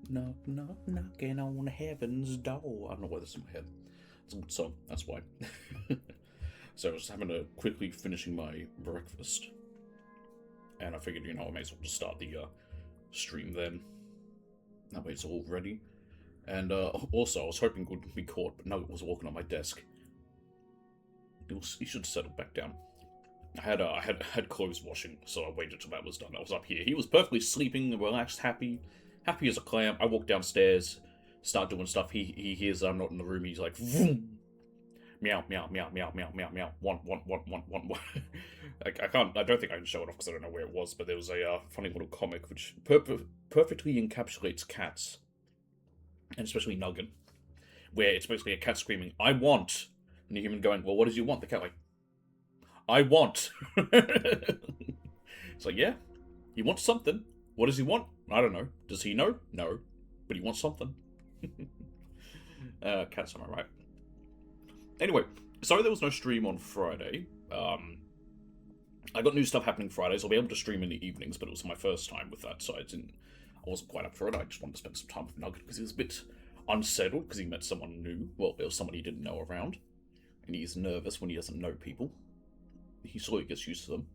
knock, knock, knocking on heaven's door. I don't know why this is in my head. It's a good song, that's why. So I was having to quickly finishing my breakfast. And I figured, I may as well just start the stream then. That way it's all ready. And also, I was hoping it wouldn't be caught, but no, it was walking on my desk. He should settle back down. I had clothes washing, so I waited till that was done. I was up here. He was perfectly sleeping, relaxed, happy as a clam. I walked downstairs, start doing stuff. He hears I'm not in the room. He's like, vroom. Meow, meow, meow, meow, meow, meow, meow. One. I don't think I can show it off because I don't know where it was, but there was a funny little comic which perfectly encapsulates cats, and especially Nugget, where it's basically a cat screaming, "I want," and the human going, "Well, what does you want?" The cat like, "I want." It's like, yeah, he wants something. What does he want? I don't know. Does he know? No, but he wants something. Cats, am I right? Anyway, sorry there was no stream on Friday. I got new stuff happening Fridays. I'll be able to stream in the evenings, but it was my first time with that, so I wasn't quite up for it. I just wanted to spend some time with Nugget because he was a bit unsettled because he met someone new. Well, there was someone he didn't know around, and he's nervous when he doesn't know people. He slowly gets used to them.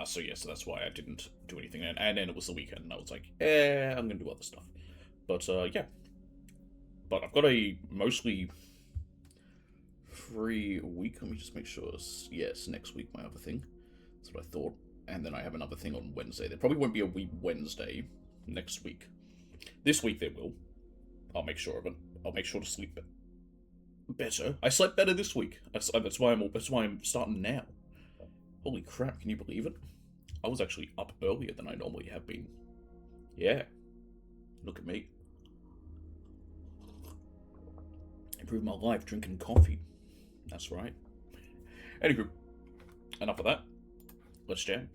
So that's why I didn't do anything. And then it was the weekend, and I was like, I'm gonna do other stuff. But yeah. But I've got a mostly free week. Let me just make sure. Yes, next week my other thing. That's what I thought. And then I have another thing on Wednesday. There probably won't be a week Wednesday next week. This week there will. I'll make sure of it. I'll make sure to sleep better. I slept better this week. That's why I'm starting now. Holy crap! Can you believe it? I was actually up earlier than I normally have been. Yeah. Look at me. Improved my life drinking coffee. That's right. Anywho, enough of that. Let's jam.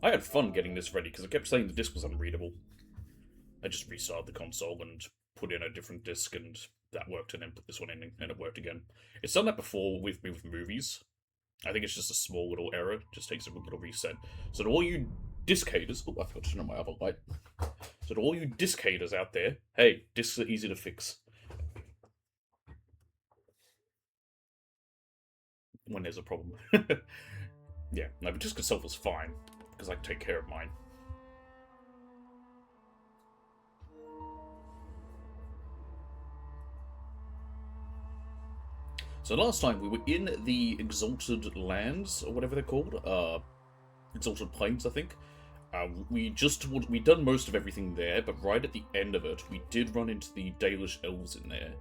I had fun getting this ready because I kept saying the disc was unreadable. I just restarted the console and put in a different disc, and that worked, and then put this one in, and it worked again. It's done that before with me with movies. I think it's just a small little error. It just takes a little reset. So to all you disc haters... Oh, I forgot to turn on my other light. So to all you disc haters out there, hey, discs are easy to fix. When there's a problem. Yeah, no, the disc itself was fine, because I can take care of mine. So last time we were in the Exalted Lands, or whatever they're called, Exalted Plains, I think. We'd done most of everything there, but right at the end of it, we did run into the Dalish Elves in there.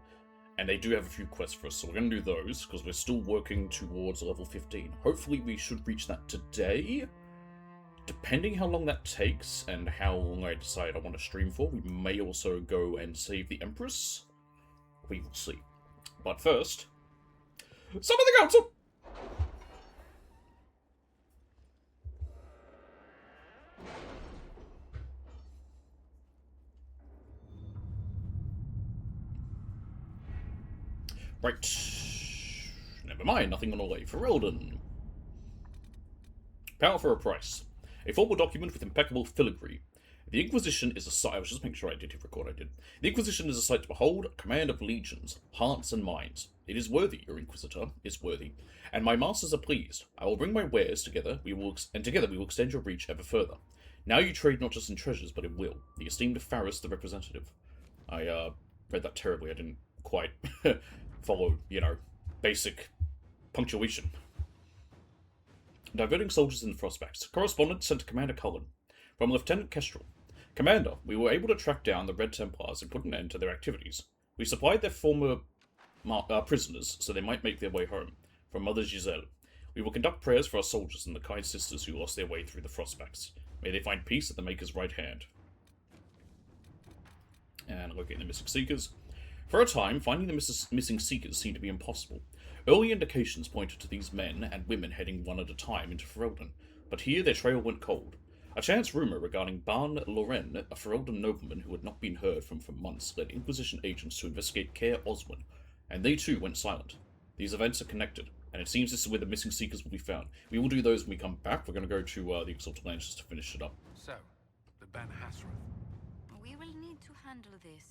And they do have a few quests for us, so we're going to do those, because we're still working towards level 15. Hopefully we should reach that today. Depending how long that takes, and how long I decide I want to stream for, we may also go and save the Empress. We will see. But first, summon the Council! Right. Never mind, nothing on the way for Eldon. Power for a price. A formal document with impeccable filigree. The Inquisition is a sight. I was just making sure I did hit record. I did. The Inquisition is a sight to behold, a command of legions, hearts and minds. It is worthy, your Inquisitor is worthy, and my masters are pleased. I will bring my wares together. Together we will extend your reach ever further. Now you trade not just in treasures, but in will. The esteemed Faris, the representative. I read that terribly. I didn't quite follow, basic punctuation. Diverting soldiers in the Frostbacks. Correspondent sent to Commander Cullen. From Lieutenant Kestrel. Commander, we were able to track down the Red Templars and put an end to their activities. We supplied their former prisoners so they might make their way home. From Mother Giselle. We will conduct prayers for our soldiers and the kind sisters who lost their way through the Frostbacks. May they find peace at the Maker's right hand. And locate the missing Seekers. For a time, finding the missing Seekers seemed to be impossible. Early indications pointed to these men and women heading one at a time into Ferelden, but here their trail went cold. A chance rumour regarding Ban Loren, a Ferelden nobleman who had not been heard from for months, led Inquisition agents to investigate Kaer Oswin, and they too went silent. These events are connected, and it seems this is where the missing Seekers will be found. We will do those when we come back. We're going to go to the Exalted Lands just to finish it up. So, the Ban Hasrath. We going to handle this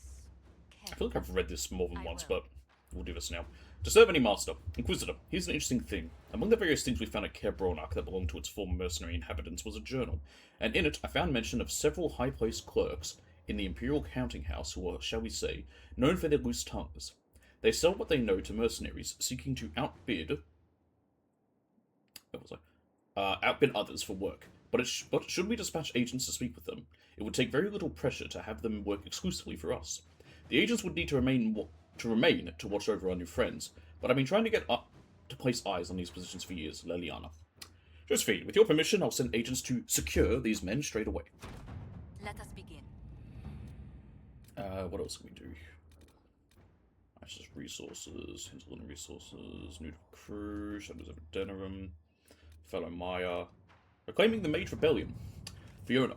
I feel like I've read this more than once, will. but we'll do this now. To serve any master, Inquisitor, here's an interesting thing. Among the various things we found at Caer Bronach that belonged to its former mercenary inhabitants was a journal, and in it I found mention of several high-placed clerks in the Imperial Counting House who are, shall we say, known for their loose tongues. They sell what they know to mercenaries seeking to outbid others for work. But should we dispatch agents to speak with them, it would take very little pressure to have them work exclusively for us. The agents would need to remain to watch over our new friends, but I've been trying to get up to place eyes on these positions for years, Leliana. Josephine, with your permission, I'll send agents to secure these men straight away. Let us begin. What else can we do? Access resources, hinterland resources, new crew, shadows of Denerim, fellow Maya. Reclaiming the Mage Rebellion. Fiona,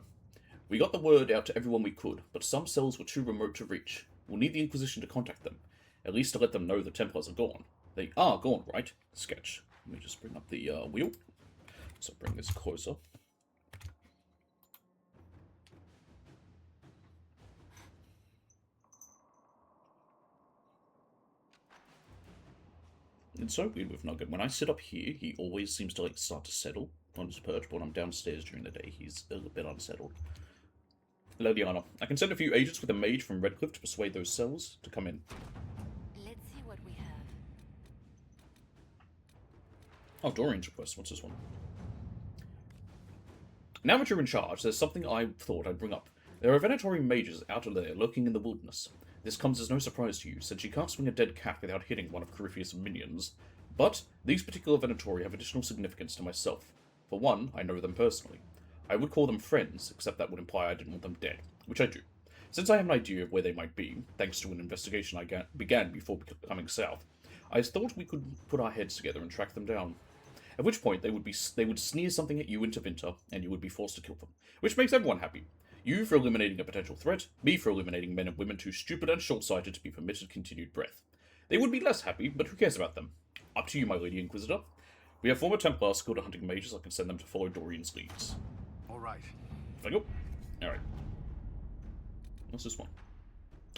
we got the word out to everyone we could, but some cells were too remote to reach. We'll need the Inquisition to contact them, at least to let them know the Templars are gone. They are gone, right? Sketch. Let me just bring up the wheel. So bring this closer. It's so weird with Nugget. When I sit up here, he always seems to like start to settle on his perch, but when I'm downstairs during the day, he's a little bit unsettled. Leliana, I can send a few agents with a mage from Redcliffe to persuade those cells to come in. Let's see what we have. Oh, Dorian's request. What's this one? Now that you're in charge, there's something I thought I'd bring up. There are Venatori mages out there lurking in the wilderness. This comes as no surprise to you, since you can't swing a dead cat without hitting one of Corypheus' minions. But these particular Venatori have additional significance to myself. For one, I know them personally. I would call them friends, except that would imply I didn't want them dead, which I do. Since I have an idea of where they might be, thanks to an investigation I began before coming south, I thought we could put our heads together and track them down. At which point they would sneer something at you into Vinter, and you would be forced to kill them, which makes everyone happy. You for eliminating a potential threat, me for eliminating men and women too stupid and short-sighted to be permitted continued breath. They would be less happy, but who cares about them? Up to you, my Lady Inquisitor. We have former Templars skilled at hunting mages. I can send them to follow Dorian's leads. All right. There you go. Alright. What's this one?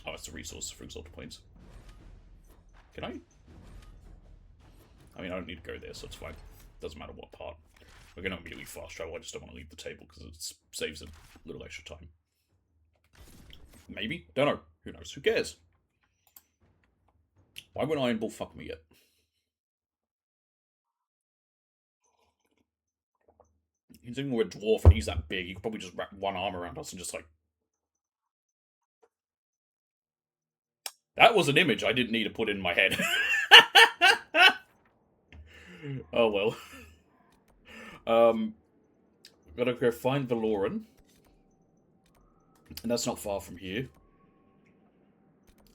Oh, it's a resource for Exalted Plains. Can I? I mean, I don't need to go there, so it's fine. Doesn't matter what part. We're going to immediately fast travel. I just don't want to leave the table because it saves a little extra time. Maybe? Don't know. Who knows? Who cares? Why won't Iron Bull fuck me yet? Considering we're a dwarf and he's that big, he could probably just wrap one arm around us and just like... That was an image I didn't need to put in my head. Oh well. Gotta go find Valoran. And that's not far from here.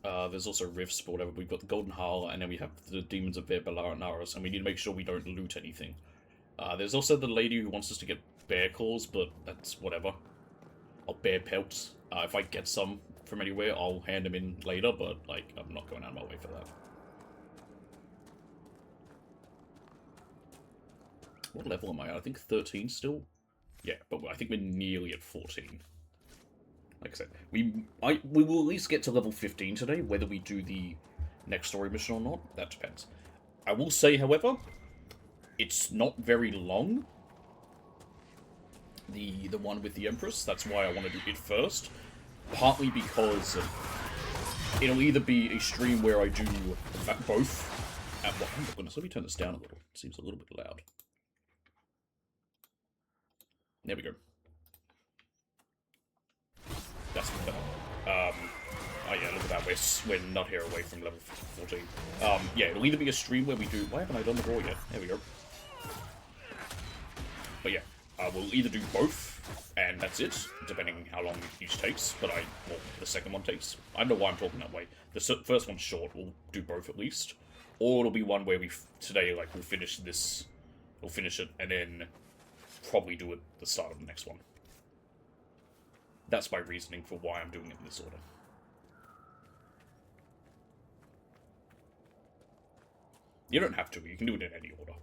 There's also rifts, but whatever. We've got the Golden Harl, and then we have the Demons of Bear-Balaranaris, and we need to make sure we don't loot anything. There's also the lady who wants us to get bear claws, but that's whatever. Or bear pelts. If I get some from anywhere, I'll hand them in later, but, like, I'm not going out of my way for that. What level am I at? I think 13 still? Yeah, but I think we're nearly at 14. Like I said, we will at least get to level 15 today, whether we do the next story mission or not. That depends. I will say, however, it's not very long. The one with the Empress. That's why I want to do it first. Partly because it'll either be a stream where I do both at once. Oh my goodness, let me turn this down a little. It seems a little bit loud. There we go. That's better. Oh yeah, look at that. We're not here away from level 14. Yeah, it'll either be a stream where we do... Why haven't I done the draw yet? There we go. But yeah, we'll either do both, and that's it, depending how long each takes. But well, the second one takes. I don't know why I'm talking that way. The first one's short. We'll do both at least. Or it'll be one where today, like, we'll finish this. We'll finish it, and then probably do it at the start of the next one. That's my reasoning for why I'm doing it in this order. You don't have to, you can do it in any order.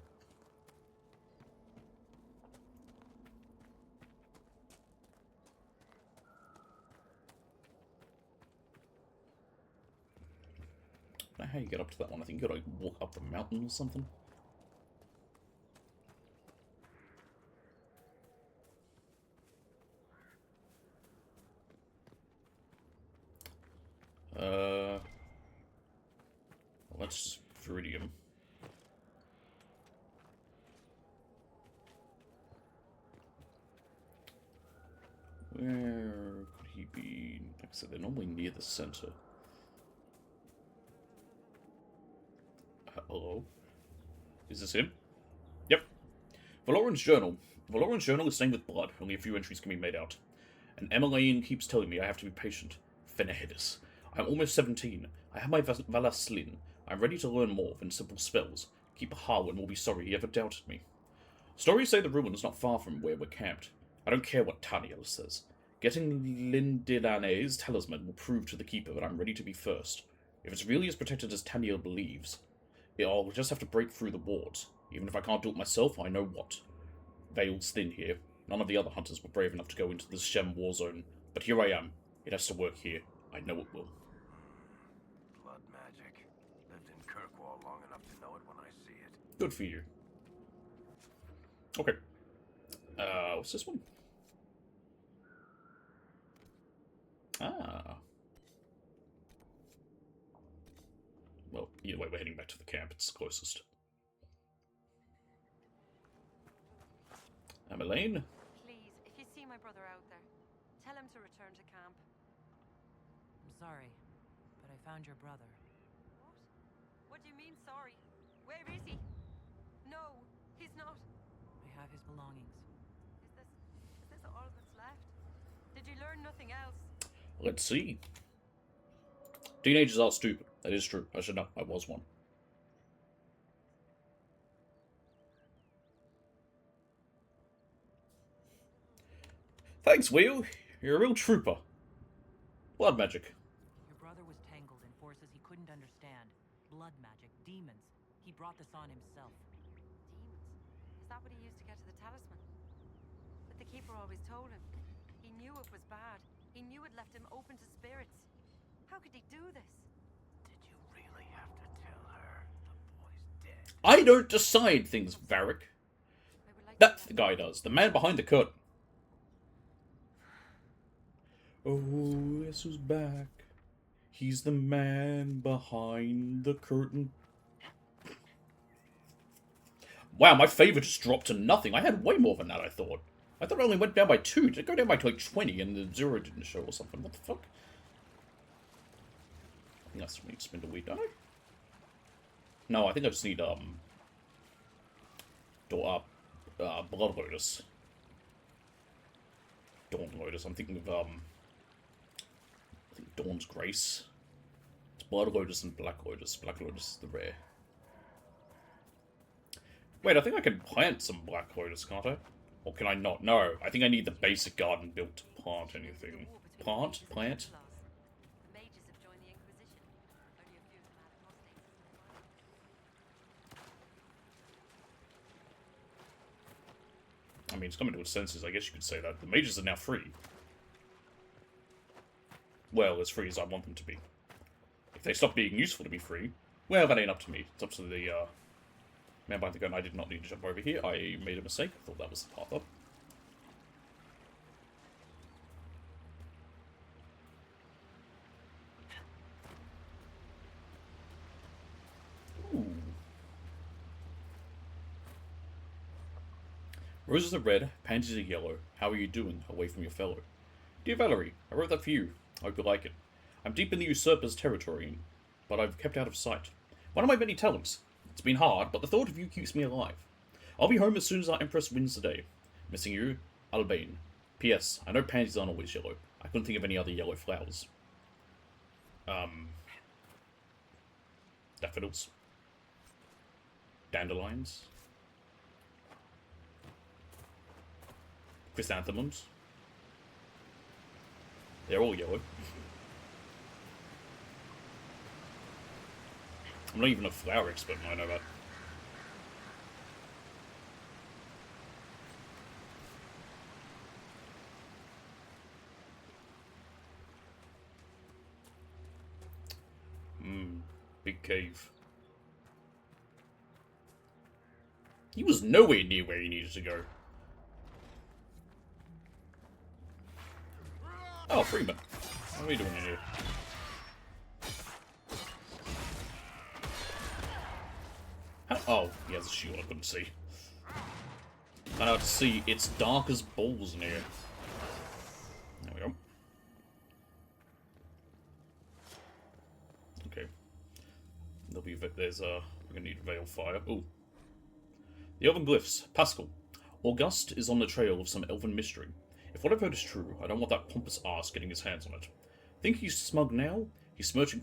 how you get up to that one. I think you gotta walk up the mountain or something. Let's Viridium. Where could he be? Like I said, they're normally near the center. Hello? Is this him? Yep. Valoran's journal. Valoran's journal is stained with blood. Only a few entries can be made out. And Emmeline keeps telling me I have to be patient. Fenehidus. I'm almost 17. I have my Valaslin. I'm ready to learn more than simple spells. Keeper Harwin will be sorry he ever doubted me. Stories say the ruin is not far from where we're camped. I don't care what Taniel says. Getting Lindilane's talisman will prove to the Keeper that I'm ready to be first. If it's really as protected as Taniel believes, I'll just have to break through the wards. Even if I can't do it myself, I know what. Veil's thin here. None of the other hunters were brave enough to go into the Shem war zone. But here I am. It has to work here. I know it will. Blood magic. Lived in Kirkwall long enough to know it when I see it. Good for you. Okay. What's this one? Ah. Well, either way, we're heading back to the camp. It's closest. Elaine? Please, if you see my brother out there, tell him to return to camp. I'm sorry, but I found your brother. What? What do you mean, sorry? Where is he? No, he's not. I have his belongings. Is this all that's left? Did you learn nothing else? Let's see. Teenagers are stupid. That is true. I should know. I was one. Thanks, Will. You're a real trooper. Blood magic. Your brother was tangled in forces he couldn't understand. Blood magic, demons. He brought this on himself. Demons? Is that what he used to get to the talisman? But the Keeper always told him. He knew it was bad. He knew it left him open to spirits. How could he do this? Did you really have to tell her the boy's dead? I don't decide things, Varric. I would like That to guy does. The man behind the curtain. Oh, yes, who's back? He's the man behind the curtain. Wow, my favor just dropped to nothing. I had way more than that, I thought. I thought it only went down by 2. Did it go down by like 20 and the 0 didn't show or something? What the fuck? I think that's me to spin the wheel, don't I? No, I think I just need, Blood Lotus. Dawn Lotus. I'm thinking of, I think Dawn's Grace. It's Blood Lotus and Black Lotus. Black Lotus is the rare. Wait, I think I can plant some Black Lotus, can't I? Or can I not? No, I think I need the basic garden built to plant anything. Plant? Plant? The mages have joined the Inquisition. Only a few of them had apostates. I mean, it's coming to its senses, I guess you could say that. The mages are now free. Well, as free as I want them to be. If they stop being useful to be free, well, that ain't up to me. It's up to the, man behind the gun. I did not need to jump over here. I made a mistake. I thought that was the path up. Ooh. Roses are red, pansies are yellow. How are you doing, away from your fellow? Dear Valerie, I wrote that for you. I hope you like it. I'm deep in the usurper's territory, but I've kept out of sight. One of my many talents. It's been hard, but the thought of you keeps me alive. I'll be home as soon as our Empress wins the day. Missing you, Albane. P.S. I know pansies aren't always yellow. I couldn't think of any other yellow flowers. Daffodils. Dandelions. Chrysanthemums. They're all yellow. I'm not even a flower expert, and I know that. Big cave. He was nowhere near where he needed to go. Oh, Freeman. What are we doing in here? Oh, he has a shield I couldn't see. I know to see it's dark as balls in here. There we go. Okay. There'll be we're gonna need veil fire. Ooh. The elven glyphs. Pascal. August is on the trail of some elven mystery. If what I've heard is true, I don't want that pompous ass getting his hands on it. Think he's smug now? He's smirching?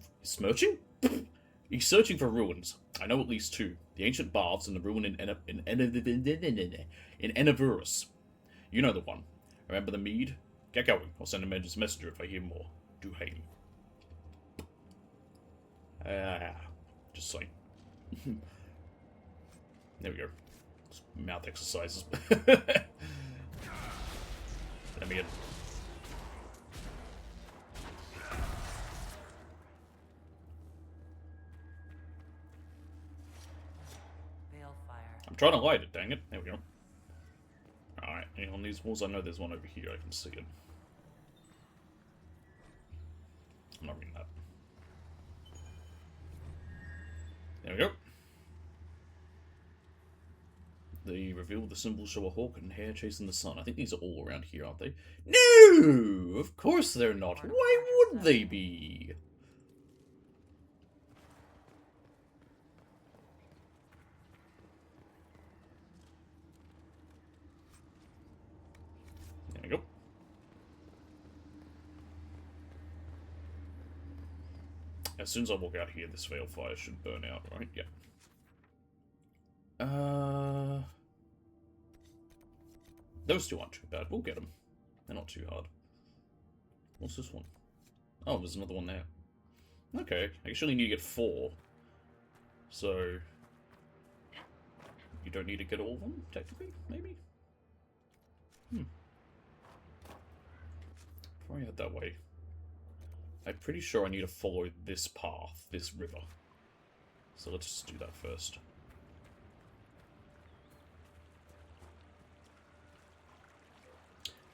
He's searching for ruins. I know at least two. The ancient baths and the ruin in Enavirus. You know the one. Remember the mead? Get going. I'll send a messenger if I hear more. Do hail. Just saying. There we go. Mouth exercises. Let me in. I'm trying to light it, dang it. There we go. Alright, on these walls, I know there's one over here. I can see it. I'm not reading that. There we go. They reveal the symbols show a hawk and hare chasing the sun. I think these are all around here, aren't they? No! Of course they're not. Why would they be? There we go. As soon as I walk out here, this veil fire should burn out, right? Yeah. Those two aren't too bad. We'll get them. They're not too hard. What's this one? Oh, there's another one there. Okay, I actually need to get 4. So... you don't need to get all of them, technically? Maybe? Before I head that way, I'm pretty sure I need to follow this path, this river. So let's just do that first.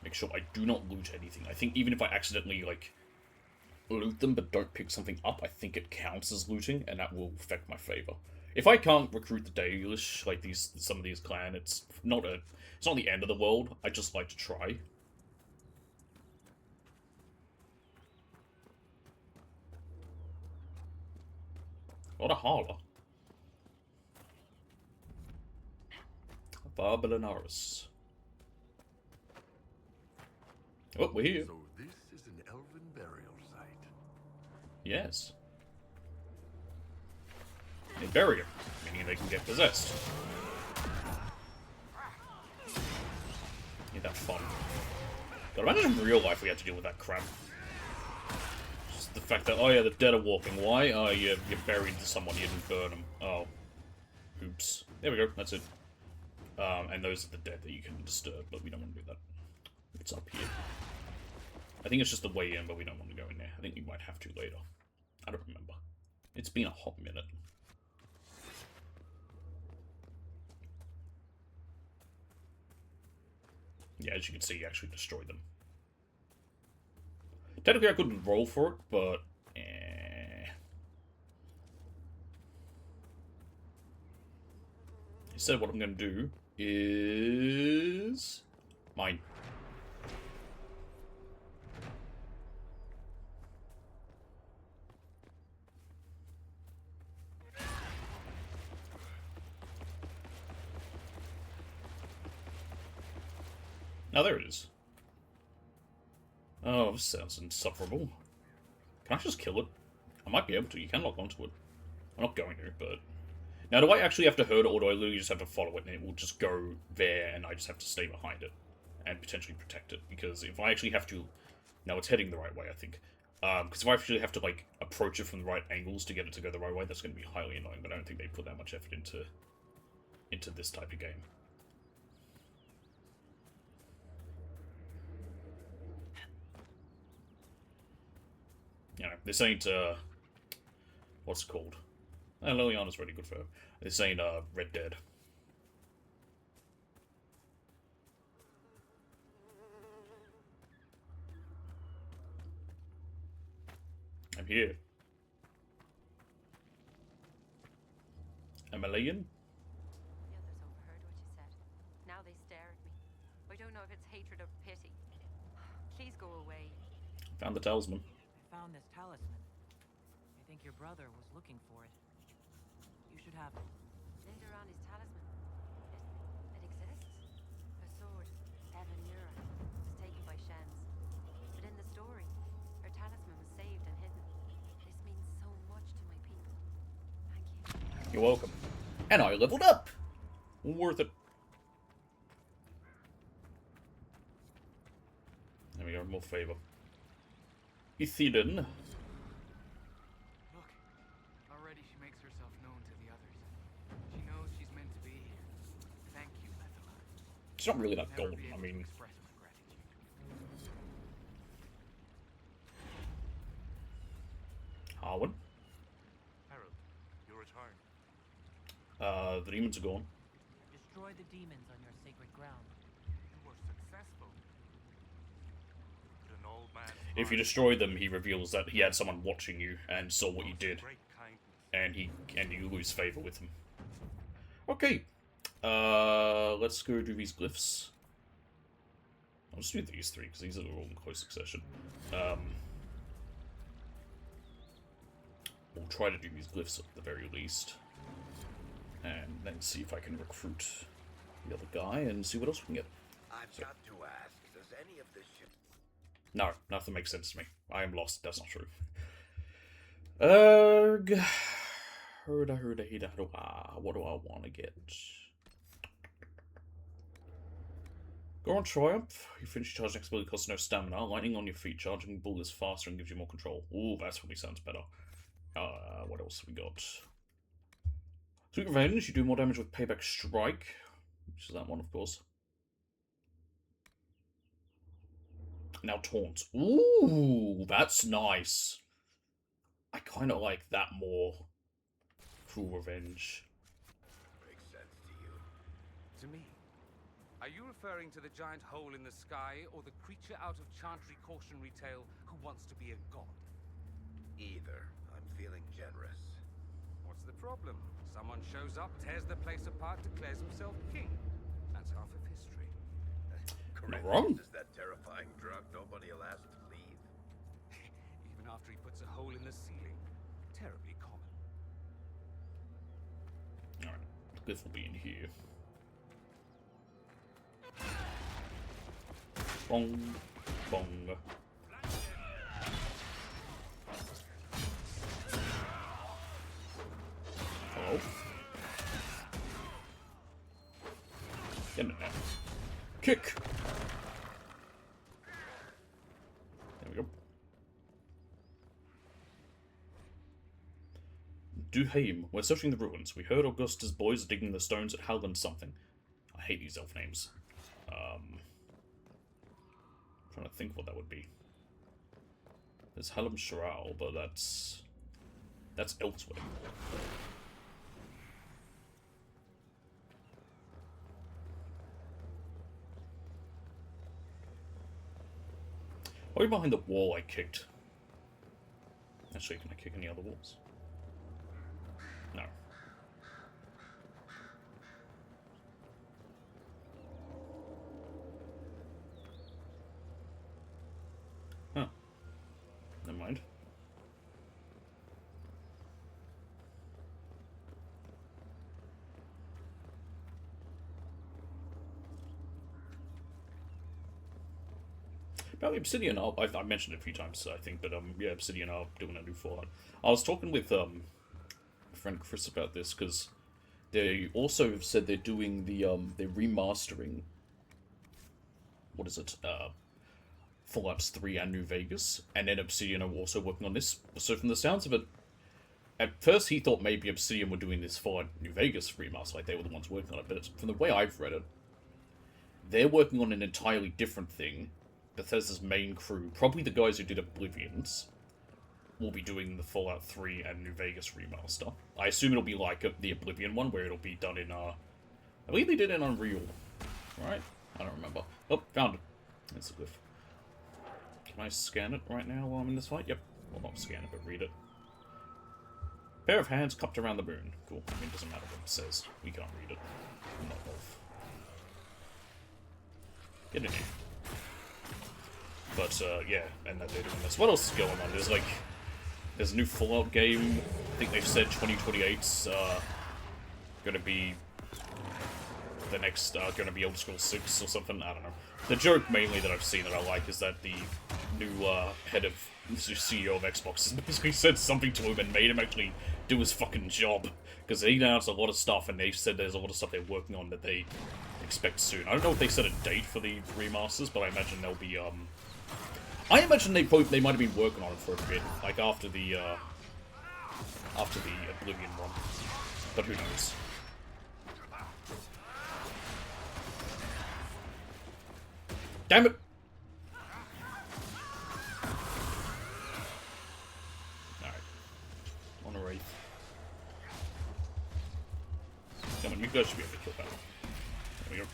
Make sure I do not loot anything. I think even if I accidentally, like, loot them but don't pick something up, I think it counts as looting, and that will affect my favor. If I can't recruit the Dalish, like some of these clan, it's not the end of the world. I just like to try. What a holler. Barbalinaris. Oh, we're here. So this is an elven burial site. Yes. They bury them, meaning they can get possessed. Ain't that fun? God, imagine in real life we had to deal with that crap. Just the fact that, oh yeah, the dead are walking. Why? Oh, you buried someone, you didn't burn them. Oh. Oops. There we go, that's it. And those are the dead that you can disturb, but we don't want to do that. It's up here. I think it's just the way in, but we don't want to go in there. I think we might have to later. I don't remember. It's been a hot minute. Yeah, as you can see, you actually destroyed them. Technically, I couldn't roll for it, but... Instead, what I'm going to do is... mine. Oh, there it is. Oh, this sounds insufferable. Can I just kill it? I might be able to. You can lock onto it. I'm not going to, but... Now, do I actually have to herd it, or do I literally just have to follow it and it will just go there and I just have to stay behind it and potentially protect it? Because if I actually have to... Now, it's heading the right way, I think. Because if I actually have to, like, approach it from the right angles to get it to go the right way, that's going to be highly annoying, but I don't think they put that much effort into this type of game. You know, this ain't, what's it called? And Liliana's really good for her. This ain't Red Dead. I'm here. Am I laying? The others overheard what you said. Now they stare at me. I don't know if it's hatred or pity. Please go away. Found the talisman. I found this talisman. I think your brother was looking for it. You should have it. Lindarani's talisman. It exists? Her sword, Evanura, was taken by Shens. But in the story, her talisman was saved and hidden. This means so much to my people. Thank you. You're welcome. And I leveled up! Worth it. There we go, more favor. Ithilien. Look, already she makes herself known to the others. She knows she's meant to be here. Thank you, Methala. She's not really that Never golden, be I able to mean... express my gratitude. Harwin. Harold, your return. The demons are gone. Destroy the demons on your sacred ground. You were successful. But an old man. If you destroy them, he reveals that he had someone watching you and saw what you did, Great kindness. and you lose favor with him. Okay, let's go do these glyphs. I'll just do these three because these are all in close succession. We'll try to do these glyphs at the very least, and then see if I can recruit the other guy and see what else we can get. I've got to ask, does any of this shit... No, nothing makes sense to me. I am lost. That's not true. Erg. What do I want to get? Go on Triumph. You finish charging next ability costs no stamina. Lightning on your feet. Charging bull is faster and gives you more control. Ooh, that's probably sounds better. What else have we got? Sweet Revenge. You do more damage with Payback Strike. Which is that one, of course. Now Taunt. Ooh, that's nice. I kind of like that more. Cruel Revenge. makes sense to you? To me. Are you referring to the giant hole in the sky, or the creature out of Chantry cautionary tale who wants to be a god? Either. I'm feeling generous. What's the problem? Someone shows up, tears the place apart, declares himself king. That's half of history. Correct. wrong. Is that terrifying drug nobody will ask to leave? Even after he puts a hole in the ceiling. Terribly common. Alright, the glyph will be in here. Bong, bong. Hello? Get in there. Kick! There we go. Duhaim. We're searching the ruins. We heard Augusta's boys digging the stones at Howland something. I hate these elf names. Trying to think what that would be. There's Hallam Sharal, but that's elsewhere. Why are you behind the wall I kicked? Actually, can I kick any other walls? No. Huh. Never mind. About Obsidian, I've mentioned it a few times, I think, but yeah, Obsidian are doing a new Fallout. I was talking with my friend Chris about this because they also have said they're doing the they're remastering. What is it? Fallout 3 and New Vegas, and then Obsidian are also working on this. So from the sounds of it, at first he thought maybe Obsidian were doing this Fallout New Vegas remaster, like they were the ones working on it. But it's, from the way I've read it, they're working on an entirely different thing. Bethesda's main crew, probably the guys who did Oblivion's, will be doing the Fallout 3 and New Vegas remaster. I assume it'll be like the Oblivion one, where it'll be done in, I believe they did it in Unreal, right? I don't remember. Oh, found it. That's a glyph. Can I scan it right now while I'm in this fight? Yep. Well, not scan it, but read it. Pair of hands cupped around the moon. Cool. I mean, it doesn't matter what it says. We can't read it. I'm not both. Get in here. But, yeah, and that they're doing this. What else is going on? There's a new Fallout game. I think they've said 2028's, gonna be the next, gonna be Elder Scrolls 6 or something. I don't know. The joke mainly that I've seen that I like is that the new, head of, CEO of Xbox has basically said something to him and made him actually do his fucking job. Because he announced a lot of stuff, and they said there's a lot of stuff they're working on that they expect soon. I don't know if they set a date for the remasters, but I imagine they'll be, I imagine they might have been working on it for a bit, like after the Oblivion one. But who knows? Damn it! Alright. On a wraith. Come on, you guys should be able to kill that. There we go.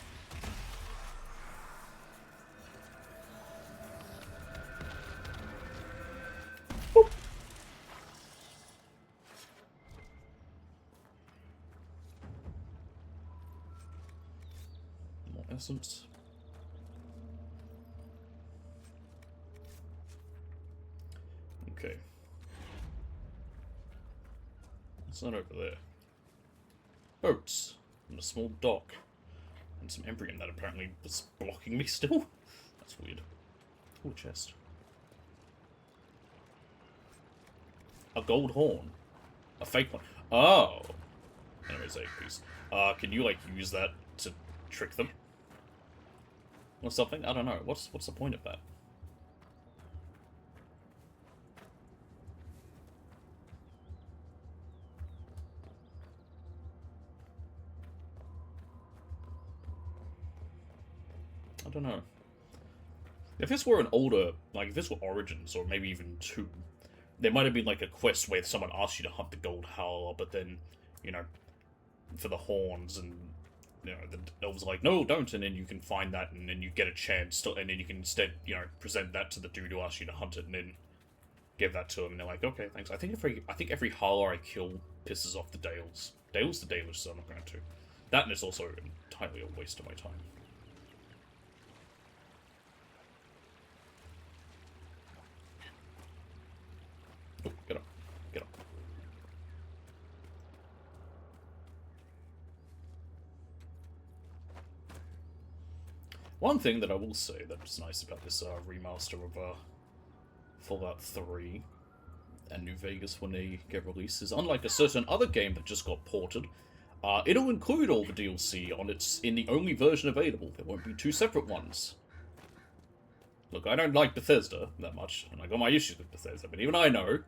More essence. Okay. What's that over there? Boats. And a small dock. And some Embrium that apparently was blocking me still. That's weird. Cool chest. A gold horn. A fake one. Oh! Anyways, piece. Can you, like, use that to trick them? Or something? I don't know. What's the point of that? I don't know. If this were an older, like, if this were Origins, or maybe even 2, there might have been, like, a quest where someone asked you to hunt the gold howler, but then, you know, for the horns, and, you know, the elves are like, no, don't, and then you can find that, and then you get a chance, to, and then you can instead, you know, present that to the dude who asked you to hunt it, and then give that to him, and they're like, okay, thanks. I think every howler I kill pisses off the Dales. Dale's the Dalish, so I'm not going to. That, and it's also entirely a waste of my time. Oh, get up. Get up. One thing that I will say that's nice about this remaster of Fallout 3 and New Vegas when they get released is, unlike a certain other game that just got ported, it'll include all the DLC in the only version available. There won't be 2 separate ones. Look, I don't like Bethesda that much, and I got my issues with Bethesda, but even I know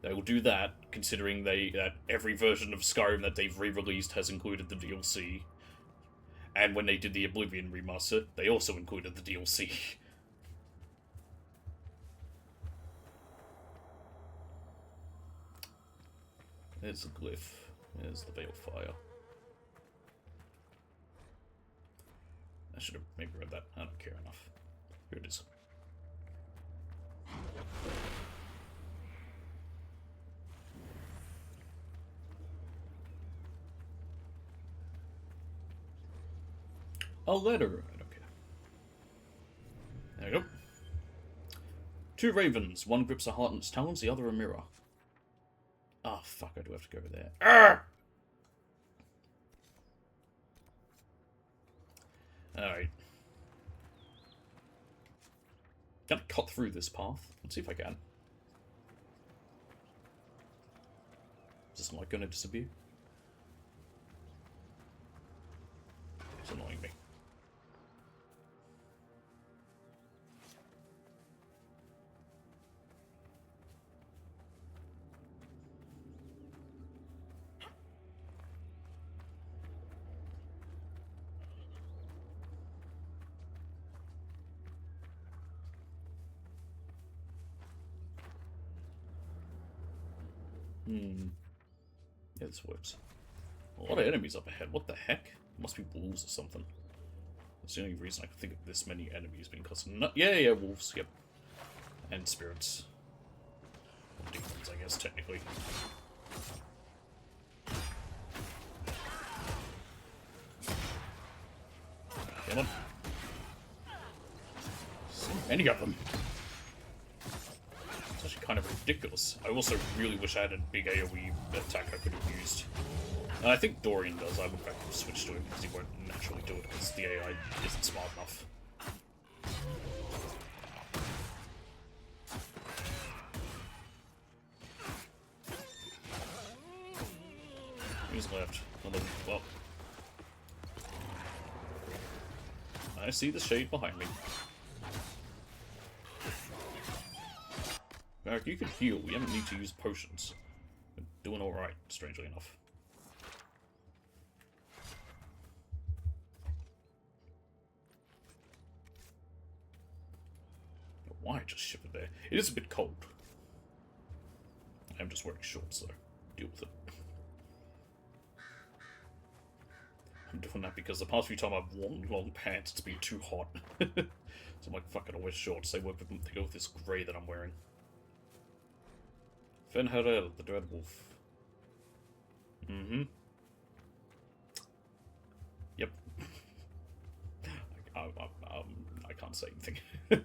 they will do that, considering that every version of Skyrim that they've re-released has included the DLC. And when they did the Oblivion remaster, they also included the DLC. There's the glyph. There's the Balefire. I should have maybe read that. I don't care enough. Here it is. A letter. I don't care. There we go. 2 ravens. One grips a heart in its talons, the other a mirror. Ah, oh, fuck, I do have to go over there. Arrgh! Alright. Gonna cut through this path. Let's see if I can. Is this light gonna disappear? It's annoying me. Yeah, this works. A lot of enemies up ahead. What the heck? Must be wolves or something. That's the only reason I can think of this many enemies being constant. No, yeah, wolves. Yep. And spirits. Or demons, I guess, technically. Come on. So many of them. It's actually kind of ridiculous. I also really wish I had a big AoE attack I could have used. And I think Dorian does. I would have switched to him because he won't naturally do it because the AI isn't smart enough. Who's left? Well, I see the shade behind me. Merrick, you can heal. We haven't need to use potions. We're doing alright, strangely enough. Why just ship it there? It is a bit cold. I'm just wearing shorts, so deal with it. I'm doing that because the past few times I've worn long pants, it's been too hot. So I'm like, fuck it, I'll wear shorts. They work with them. They go with this grey that I'm wearing. Fenharel, the Dread Wolf. Mm-hmm. Yep. I can't say anything. There's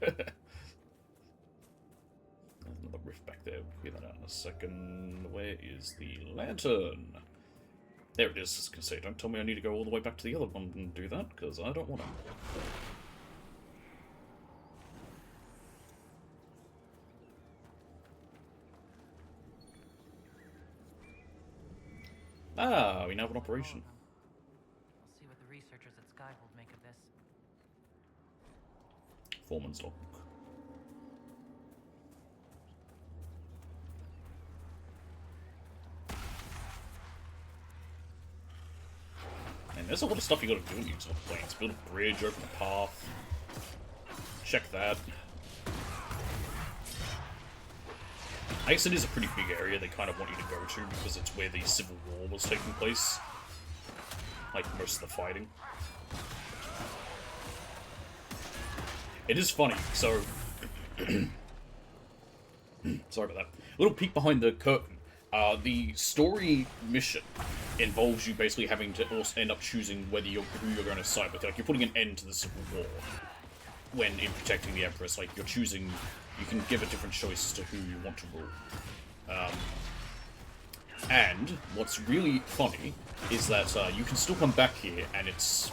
another rift back there. We'll figure that out in a second. Where is the lantern? There it is. I was gonna say, don't tell me I need to go all the way back to the other one and do that, because I don't want to. Ah, we now have an operation. We'll see what the researchers at Skyhold make of this. Foreman's log. And there's a lot of stuff you gotta do in these planes. Build a bridge, open a path. Check that. I guess it is a pretty big area they kind of want you to go to because it's where the Civil War was taking place. Like most of the fighting. It is funny, so... Sorry about that. A little peek behind the curtain. The story mission involves you basically having to also end up choosing who you're going to side with. Like, you're putting an end to the Civil War. When in protecting the Empress, like, you're choosing... You can give a different choice to who you want to rule. And what's really funny is that you can still come back here, and it's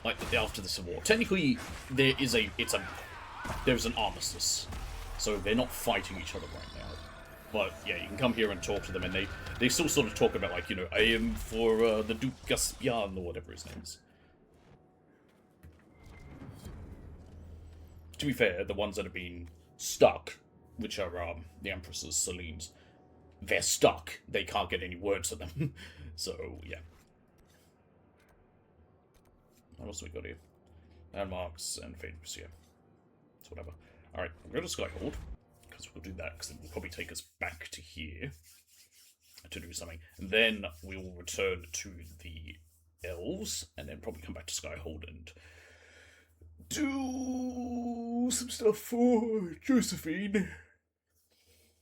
like after the Civil War. Technically, there's an armistice, so they're not fighting each other right now. But yeah, you can come here and talk to them, and they still sort of talk about, like, you know, I am for the Duke Gaspian or whatever his name is. To be fair, the ones that have been stuck, which are the Empress's, Celine's, they're stuck. They can't get any words to them. So, yeah. What else have we got here? Landmarks and favorites, yeah. It's whatever. Alright, we'll go to Skyhold, because we'll do that, because it will probably take us back to here to do something. And then we will return to the elves, and then probably come back to Skyhold and do some stuff for Josephine.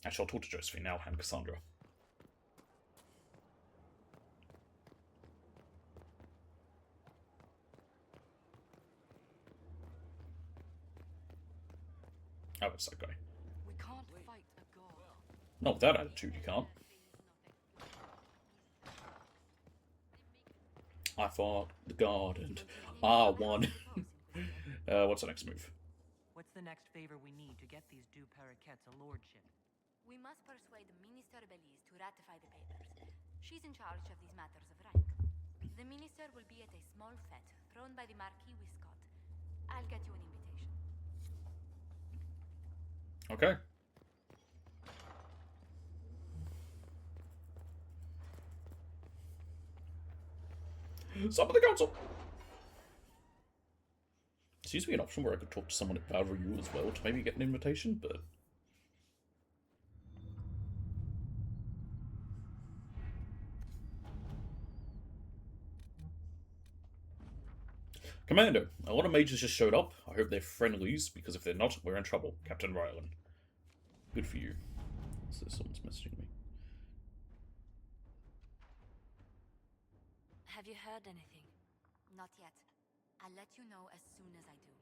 Actually, I'll talk to Josephine now and Cassandra. Oh, it's that guy. We can't fight a god. Not with that attitude, you can't. I fought the god and I won. What's the next move? What's the next favor we need to get these deux paraquets a lordship? We must persuade the Minister Belize to ratify the papers. She's in charge of these matters of rank. The minister will be at a small fete thrown by the Marquis Wiscott. I'll get you an invitation. Okay. Some of the council. Seems to be an option where I could talk to someone at Valryu as well to maybe get an invitation, but Commander, a lot of mages just showed up. I hope they're friendlies, because if they're not, we're in trouble. Captain Rylan. Good for you. So someone's messaging me. Have you heard anything? Not yet. I'll let you know as soon as I do.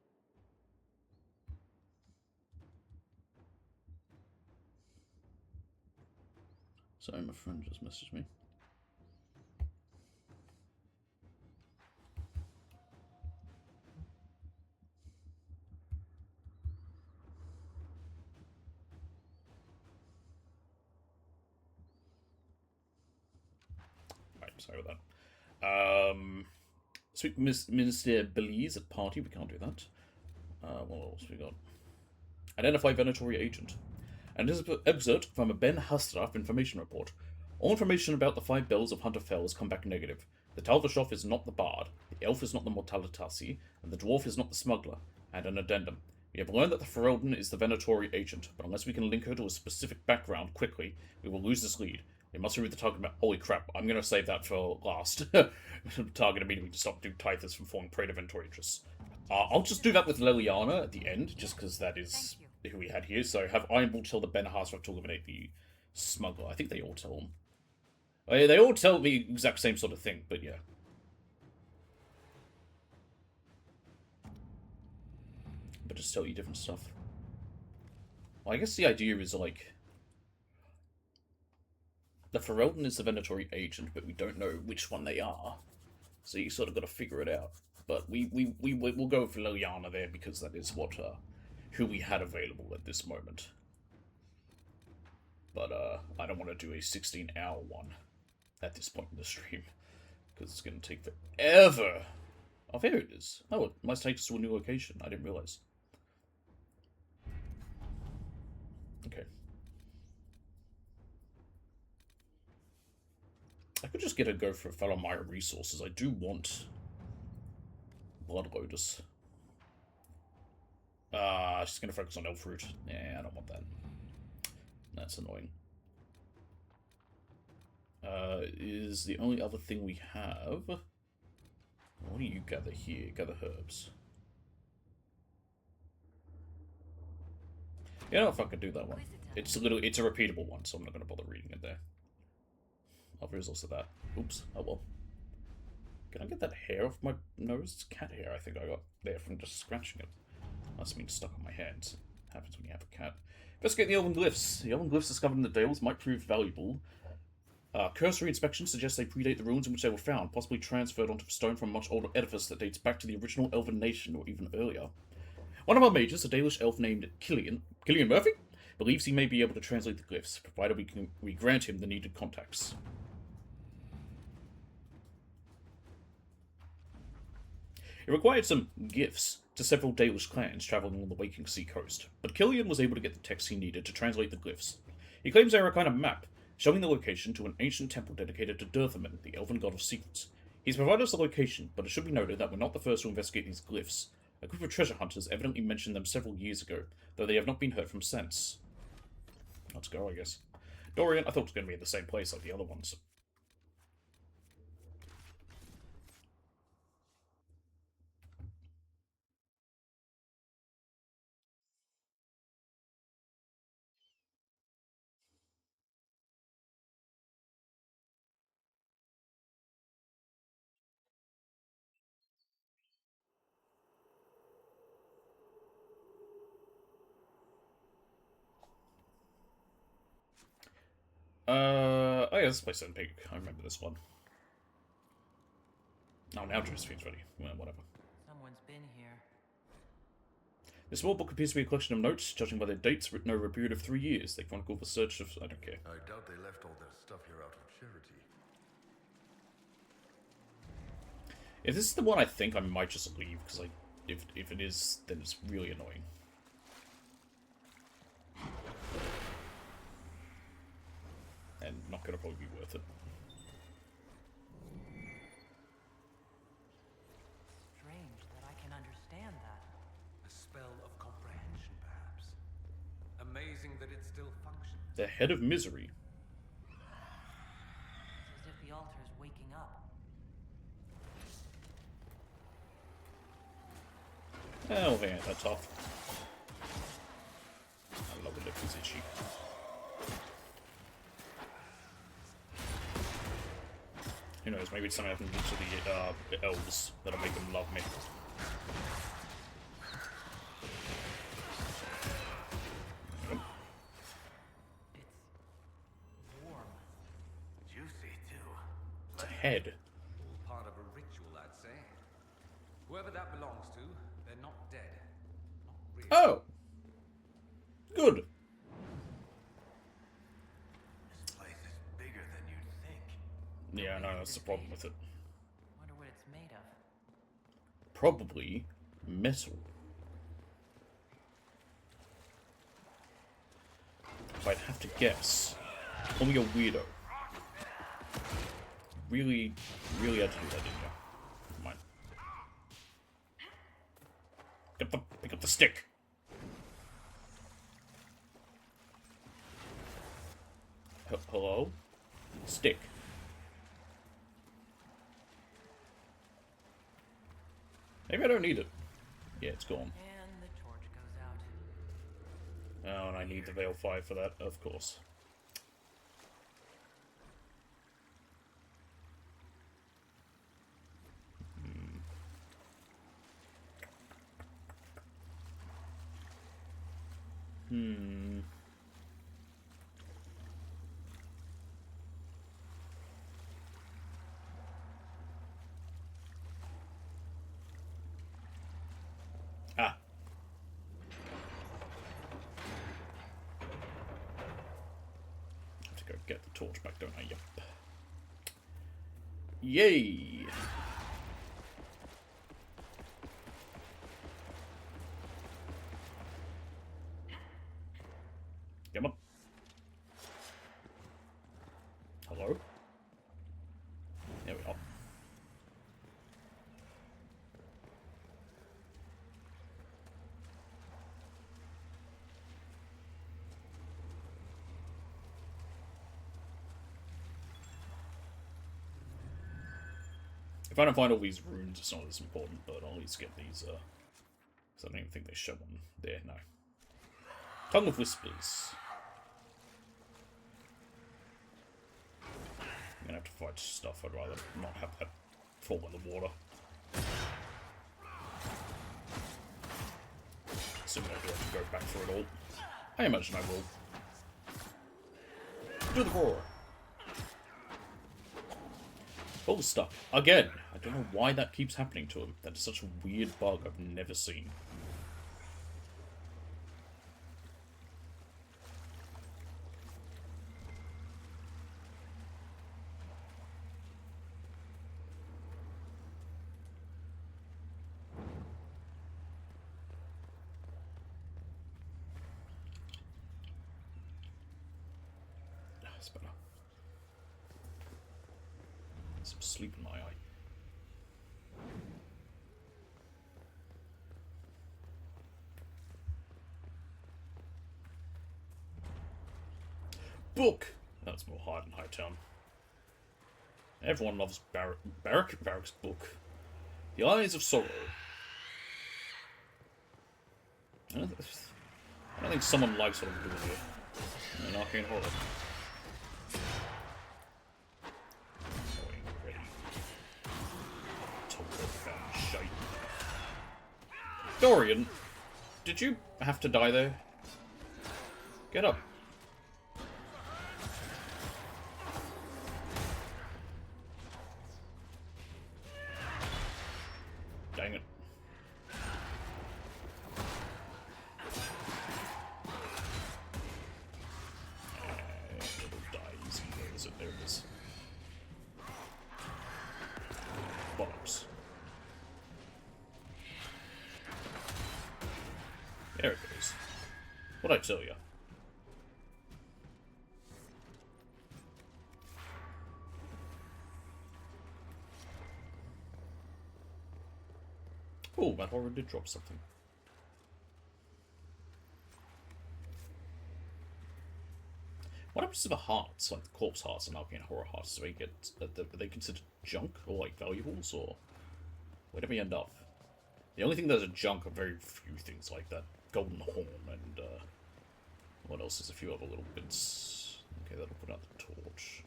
Sorry, my friend just messaged me. Right, sorry about that. Sweet Minister Belize at party, we can't do that. What else we got? Identify Venatory Agent. And this is an excerpt from a Ben Hastraff information report. All information about the 5 bells of Hunterfell has come back negative. The Talvashoff is not the bard, the elf is not the Mortalitasi, and the dwarf is not the smuggler. And an addendum. We have learned that the Ferelden is the Venatory agent, but unless we can link her to a specific background quickly, we will lose this lead. We must remove the target about. Holy crap, I'm going to save that for last. Target immediately to stop Tithers from falling prey to Venatory interests. I'll just do that with Liliana at the end, just because that is who we had here. So have Ironbull tell the Ben Harsrack to eliminate the smuggler. I think they all tell him. They all tell the exact same sort of thing, but yeah. But just tell you different stuff. Well, I guess the idea is like the Ferelden is the Venatory agent, but we don't know which one they are. So you sort of got to figure it out. But we'll go for Liliana there because that is what who we had available at this moment. But I don't want to do a 16-hour one at this point in the stream because it's going to take forever. Oh, there it is. Oh, it must take us to a new location. I didn't realize. Okay. I could just get a go for fellow Maya resources. I do want Bloodloaders. She's going to focus on Elfroot. Yeah, I don't want that. That's annoying. Is the only other thing we have. What do you gather here? Gather herbs. You know if I could do that one. It's a repeatable one, so I'm not going to bother reading it there. Oh, there's also that. Oops. Oh well. Can I get that hair off my nose? It's cat hair I think I got there from just scratching it. Must have been stuck on my hands. Happens when you have a cat. Investigate the Elven Glyphs. The Elven Glyphs discovered in the Dales might prove valuable. Cursory inspection suggests they predate the ruins in which they were found, possibly transferred onto stone from a much older edifice that dates back to the original Elven nation, or even earlier. One of our mages, a Dalish elf named Killian Murphy, believes he may be able to translate the glyphs, provided we grant him the needed contacts. It required some gifts to several Dalish clans traveling on the Waking Sea coast, but Killian was able to get the text he needed to translate the glyphs. He claims they are a kind of map, showing the location to an ancient temple dedicated to Durthaman, the elven god of secrets. He's provided us the location, but it should be noted that we're not the first to investigate these glyphs. A group of treasure hunters evidently mentioned them several years ago, though they have not been heard from since. Let's go, I guess. Dorian, I thought it was going to be in the same place like the other ones. Oh yeah, this place in pink. I remember this one. Oh, now Josephine's ready. Well, whatever. Someone's been here. This small book appears to be a collection of notes, judging by their dates, written over a period of 3 years. They chronicle the search of... I don't care. I doubt they left all their stuff here out of charity. If this is the one I think, I might just leave, because if it is, then it's really annoying. And not going to probably be worth it. Strange that I can understand that. A spell of comprehension, perhaps. Amazing that it still functions. The Head of Misery. It's as if the altar's waking up. Oh, they ain't that tough. I love it if he's itchy. Who knows, maybe it's something I can do to the elves that'll make them love me. It's warm. Juicy, too. It's a head. All part of a ritual, I'd say. Whoever that belongs to, they're not dead. Not really. Oh! Good. This place is bigger than you'd think. Yeah, no, that's the problem with it. Wonder what it's made of. Probably metal. If I'd have to guess, call me a weirdo. Really, really had to do that, didn't you? Come on. Pick up the stick. Hello? Stick. Maybe I don't need it. Yeah, it's gone. And the torch goes out. Oh, and I need the Veil 5 for that, of course. Hmm. Ah. Have to go get the torch back, don't I? Yep. Yay! Come on. Hello? There we are. If I don't find all these runes, it's not as important, but I'll at least get these, because I don't even think they show on there, no. Tongue of Whispers. I'm gonna have to fight stuff, I'd rather not have that fall in the water. Assuming I do have to go back for it all. I imagine I will. Do the roar. Oh, stuck. Again! I don't know why that keeps happening to him. That is such a weird bug I've never seen. That's better. Some sleep in my eye. Book! That's more hard in Hightown. Everyone loves Barrack's book. The Eyes of Sorrow. I don't think someone likes what I'm doing here. An arcane horror. Dorian, did you have to die there? Get up. Dang it. It'll die easy. Where is it? There it is. Bollocks. There it goes. What'd I tell you? Oh, that horror did drop something. What happens to the hearts, like the corpse hearts and arcane horror hearts? Do they get, are they considered junk or like valuables, or where do we end up? The only thing that's a junk are very few things like that golden horn and what else is a few other little bits. Okay, that'll put out the torch.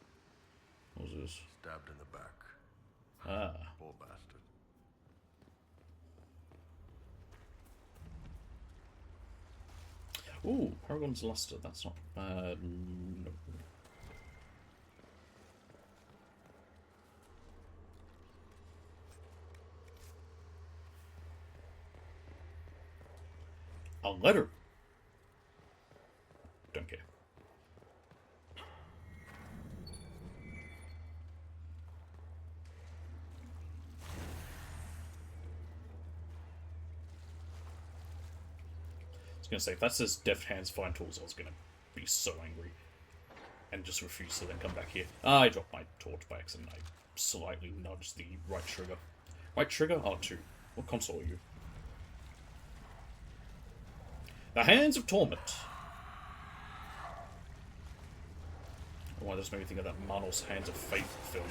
What was this? Stabbed in the back. Ah. Poor bastard. Ooh, Paragon's Luster. That's not bad. No. A letter. Don't care. I was gonna say, if that says deft hands, fine tools, I was gonna be so angry. And just refuse to then come back here. Ah, I dropped my torch by accident. I slightly nudged the right trigger. Right trigger? R2. What console are you? The Hands of Torment. Oh, why this made me think of that Manos Hands of Fate film.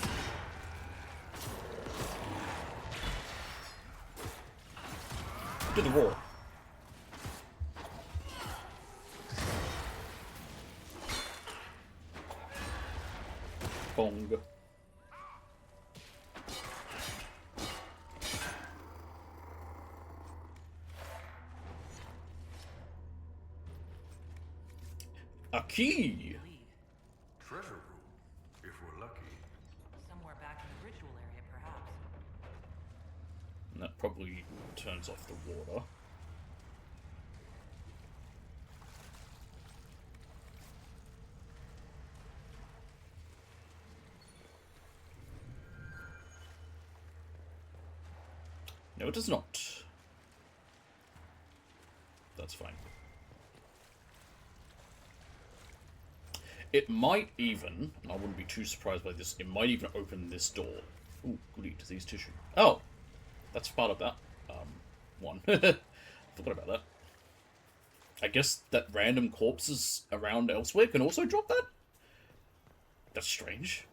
Do the roar. Bong. A key! Lead. Treasure room, if we're lucky. Somewhere back in the ritual area, perhaps. And that probably turns off the water. No, it does not. That's fine. It might even, and I wouldn't be too surprised by this, it might even open this door. Ooh, goody, disease tissue. Oh! That's part of that. One. Forgot about that. I guess that random corpses around elsewhere can also drop that? That's strange.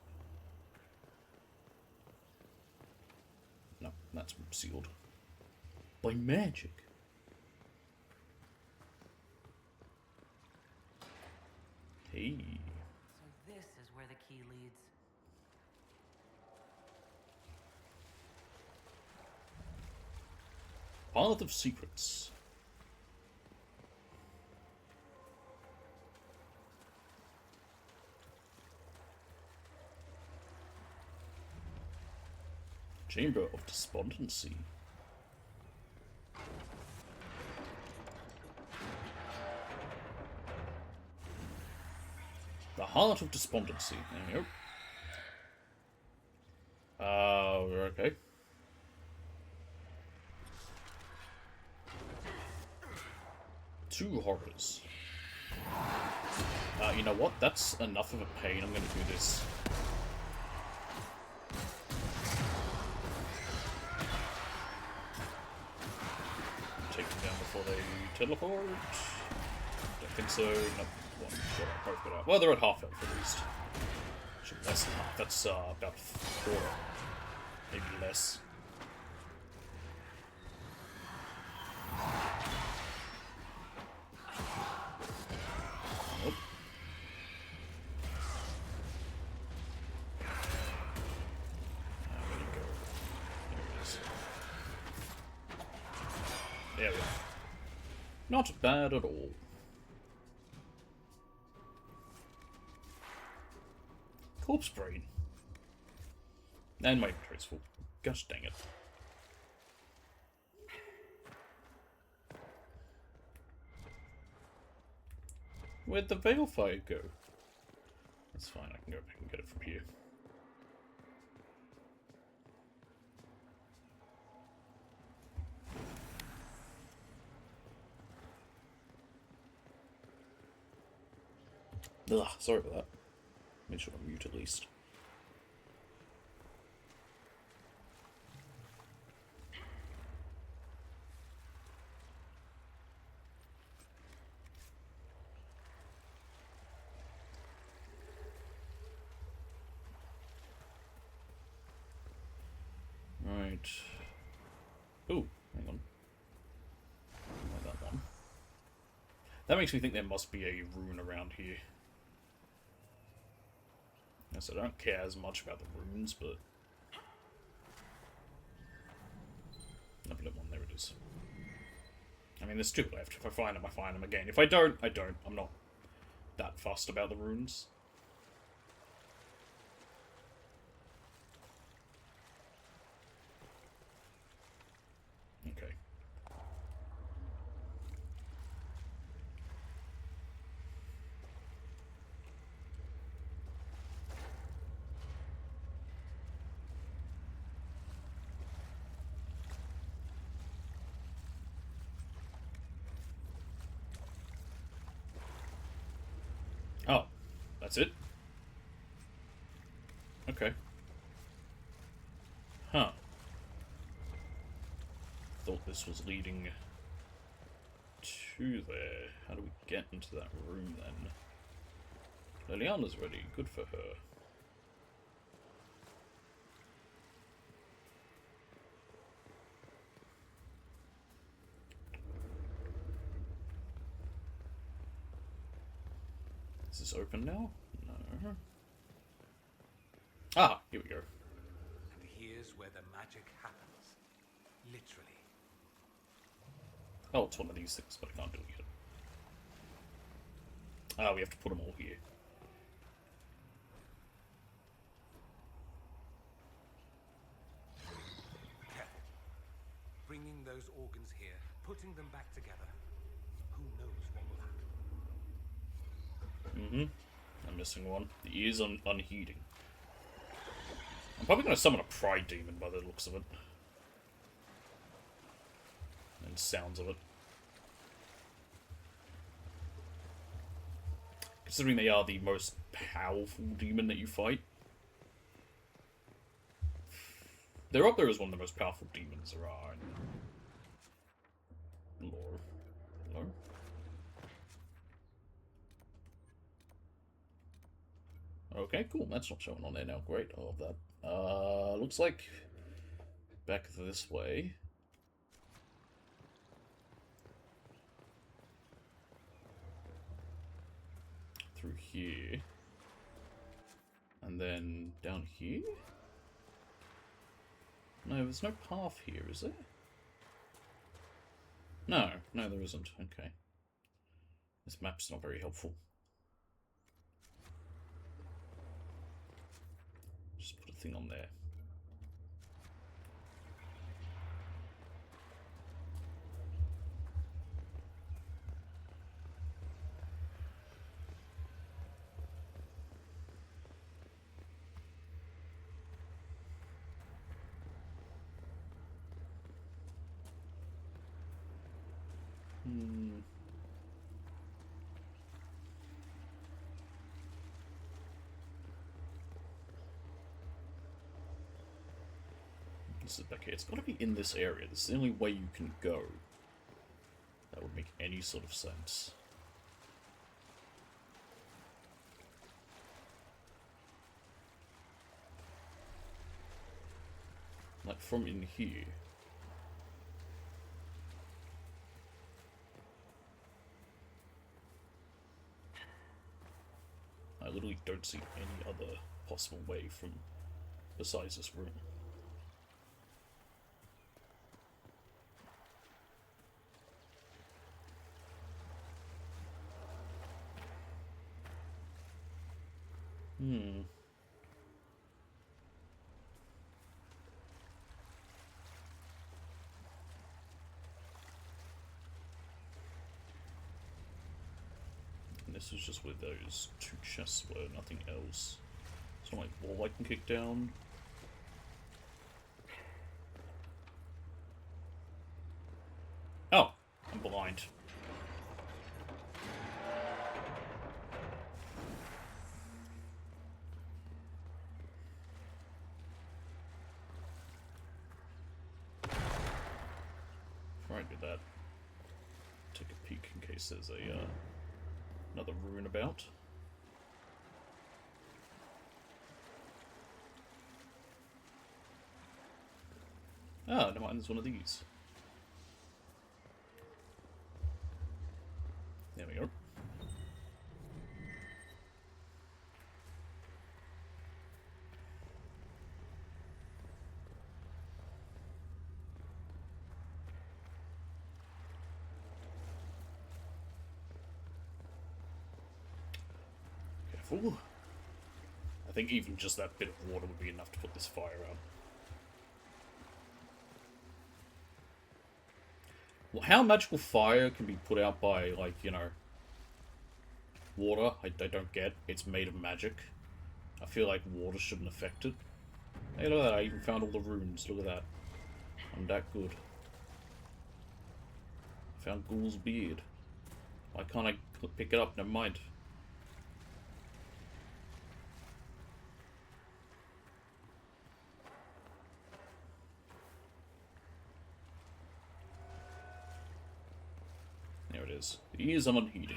No, that's sealed. By magic. Hey. So this is where the key leads. Path of Secrets. Chamber of Despondency. The Heart of Despondency. There you go. We're okay. Two horrors. You know what? That's enough of a pain. I'm gonna do this. Take them down before they teleport. Don't think so. Nope. One. Got out. Both got out. Well, they're at half health at least. Should be less than half. That's about a quarter. Maybe less. Nope. Where'd it go? There it is. There we are. Not bad at all. Corpse brain. And my inventory's full. Gosh dang it. Where'd the Veilfire go? That's fine, I can go back and get it from here. Ugh, sorry about that. Make sure I'm mute at least. Right. Oh, hang on. That makes me think there must be a rune around here. Yes, I don't care as much about the runes, but... Lovely one, there it is. I mean, there's 2 left. If I find them, I find them again. If I don't, I don't. I'm not that fussed about the runes. Okay. Oh, that's it? Okay. Huh. Thought this was leading to there. How do we get into that room then? Liliana's ready. Good for her. Is this open now? No. Ah, here we go. And here's where the magic happens. Literally. Oh, it's one of these things, but I can't do it yet. Ah, we have to put them all here. Bringing those organs here, putting them back together. Who knows what will happen? Mm-hmm. I'm missing one. The ears unheeding. I'm probably going to summon a pride demon by the looks of it. And sounds of it. Considering they are the most powerful demon that you fight. They're up there as one of the most powerful demons there are in lore. Lore? Okay, cool. That's not showing on there now. Great. I love that. Looks like back this way. Through here. And then down here? No, there's no path here, is there? No, there isn't. Okay. This map's not very helpful. Just put a thing on there. This is back here. It's got to be in this area. This is the only way you can go. That would make any sort of sense. Like from in here. I literally don't see any other possible way from besides this room. And this is just where those 2 chests were, nothing else. It's not like wall I can kick down. Oh, I'm blind. Before I do that, take a peek in case there's a another ruin about. Ah, never mind, there's one of these. There we go. Ooh. I think even just that bit of water would be enough to put this fire out. Well, how magical fire can be put out by, like, you know, water, I don't get. It's made of magic. I feel like water shouldn't affect it. Hey, look at that, I even found all the runes. Look at that. I'm that good. I found Ghoul's beard. Why can't I pick it up? Never mind. There it is. The ears are unheeding.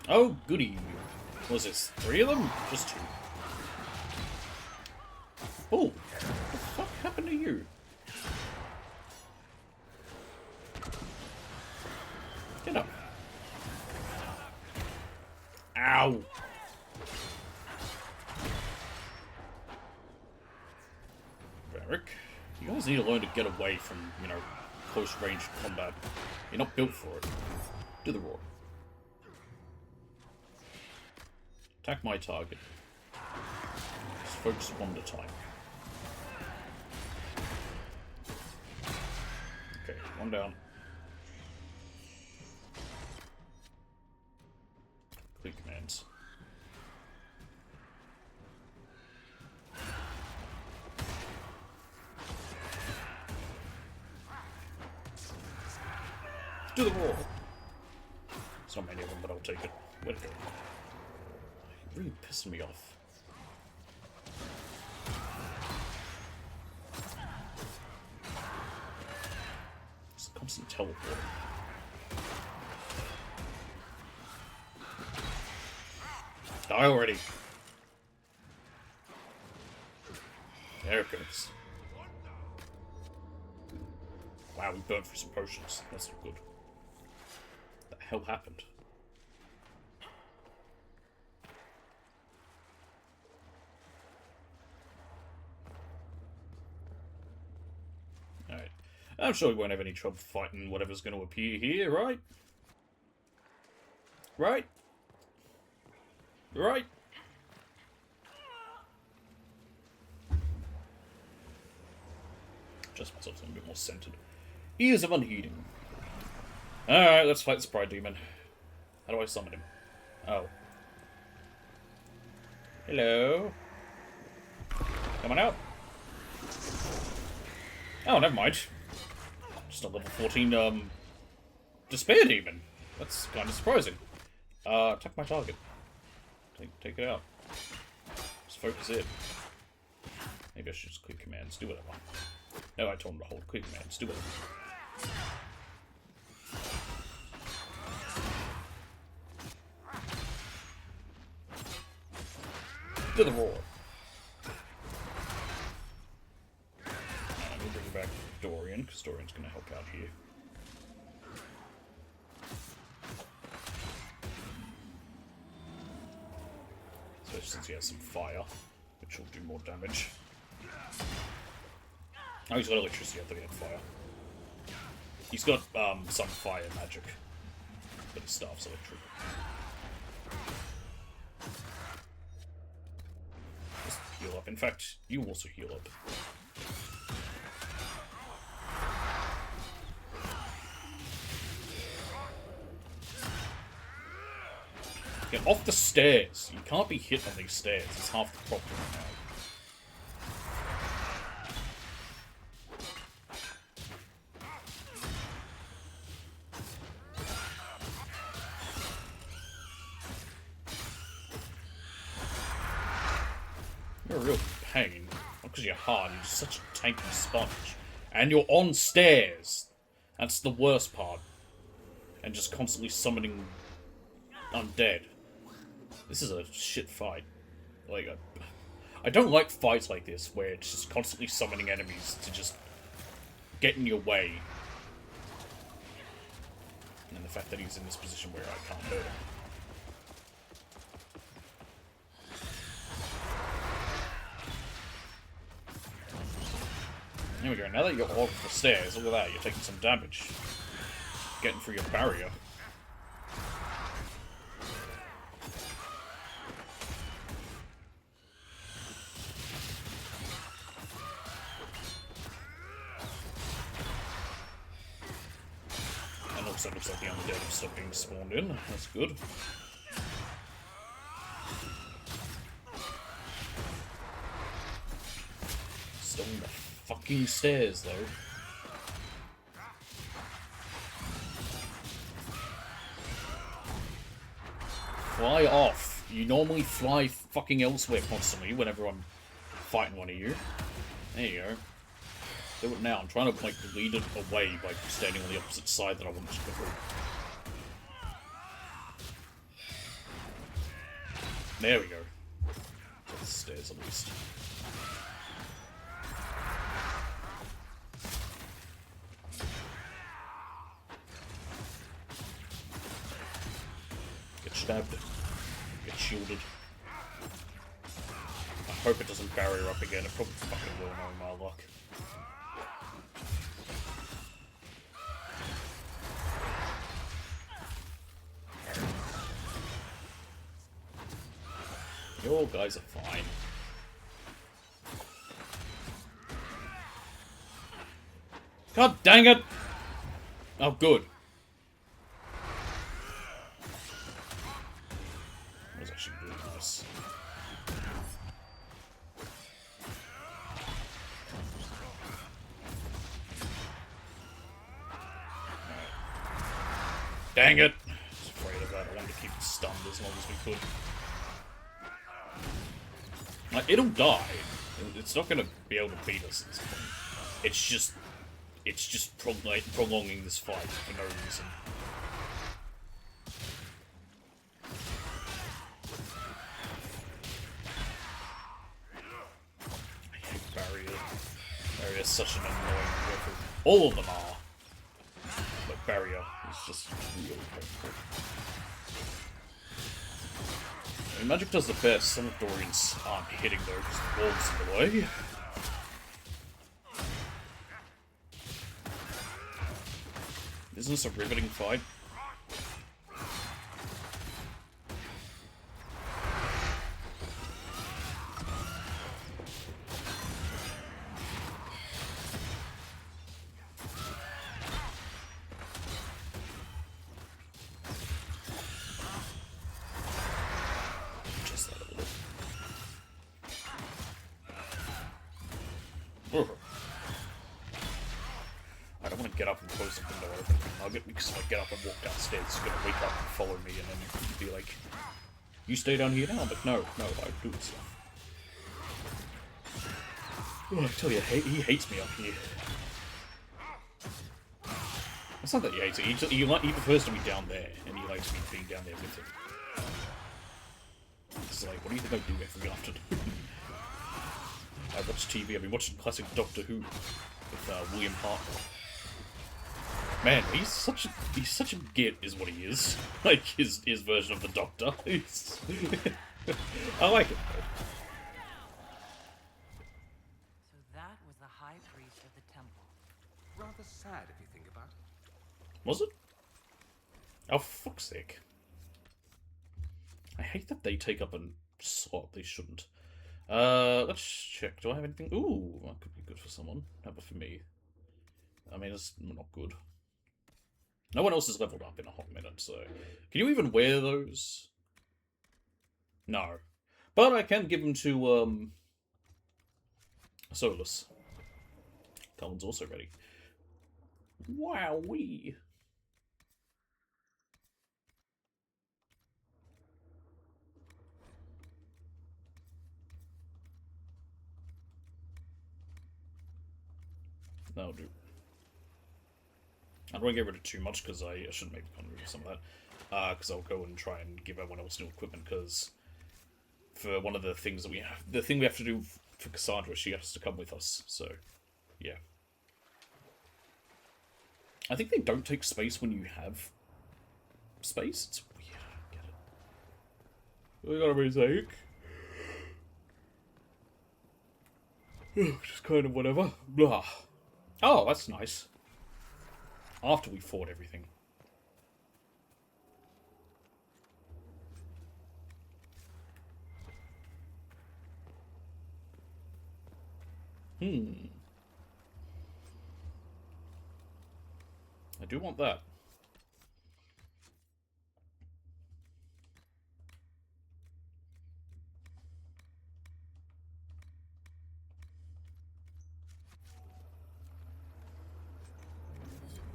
Oh, goody. Was this 3 of them? Just 2. Oh, what the fuck happened to you? Get up. Ow. Barrick, you guys need to learn to get away from, you know, close range combat. You're not built for it. Do the roar. Attack my target. Just focus one at a time. Okay, one down. Clear commands. Do the roar! It's not many of them, but I'll take it. Where'd it go? Really pissing me off. It's a constant teleport. Die already. There it goes. Wow, we burnt through some potions. That's not good. What the hell happened? Alright. I'm sure we won't have any trouble fighting whatever's going to appear here, right? Right? Right? Just myself something a bit more centered. Ears of Unheeding. Alright, let's fight this Pride Demon. How do I summon him? Oh. Hello? Come on out. Oh, never mind. Just a level 14, Despair Demon. That's kind of surprising. Attack my target. Take it out. Just focus it. Maybe I should just click commands. Do whatever. No, I told him to hold quick commands. Do whatever. Do the roar. We'll bring back Dorian, because Dorian's going to help out here. Especially since he has some fire, which will do more damage. Oh, he's got electricity. I thought he had fire. He's got some fire magic, but his staff's electric. Just heal up. In fact, you also heal up. Get off the stairs. You can't be hit on these stairs. It's half the problem now. You're a real pain. Not because you're hard, you're just such a tanky sponge. And you're on stairs. That's the worst part. And just constantly summoning undead. This is a shit fight. Like, I don't like fights like this, where it's just constantly summoning enemies to just get in your way. And the fact that he's in this position where I can't hurt him. There we go, now that you're off the stairs, look at that, you're taking some damage. getting through your barrier. And also looks like the undead have stopped being spawned in. That's good. Still on the fucking stairs, though. Fly off. You normally fly fucking elsewhere constantly whenever I'm fighting one of you. There you go. Do it now. I'm trying to, like, lead it away by standing on the opposite side that I want to go through. There we go. To the stairs, at least. Get stabbed. Get shielded. I hope it doesn't barrier up again. It probably fucking will, knowing my luck. Your guys are fine. God dang it! Oh, good. That was actually really nice. Right. Dang it! I was afraid of that. I wanted to keep it stunned as long as we could. Like, it'll die. It's not gonna be able to beat us at this point. It's just prolonging this fight for no reason. I hate Barrier. Barrier is such an annoying weapon. All of them are. But Barrier is just really painful. I mean, magic does the best. Some of Dorian's aren't hitting though because the wall's in the way. Isn't this a riveting fight? Just that a little. Ugh. I don't want to get up and close the window open. I'll get, because if I get up and walk downstairs, it's going to wake up and follow me, and then you'd be like, you stay down here now? But no, I do stuff. Oh, I tell you, he hates me up here. It's not that he hates it, he prefers to be down there, and he likes me being down there with him. It's like, what do you think I do every afternoon? I watch TV, I've been watching classic Doctor Who with William Hartnell. Man, he's such a git, is what he is. Like his version of the Doctor. I like it though. So that was the High Priest of the Temple. Rather sad if you think about it. Was it? Oh, fuck's sake. I hate that they take up a slot they shouldn't. Let's check. Do I have anything? Ooh, that could be good for someone. How about for me? I mean, it's not good. No one else has leveled up in a hot minute, so... Can you even wear those? No. But I can give them to, Solus. Cullen's also ready. Wowee! That'll do. I don't want to get rid of too much because I should maybe get rid of some of that. Because I'll go and try and give everyone else new equipment because for one of the things that we have, the thing we have to do for Cassandra, she has to come with us. So, yeah. I think they don't take space when you have space. It's weird. I don't get it. I gotta be sick. Just kind of whatever. Blah. Oh, that's nice. After we fought everything. I do want that.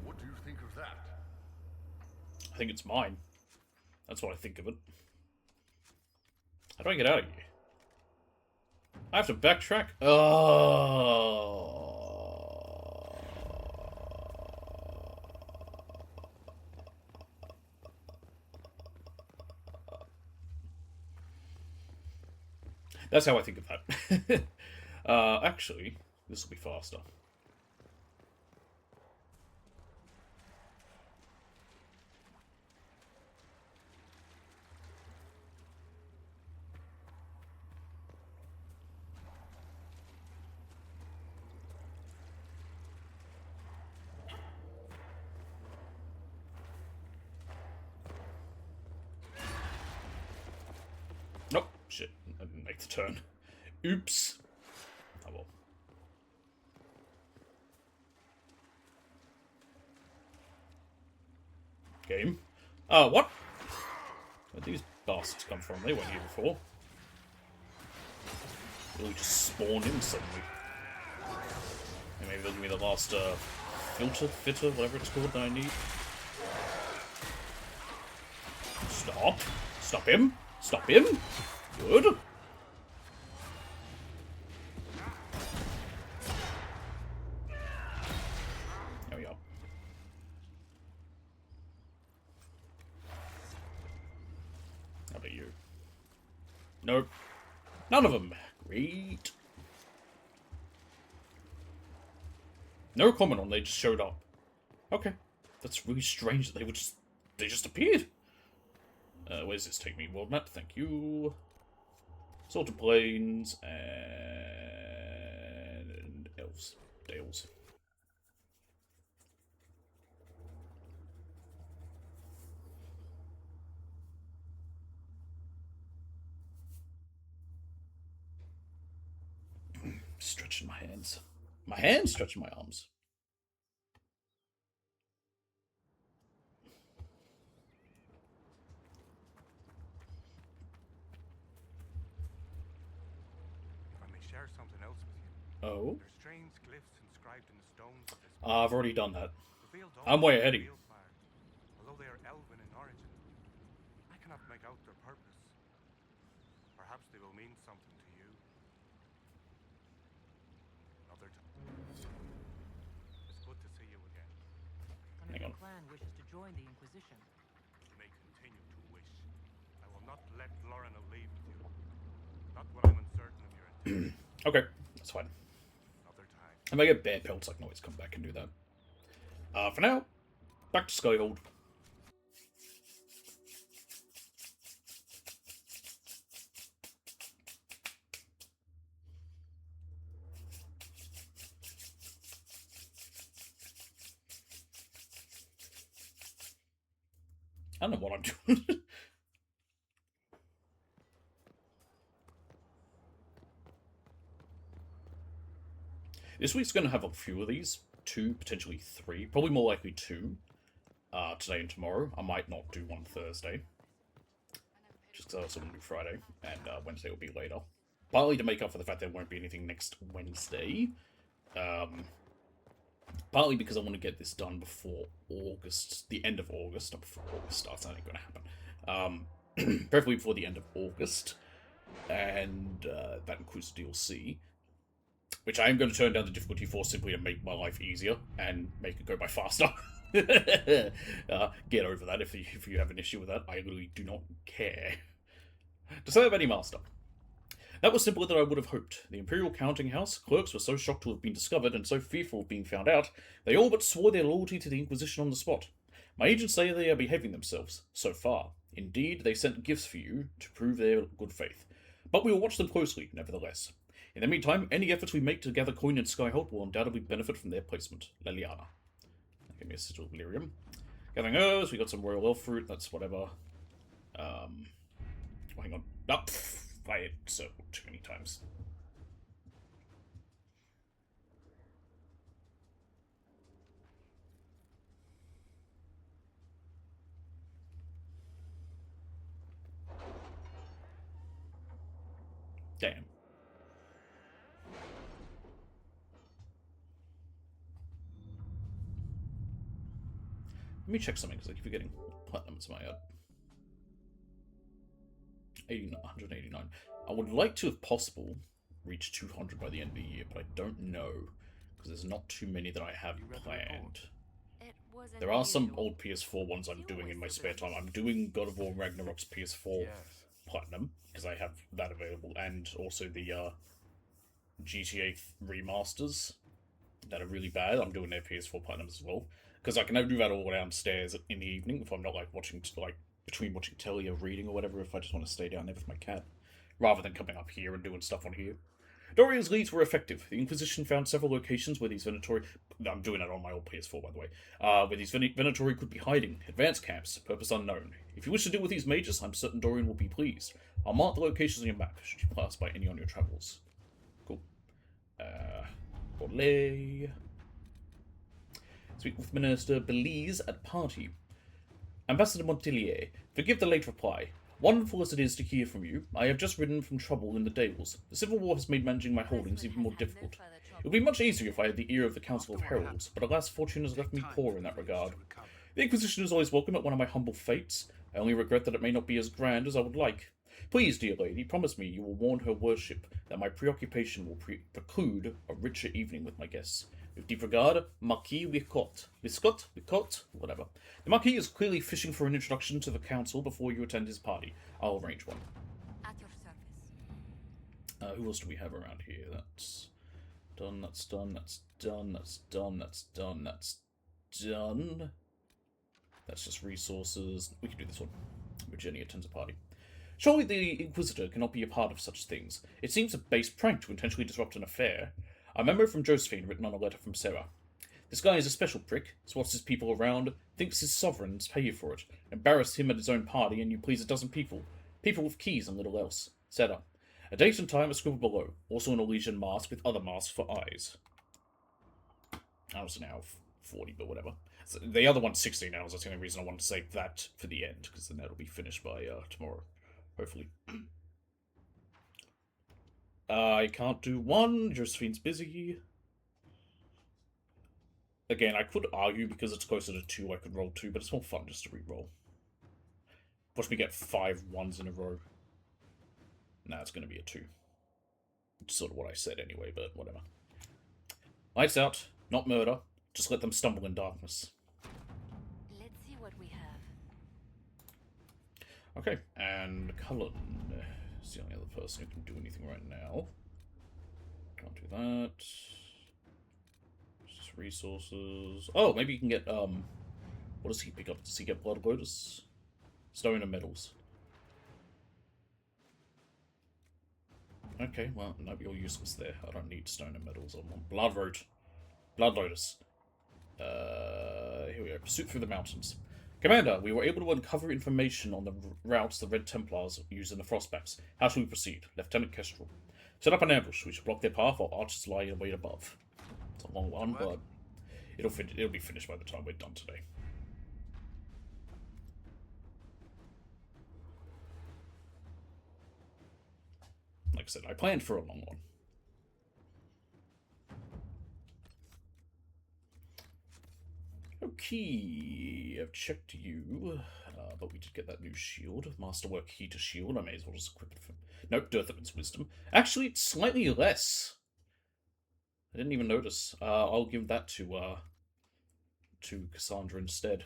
What do you think of that? I think it's mine. That's what I think of it. How do I get out of here? I have to backtrack? Oh. That's how I think of that. Actually, this will be faster. Nope. Shit. I didn't make the turn. Oops. Oh well. Game. What? Where'd these bastards come from? They weren't here before. Really just spawned in suddenly. And maybe they'll give me the last, fitter, whatever it's called, that I need. Stop. Stop him. Stop him. Good. There we go. How about you? Nope. None of them. Great. No comment on they just showed up. Okay. That's really strange that they just appeared. Where's this take me? World map, thank you. Salted Plains and Elves. Dales. Stretching my hands. My hands stretching my arms. If I may share something else with you. Oh? There's strange glyphs inscribed in the stones of this I've already done that. revealed I'm way ahead of you. although they are elven in origin. I cannot make out their purpose. Perhaps they will mean something to you. Another time. It's good to see you again. And Hang if on. the clan wishes to join the Inquisition, You may continue to wish. I will not let Lorna leave with you. Not when I'm uncertain of your intentions. Okay, that's fine. Another time. If I get bear pelts, I can always come back and do that. For now, back to Skyhold. I don't know what I'm doing. This week's going to have a few of these. 2, potentially 3. Probably more likely 2. Today and tomorrow. I might not do one Thursday. Just because I also want to do Friday. And Wednesday will be later. Partly to make up for the fact there won't be anything next Wednesday. Partly because I want to get this done before August. The end of August. Not before August starts. That ain't going to happen. Preferably before the end of August. And that includes DLC. Which I am going to turn down the difficulty for simply to make my life easier and make it go by faster. Get over that if you have an issue with that. I really do not care. To serve any master. That was simpler than I would have hoped. The Imperial Counting House clerks were so shocked to have been discovered and so fearful of being found out, they all but swore their loyalty to the Inquisition on the spot. My agents say they are behaving themselves, so far. Indeed, they sent gifts for you to prove their good faith. But we will watch them closely, nevertheless. In the meantime, any efforts we make to gather coin in Skyhold will undoubtedly benefit from their placement. Leliana. Give me a sigil of lyrium. Gathering herbs, we got some royal elf fruit, that's whatever. Oh, hang on. I hit circle too many times. Damn. Let me check something, because I keep forgetting what platinums am I at. 189. I would like to, if possible, reach 200 by the end of the year, but I don't know, because there's not too many that I have planned. It was There are some unusual. old PS4 ones I'm doing in my spare time. I'm doing God of War Ragnarok's PS4 Yes. Platinum, because I have that available, and also the GTA remasters that are really bad. I'm doing their PS4 Platinum as well, because I can do that all downstairs in the evening if I'm not like watching between watching telly or reading or whatever. If I just want to stay down there with my cat, rather than coming up here and doing stuff on here. Dorian's leads were effective. The Inquisition found several locations where these Venatori... I'm doing that on my old PS4, by the way. Where these Venatori could be hiding. Advanced camps, purpose unknown. If you wish to deal with these mages, I'm certain Dorian will be pleased. I'll mark the locations on your map, should you pass by any on your travels. Cool. Olay. Speak with Minister Belize at party. Ambassador Montilier, forgive the late reply. Wonderful as it is to hear from you, I have just ridden from trouble in the Dales. The Civil War has made managing my holdings even more difficult. It would be much easier if I had the ear of the Council of Heralds, but alas, fortune has left me poor in that regard. The Inquisition is always welcome at one of my humble fates. I only regret that it may not be as grand as I would like. Please, dear lady, promise me you will warn her worship that my preoccupation will preclude a richer evening with my guests. With deep regard, Marquis Vicot. Vicot? Whatever. The Marquis is clearly fishing for an introduction to the council before you attend his party. I'll arrange one. At your service. Who else do we have around here? That's done, that's done, that's done, that's done, that's done, that's done. That's just resources. We can do this one. Virginia attends a party. Surely the Inquisitor cannot be a part of such things. It seems a base prank to intentionally disrupt an affair. A memo from Josephine written on a letter from Sarah. This guy is a special prick, swats his people around, thinks his sovereigns pay you for it, embarrass him at his own party, and you please a dozen people. People with keys and little else. Sarah. A date and time are scribbled below, also an Elysian mask with other masks for eyes. I was now 40, but whatever. So the other one's 16 hours, that's the only reason I wanted to save that for the end, because then that'll be finished by tomorrow. Hopefully. I can't do one. Josephine's busy. Again, I could argue because it's closer to 2, I could roll 2, but it's more fun just to re-roll. Watch me get 5 1s in a row. Nah, it's going to be a 2. It's sort of what I said anyway, but whatever. Lights out. Not murder. Just let them stumble in darkness. Let's see what we have. Okay, and Cullen is the only other person who can do anything right now. Can't do that. Just resources. Oh, maybe you can get, what does he pick up? Does he get Blood Lotus? Stone and metals. Okay, well, no, you're useless there. I don't need stone and metals. I want Blood Root. Blood Lotus. Here we go. Pursuit through the mountains. Commander, we were able to uncover information on the routes the Red Templars use in the Frostbacks. How shall we proceed? Lieutenant Kestrel. Set up an ambush. We shall block their path while archers lie in wait above. It's a long one, but it'll be finished by the time we're done today. Like I said, I planned for a long one. Okay, I've checked you, but we did get that new shield. Masterwork Heater Shield, I may as well just equip it for... Nope, Dirthaman's Wisdom. Actually, it's slightly less. I didn't even notice. I'll give that to Cassandra instead.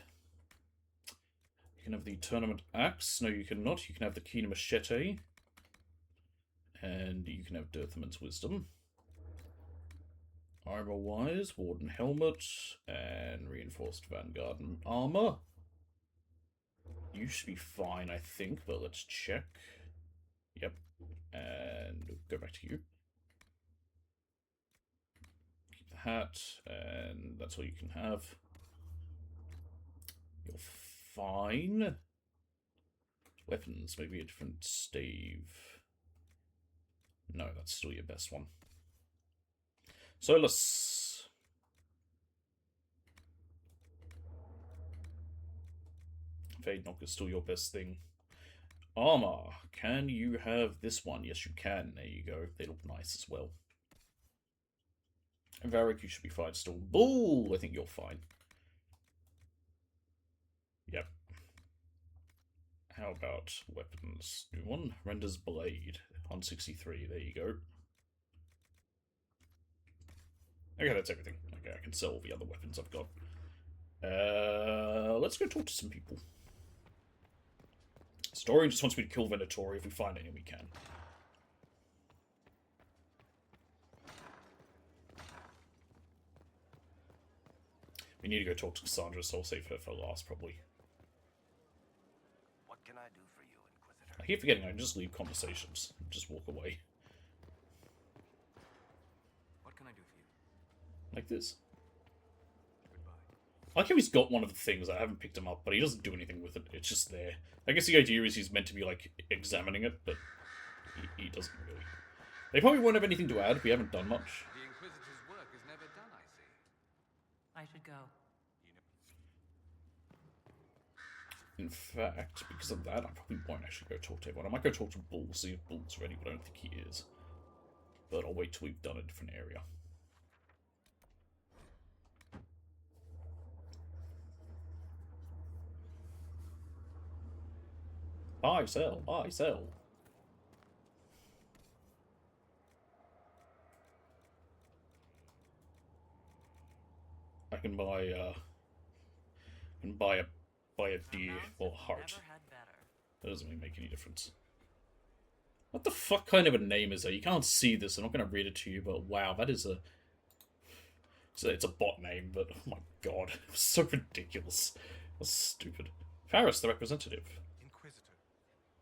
You can have the Tournament Axe. No, you cannot. You can have the Keen Machete. And you can have Dirthaman's Wisdom. Armor-wise, Warden Helmet, and Reinforced Vanguard Armor. You should be fine, I think, but let's check. Yep. And go back to you. Keep the hat, and that's all you can have. You're fine. Weapons, maybe a different stave. No, that's still your best one. Solus. Fade Knock is still your best thing. Armor. Can you have this one? Yes, you can. There you go. They look nice as well. And Varric, you should be fine still. Bull! I think you're fine. Yep. How about weapons? New one. Renders Blade. 163. There you go. Okay, that's everything. Okay, I can sell all the other weapons I've got. Let's go talk to some people. Story just wants me to kill Venatori. If we find any, we can. We need to go talk to Cassandra, so I'll save her for last, probably. What can I do for you, Inquisitor? I keep forgetting I can just leave conversations. Just walk away. What can I do for you? Like this. Goodbye. I like how he's got one of the things. I haven't picked him up, but he doesn't do anything with it. It's just there. I guess the idea is he's meant to be, like, examining it, but he doesn't really. They probably won't have anything to add. We haven't done much. The Inquisitor's work is never done, I see. I should go. In fact, because of that, I probably won't actually go talk to everyone. I might go talk to Bull, see if Bull's ready, but I don't think he is. But I'll wait till we've done a different area. Buy, sell, buy, sell. I can buy a deer or heart. That doesn't really make any difference. What the fuck kind of a name is that? You can't see this. I'm not going to read it to you, but wow, that is a. So it's a bot name, but oh my god, it was so ridiculous. That's stupid. Faris, the representative. Inquisitor,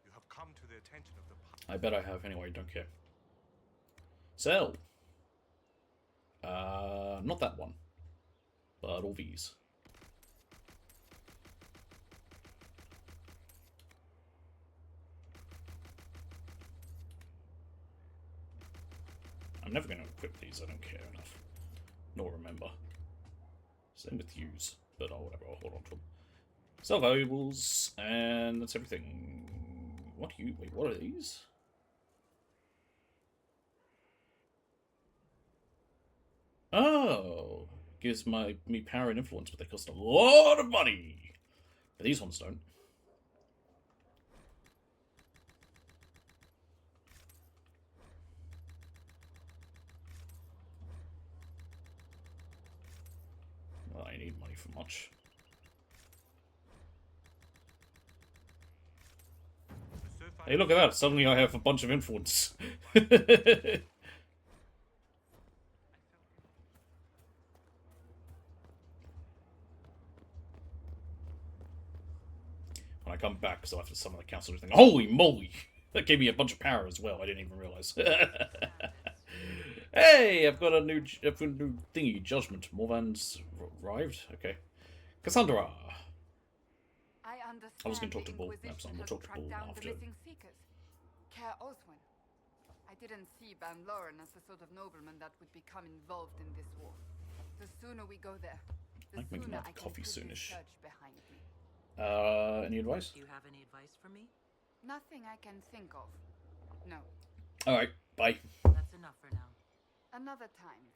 you have come to the attention of the... I bet I have. Anyway, don't care. Sell. Not that one. But all these. I'm never going to equip these. I don't care enough. Nor remember. Same with use. But oh, whatever. I'll hold on to them. Sell valuables. And that's everything. What do you... Wait, what are these? Oh, gives me power and influence, but they cost a lot of money. But these ones don't. Well, I need money for much. Hey, look at that! Suddenly I have a bunch of influence. When I come back, because I'll have to summon the council and think, holy moly! That gave me a bunch of power as well, I didn't even realize. Hey, I've got a new thingy, Judgment. Morvan's arrived? Okay. Cassandra! I was going to talk to Bull. I'm sorry, we'll talk to Bull after. Care Oswin. I didn't see Ban Loren as the sort of nobleman that would become involved in this war. The sooner we go there, the sooner I can put this search behind me. Any advice? Do you have any advice for me? Nothing I can think of. No. Alright, bye. That's enough for now. Another time,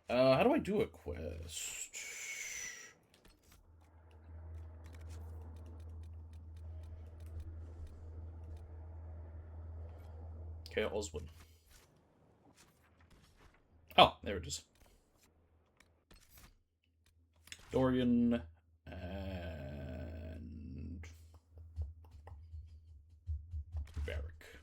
then. How do I do a quest? Okay, Oswin. Oh, there it is. Dorian and Varric.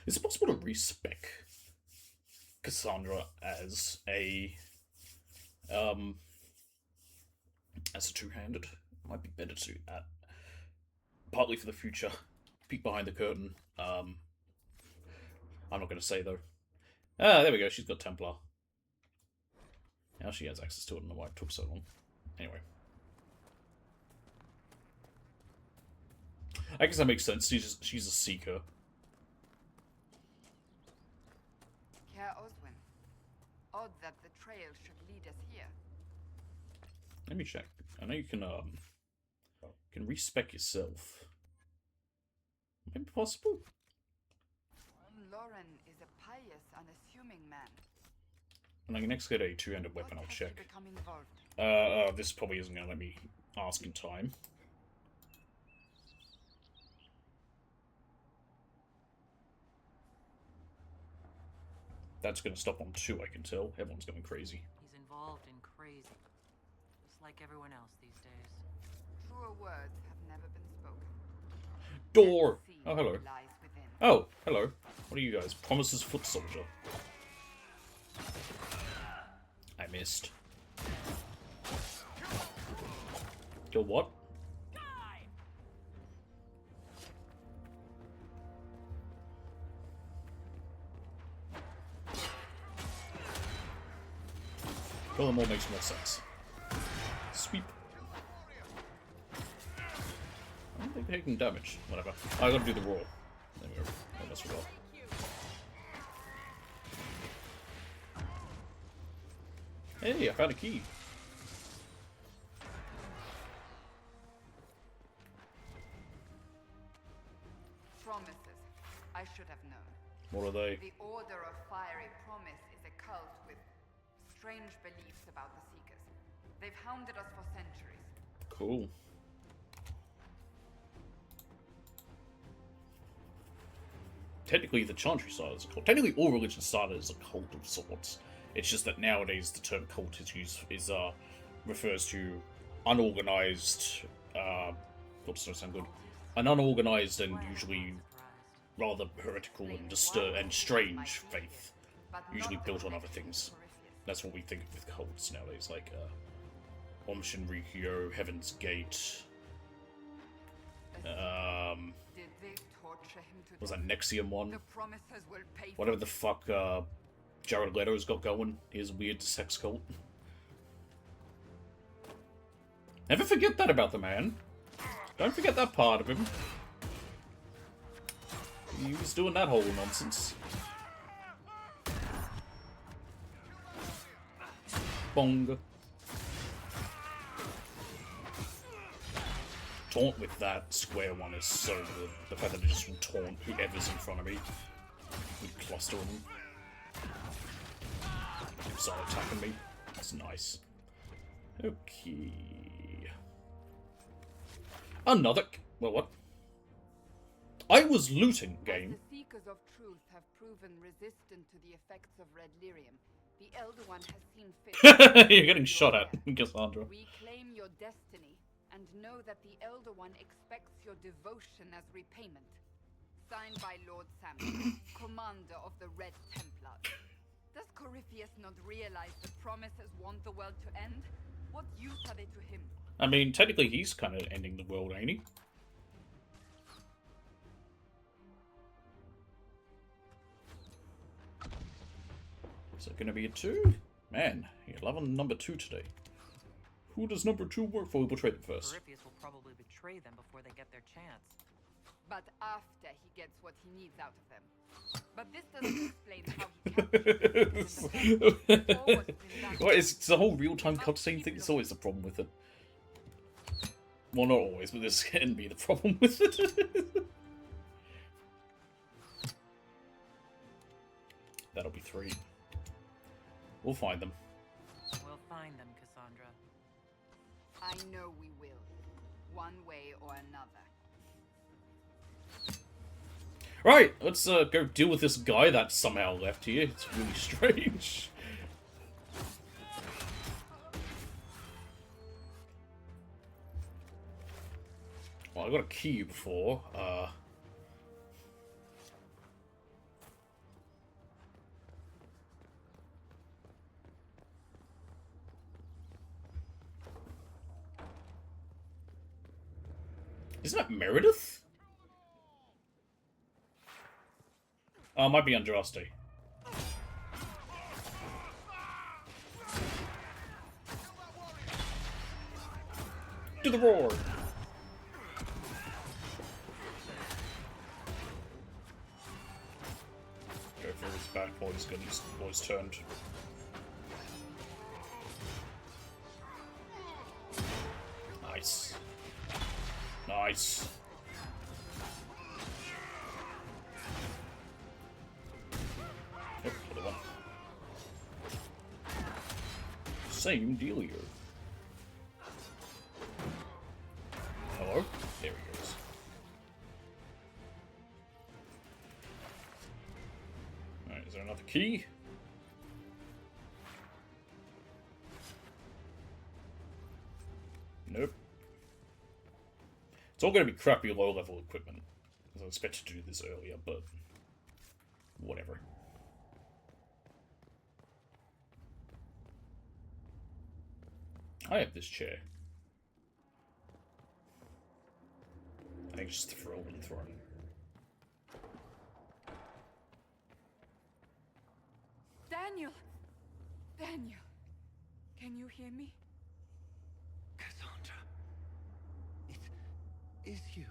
Is it possible to respec Cassandra as a two-handed? Might be better to do that. Partly for the future. Peek behind the curtain. I'm not going to say, though. Ah, there we go. She's got Templar. Now she has access to it. I don't know why it took so long. Anyway. I guess that makes sense. She's a seeker. Care Oswin. Odd that the trail should lead us here. Let me check. I know you can respec yourself. Might be possible. Lauren is a pious, unassuming man. And I can next get a two-handed weapon. What I'll has check. he become involved? This probably isn't going to let me ask in time. That's going to stop on 2, I can tell. Everyone's going crazy. He's involved in crazy. Just like everyone else these days. Truer words have never been spoken. Door! See Oh, hello. what lies within. Oh, hello. What are you guys? Promise's foot soldier. I missed. Kill what? Kill them all makes more sense. Sweep. I don't think they're taking damage. Whatever. I gotta do the roar. There we go. Almost forgot. Hey, I found a key. Promises. I should have known. What are they? The Order of Fiery Promise is a cult with strange beliefs about the Seekers. They've hounded us for centuries. Cool. Technically, the Chantry side is a cult. Technically, all religion started as a cult of sorts. It's just that nowadays the term cult is used refers to unorganized. Oops, doesn't sound good. An unorganized and usually rather heretical and strange faith, usually built on other things. That's what we think of with cults nowadays, like Om Shinrikyo, Heaven's Gate. Did they torture him to Was that Nexium one? The promises will pay Whatever the fuck Jared Leto's got going. His weird sex cult. Never forget that about the man. Don't forget that part of him. He was doing that whole nonsense. Bong. Taunt with that square one is so good. The fact that it just will taunt whoever's in front of me. With cluster of them. Start attacking me. That's nice. Okay. Another. Well, what? I was looting, game. The Seekers of Truth have proven resistant to the effects of red lyrium. The Elder One has seen fit. You're getting shot at, Cassandra. Reclaim your destiny, and know that the Elder One expects your devotion as repayment. Signed by Lord Samuel, commander of the Red Templars. Does Corypheus not realize the promises want the world to end? What use are they to him? I mean, technically he's kind of ending the world, ain't he? Is it gonna be a 2? Man, you're loving number 2 today. Who does number 2 work for? We betray them first. Corypheus will probably betray them before they get their chance. But after he gets what he needs out of them. But this doesn't explain how he captured Well, it's the whole real-time cutscene thing. It's always the problem with it. Well, not always, but this can be the problem with it. That'll be 3. We'll find them. We'll find them, Cassandra. I know we will. One way or another. Right, let's go deal with this guy that somehow left here. It's really strange. Well, I got a key before. Isn't that Meredith? Oh, it might be Andraste. To the roar! Go for his back while he's turned. Nice. Yep, other one. Same dealio. Hello? There he goes. Alright, is there another key? Nope. It's all going to be crappy low-level equipment. I was expected to do this earlier, but whatever. I have this chair. I think just throw and throw. Daniel! Daniel! Can you hear me? Cassandra. It is you.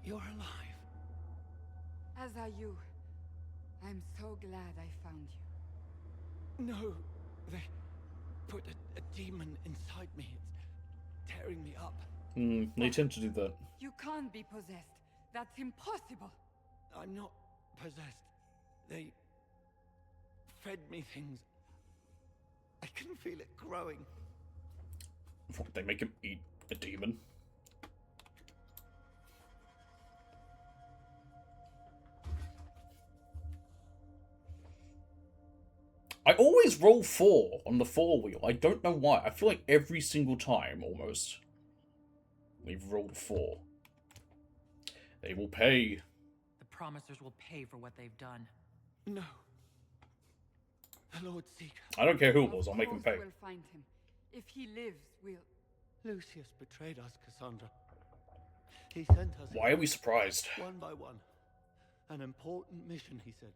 You're alive. As are you. I'm so glad I found you. No, they put a demon inside me. It's tearing me up. They tend to do that. You can't be possessed. That's impossible. I'm not possessed. They fed me things. I can feel it growing. What, they make him eat a demon? I always roll 4 on the 4-wheel. I don't know why. I feel like every single time, almost, we've rolled a 4. They will pay. The Promisers will pay for what they've done. No. The Lord Seeker. I don't care who it was. I'll make him pay. We'll find him. If he lives, we'll... Lucius betrayed us, Cassandra. He sent us... Why are we surprised? One by one. An important mission, he said.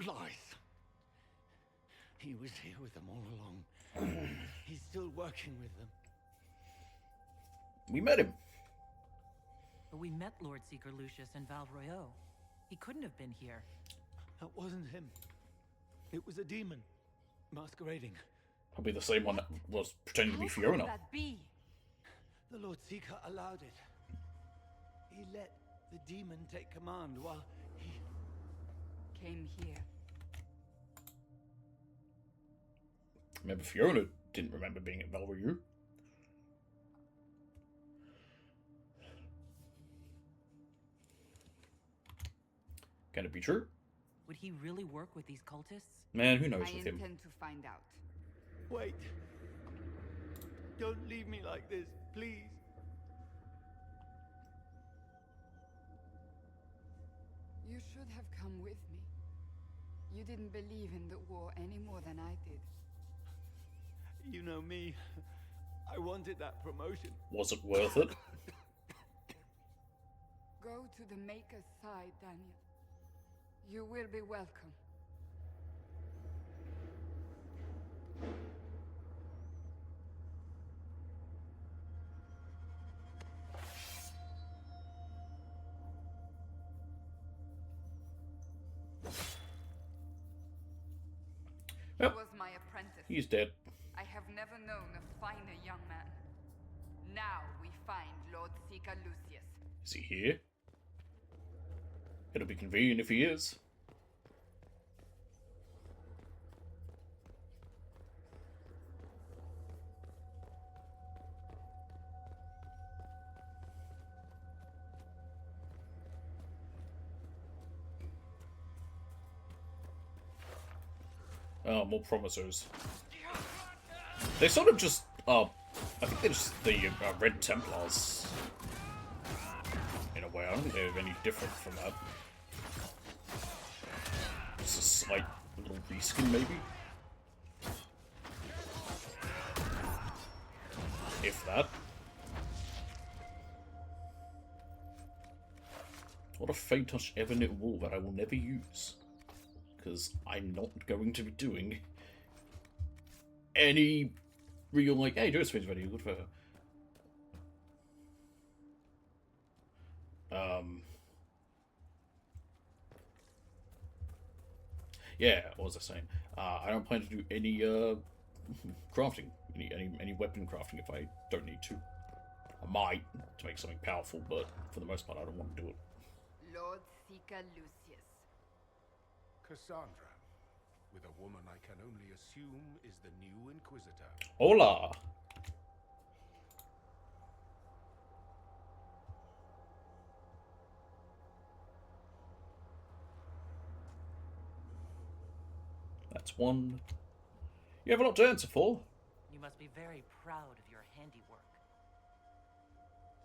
Lies. He was here with them all along. He's still working with them. We met him. But we met Lord Seeker Lucius in Val Royeaux. He couldn't have been here. That wasn't him. It was a demon. Masquerading. Probably the same one that was pretending to be How Fiona. could that be? The Lord Seeker allowed it. He let the demon take command while he... Came here. Remember, Fiona didn't remember being at Val Royeaux. Can it be true? Would he really work with these cultists? Man, who knows I with him? intend to find out. Wait. Don't leave me like this, please. You should have come with me. You didn't believe in the war any more than I did. You know me. I wanted that promotion. Was it worth it? Go to the Maker's side, Daniel. You will be welcome. Yep. He was my apprentice. He's dead. I have never known a finer young man. Now we find Lord Seeker Lucius. Is he here? It'll be convenient if he is. Oh, more promisers. They sort of just, I think they're just the Red Templars. In a way, I don't think they're any different from that. Just a slight little reskin, maybe? If that. What a faint touch Evernet wool that I will never use. Because I'm not going to be doing any real, like, hey, Josephine's ready, good for her. Yeah, what was I saying? I don't plan to do any crafting, any weapon crafting if I don't need to. I might, to make something powerful, but for the most part, I don't want to do it. Lord Seeker Lucius. Cassandra, with a woman I can only assume is the new Inquisitor. Hola! That's one. You have a lot to answer for. You must be very proud of your handiwork.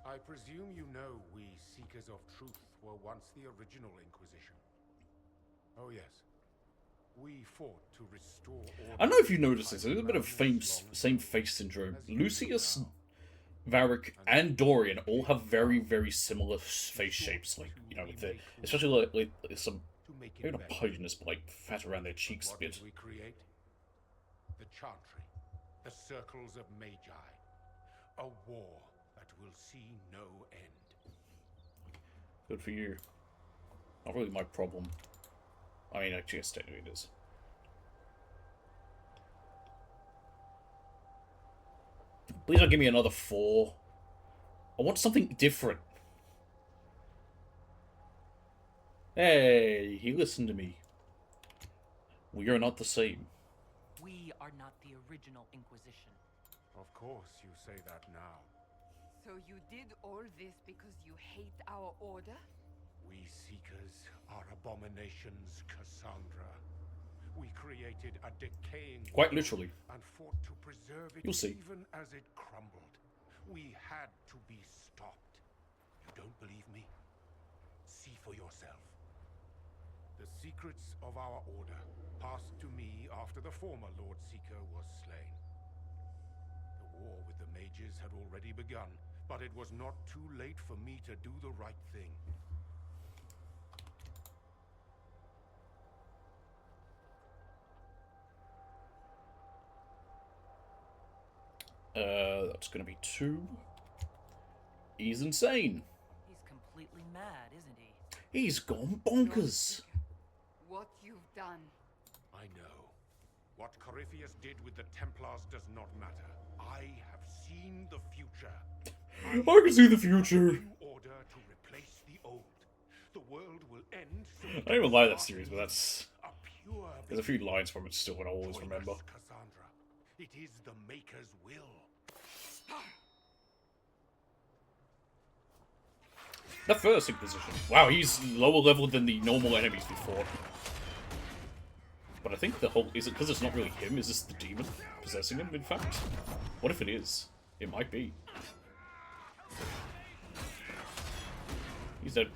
I presume you know we Seekers of Truth were once the original Inquisition. Oh yes. We fought to restore order. I don't know if you noticed this, there's a bit of same face syndrome. Lucius, Varric, and Dorian all have very, very similar face shapes, like, you know, with the, especially like some, maybe not pudginess, but like fat around their cheeks a bit. What did we create? The Chantry, the Circles of Magi. A war that will see no end. Good for you. Not really my problem. I mean, actually, yes, technically it is. Please don't give me another 4. I want something different. Hey, he listened to me. We are not the same. We are not the original Inquisition. Of course you say that now. So you did all this because you hate our order? We Seekers are abominations, Cassandra. We created a decaying Quite world literally. and fought to preserve it. You'll see. Even as it crumbled. We had to be stopped. You don't believe me? See for yourself. The secrets of our order passed to me after the former Lord Seeker was slain. The war with the mages had already begun, but it was not too late for me to do the right thing. That's gonna be 2. He's insane. He's completely mad, isn't he? He's gone bonkers. What you've done. I know. What Corypheus did with the Templars does not matter. I have seen the future. I can see the future. New order to replace the old. The world will end. So I don't even like that series, but that's... a pure There's a few lines from it still that I always Join remember. us, Cassandra. It is the Maker's will. The first Inquisition. Wow, he's lower level than the normal enemies we fought. But I think the whole... Is it because it's not really him? Is this the demon possessing him, in fact? What if it is? It might be. He's dead.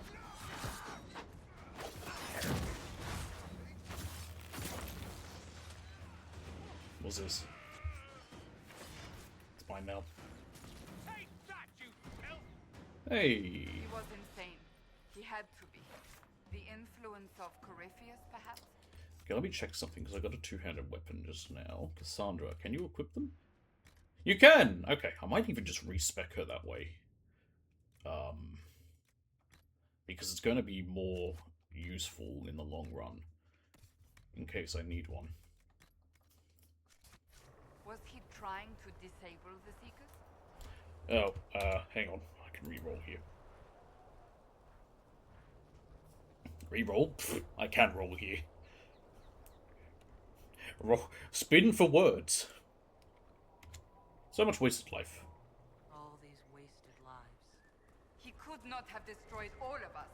What's this? It's mine now. Hey! He was insane. He had to be. The influence of Corypheus, perhaps? Okay, let me check something, because I got a two-handed weapon just now. Cassandra, can you equip them? You can! Okay, I might even just respec her that way. Because it's going to be more useful in the long run. In case I need one. Was he trying to disable the Seekers? Oh, hang on. I can re-roll here. Re-roll? Pfft, I can't roll here. Spin for words. So much wasted life. All these wasted lives. He could not have destroyed all of us.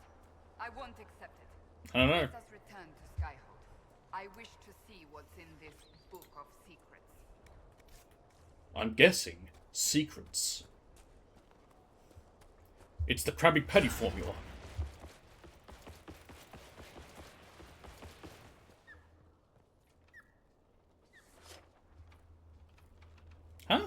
I won't accept it. I don't know. Let us return to Skyhold. I wish to see what's in this book of secrets. I'm guessing secrets. It's the Krabby Patty formula. Huh?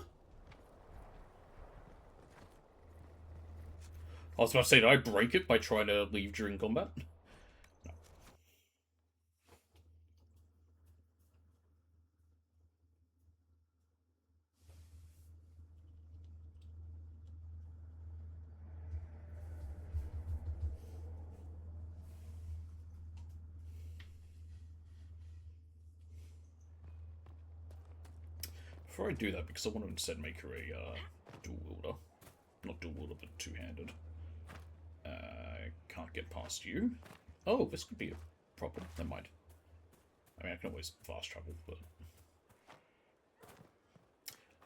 I was about to say, did I break it by trying to leave during combat? No. Before I do that, because I want to instead make her a dual wielder. Not dual, but two-handed. Can't get past you. Oh, this could be a problem. Never mind. I mean, I can always fast travel, but...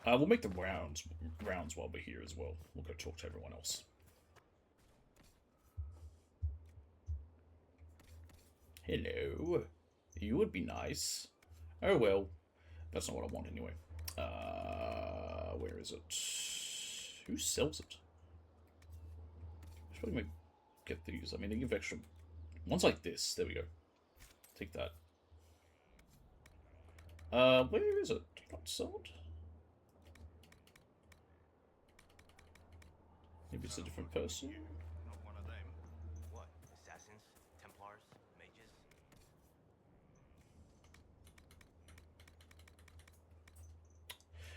we'll make the rounds while we're here as well. We'll go talk to everyone else. Hello. You would be nice. Oh well. That's not what I want anyway. Where is it? Who sells it? I should probably get these. I mean, they give extra... Ones like this. There we go. Take that. Where is it? Did I not sell it? Maybe it's a different person? Not one of them. What? Assassins? Templars? Mages?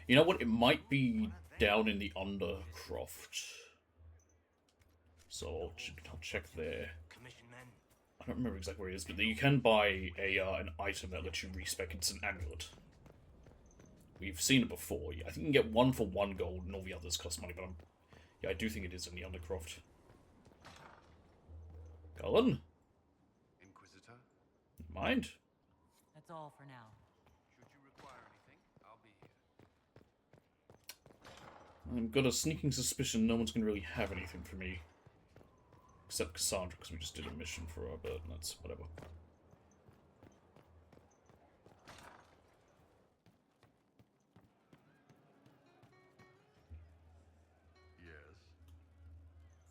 You know what? It might be down in the Undercroft. So I'll check there. Commission men? I don't remember exactly where it is, but you can buy an item that lets you respec. It's an amulet. We've seen it before. Yeah, I think you can get one for 1 gold, and all the others cost money, but yeah, I do think it is in the Undercroft. Cullen? Inquisitor? Mind? That's all for now. Should you require anything, I'll be here. I've got a sneaking suspicion no one's going to really have anything for me. Except Cassandra, because we just did a mission for her, but that's whatever. Yes.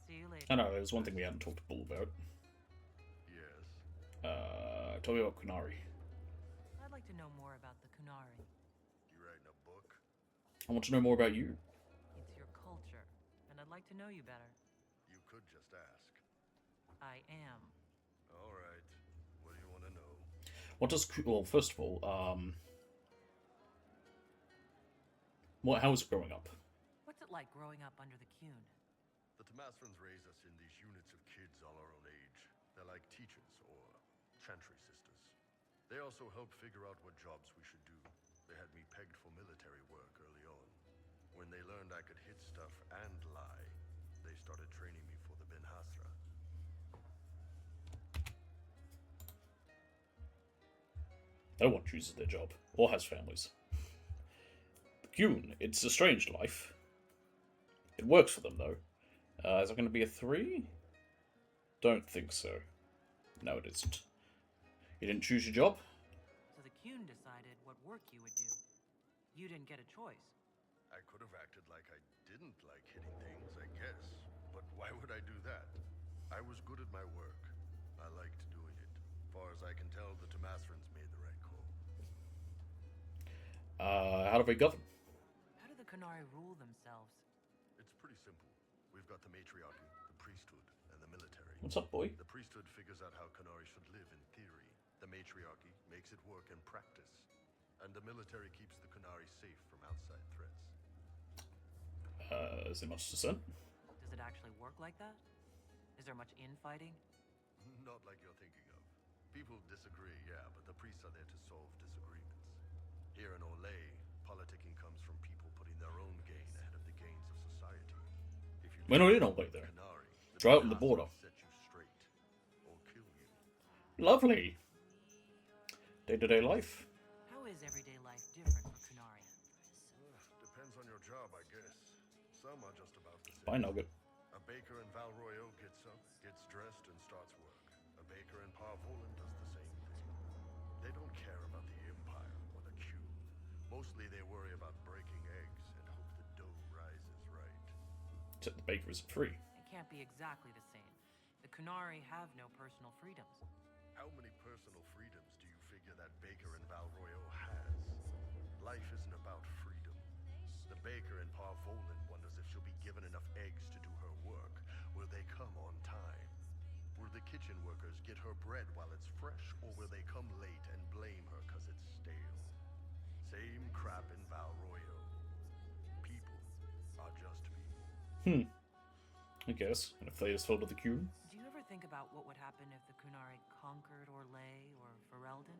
See you later. I know, there's one thing we hadn't talked to Bull about. Yes. Tell me about Kunari. I'd like to know more about the Kunari. You writing a book? I want to know more about you. It's your culture, and I'd like to know you better. You could just ask. I am. All right. What do you want to know? What does... Well, first of all, how was it growing up? What's it like growing up under the Qun? The Tomasrans raise us in these units of kids all our own age. They're like teachers or chantry sisters. They also help figure out what jobs we should do. They had me pegged for military work early on. When they learned I could hit stuff and lie, they started training me for the Ben Hasra. No one chooses their job, or has families. The Qun, it's a strange life. It works for them, though. Is that going to be a 3? Don't think so. No, it isn't. You didn't choose your job? So the Qun decided what work you would do. You didn't get a choice. I could have acted like I didn't like hitting things, I guess. But why would I do that? I was good at my work. I liked doing it. Far as I can tell, the Tomasrans made the right call. How do they govern? How do the Kunari rule themselves? It's pretty simple. We've got the matriarchy, the priesthood, and the military. What's up, boy? The priesthood figures out how Kunari should live in theory. The matriarchy makes it work in practice. And the military keeps the Kunari safe from outside threats. Is there much dissent? Does it actually work like that? Is there much infighting? Not like you're thinking of. People disagree, yeah, but the priests are there to solve disagreements. Here in Olay, politicking comes from people putting their own gain ahead of the gains of society. If you We're not in Olay, though. Kunari, It's right on the border. set you straight or kill you. Lovely. Day-to-day life. How is everyday life different for Kunari? Depends on your job, I guess. Some are just about the same. Bye, Nugget. A baker in Val Royeaux gets up, gets dressed, and starts work. A baker in Parvolan does the same thing. They don't care about the Empire or the Q. Mostly they worry about breaking eggs and hope the dough rises right. Except the baker is free. It can't be exactly the same. The Kunari have no personal freedoms. How many personal freedoms do you figure that baker in Val Royeaux has? Life isn't about freedom. The baker in Parvolan wonders if she'll be given enough eggs to do her work. Will they come on time? Will the kitchen workers get her bread while it's fresh, or will they come late and blame her because it's stale? Same crap in Val Royeaux. People are just people. I guess. And if they just fell to the Qun? Do you ever think about what would happen if the Kunari conquered Orlais or Ferelden?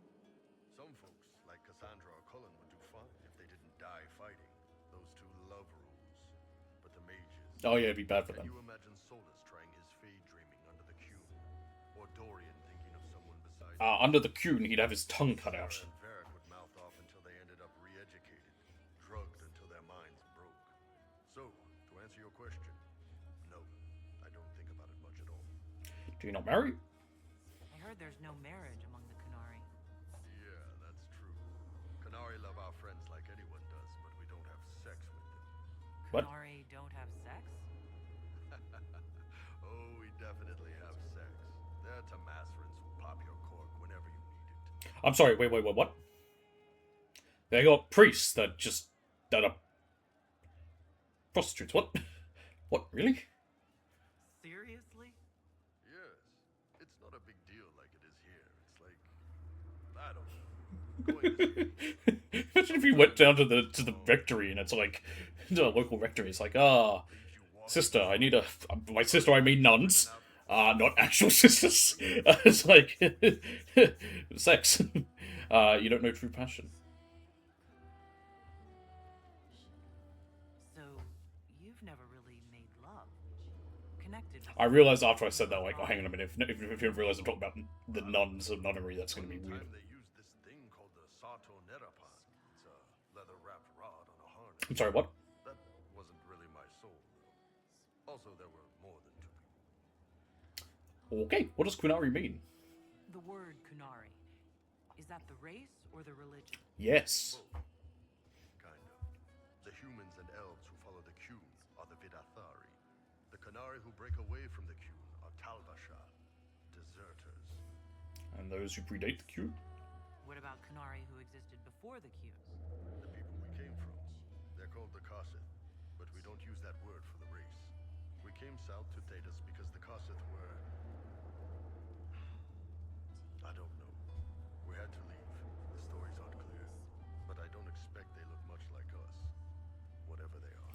Some folks, like Cassandra or Cullen, would do fine if they didn't die fighting. Those two love rules. But the mages, Oh yeah, it'd be bad for Can them. you imagine Solus trying his fade dreaming under the cube? Or Dorian thinking of someone besides Under the Qun, he'd have his tongue cut out. Sarah and Varric would mouth off until they ended up re-educated, drugged until their minds broke. So, to answer your question, no, I don't think about it much at all. Do you not marry? I heard there's no marriage among the Kunari. Yeah, that's true. Kunari love our friends like anyone does, but we don't have sex with them. What? Kunari don't have sex? Oh, we definitely have sex. They're Tamasrans who pop your cork whenever you need it. I'm sorry, wait, what? They got priests that are prostitutes. What? What, really? Seriously? Yes, it's not a big deal like it is here. It's like, I don't know. Going to see. Imagine if you went down to the rectory and it's like, to the local rectory, it's like, sister, I need by sister I mean nuns. Not actual sisters. It's like, sex. You don't know true passion. So, you've never really made love? Connected with I realized after I said that, like, oh, hang on a minute, if you don't realize I'm talking about the nuns of nunnery, that's going to be weird. They used this thing called the Sato Nerapan. It's a leather-wrapped rod on a harness. I'm sorry, what? That wasn't really my soul, though. Also, there were more than 2 people. Okay, what does Kunari mean? the word Kunari. Is that the race or the religion? Yes. Both. Kind of. The humans and elves who follow the Qun are the Vidathari. The Kunari who break away from the Qun are Talvasha, deserters. And those who predate the Qun? What about Kunari who existed before the Qs? The people we came from. They're called the Kossith, but we don't use that word for the race. We came south to Thedas because the Kossith were... I don't know. We had to leave. The stories aren't clear. But I don't expect they look much like us. Whatever they are.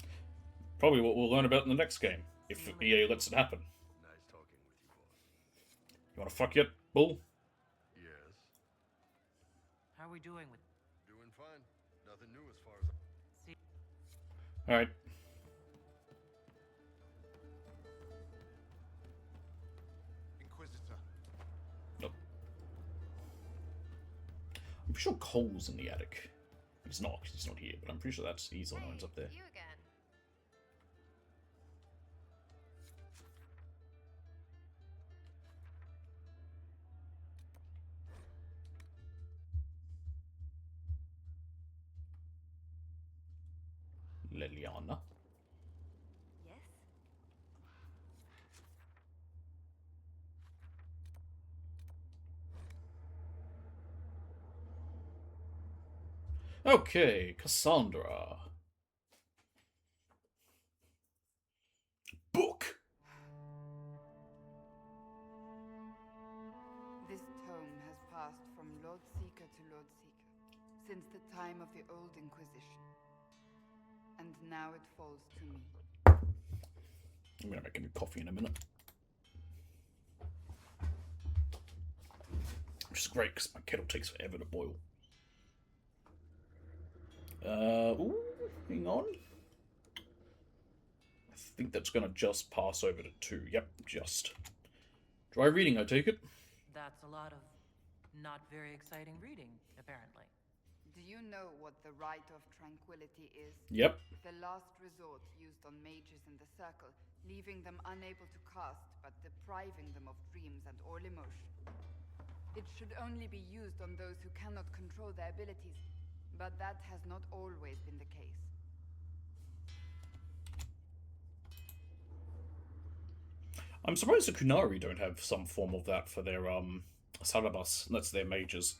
Probably what we'll learn about in the next game, if EA lets it happen. Nice talking with you, boss. You wanna fuck yet, Bull? Yes. How are we doing with... Doing fine. Nothing new as far as... See, Alright. Inquisitor. Nope. I'm pretty sure Cole's in the attic. He's not, 'cause he's not here, but I'm pretty sure he's the one who ends up there. You again. Liliana. Yes? Okay, Cassandra. Book. This tome has passed from Lord Seeker to Lord Seeker since the time of the Old Inquisition. And now it falls to me. I'm gonna make a new coffee in a minute. Which is great, because my kettle takes forever to boil. Ooh, hang on. I think that's gonna just pass over to 2. Yep, just. Dry reading, I take it? that's a lot of not very exciting reading, apparently. Do you know what the Rite of Tranquility is? Yep. The last resort used on mages in the Circle, leaving them unable to cast, but depriving them of dreams and all emotion. It should only be used on those who cannot control their abilities, but that has not always been the case. I'm surprised the Kunari don't have some form of that for their, Sarabas. That's their mages.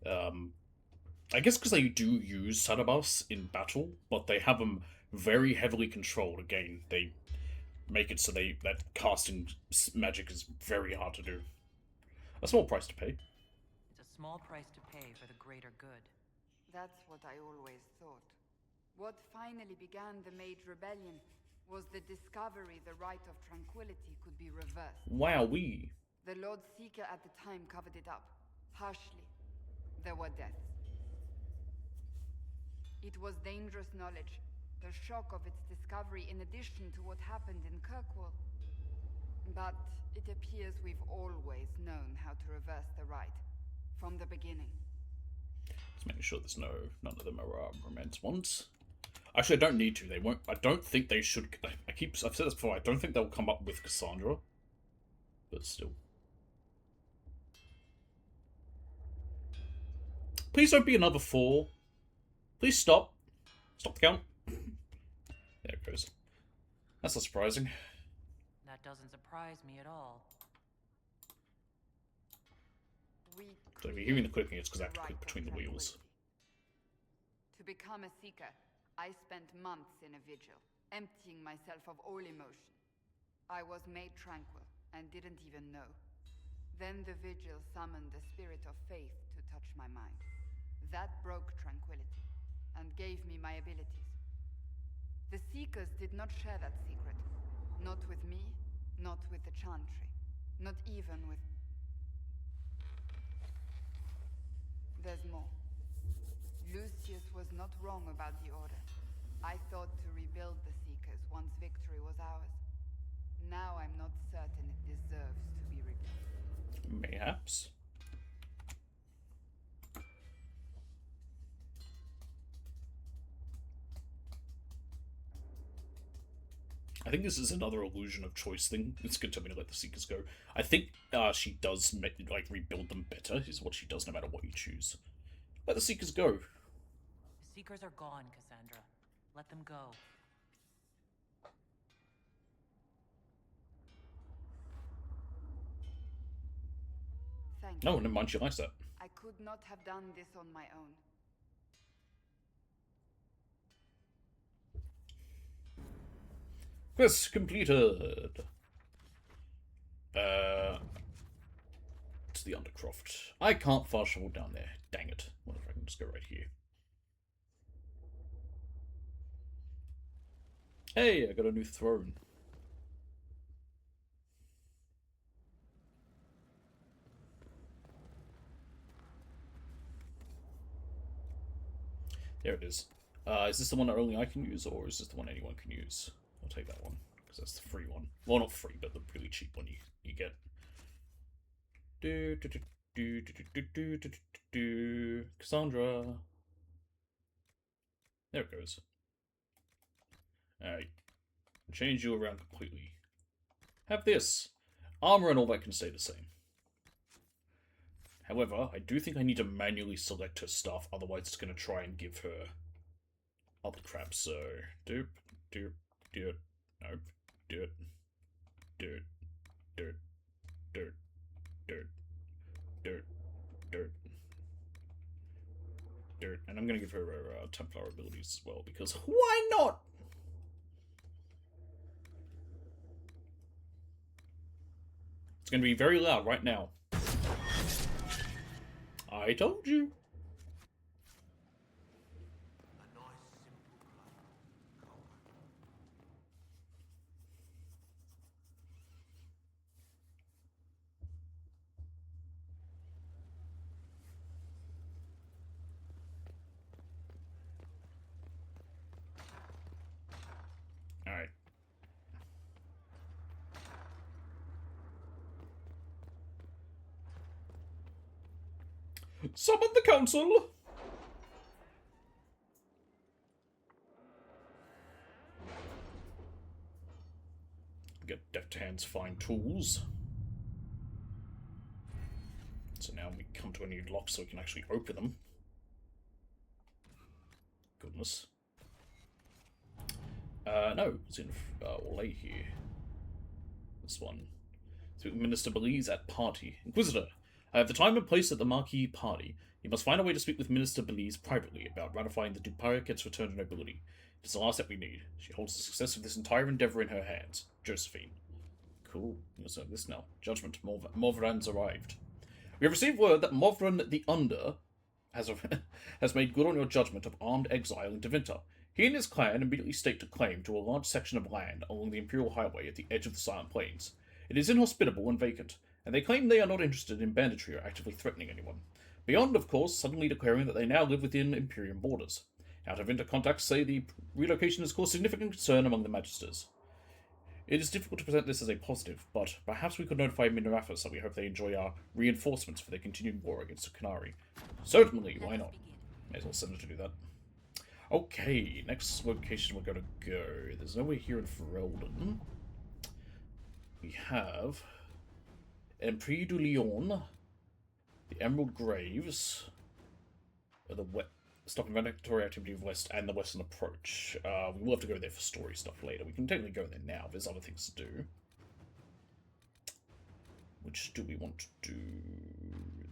I guess because they do use Sarabas in battle, but they have them very heavily controlled. Again, they make it so that casting magic is very hard to do. A small price to pay. It's a small price to pay for the greater good. That's what I always thought. What finally began the Mage Rebellion was the discovery the Rite of Tranquility could be reversed. Wowee. The Lord Seeker at the time covered it up, harshly. There were deaths. It was dangerous knowledge, The shock of its discovery in addition to what happened in Kirkwall. But it appears we've always known how to reverse the rite. From the beginning. Just making sure there's none of them are romance ones. Actually, I don't need to. They won't. I don't think they should. I've said this before. I don't think they'll come up with Cassandra. But still. Please don't be another 4. Please stop. Stop the count. There it goes. That's not surprising. That doesn't surprise me at all. So if you're hearing the clicking, it's because I have to click between the wheels. To become a seeker, I spent months in a vigil, emptying myself of all emotion. I was made tranquil, and didn't even know. Then the vigil summoned a spirit of faith to touch my mind. That broke tranquility, and gave me my abilities. The Seekers did not share that secret. Not with me, not with the Chantry, not even with... There's more. Lucius was not wrong about the Order. I thought to rebuild the Seekers once victory was ours. Now I'm not certain it deserves to be rebuilt. Mayhaps. I think this is another illusion of choice thing. It's good to me to let the Seekers go. I think she does rebuild them better, is what she does no matter what you choose. Let the Seekers go. The Seekers are gone, Cassandra. Let them go. Thank you. No, never mind, she likes that. I could not have done this on my own. Quest completed. To the Undercroft. I can't fast travel down there. Dang it. What if I can just go right here? Hey, I got a new throne. There it is. Is this the one that only I can use, or is this the one anyone can use? I'll take that one, because that's the free one. Well, not free, but the really cheap one you get. Cassandra. There it goes. Alright. Change you around completely. Have this. Armor and all that can stay the same. However, I do think I need to manually select her stuff, otherwise it's going to try and give her other crap. So, doop, doop, doop, nope, doop, doop, doop, doop, doop, doop, doop, doop. And I'm going to give her Templar abilities as well, because why not? It's going to be very loud right now. I told you. All right. Summon the council! Get deft hands, find tools. So now we come to a new lock so we can actually open them. Goodness. No, it's in Orlais here. This one. To Minister Belize at party. Inquisitor, I have the time and place at the Marquis party. You must find a way to speak with Minister Belize privately about ratifying the Duparaket's return to nobility. It is the last step we need. She holds the success of this entire endeavor in her hands. Josephine. Cool. You'll serve this now. Judgment. Morvran's arrived. We have received word that Morvran the Under has made good on your judgment of armed exile in Devinter. He and his clan immediately staked a claim to a large section of land along the Imperial Highway at the edge of the Silent Plains. It is inhospitable and vacant, and they claim they are not interested in banditry or actively threatening anyone. Beyond, of course, suddenly declaring that they now live within Imperium borders. Out-of-winter contacts say the relocation has caused significant concern among the Magisters. It is difficult to present this as a positive, but perhaps we could notify Minarafas that we hope they enjoy our reinforcements for their continued war against the Canary. Certainly, why not? May as well send her to do that. Okay, next location we're going to go. There's nowhere here in Ferelden. We have Empire du Lion, the Emerald Graves, the stop inventory activity of West, and the Western Approach. We will have to go there for story stuff later. We can technically go there now. There's other things to do. Which do we want to do?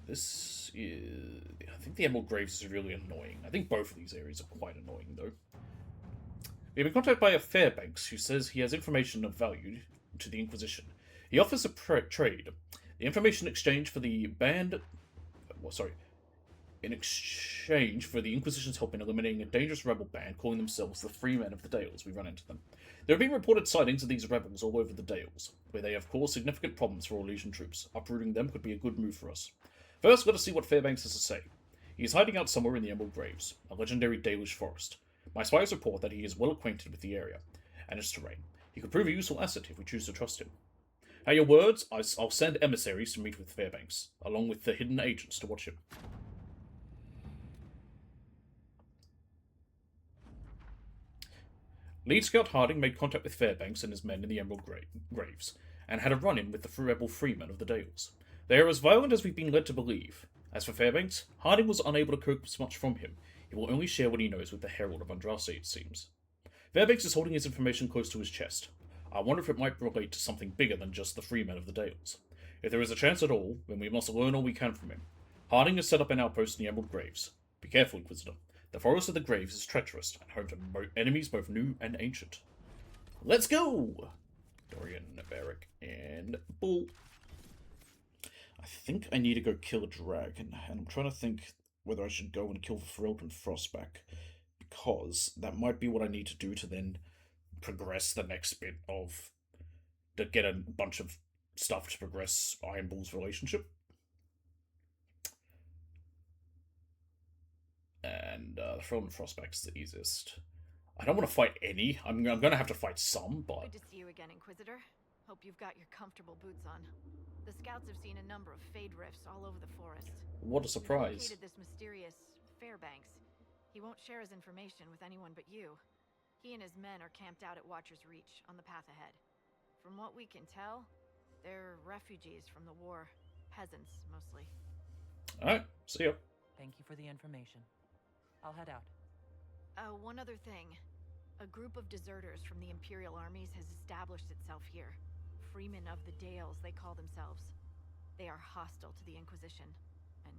This is... I think the Emerald Graves is really annoying. I think both of these areas are quite annoying, though. We've been contacted by a Fairbanks who says he has information of value to the Inquisition. He offers a trade. The information exchange for the band... Well, sorry. In exchange for the Inquisition's help in eliminating a dangerous rebel band calling themselves the Free Men of the Dales. We run into them. There have been reported sightings of these rebels all over the Dales, where they have caused significant problems for our Legion troops. Uprooting them could be a good move for us. First, let us see what Fairbanks has to say. He is hiding out somewhere in the Emerald Graves, a legendary Dalish forest. My spies report that he is well acquainted with the area and its terrain. He could prove a useful asset if we choose to trust him. At your words, I'll send emissaries to meet with Fairbanks, along with the hidden agents to watch him. Lead Scout Harding made contact with Fairbanks and his men in the Emerald Graves, and had a run-in with the rebel freemen of the Dales. They are as violent as we've been led to believe. As for Fairbanks, Harding was unable to coax much from him. He will only share what he knows with the Herald of Andraste, it seems. Fairbanks is holding his information close to his chest. I wonder if it might relate to something bigger than just the freemen of the Dales. If there is a chance at all, then we must learn all we can from him. Harding has set up an outpost in the Emerald Graves. Be careful, Inquisitor. The Forest of the Graves is treacherous and home to enemies both new and ancient. Let's go! Dorian, Varric, and Bull. I think I need to go kill a dragon, and I'm trying to think whether I should go and kill the Ferelden Frostback, because that might be what I need to do to then progress the next bit of... to get a bunch of stuff to progress Iron Bull's relationship. And the Ferelden Frostback's the easiest. I don't want to fight any. I'm going to have to fight some, but... Good to see you again, Inquisitor. Hope you've got your comfortable boots on. The scouts have seen a number of fade rifts all over the forest. What a surprise. We've located this mysterious Fairbanks. He won't share his information with anyone but you. He and his men are camped out at Watcher's Reach on the path ahead. From what we can tell, they're refugees from the war. Peasants, mostly. Alright, see ya. Thank you for the information. I'll head out. One other thing. A group of deserters from the Imperial armies has established itself here. Freemen of the Dales, they call themselves. They are hostile to the Inquisition, and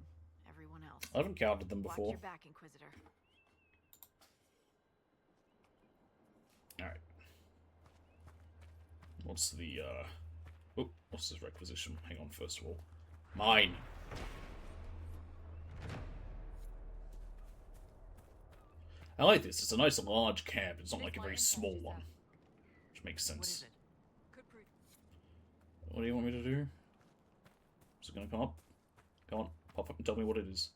everyone else. I haven't encountered them before. Watch your back, Inquisitor. Alright. What's the, oh, what's this requisition? Hang on, first of all. Mine! I like this. It's a nice large camp. It's not like a very small one. Which makes sense. What do you want me to do? Is it going to come up? Come on, pop up and tell me what it is.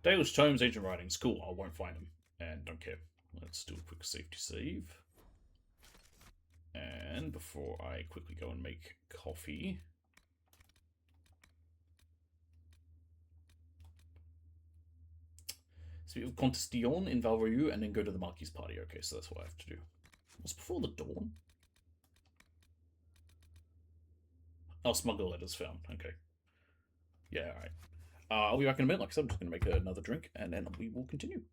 Dalish tomes, ancient writings. Cool, I won't find them. And don't care. Let's do a quick safety save. And before I quickly go and make coffee... Speak of Contestion in Valroyu, and then go to the Marquis party. Okay, so that's what I have to do. What's before the dawn? Oh, smuggle letters found. Okay. Yeah, alright. I'll be back in a minute. Like I said, I'm just going to make another drink, and then we will continue.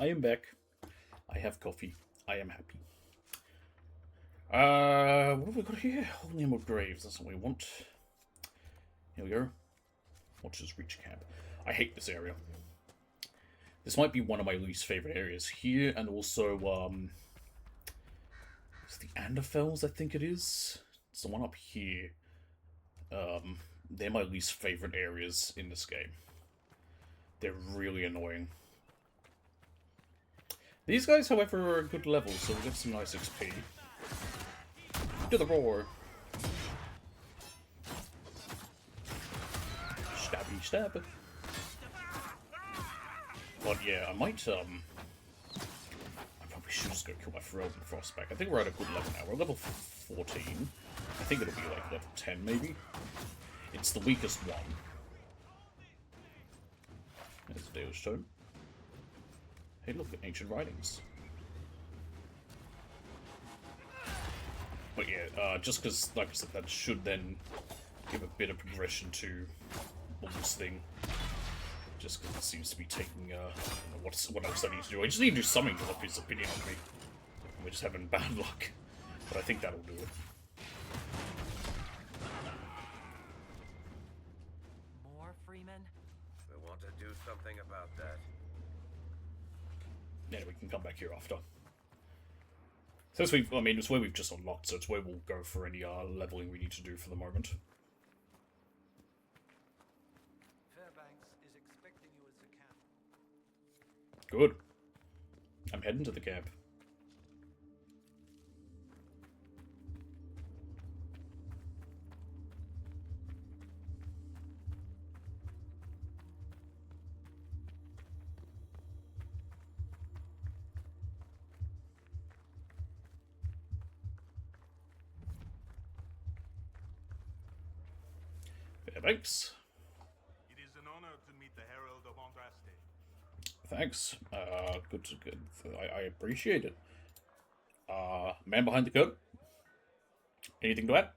I am back. I have coffee. I am happy. What have we got here? Holy Emerald Graves. That's what we want. Here we go. Watchers Reach Camp. I hate this area. This might be one of my least favorite areas here, and also, it's the Anderfels, I think it is. It's the one up here. They're my least favorite areas in this game. They're really annoying. These guys, however, are a good level, so we get some nice XP. To the roar! Stabby stab. But yeah, I might, I probably should just go kill my Frozen Frostback. I think we're at a good level now. We're level 14. I think it'll be like level 10, maybe. It's the weakest one. There's Dale's Stone. Hey, look at Ancient Writings. But yeah, just because, like I said, that should then give a bit of progression to this thing. Just because it seems to be taking, what else I need to do. I just need to do something to lock his opinion on me. We're just having bad luck. But I think that'll do it. More Freeman? We want to do something about that. Yeah, we can come back here after. Since we've, I mean, it's where we've just unlocked, so it's where we'll go for any leveling we need to do for the moment. Fairbanks is expecting you at the camp. Good. I'm heading to the camp. Fairbanks. It is an honor to meet the Herald of Andraste. Thanks. Good. I appreciate it. Man behind the curtain. Anything to add?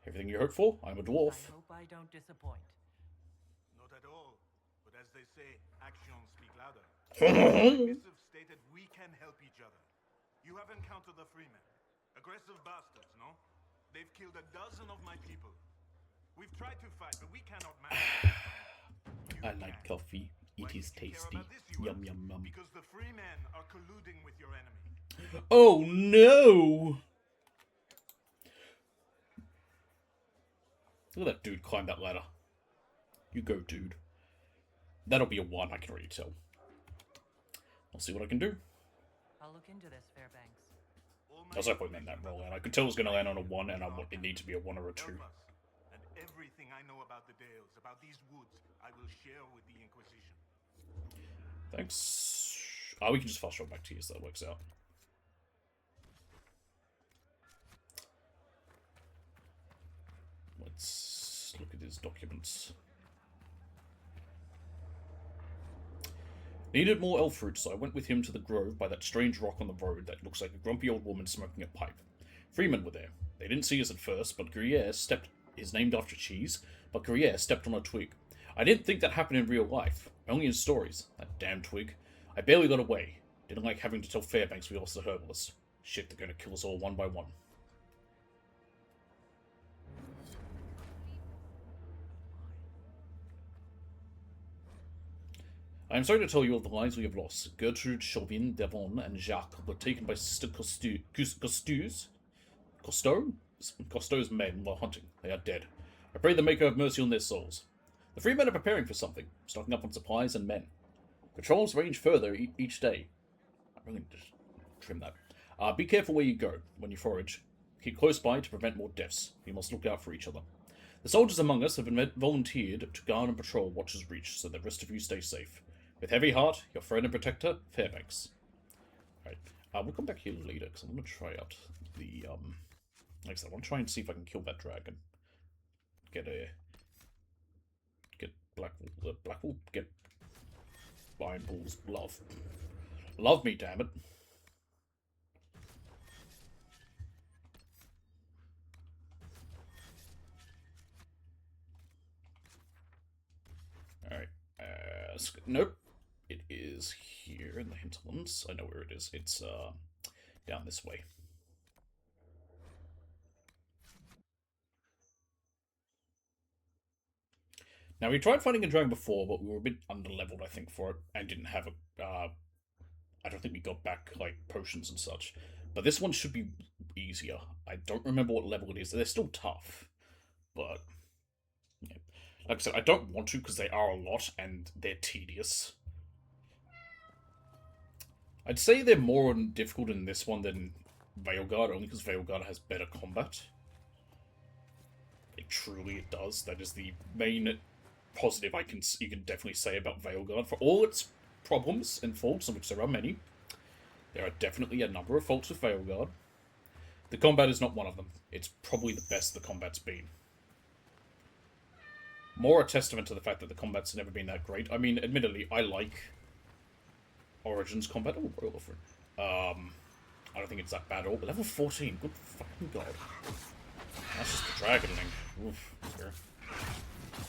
Everything you hoped for? I'm a dwarf. I hope I don't disappoint. Not at all. But as they say, actions speak louder. The missive stated we can help each other. You have encountered the Freemen. Aggressive bastards, no? They've killed a dozen of my people. We've tried to fight, but we cannot manage. I like coffee. It is tasty. Yum yum yum. Because the Freemen are colluding with your enemy. Oh no! Look at that dude climb that ladder. You go, dude. That'll be a 1, I can already tell. I'll see what I can do. I'll look into this, Fairbanks. That's no point in that roll, and I could tell it was going to land on a 1, and it needs to be a 1 or a 2. And everything I know about the Dales, about these woods, I will share with the Inquisition. Thanks. Oh, we can just fast travel back to you, so that works out. Let's look at his documents. Needed more elf fruit, so I went with him to the grove by that strange rock on the road that looks like a grumpy old woman smoking a pipe. Freemen were there. They didn't see us at first, but Gruyere is named after cheese, but Gruyere stepped on a twig. I didn't think that happened in real life, only in stories. That damn twig. I barely got away. Didn't like having to tell Fairbanks we lost the herbalist. Shit, they're gonna kill us all one by one. I am sorry to tell you of the lives we have lost. Gertrude, Chauvin, Devon, and Jacques were taken by Sister Cousteau's men while hunting. They are dead. I pray the Maker have mercy on their souls. The Freemen are preparing for something, stocking up on supplies and men. Patrols range further each day. I'm really going to trim that. Be careful where you go when you forage. Keep close by to prevent more deaths. You must look out for each other. The soldiers among us have been volunteered to guard and patrol Watcher's Reach, so the rest of you stay safe. With heavy heart, your friend and protector, Fairbanks. Alright, we'll come back here later, because I want to try out the, like I said, I want to try and see if I can kill that dragon. Get Blackwool, get Iron Bull's love. Love me, damn it. Nope. It is here in the hinterlands. I know where it is. It's down this way. Now, we tried fighting a dragon before, but we were a bit underleveled, I think, for it, and didn't have a... I don't think we got back, like, potions and such. But this one should be easier. I don't remember what level it is. They're still tough, but... Yeah. Like I said, I don't want to, because they are a lot, and they're tedious. I'd say they're more difficult in this one than Veilguard, only because Veilguard has better combat. It does. That is the main positive you can definitely say about Veilguard. For all its problems and faults, of which there are many, there are definitely a number of faults with Veilguard. The combat is not one of them. It's probably the best the combat's been. More a testament to the fact that the combat's never been that great. I mean, admittedly, I like Origins combat. Oh, Royal Offering. I don't think it's that bad at all, but level 14, good fucking god. That's just the dragoning. Oof, scary.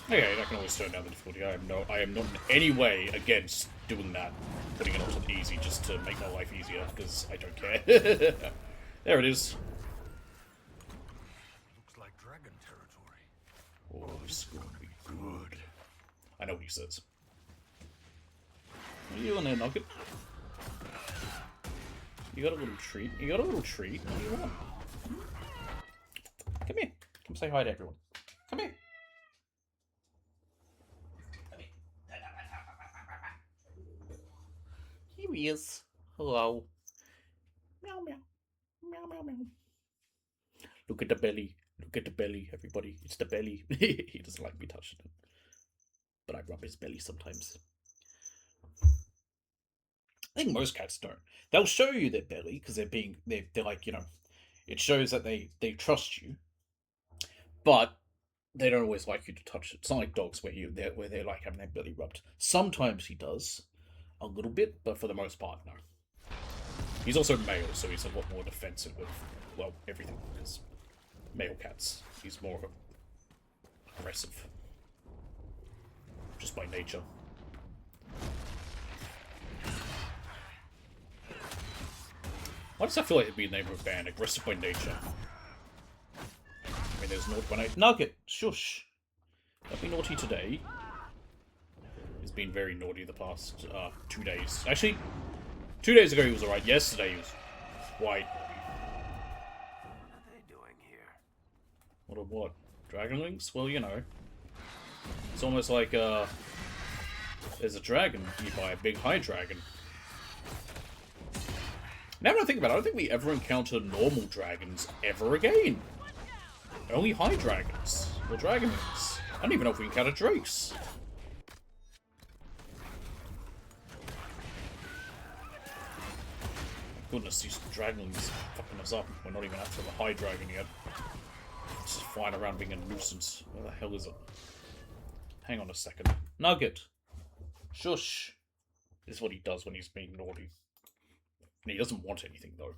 Okay, I can always turn down the difficulty. I am not in any way against doing that, putting it onto the easy just to make my life easier, because I don't care. There it is. Looks like dragon territory. Oh, this is going to be good. I know what he says. What are you on there, Nugget? You got a little treat. You got a little treat. What do you want? Come here. Come say hi to everyone. Come here. Here he is. Hello. Meow meow. Meow meow meow. Look at the belly. Look at the belly, everybody. It's the belly. He doesn't like me touching it. But I rub his belly sometimes. I think most cats don't. They'll show you their belly because they're like, you know, it shows that they trust you. But they don't always like you to touch it. It's not like dogs where they like having their belly rubbed. Sometimes he does, a little bit, but for the most part, no. He's also male, so he's a lot more defensive of, well, everything, because male cats, he's more aggressive. Just by nature. Why does that feel like it'd be the name of a band? Aggressive by nature. I mean, there's naughty by nature. Nugget! Shush! Don't be naughty today. He's been very naughty the past 2 days. Actually, 2 days ago he was alright. Yesterday he was quite naughty. What are they doing here? What? Dragonlings? Well, you know. It's almost like, there's a dragon, you buy a big high dragon. Now that I think about it, I don't think we ever encounter normal dragons ever again. Only high dragons. Or dragonlings. I don't even know if we encounter drakes. Goodness, these dragonlings fucking us up. We're not even up to the high dragon yet. It's just flying around being a nuisance. Where the hell is it? Hang on a second. Nugget! Shush! This is what he does when he's being naughty. And he doesn't want anything, though.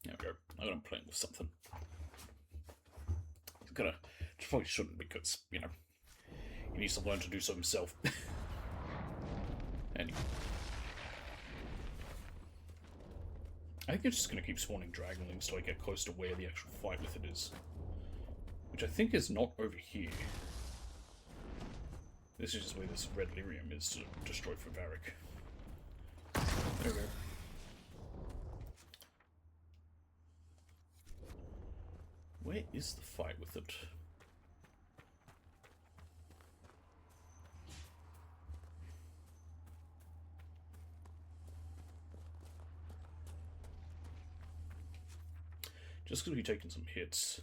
There we go. I'm playing with something. Probably shouldn't, because, you know, he needs to learn to do so himself. Anyway. I think it's just going to keep spawning dragonlings till I get close to where the actual fight with it is. Which I think is not over here. This is just where this red lyrium is to destroy for Varric. There we go. Where is the fight with it? Just because we've taken some hits.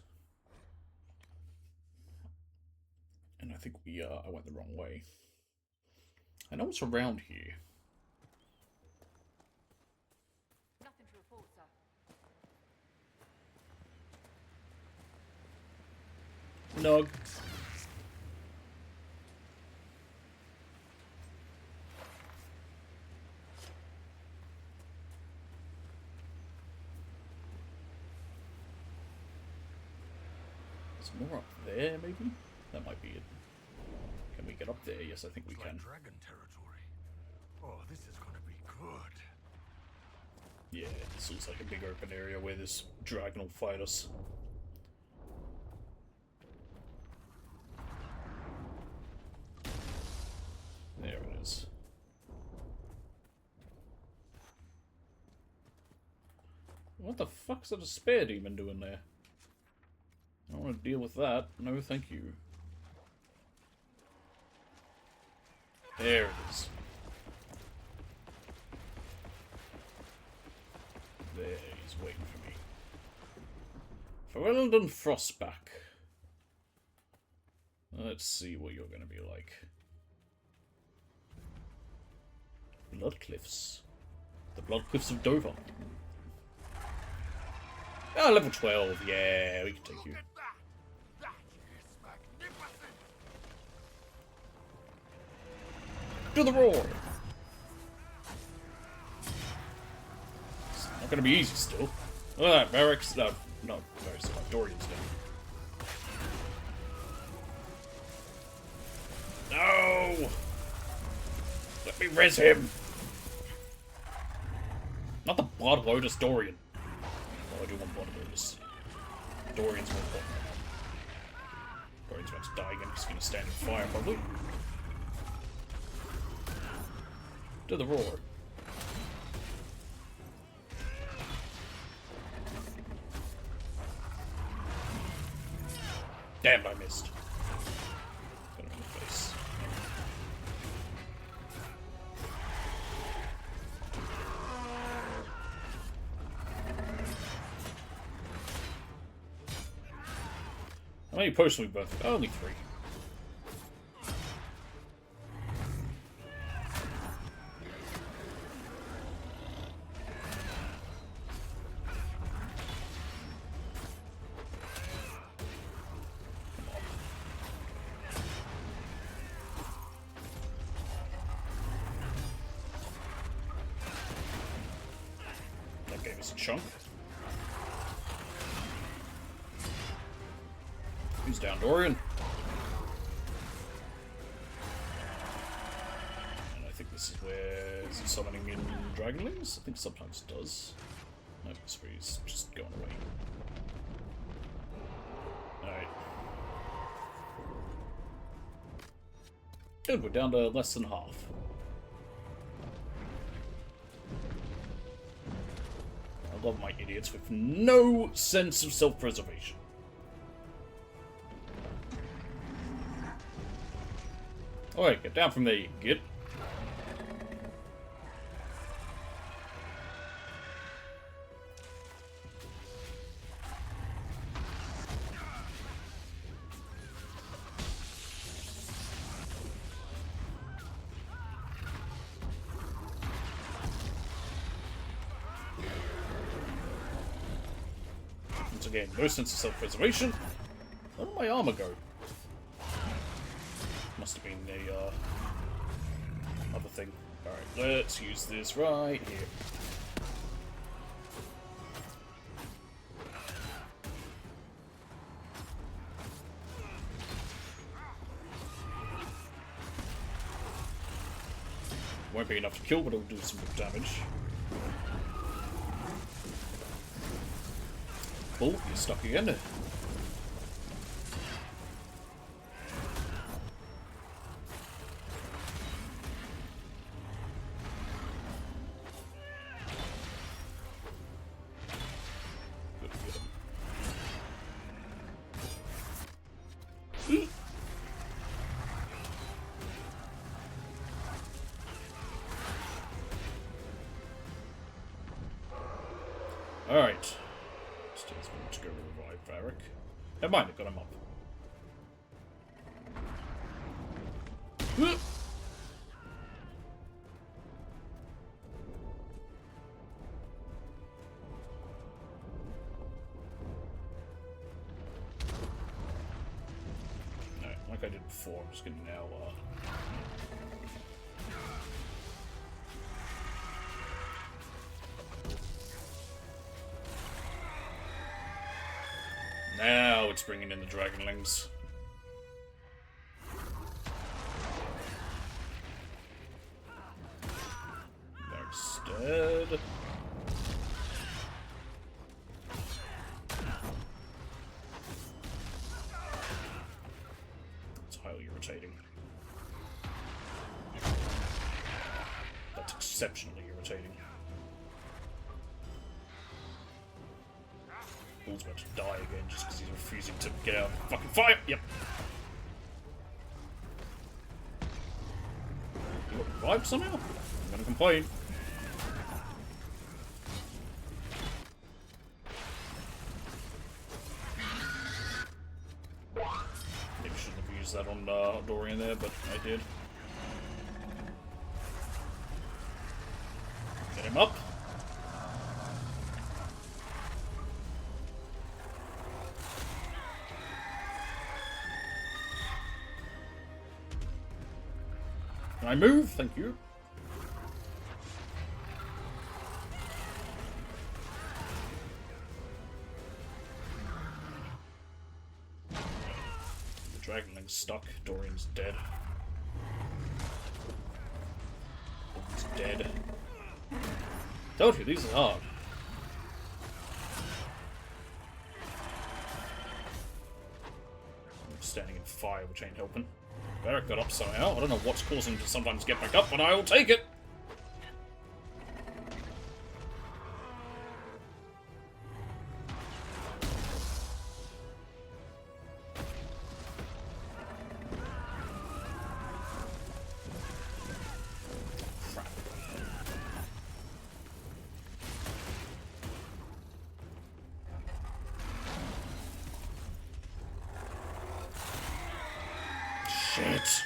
And I think I went the wrong way. I know it's around here. Nothing to report, sir. Nog. Is more up there, maybe? That might be it. Can we get up there? Yes, I think we can. Dragon territory. Oh, this is gonna be good. Yeah, this looks like a big open area where this dragon will fight us. There it is. What the fuck's that a spear demon doing there? I don't want to deal with that. No, thank you. There it is. There, he's waiting for me. Ferelden Frostback. Let's see what you're going to be like. Blood Cliffs. The Blood Cliffs of Dover. Ah, level 12. Yeah, we can take you. To the roar! It's not gonna be easy still. Look at that, Varric's. No, Varric's not. Dorian's down. No! Let me res him! Not the Blood Lotus Dorian. Oh, I do want Blood Lotus. Dorian's more important. Dorian's about to die again. He's gonna stand in fire, probably. To the roar. Damn, I missed. Got him in the face. How many potions we both? Oh, only 3. Chunk. Who's down, Dorian? And I think this is where is it summoning in dragonlings? I think sometimes it does. No, this way he's just going away. Alright. Good, we're down to less than half. I love my idiots with no sense of self-preservation. Alright, get down from there, you git. Again, no sense of self-preservation. Where did my armor go? Must have been the other thing. Alright, let's use this right here. won't be enough to kill, but it'll do some good damage. Oh, you're stuck again. Alright. Still going to go revive Varric. Never mind, I got him up. Alright, like I did before, I'm just gonna now, now it's bringing in the Dragonlings. That's dead. It's highly irritating. That's exceptionally irritating. Bull's about to die again just because he's refusing to get out of the fucking fire. Yep. You got revived somehow? I'm gonna complain. Maybe shouldn't have used that on Dorian there, but I did. Get him up. Can I move? Thank you. The Dragonling's stuck. Dorian's dead. He's dead. Told you, these are hard. I'm standing in fire, which ain't helping. Varric got up somehow. I don't know what's causing him to sometimes get back up, but I will take it! Crap. Shit.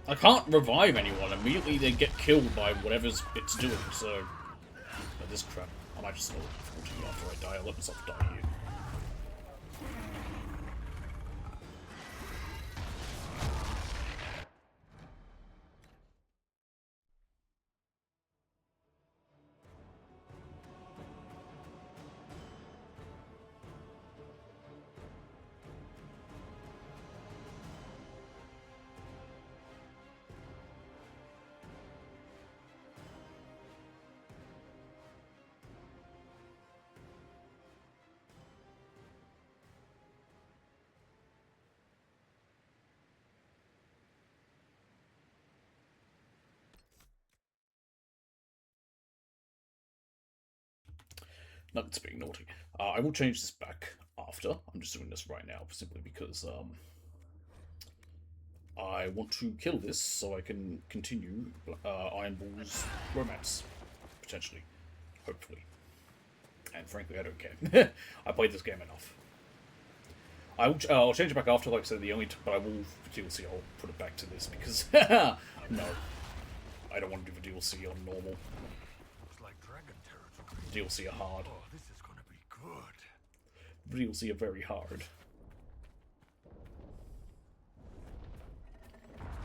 I can't revive anyone. Immediately they get killed by whatever's it's doing, so... But this crap. I might just look forward to you after I die. I'll let myself die here. Nuggets being naughty. I will change this back after. I'm just doing this right now simply because I want to kill this so I can continue Iron Bull's romance. Potentially. Hopefully. And frankly, I don't care. I played this game enough. I'll change it back after, like I said, but I will, for DLC, I'll put it back to this because, no. I don't want to do the DLC on normal. Looks like dragon territory. DLC are hard. Oh, this is gonna be good. DLC are very hard.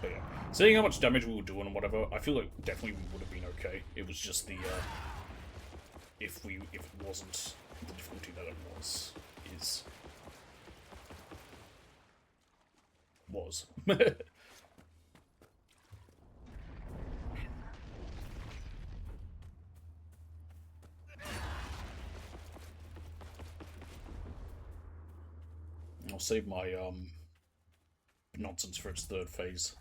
But yeah, Seeing how much damage we were doing and whatever, I feel like definitely we would have been okay. It was just the, if it wasn't the difficulty that it was. I'll save my, nonsense for its third phase.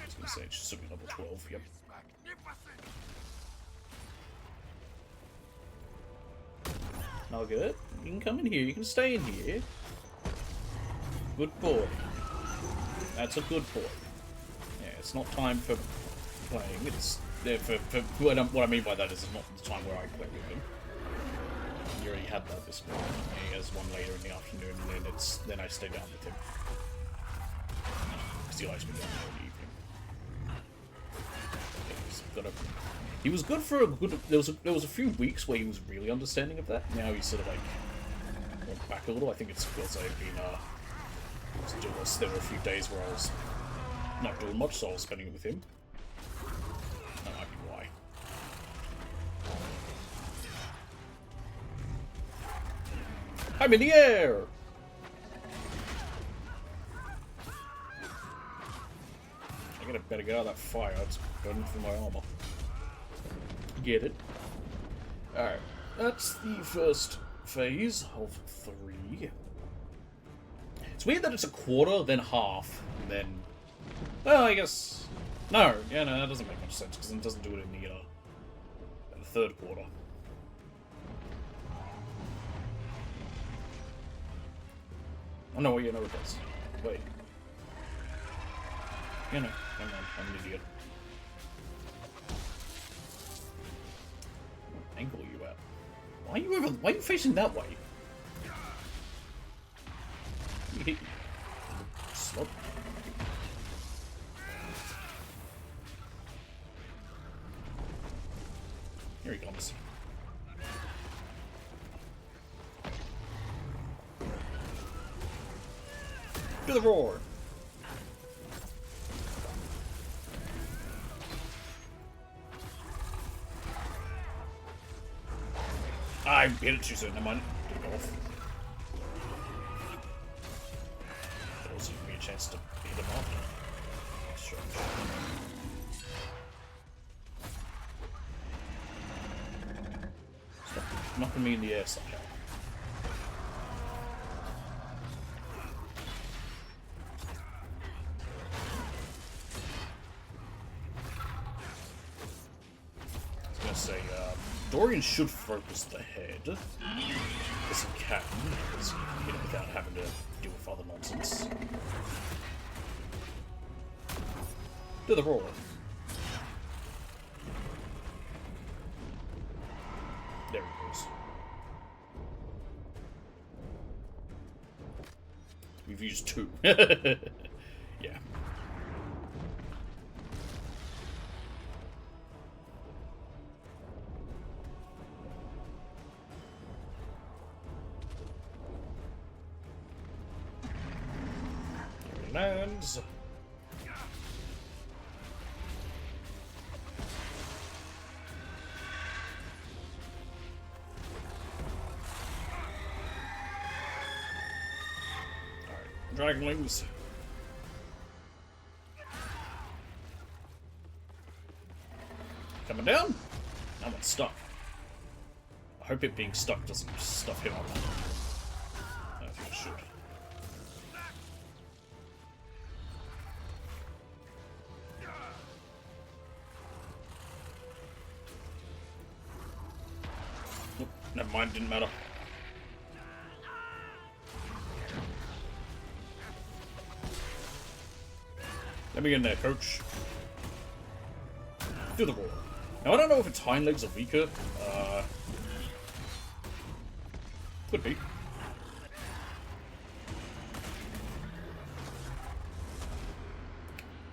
I was gonna say it should be level 12, yep. Not good. You can come in here, you can stay in here. Good boy. That's a good boy. Yeah, it's not time for playing, it's what I mean by that is it's not the time where I play with him. You already had that this morning. He has one later in the afternoon, and then I stay down with him. Because he likes me down there in the evening. He was good for a good... There was a few weeks where he was really understanding of that. Now he's sort of like went back a little. I think it's because I've been there were a few days where I was not doing much, so I was spending it with him. That might be why. I'm in the air! I better get out of that fire. It's burning through my armor. Get it? Alright. That's the first phase of 3. It's weird that it's a quarter, then half, and then... Well, I guess... No, yeah, no, that doesn't make much sense, because it doesn't do it in the third quarter. Oh no, yeah, no, it does. Wait. Yeah, no, hang on, I'm an idiot. What angle are you at? Why are you facing that way? You hit... Slop. Here he comes. To the roar! I hit it too soon, never mind. Took it off. It'll also give me a chance to beat him off. Sure. Stop knocking me in the air somehow. Dorian should focus the head, as he can, because, you know, without having to deal with other nonsense. Do the roar. There he goes. We've used 2. Yeah. Lands. Alright, dragonlings. Coming down? Now it's stuck. I hope it being stuck doesn't stuff him up. I think it should. Never mind, didn't matter. Let me in there, coach. Do the roar. Now, I don't know if its hind legs are weaker. Could be.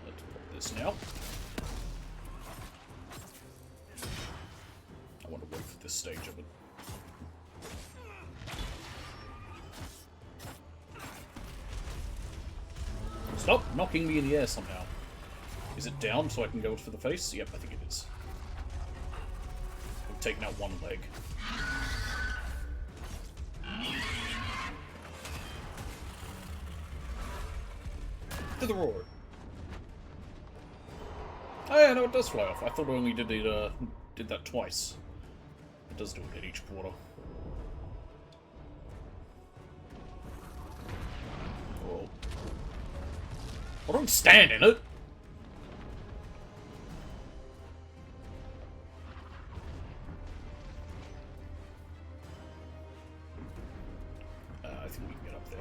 Let's put this now. I want to wait for this stage of it. Stop knocking me in the air somehow. Is it down so I can go for the face? Yep, I think it is. I've taken out one leg. To the roar. Oh yeah, no, it does fly off. I thought I only did that twice. It does do it at each quarter. Whoa. I don't stand in it! I think we can get up there.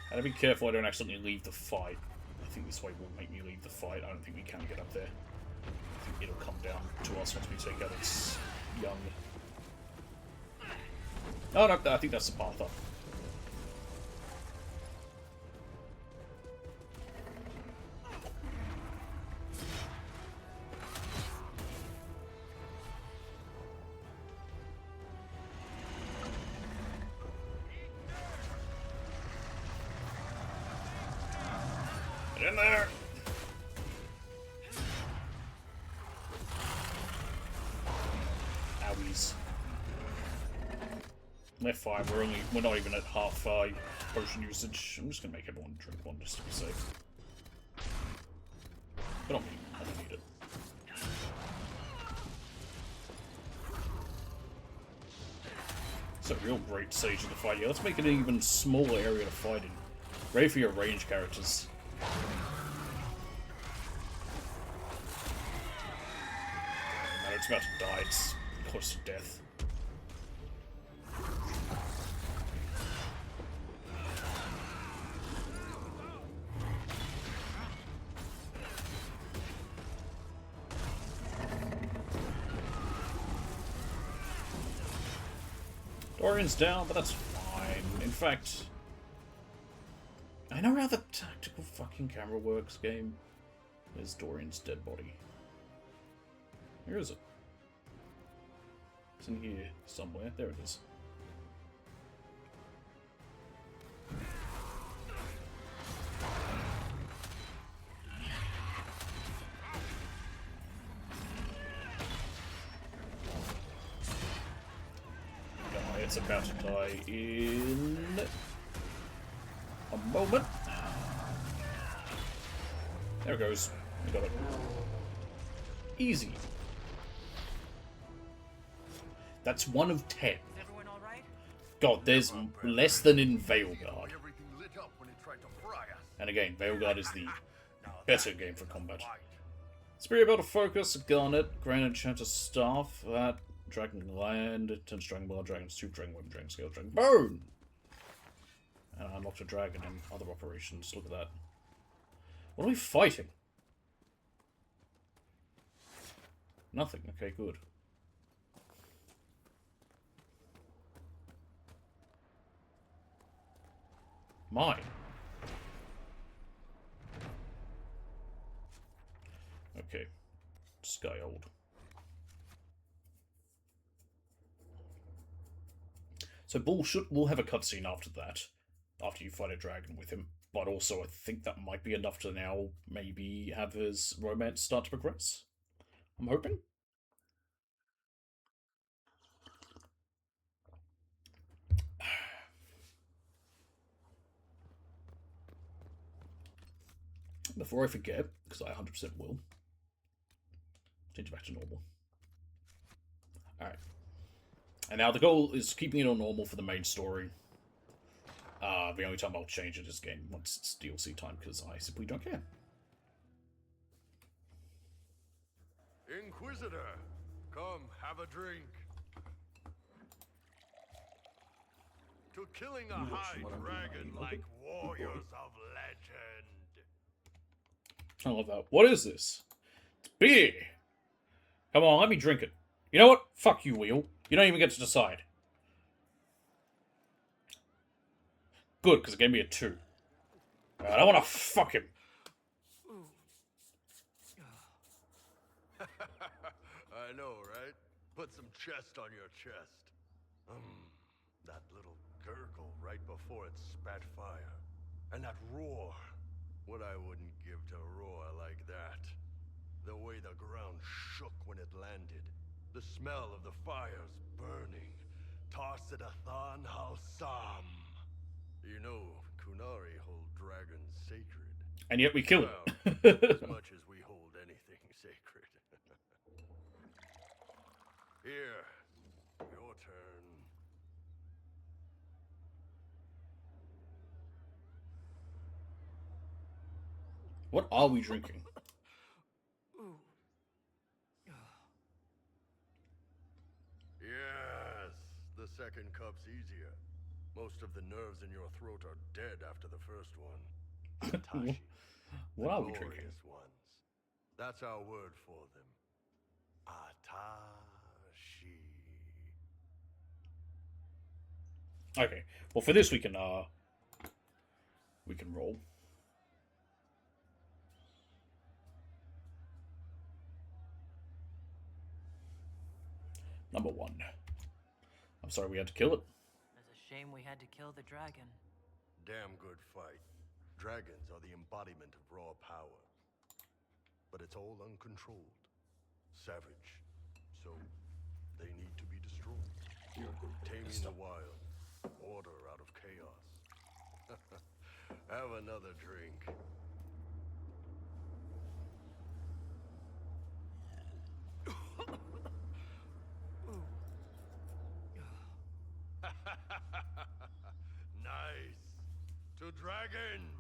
I gotta be careful I don't accidentally leave the fight. I think this way will make me leave the fight. I don't think we can get up there. I think it'll come down to us once we take out its young. Oh no, I think that's the path up. Get in there! Owies. We're fine, we're not even at half potion usage. I'm just gonna make everyone drink one just to be safe. But I don't need it. It's a real great stage of the fight. Yeah, let's make it an even smaller area to fight in. Ready for your range characters. No, it's about to die. It's close to death. Dorian's down, but that's fine. In fact, I know how the tactical fucking camera works, game. There's Dorian's dead body. Where is it? It's in here somewhere. There it is. It's about to die in a moment. There it goes. We got it. Easy. That's 1 of 10. God, there's less than in Veilguard. And again, Veilguard is the better game for combat. Spirit able to focus, Garnet, Grand Enchanter Staff, that Dragon Land, 10 Dragon Blood, Dragon Soup, Dragon Web, Dragon Scale, Dragon Bone! And I unlocked a dragon in other operations. Look at that. What are we fighting? Nothing. Okay, good. Mine. Okay. Sky old. So Bull will have a cutscene after that, after you fight a dragon with him. But also, I think that might be enough to now maybe have his romance start to progress. I'm hoping. Before I forget, because I 100% will, change it back to normal. Alright. And now the goal is keeping it on normal for the main story. The only time I'll change it is game once it's DLC time, because I simply don't care. Inquisitor, come have a drink. To killing a high dragon like warriors of legend. I love that. What is this? It's beer! Come on, let me drink it. You know what? Fuck you, Wheel. You don't even get to decide. Good, because it gave me a 2. I don't want to fuck him. know, right? Put some chest on your chest. That little gurgle right before it spat fire. And that roar. What I wouldn't give to roar like that. The way the ground shook when it landed. The smell of the fires burning. Tarsidathan Halsam. You know, Kunari hold dragons sacred. And yet we kill well, it. as much as we hold anything sacred. Here, your turn. What are we drinking? Yes, the second cup's easier. Most of the nerves in your throat are dead after the first one. Atashi. What are we glorious drinking? Ones. That's our word for them. Atashi. Okay. Well, for this we can roll. Number 1. I'm sorry we had to kill it. It's a shame we had to kill the dragon. Damn good fight. Dragons are the embodiment of raw power. But it's all uncontrolled. Savage. So, they need to be destroyed. Taming the wild. Order out of chaos. Have another drink. Nice. To dragons.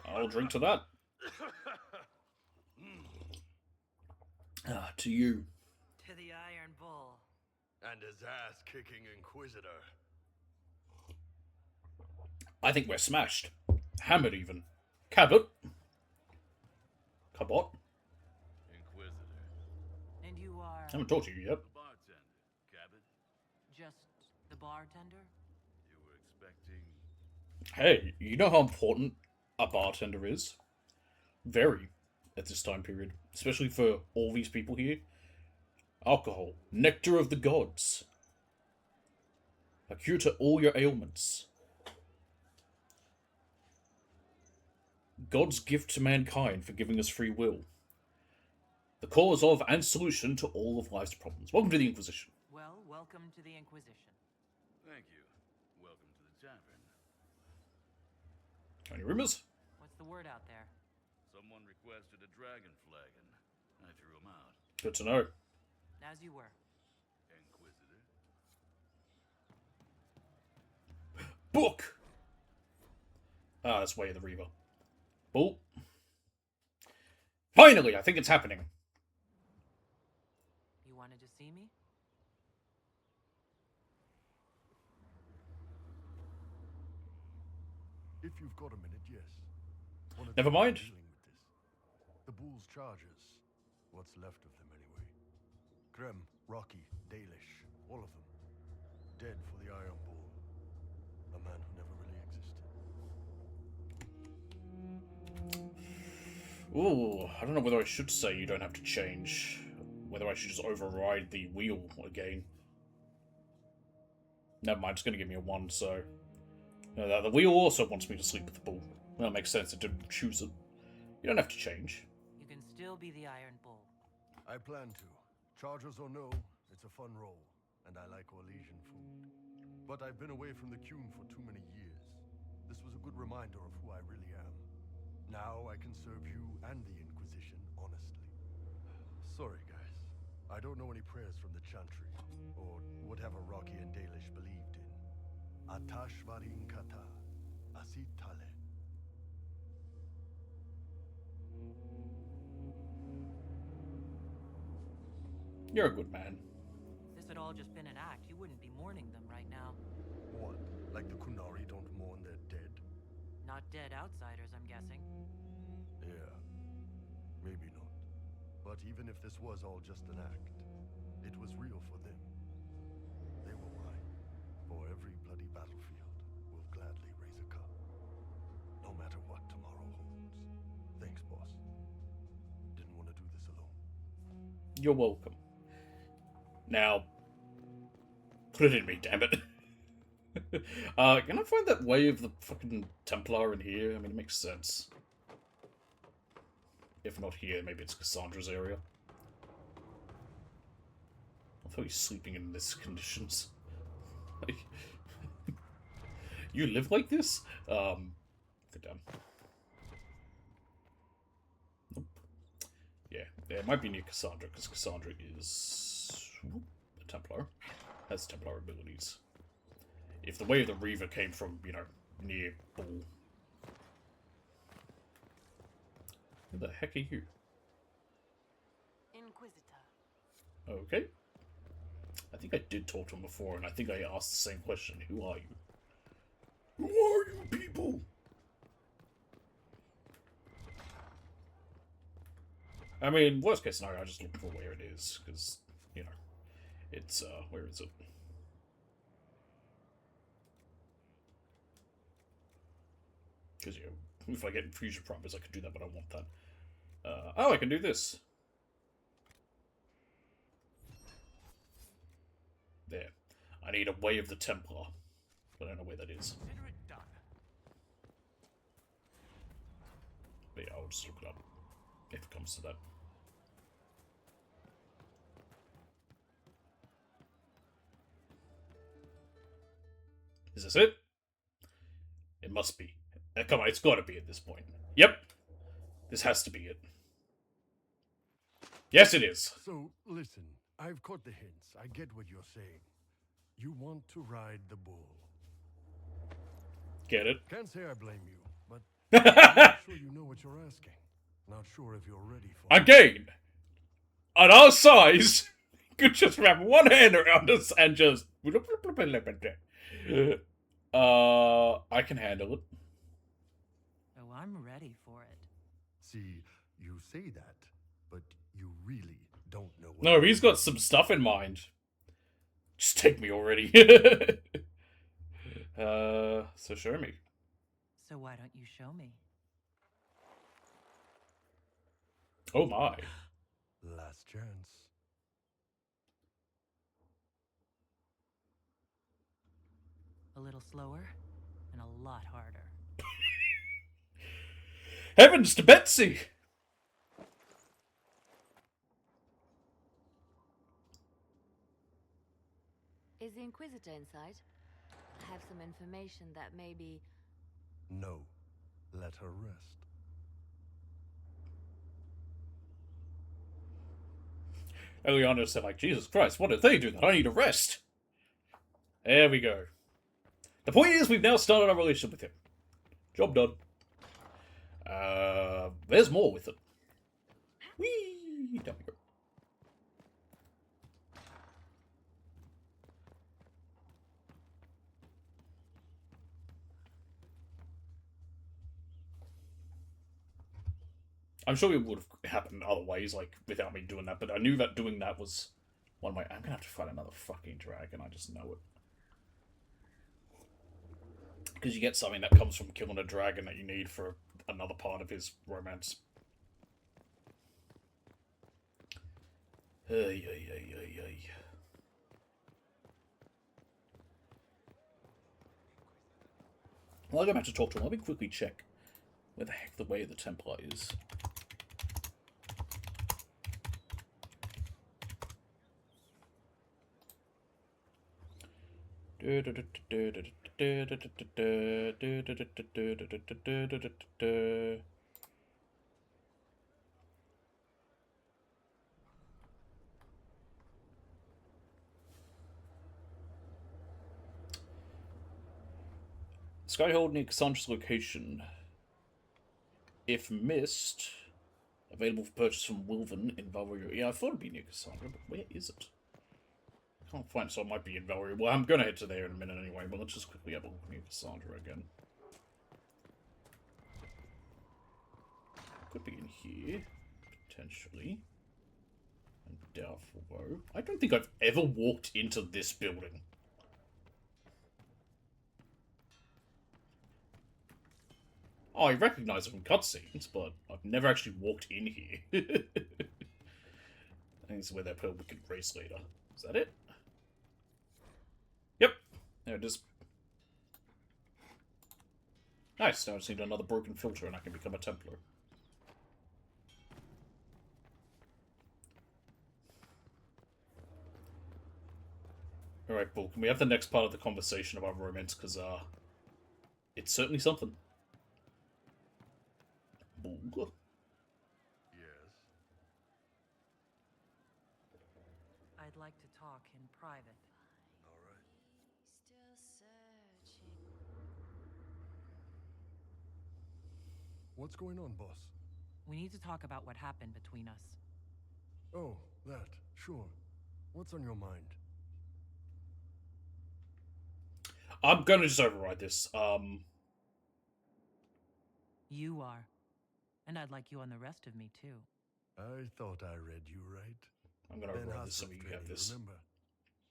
I'll drink to that. To you. To the Iron Bull. And his ass-kicking Inquisitor. I think we're smashed. Hammered even. Cabot. Cabot. Inquisitor. And you are... I haven't talked to you yet. The bartender, Cabot. Just the bartender? You were expecting... Hey, you know how important a bartender is? Very. At this time period. Especially for all these people here. Alcohol. Nectar of the gods. A cure to all your ailments. God's gift to mankind for giving us free will. The cause of and solution to all of life's problems. Welcome to the Inquisition. Well, welcome to the Inquisition. Thank you. Welcome to the tavern. Any rumors? What's the word out there? Someone requested a dragon flagon. I threw him out. Good to know. As you were. Inquisitor? Book! Ah, that's Way of the Reaver. Bull. Finally, I think it's happening. You wanted to see me? If you've got a minute, yes. Never mind. Dealing with this. The Bull's charges. What's left of them, anyway. Krem, Rocky, Dalish, all of them. Dead for the Iron Bull. A man who never really existed. Ooh, I don't know whether I should say you don't have to change. Whether I should just override the wheel again. Never mind, it's going to give me a 1, so... the wheel also wants me to sleep with the bull. Well, that makes sense, it didn't choose it. You don't have to change. You can still be the Iron Bull. I plan to. Chargers or no, it's a fun role, and I like Orlesian food. But I've been away from the Qun for too many years. This was a good reminder of who I really am. Now I can serve you and the Inquisition honestly. Sorry, guys. I don't know any prayers from the Chantry, or whatever Rocky and Dalish believed in. Atashvarin kata, asitale. You're a good man. This had all just been an act. You wouldn't be mourning them right now. What? Like the Kunari don't mourn their dead? Not dead outsiders, I'm guessing. Yeah. Maybe not. But even if this was all just an act, it was real for them. They were mine. For every bloody battlefield, we'll gladly raise a cup. No matter what tomorrow holds. Thanks, You're welcome. Now, put it in me, damn it. Can I find that way of the fucking Templar in here? I mean, it makes sense. If not here, maybe it's Cassandra's area. I thought he's sleeping in these conditions. Like, you live like this? Go down. Nope. Yeah, it might be near Cassandra, because Cassandra is a Templar. Has Templar abilities. If the way of the Reaver came from, you know, near Bull. Who the heck are you? Inquisitor. Okay. I think I did talk to him before, and I think I asked the same question. Who are you? Who are you people? I mean, worst case scenario, I just look for where it is, because, you know, it's, where is it? Because, you know, if I get Fusion Primers, I could do that, but I want that. Oh, I can do this. There. I need a Way of the Templar. But I don't know where that is. Consider it done. But yeah, I'll just look it up. If it comes to that. Is this it? It must be. Come on, it's gotta be at this point. Yep! This has to be it. Yes, it is! So, listen, I've caught the hints. I get what you're saying. You want to ride the bull. Get it? Can't say I blame you, but I'm not sure you know what you're asking. Not sure if you're ready for it. Again! At our size, you could just wrap one hand around us and just... I can handle it. Oh, I'm ready for it. See, you say that, but you really don't know what... No, he's got some stuff in mind. Just take me already. So show me. So why don't you show me? Oh my. Last chance. A little slower and a lot harder. Heavens to Betsy! Is the Inquisitor inside? I have some information that maybe... No. Let her rest. Eliana said, like, Jesus Christ, what did they do that? I need a rest. There we go. The point is, we've now started our relationship with him. Job done. There's more with it. Whee! Down we go. I'm sure it would have happened other ways, like, without me doing that, but I knew that doing that was one of my... I'm gonna have to fight another fucking dragon, I just know it. Because you get something that comes from killing a dragon that you need for another part of his romance. Ay, ay, ay, ay, ay. Well, I'll go back to talk to him. Let me quickly check where the heck the Way of the Templar is. Skyhold near Cassandra's location. If missed, available for purchase from Wilven in Valria. Yeah, I thought it'd be near Cassandra, but where is it? I can't find it, so it might be in Valria. Well, I'm gonna head to there in a minute anyway, but let's just quickly have a look near Cassandra again. Could be in here, potentially. And doubtful though. I don't think I've ever walked into this building. Oh, I recognize it from cutscenes, but I've never actually walked in here. I need to wear that pearl we can race later. Is that it? Yep. There it is. Nice, now I just need another broken filter and I can become a Templar. Alright, Bull, can we have the next part of the conversation about romance? Because, it's certainly something. Bull. Yes. I'd like to talk in private. All right. What's going on, boss? We need to talk about what happened between us. Oh, that. Sure. What's on your mind? I'm gonna just override this. You are. And I'd like you on the rest of me, too. I thought I read you right. I'm gonna Ben override this so Hassel's you have training, this. Remember,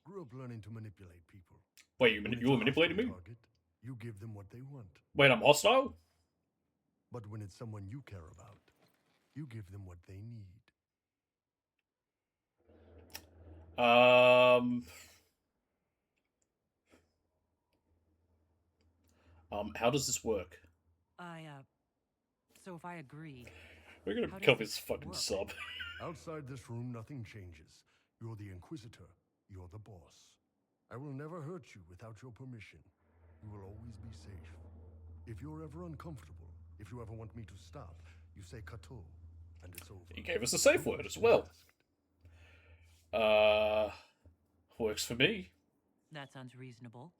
grew up learning to manipulate people. Wait, you When were it's a manipulating me? hostile target, you give them what they want. Wait, I'm hostile? But when it's someone you care about, you give them what they need. How does this work? So if I agree... We're gonna how does kill this this fucking work? sub. Outside this room, nothing changes. You're the Inquisitor. You're the boss. I will never hurt you without your permission. You will always be safe. If you're ever uncomfortable, if you ever want me to stop, you say Kato, and it's over. He gave us a safe word as well. Works for me. That sounds reasonable.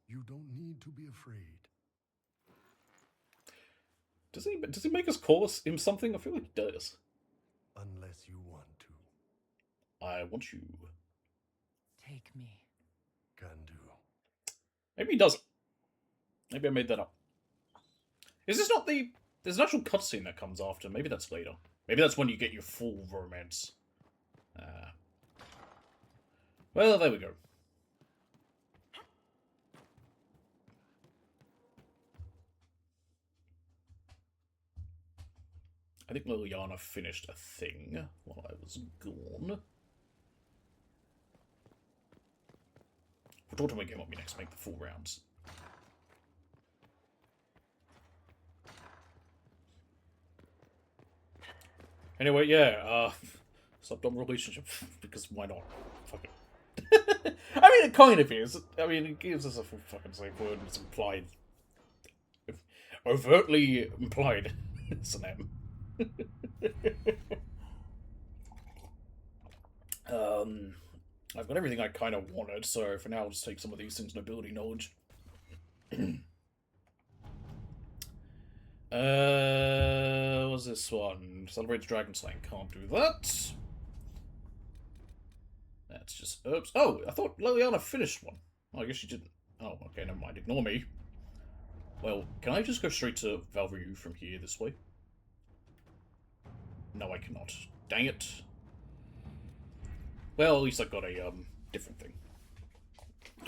You don't need to be afraid. Does he make us call him something? I feel like he does. Unless you want to. I want you. Take me. Can do. Maybe he doesn't. Maybe I made that up. Is this not the... There's an actual cutscene that comes after. Maybe that's later. Maybe that's when you get your full romance. Well, there we go. I think Liliana finished a thing while I was gone. We'll talk to him again when we next make the full rounds. Anyway, yeah, sub-dom relationship, because why not? Fuck it. I mean, it kind of is. I mean, it gives us a full fucking safe word, and it's implied. Overtly implied. It's an M. I've got everything I kind of wanted, so for now I'll just take some of these things nobility knowledge. What's this one? Celebrates dragon slaying. Can't do that. That's just herbs. Oh, I thought Liliana finished one. Oh, I guess she didn't. Oh, okay, never mind. Ignore me. Well, can I just go straight to Valryu from here this way? No, I cannot. Dang it. Well, at least I got a, different thing.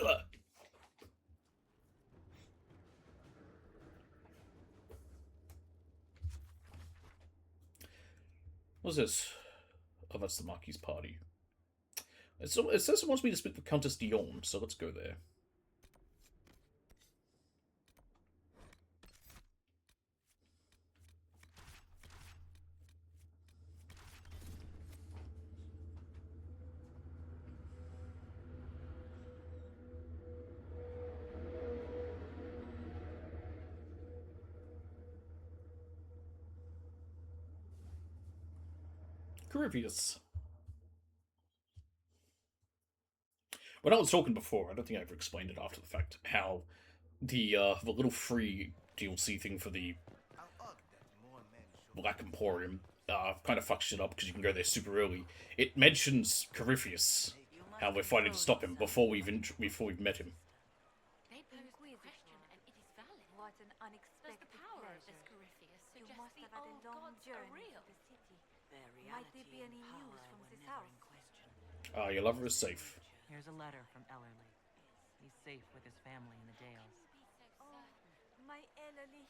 Ugh. What's this? Oh, that's the Marquis party. It says it wants me to speak with Countess Dion, so let's go there. Grievous. When I was talking before, I don't think I ever explained it after the fact, how the little free DLC thing for the Black Emporium kind of fucks shit up because you can go there super early. It mentions Corypheus, how we're fighting to stop him before we've met him. They pose a question, and it is valid. What an unexpected pleasure. You must have had a long journey to the city. Might there be any news from this house? Ah, your lover is safe. Here's a letter from Ellerly. He's safe with his family in the Dales. Oh, my Ellerly.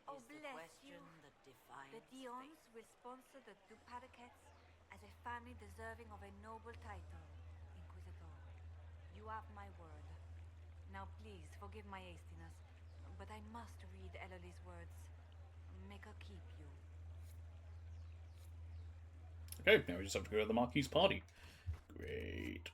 Oh, bless you. The Dions will sponsor the two parakeets as a family deserving of a noble title, Inquisitor. You have my word. Now please, forgive my hastiness, but I must read Ellerly's words. Make her keep you. Okay, now we just have to go to the Marquis' party. Great.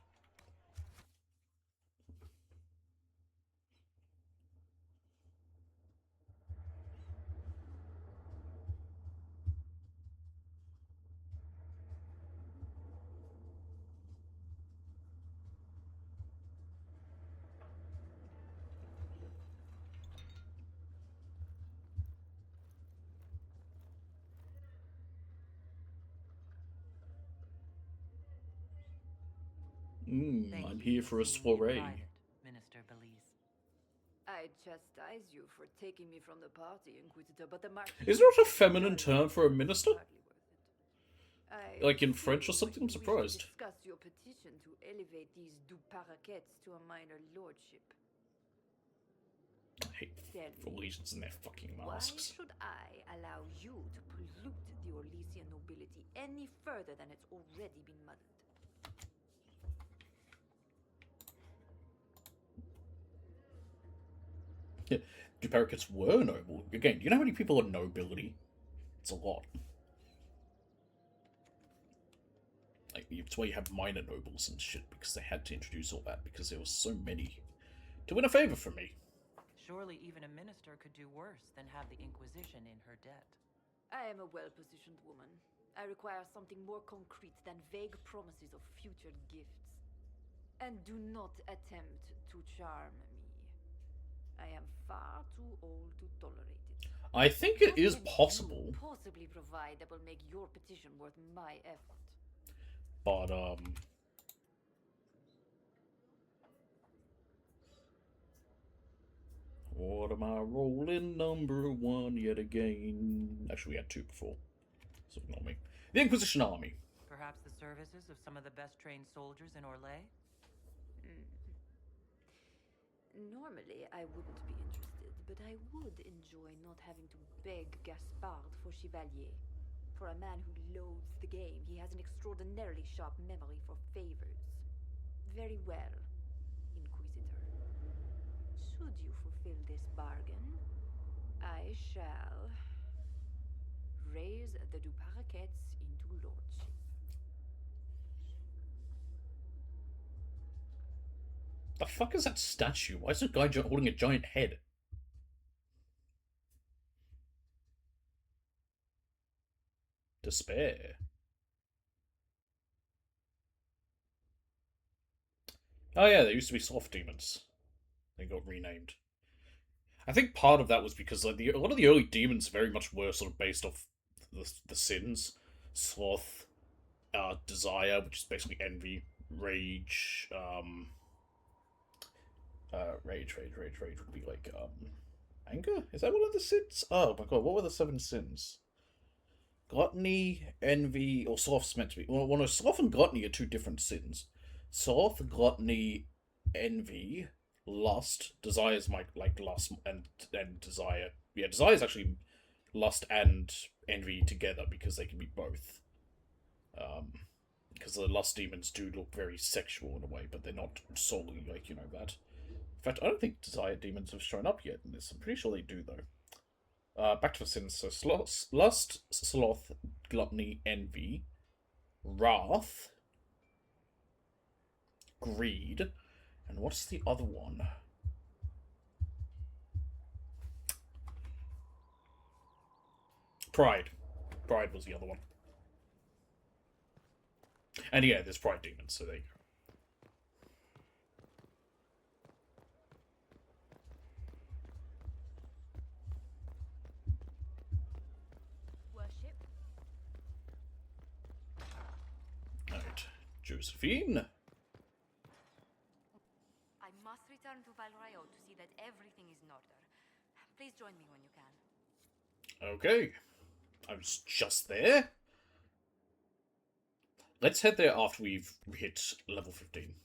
I'm here for a soiree. Minister Belize. I chastise you for taking me from the party, Inquisitor, but the Marquis... Is there not a feminine term for a minister? Like in French or something? I'm surprised. Discuss your petition to elevate these du paraquets to a minor lordship. I hate Orlesians and their fucking masks. Why should I allow you to pollute the Orlesian nobility any further than it's already been muddled? Du paraquets were noble. Again, do you know how many people are nobility? It's a lot. Like, it's why you have minor nobles and shit, because they had to introduce all that, because there was so many to win a favor from me. Surely even a minister could do worse than have the Inquisition in her debt. I am a well-positioned woman. I require something more concrete than vague promises of future gifts. And do not attempt to charm me. I am far too old to tolerate it. I think it is possible. Possibly provide that will make your petition worth my effort. But, what am I rolling? Number 1 yet again. Actually, we had 2 before, so ignore me. The Inquisition Army. Perhaps the services of some of the best trained soldiers in Orlais? Normally, I wouldn't be interested, but I would enjoy not having to beg Gaspard for Chevalier. For a man who loathes the game, he has an extraordinarily sharp memory for favors. Very well, Inquisitor. Should you fulfill this bargain, I shall raise the du paraquets into lordship. The fuck is that statue? Why is that guy holding a giant head? Despair. Oh yeah, there used to be soft demons. They got renamed. I think part of that was because like a lot of the early demons very much were sort of based off the sins. Sloth, desire, which is basically envy, rage, rage would be like, anger? Is that one of the sins? Oh my god, what were the 7 sins? Gluttony, envy, or sloth's meant to be. Well, no, sloth and gluttony are 2 different sins. Sloth, gluttony, envy, lust. Desire is like lust and desire. Yeah, desire is actually lust and envy together because they can be both. Because the lust demons do look very sexual in a way, but they're not solely like, you know, that. In fact, I don't think desire demons have shown up yet in this. I'm pretty sure they do, though. Back to the sins. So, lust, sloth, gluttony, envy, wrath, greed, and what's the other one? Pride. Pride was the other one. And yeah, there's pride demons, so there you go. Alright, Josephine. I must return to Valrayo to see that everything is in order. Please join me when you can. Okay. I was just there. Let's head there after we've hit level 15.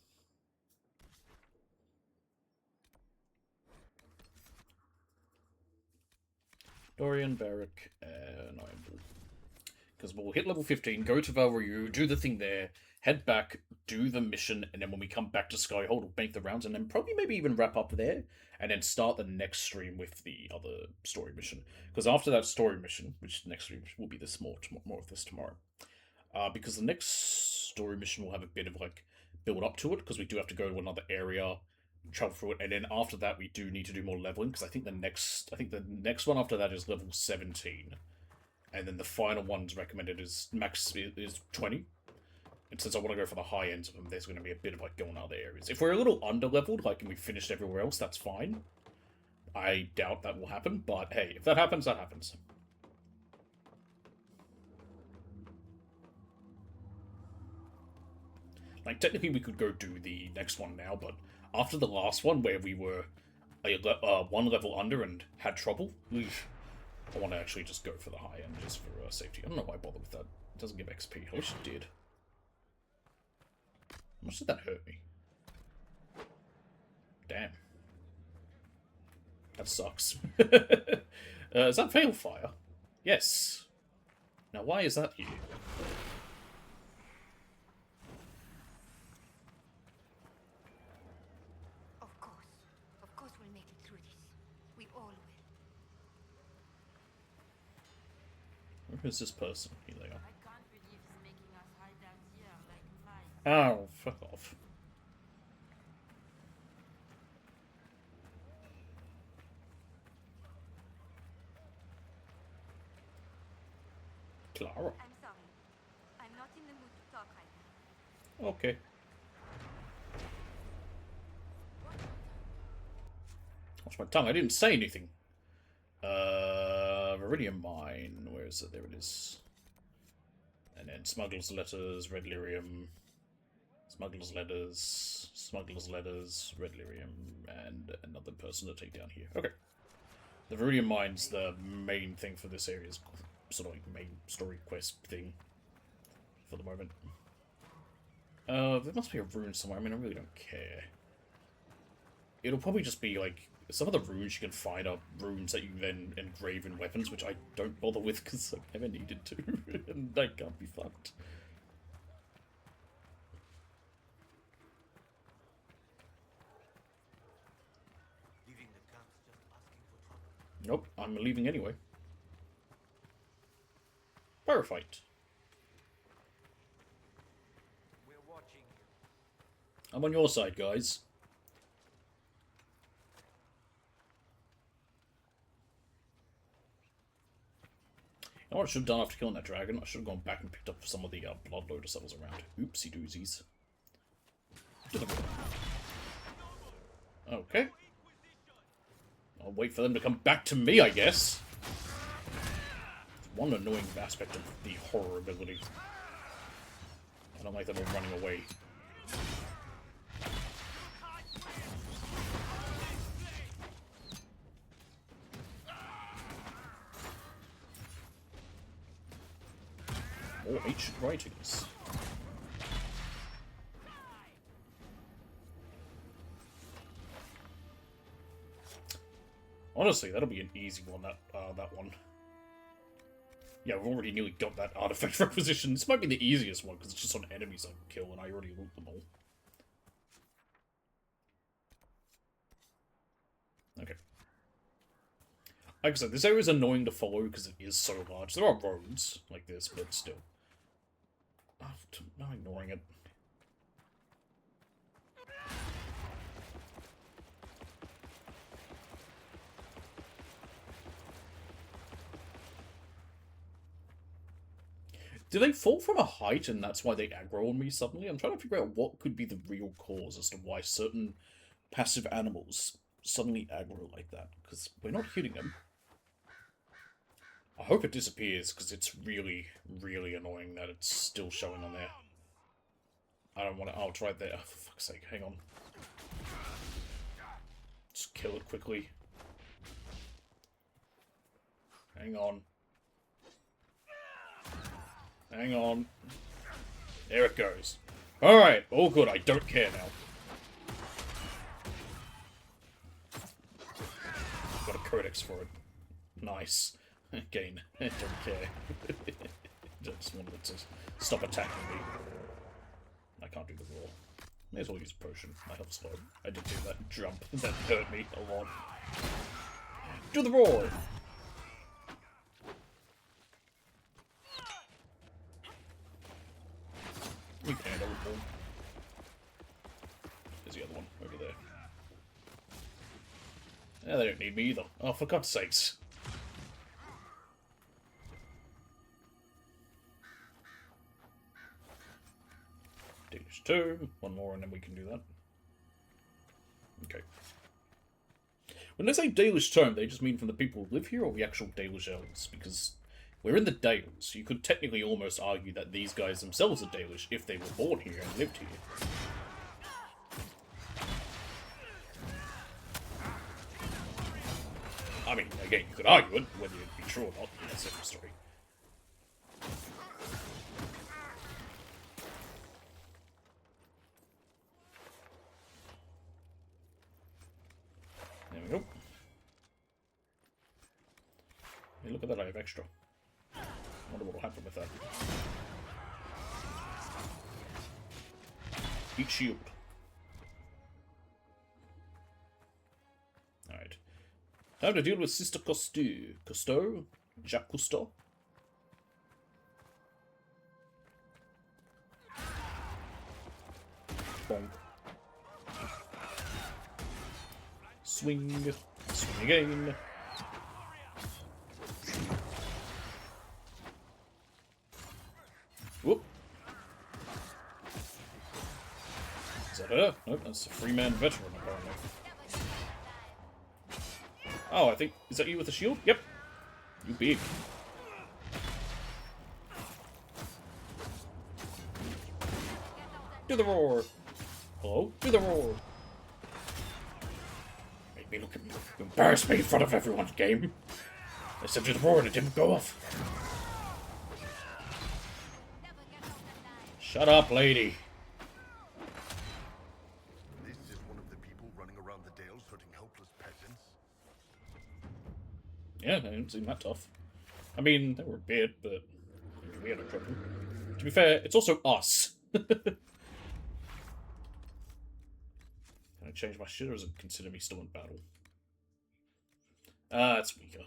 Dorian, Barrack, and I will Because we'll hit level 15, go to Valryu, do the thing there, head back, do the mission, and then when we come back to Skyhold, we'll make the rounds, and then probably maybe even wrap up there, and then start the next stream with the other story mission. Because after that story mission, which next stream will be this more of this tomorrow, because the next story mission will have a bit of like build up to it, because we do have to go to another area, travel through it, and then after that we do need to do more leveling, because I think the next one after that is level 17. And then the final one's recommended is max is 20. And since I want to go for the high ends of them, there's going to be a bit of like going other areas. If we're a little under-leveled, like, and we finished everywhere else, that's fine. I doubt that will happen, but hey, if that happens, that happens. Like, technically we could go do the next one now, but after the last one, where we were one level under and had trouble, I want to actually just go for the high end, just for safety. I don't know why I bother with that. It doesn't give XP. I wish it did. How much did that hurt me? Damn. That sucks. Is that Veilfire? Yes. Now, why is that here? Of course we'll make it through this. We all will. Where is this person? Here they are. I can't believe he's making us hide out here like mice. Oh, fuck off. Clara. I'm sorry. I'm not in the mood to talk right now. Okay. Watch my tongue. I didn't say anything. Viridian Mine. Where is it? There it is. And then Smuggler's Letters, Red Lyrium. Smuggler's Letters, Red Lyrium, and another person to take down here. Okay. The Viridian Mine's the main thing for this area's sort of like main story quest thing for the moment. There must be a rune somewhere. I mean, I really don't care. It'll probably just be like some of the runes you can find are runes that you then engrave in weapons, which I don't bother with because I've never needed to, and I can't be fucked. Leaving the camp's just asking for trouble. Nope, I'm leaving anyway. Pyrophyte. We're watching you. I'm on your side, guys. You know what I should have done after killing that dragon? I should have gone back and picked up some of the blood lotus that was around. Oopsie doozies. Okay. I'll wait for them to come back to me, I guess. One annoying aspect of the horror ability. I don't like them all running away. More ancient writings. Honestly, that'll be an easy one, that one. Yeah, we've already nearly got that artifact requisition. This might be the easiest one, because it's just on enemies I can kill, and I already loot them all. Okay. Like I said, this area is annoying to follow, because it is so large. There are roads like this, but still. Oh, I'm ignoring it. Do they fall from a height and that's why they aggro on me suddenly? I'm trying to figure out what could be the real cause as to why certain passive animals suddenly aggro like that. Because we're not hitting them. I hope it disappears, because it's really, really annoying that it's still showing on there. I don't want to... Oh, it's right there. Oh, for fuck's sake, hang on. Just kill it quickly. Hang on. Hang on. There it goes. Alright, all good. I don't care now. Got a codex for it. Nice. Again, I don't care. Don't just wanted it to stop attacking me. I can't do the roar. May as well use a potion. My health's low. I did do that jump. That hurt me a lot. Do the roar! We can handle it. There's the other one over there. Yeah, they don't need me either. Oh, for God's sakes. Dalish 2. One more and then we can do that. Okay. When they say Dalish term, they just mean from the people who live here or the actual Dalish elves? Because we're in the Dales. You could technically almost argue that these guys themselves are Dalish if they were born here and lived here. I mean, again, you could argue it, whether it be true or not. That's a different story. There we go. Hey, look at that, I have extra. Wonder what will happen with that. Eat shield. Alright. Time to deal with Sister Cousteau. Cousteau? Jacques Cousteau? Bonk. Swing. Swing again. Whoop. Is that her? Nope, that's a free-man veteran, apparently. Oh, I think... Is that you with the shield? Yep. You big. Do the roar. Hello? Do the roar. Made me look at me. You embarrassed me in front of everyone, game. I said do the roar and it didn't go off. Shut up, lady. This is one of the people running around the Dales hurting helpless peasants. Yeah, they didn't seem that tough. I mean, they were a bit, but we had no trouble. To be fair, it's also us. Can I change my shit, or does it consider me still in battle? It's weaker.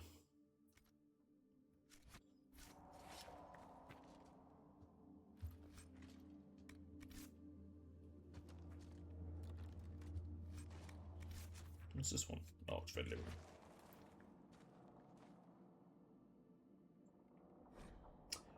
What's this one? Oh, it's friendly.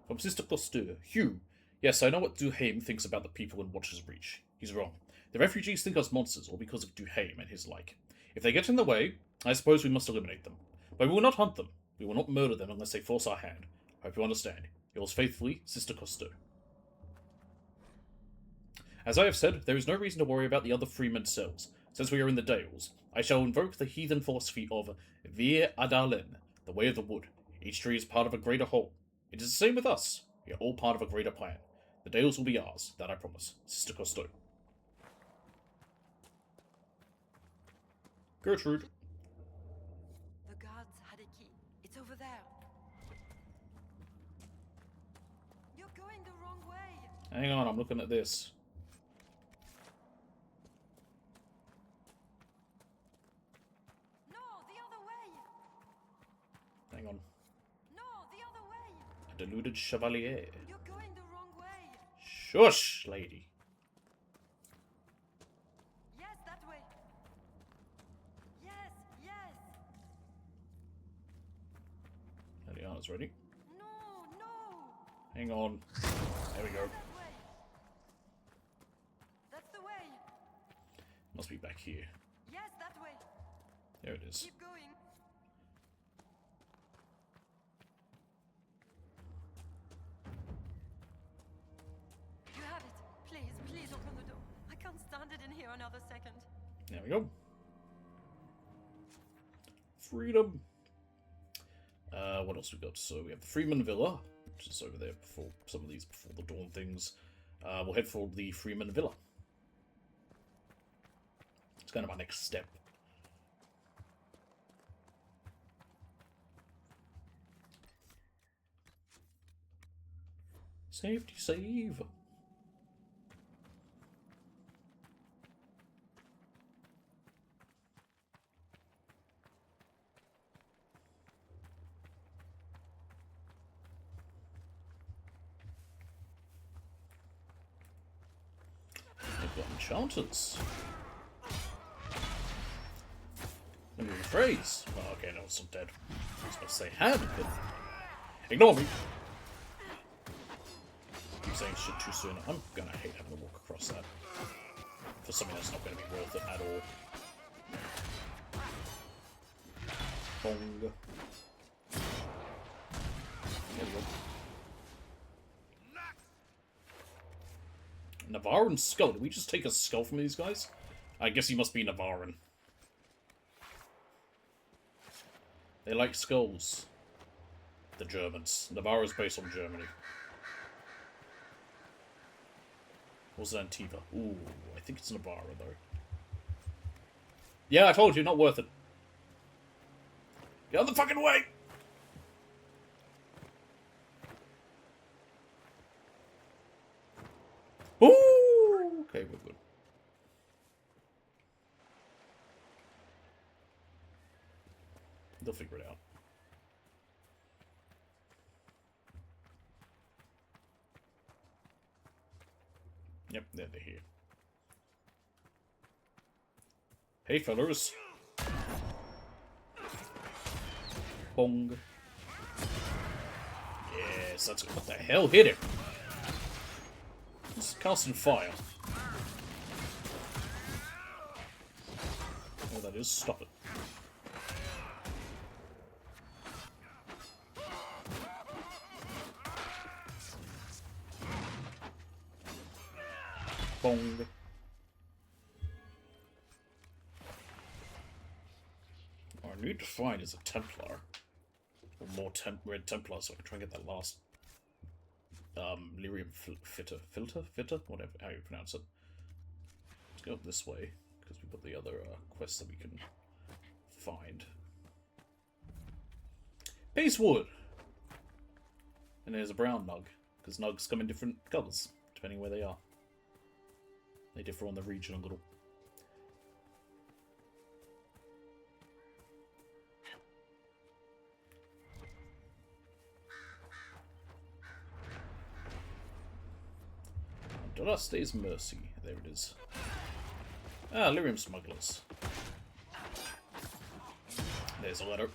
From Sister Cousteau. Hugh. Yes, I know what Duhaime thinks about the people in Watcher's Reach. He's wrong. The refugees think us monsters, all because of Duhaime and his like. If they get in the way, I suppose we must eliminate them. But we will not hunt them. We will not murder them unless they force our hand. Hope you understand. Yours faithfully, Sister Cousteau. As I have said, there is no reason to worry about the other freemen's cells. Since we are in the Dales, I shall invoke the heathen philosophy of Vir Adalen, the way of the wood. Each tree is part of a greater whole. It is the same with us. We are all part of a greater plan. The Dales will be ours, that I promise. Sister Cousteau. Gertrude. The guards had a key. It's over there. You're going the wrong way. Hang on, I'm looking at this. No, the other way. Hang on. No, the other way. A deluded chevalier. You're going the wrong way. Shush, lady. Yes, that way. Yes, yes. Eliana's ready. No, no. Hang on. There we go. That way. That's the way. Must be back here. Yes, that way. There it is. Keep going. You have it. Please, please open the door. I can't stand it in here another second. There we go. Freedom. What else we got? So we have the Freeman Villa, which is over there before some of these before the dawn things. We'll head for the Freeman Villa. It's kind of our next step. Safety save. They've got enchanters. Let me rephrase. Oh, okay, no, it's not dead. I was about to say had been. Ignore me. Keep saying shit too soon. I'm gonna hate having to walk across that for something that's not gonna be worth it at all. Bong. There we go. Navarran skull. Did we just take a skull from these guys? I guess he must be Navarran. They like skulls. The Germans. Navarra is based on Germany. What's an Antiva? Ooh, I think it's Navarra though. Yeah, I told you, not worth it. Get out of the fucking way! Ooh! Okay, we're good. They'll figure it out. Yep, they're here. Hey, fellas. Bong. Yes, that's good. What the hell hit him? It's casting fire. Oh, that is. Stop it. Bong. What I need to find is a Templar. Or more Red Templars so I can try and get that last lyrium filter? Whatever, how you pronounce it. Let's go up this way, because we've got the other quests that we can find. Basewood! And there's a brown nug, because nugs come in different colours, depending where they are. They differ on the region a little. Dolaste's Mercy. There it is. Ah, lyrium smugglers. There's a letter.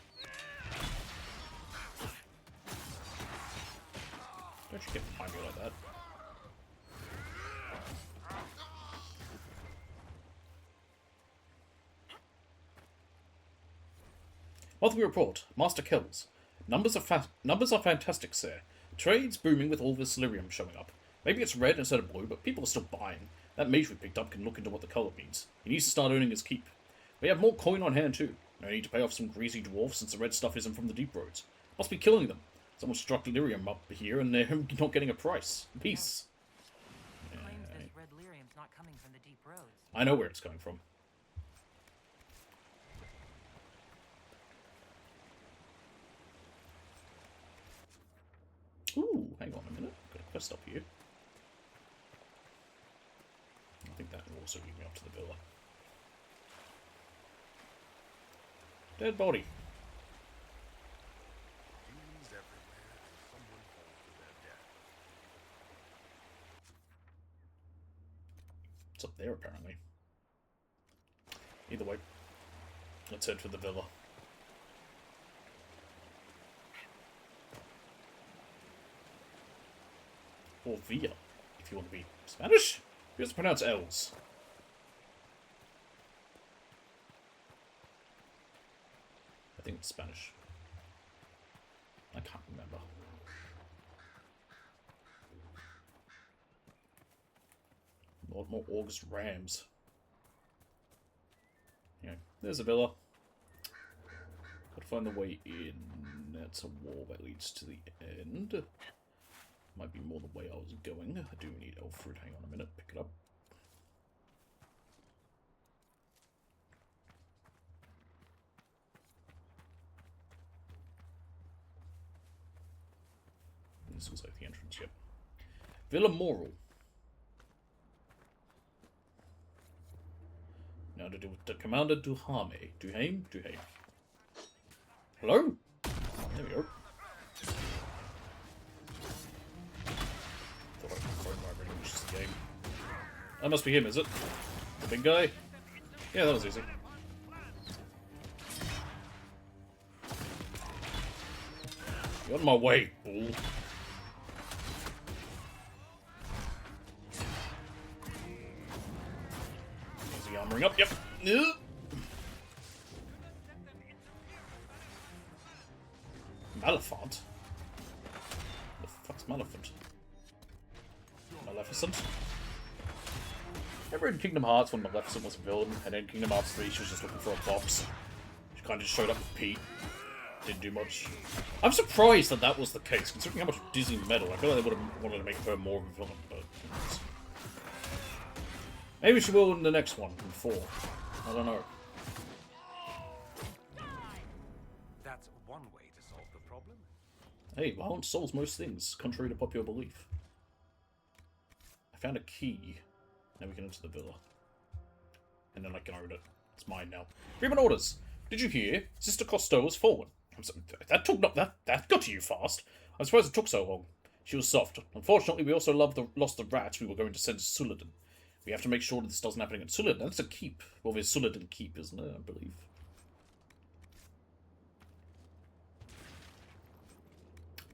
Don't you get behind me like that. Monthly report. Master kills. Numbers are fantastic, sir. Trade's booming with all this lyrium showing up. Maybe it's red instead of blue, but people are still buying. That mage we picked up can look into what the colour means. He needs to start earning his keep. We have more coin on hand too. No need to pay off some greasy dwarf since the red stuff isn't from the deep roads. Must be killing them. Someone struck lyrium up here and they're not getting a price. Peace. He claims this red lyrium's not coming from the deep roads. I know where it's coming from. Ooh, hang on a minute. Got a quest up here. I think that will also lead me up to the villa. Dead body. Humans everywhere, and someone falls to their death. It's up there, apparently. Either way, let's head for the villa. Or Villa, if you want to be Spanish. You have to pronounce L's. I think it's Spanish. I can't remember. More August Rams. Yeah, there's a villa. Gotta find the way in. That's a wall that leads to the end. Might be more the way I was going. I do need elf fruit. Hang on a minute. Pick it up. This looks like the entrance, yep. Villa Moral. Now to do with the Commander Duhame. Duhame? Hello? There we go. Thought I could find my range this game. That must be him, is it? The big guy? Yeah, that was easy. You're on my way, bull. Is he armoring up? Yep. Maleficent? The fuck's Maleficent? Maleficent? Remember in Kingdom Hearts when Maleficent was a villain, and in Kingdom Hearts 3 she was just looking for a box? She kind of just showed up with Pete. Didn't do much. I'm surprised that that was the case, considering how much Disney meddled. I feel like they would have wanted to make her more of a villain, but... Maybe she will in the next one, in 4. I don't know. That's one way to solve the problem. Hey, violence solves most things, contrary to popular belief. I found a key. Now we can enter the villa. And then I can own it. It's mine now. Freeman orders! Did you hear? Sister Costello has fallen. That got to you fast. I suppose it took so long. She was soft. Unfortunately, we also lost the rats we were going to send to Suladin. We have to make sure that this doesn't happen in Suladin. That's a keep. Well, there's Suladin keep, isn't it? I believe.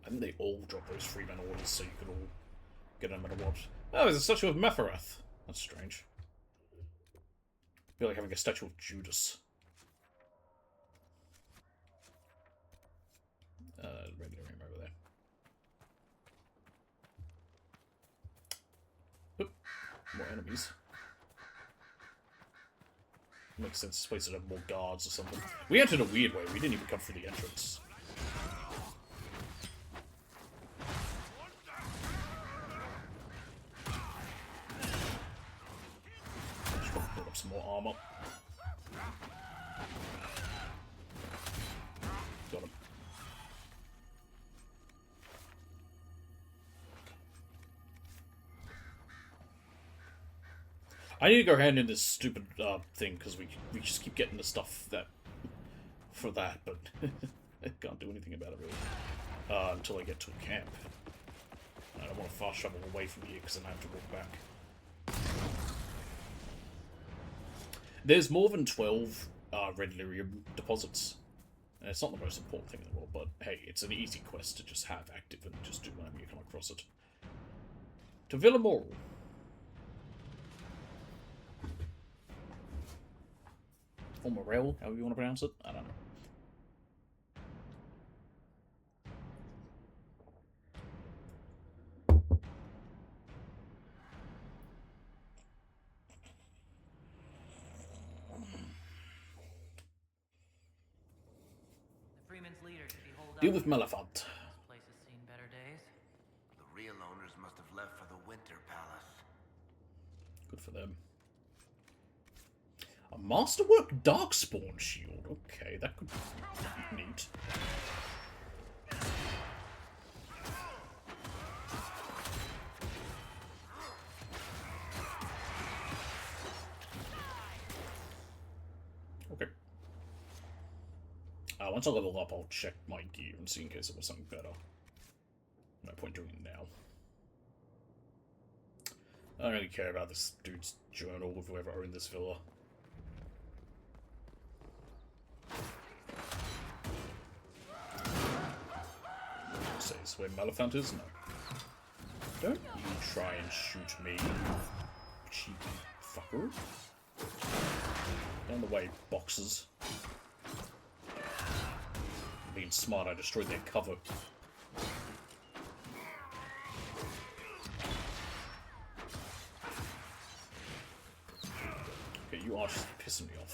I think they all drop those Freeman orders so you can all get them at a watch. Oh, there's a statue of Meferath. That's strange. I feel like having a statue of Judas. Regular room over there. Oop. More enemies. Makes sense. This place would have more guards or something. We entered a weird way. We didn't even come through the entrance. Just gotta build up some more armor. Got him. I need to go hand in this stupid thing because we just keep getting the stuff that for that, but I can't do anything about it really until I get to a camp. I don't want to fast travel away from here because then I have to walk back. There's more than 12 red lyrium deposits. And it's not the most important thing in the world, but hey, it's an easy quest to just have active and just do whenever you come across it. To Villa Moral. Or Morel, however you want to pronounce it. I don't know. The Freeman's leader should be holed up. Deal with Maleficent. This place has seen better days. The real owners must have left for the Winter Palace. Good for them. A Masterwork Darkspawn shield. Okay, that could be neat. Okay. Once I level up, I'll check my gear and see in case it was something better. No point doing it now. I don't really care about this dude's journal with whoever are in this villa. Says where Maleficent is? No. Don't you try and shoot me, cheap fucker. Down the way, boxes. Being smart, I destroyed their cover. Okay, you are just pissing me off.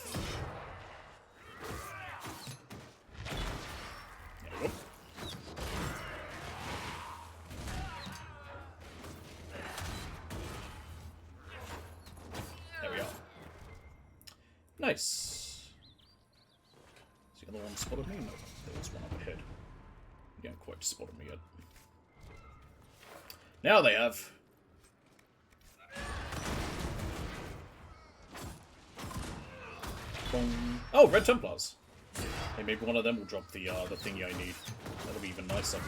There we go. There we are. Nice. Has the other one spotted me? No, there was one up ahead. You haven't quite spotted me yet. Now they have. Boom. Oh, Red Templars. Hey, maybe one of them will drop the thingy I need. That'll be even nicer.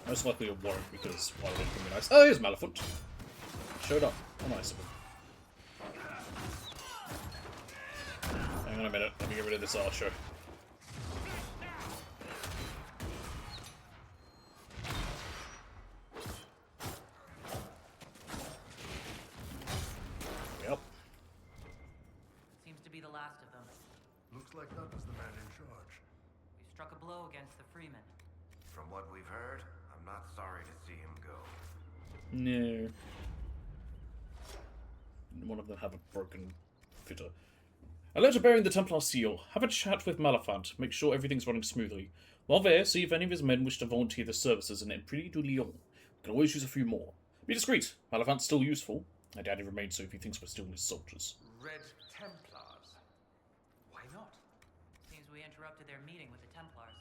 Most likely it won't, because why would it be nice? Oh, here's Maleficent. Showed up. Oh, nice of him. Hang on a minute. Let me get rid of this archer. Yep. Seems to be the last of them. Looks like that was the man in charge. We struck a blow against the Freeman. From what we've heard, I'm not sorry to see him go. No. One of them have a broken fitter. A letter bearing the Templar seal. Have a chat with Maleficent. Make sure everything's running smoothly. While there, see if any of his men wish to volunteer their services in Empire du Lion. Can always use a few more. Be discreet. Maleficent's still useful. I doubt he remains so if he thinks we're still his soldiers. Red Templars? Why not? Seems we interrupted their meeting with the Templars.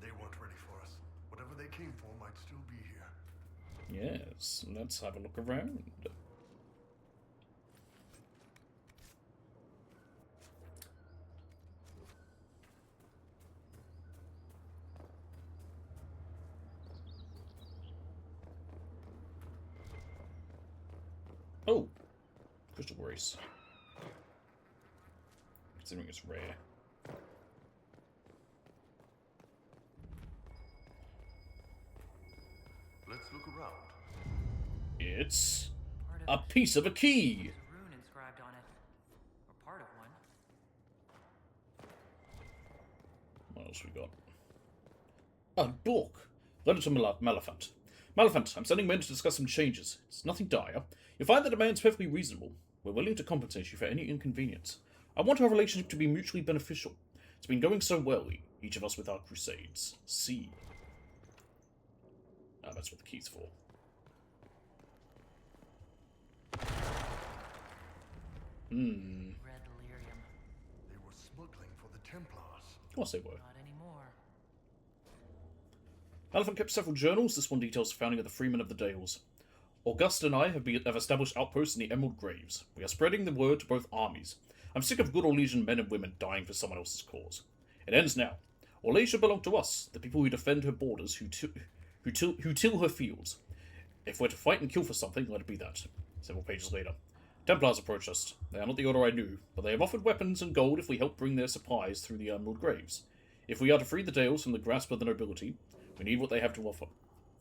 They weren't ready for us. Whatever they came for might still be here. Yes, let's have a look around. Oh, crystal grace. Considering it's rare. Let's look around. It's a piece of a key. There's a rune inscribed on it. Or part of one. What else we got? A book. Letter to Maleficent. Maleficent, I'm sending men to discuss some changes. It's nothing dire. You'll find the demands perfectly reasonable. We're willing to compensate you for any inconvenience. I want our relationship to be mutually beneficial. It's been going so well, each of us with our crusades. See. Ah, that's what the key's for. Red lyrium. They were smuggling for the Templars. Of course they were. Not anymore. Maleficent kept several journals. This one details the founding of the Freemen of the Dales. Auguste and I have established outposts in the Emerald Graves. We are spreading the word to both armies. I'm sick of good Orlesian men and women dying for someone else's cause. It ends now. Orlesia belong to us, the people who defend her borders, who till her fields. If we're to fight and kill for something, let it be that. Several pages later. Templars approach us. They are not the order I knew, but they have offered weapons and gold if we help bring their supplies through the Emerald Graves. If we are to free the Dales from the grasp of the nobility, we need what they have to offer.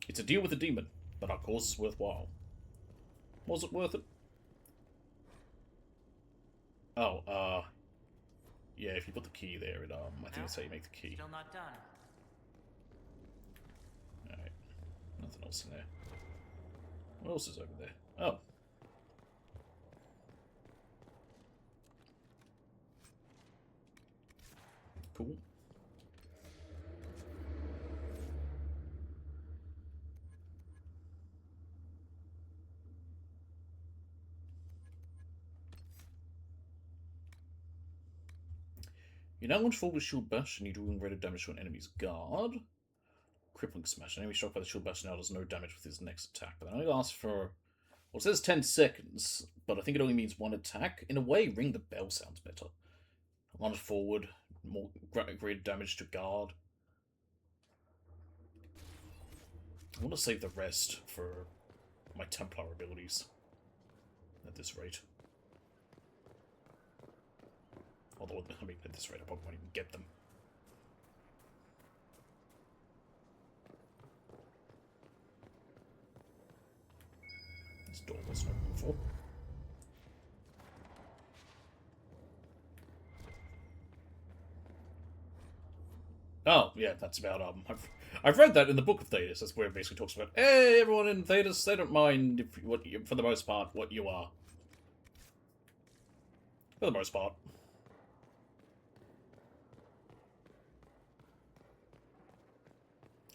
It's a deal with the demon, but our cause is worthwhile. Was it worth it? Oh, yeah, if you put the key there, it, I think that's how you make the key. Still not done. Alright. Nothing else in there. What else is over there? Oh. Cool. You now launch forward shield bash and you do greater damage to an enemy's guard. Crippling smash. An enemy struck by the shield bash now does no damage with his next attack. But that only lasts for... Well, it says 10 seconds, but I think it only means one attack. In a way, ring the bell sounds better. Launch forward, more greater damage to guard. I want to save the rest for my Templar abilities. At this rate. Although, I mean, at this rate, I probably won't even get them. This door was open before. Oh, yeah, that's about, I've read that in the Book of Thedas. That's where it basically talks about, hey, everyone in Thedas, they don't mind, for the most part, what you are. For the most part.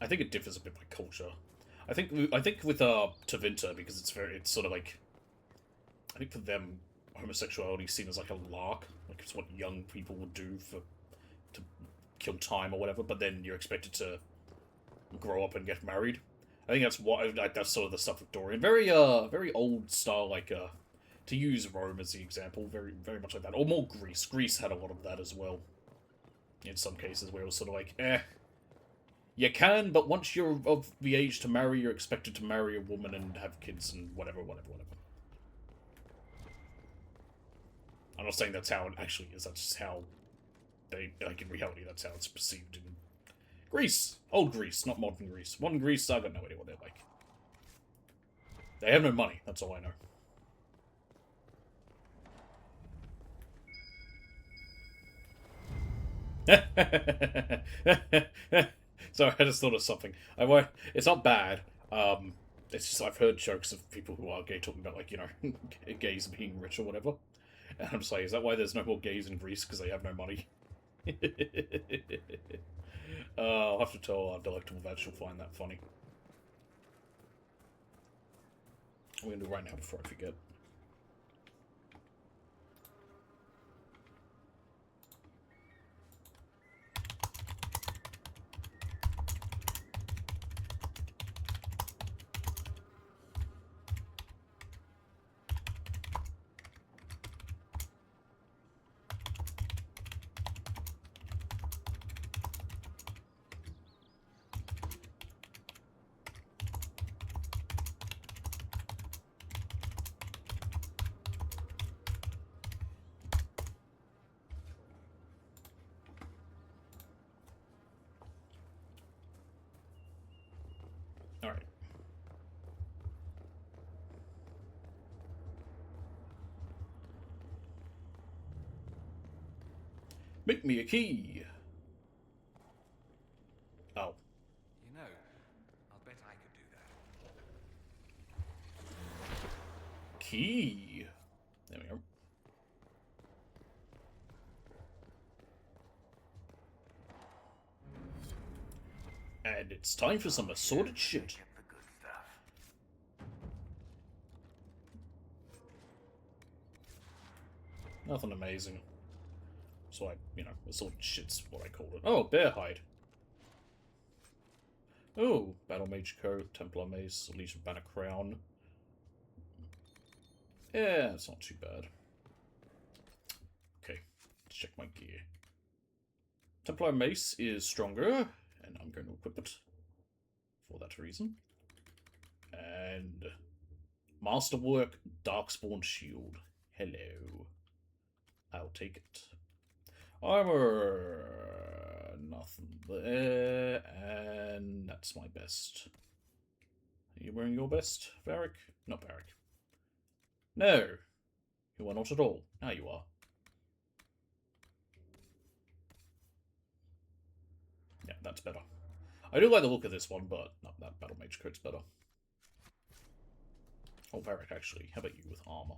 I think it differs a bit by culture. I think with Tevinter, because it's sort of like, I think for them homosexuality is seen as like a lark, like it's what young people would do to kill time or whatever. But then you're expected to grow up and get married. I think that's what that's sort of the stuff with Dorian. Very old style, like to use Rome as the example, very much like that. Or more Greece. Greece had a lot of that as well. In some cases where it was sort of like, you can, but once you're of the age to marry, you're expected to marry a woman and have kids and whatever. I'm not saying that's how it actually is, that's just how they, like in reality, that's how it's perceived in Greece. Old Greece, not modern Greece. Modern Greece, I got no idea what they're like. They have no money, that's all I know. Sorry, I just thought of something. It's not bad. It's just I've heard jokes of people who are gay talking about, like, you know, gays being rich or whatever. And I'm just like, is that why there's no more gays in Greece? Because they have no money? I'll have to tell our delectable vet, she'll find that funny. I'm going to do it right now before I forget. Alright. Make me a key! Oh. You know, I'll bet I could do that. Key! There we go. And it's time for some assorted shit. Nothing amazing. So assorted shit's what I call it. Oh, bear hide. Oh, Battle Mage Coat, Templar Mace, Legion Banner Crown. Yeah, it's not too bad. Okay, let's check my gear. Templar Mace is stronger, and I'm going to equip it for that reason. And Masterwork Darkspawn Shield. Hello. I'll take it. Armor. Nothing there. And that's my best. Are you wearing your best, Varric? Not Varric. No. You are not at all. Now you are. Yeah, that's better. I do like the look of this one, but no, that Battle Mage coat's better. Oh, Varric, actually. How about you with armor?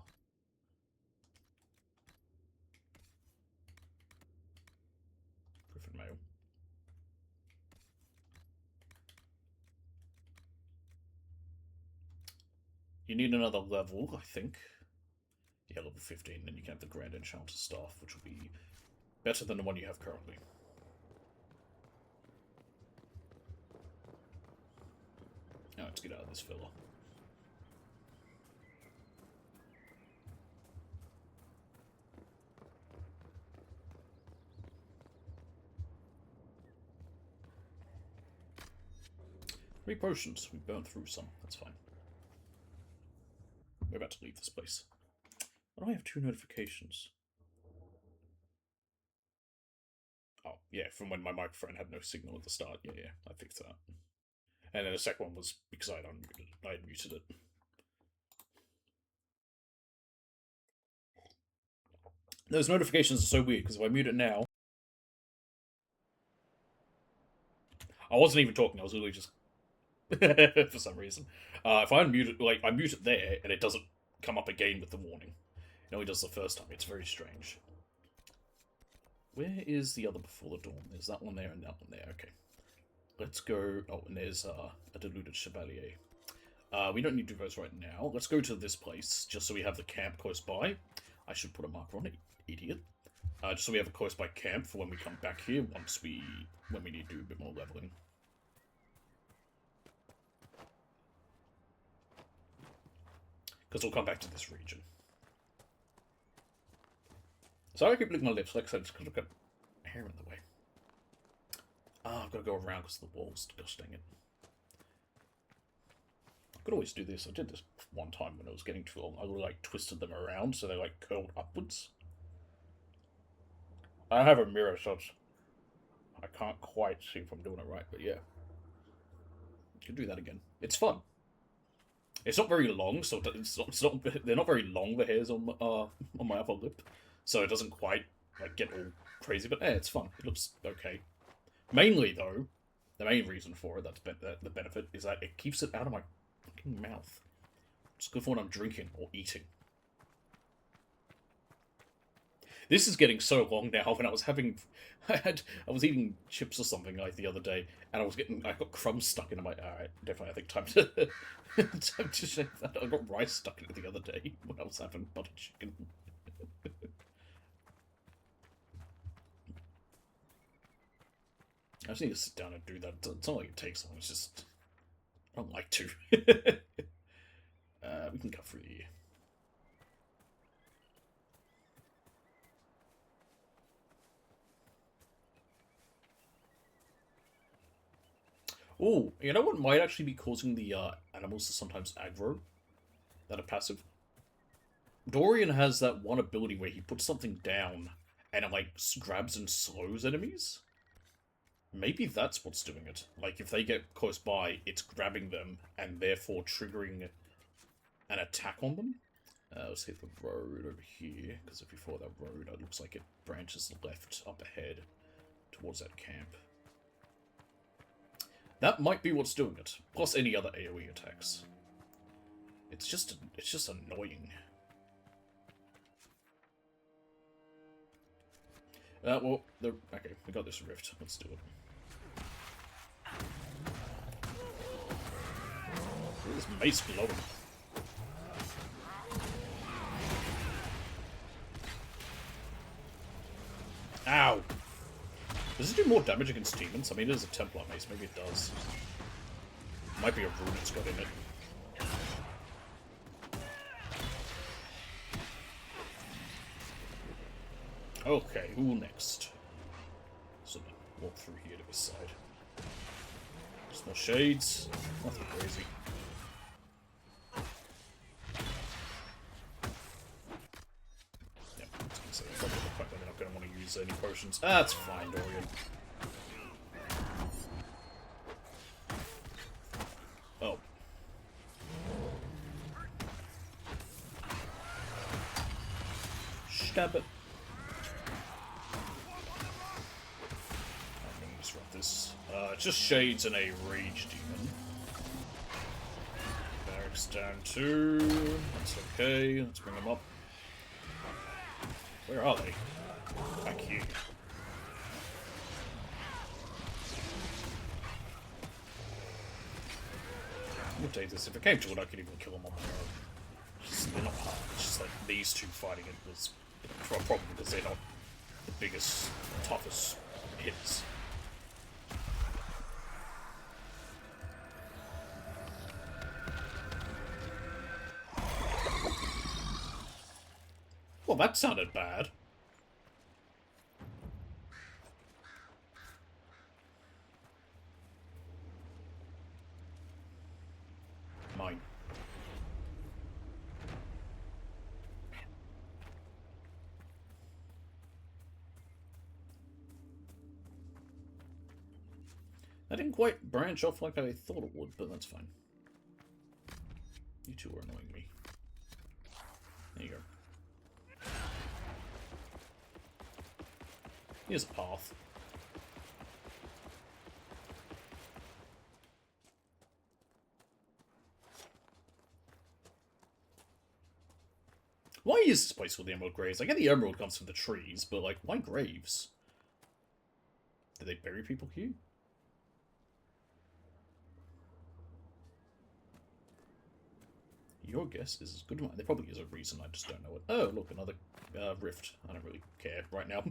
Griffin Mail. You need another level, I think. Yeah, level 15, then you can have the Grand Enchanter Staff, which will be better than the one you have currently. Now let's get out of this villa. Three potions. We burned through some. That's fine. We're about to leave this place. Why do I have 2 notifications? Oh, yeah, from when my microphone had no signal at the start. Yeah, I fixed that. And then the second one was because I had muted it. Those notifications are so weird, because if I mute it now... I wasn't even talking, I was literally just... for some reason. If I unmute it, like, I mute it there, and it doesn't come up again with the warning. It only does the first time. It's very strange. Where is the other Before the Dawn? There's that one there and that one there. Okay. Let's go... Oh, and there's a Deluded Chevalier. We don't need to do those right now. Let's go to this place, just so we have the camp close by. I should put a marker on it, idiot. Just so we have a close by camp for when we come back here, when we need to do a bit more leveling. Because we'll come back to this region. So I keep licking my lips, like I said, just because I've got hair in the way. Ah, I've got to go around because the walls, gosh dang it. I could always do this. I did this one time when it was getting too long. I would like twisted them around so they like curled upwards. I have a mirror, so I can't quite see if I'm doing it right, but yeah. You can do that again. It's fun. It's not very long, so they're not very long, the hairs on my upper lip. So it doesn't quite like get all crazy, but it's fun. It looks okay. Mainly, though, the main reason for it, the benefit, is that it keeps it out of my fucking mouth. It's good for when I'm drinking or eating. This is getting so long now. When I was having, I was eating chips or something like the other day, and I got crumbs stuck into my. Alright, definitely. I think time to time to shake that. I got rice stuck in it the other day when I was having butter chicken. I just need to sit down and do that. It's not like it takes long. It's just I don't like to. We can cut through the year. Oh, you know what might actually be causing the animals to sometimes aggro that are passive? Dorian has that one ability where he puts something down and it like grabs and slows enemies. Maybe that's what's doing it. Like if they get close by, it's grabbing them and therefore triggering an attack on them. Let's hit the road over here, because if you follow that road, it looks like it branches left up ahead towards that camp. That might be what's doing it, plus any other AoE attacks. It's just annoying. Well, okay, we got this rift. Let's do it. Ooh, this mace glowing. Ow! Does it do more damage against demons? I mean, it is a Templar mace. Maybe it does. Might be a rune it's got in it. Okay, who next? So walk through here to this side. Just more shades. Nothing crazy. Yep, I was gonna say, probably the fact that they're not gonna want to use any potions. That's fine, Dorian. Oh. Stab it. It's just shades and a rage demon. Barracks down 2. That's okay. Let's bring them up. Where are they? Back here. We'll take this. If it came to it, I could even kill them on my own. They're not hard. It's just like these two fighting it was a problem because they're not the biggest, toughest hits. Well, that sounded bad. Mine. I didn't quite branch off like I thought it would, but that's fine. You two are annoying me. There you go. Here's a path. Why is this place called the Emerald Graves? I get the emerald comes from the trees, but like, why graves? Did they bury people here? Your guess is as good as mine. There probably is a reason, I just don't know it. Oh, look, another rift. I don't really care right now.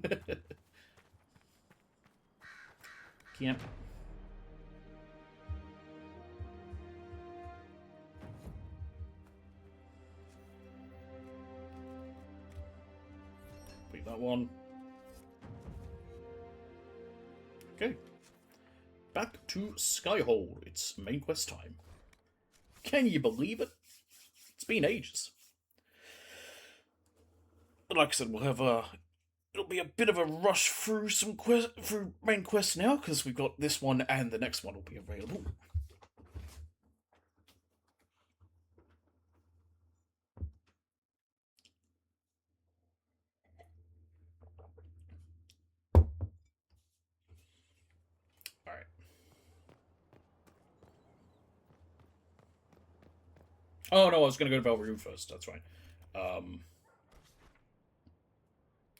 Camp. Wait, that one. Okay. Back to Skyhold. It's main quest time. Can you believe it? It's been ages. But like I said, we'll have it'll be a bit of a rush through through main quests now, because we've got this one and the next one will be available. Alright. Oh no, I was gonna go to Belrune first, that's right.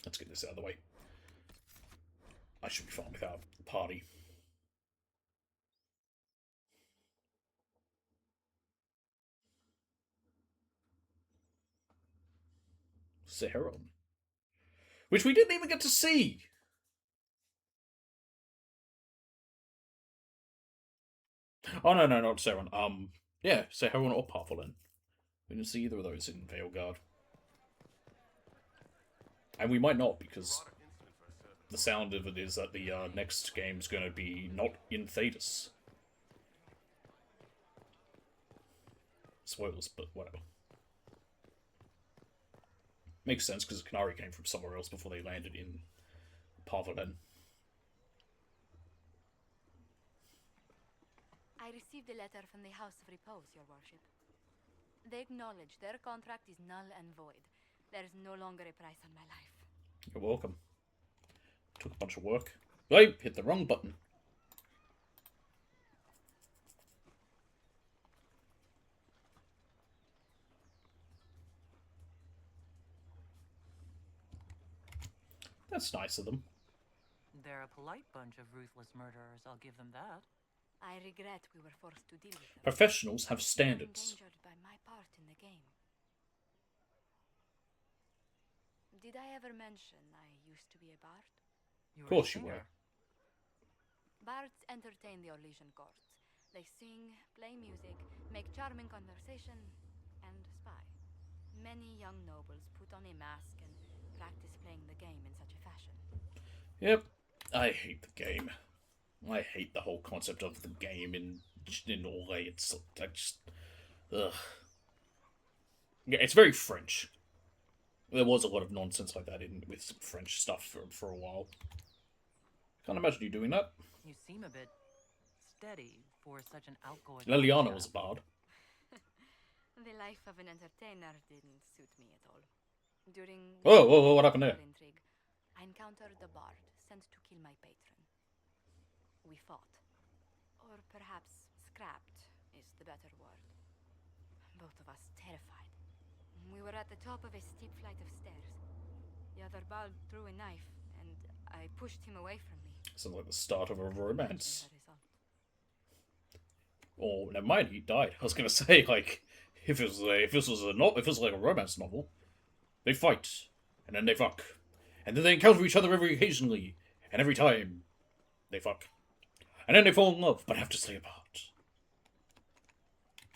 Let's get this out of the way. I should be fine without the party. Seheron. Which we didn't even get to see! Oh no, not Seheron. Yeah, Seheron or Parvolin. We didn't see either of those in Veilguard. And we might not, because the sound of it is that the next game's going to be not in Thedas. Spoilers, but whatever. Makes sense, because Canary came from somewhere else before they landed in Parvolin. I received a letter from the House of Repose, Your Worship. They acknowledge their contract is null and void. There is no longer a price on my life. You're welcome. Took a bunch of work. I hit the wrong button. That's nice of them. They're a polite bunch of ruthless murderers, I'll give them that. I regret we were forced to deal with them. Professionals have standards. Endangered by my part in the game. Did I ever mention I used to be a bard? Of course you were. Bards entertain the Orlesian courts. They sing, play music, make charming conversation, and spy. Many young nobles put on a mask and practice playing the game in such a fashion. Yep, I hate the game. I hate the whole concept of the game in Orlais. It's I just, ugh. Yeah, it's very French. There was a lot of nonsense like that with some French stuff for a while. Can't imagine you doing that. You seem a bit steady for such an outgoing... Liliana was a bard. The life of an entertainer didn't suit me at all. During Whoa, what happened there? Intrigue, I encountered a bard sent to kill my patron. We fought. Or perhaps scrapped is the better word. Both of us terrified. We were at the top of a steep flight of stairs. The other bard threw a knife, and I pushed him away from me. Sounds like the start of a romance. Oh, never mind, he died. I was gonna say, like, if this was like a romance novel, they fight, and then they fuck, and then they encounter each other every occasionally, and every time they fuck, and then they fall in love, but have to stay apart.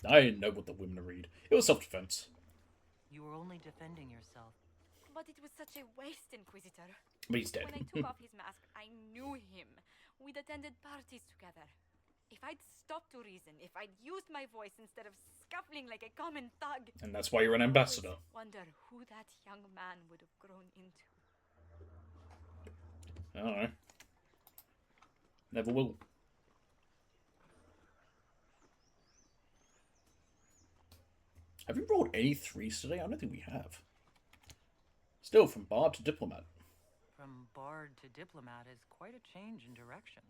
I didn't know what the women read. It was self-defense. You were only defending yourself. But it was such a waste, Inquisitor. But he's dead. When I took off his mask, I knew him. We'd attended parties together. If I'd stopped to reason, if I'd used my voice instead of scuffling like a common thug... And that's why you're an ambassador. I wonder who that young man would have grown into. I don't know. Never will. Have we rolled any threes today? I don't think we have. Still, from bard to diplomat. From bard to diplomat is quite a change in direction.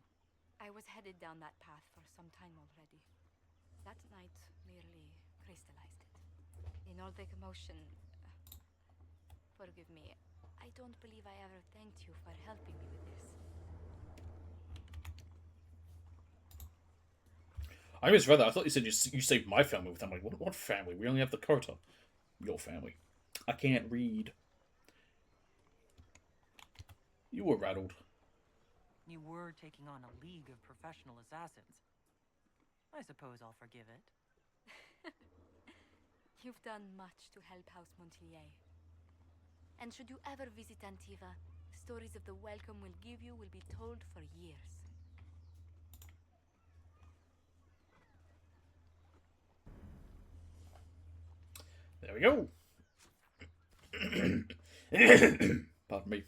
I was headed down that path for some time already. That night merely crystallized it. In all the commotion... forgive me. I don't believe I ever thanked you for helping me with this. I misread that. I thought you said you saved my family with them. I'm like, what family? We only have the Kota. Your family. I can't read. You were rattled. You were taking on a league of professional assassins. I suppose I'll forgive it. You've done much to help House Montilier. And should you ever visit Antiva, stories of the welcome we'll give you will be told for years. There we go. Pardon me.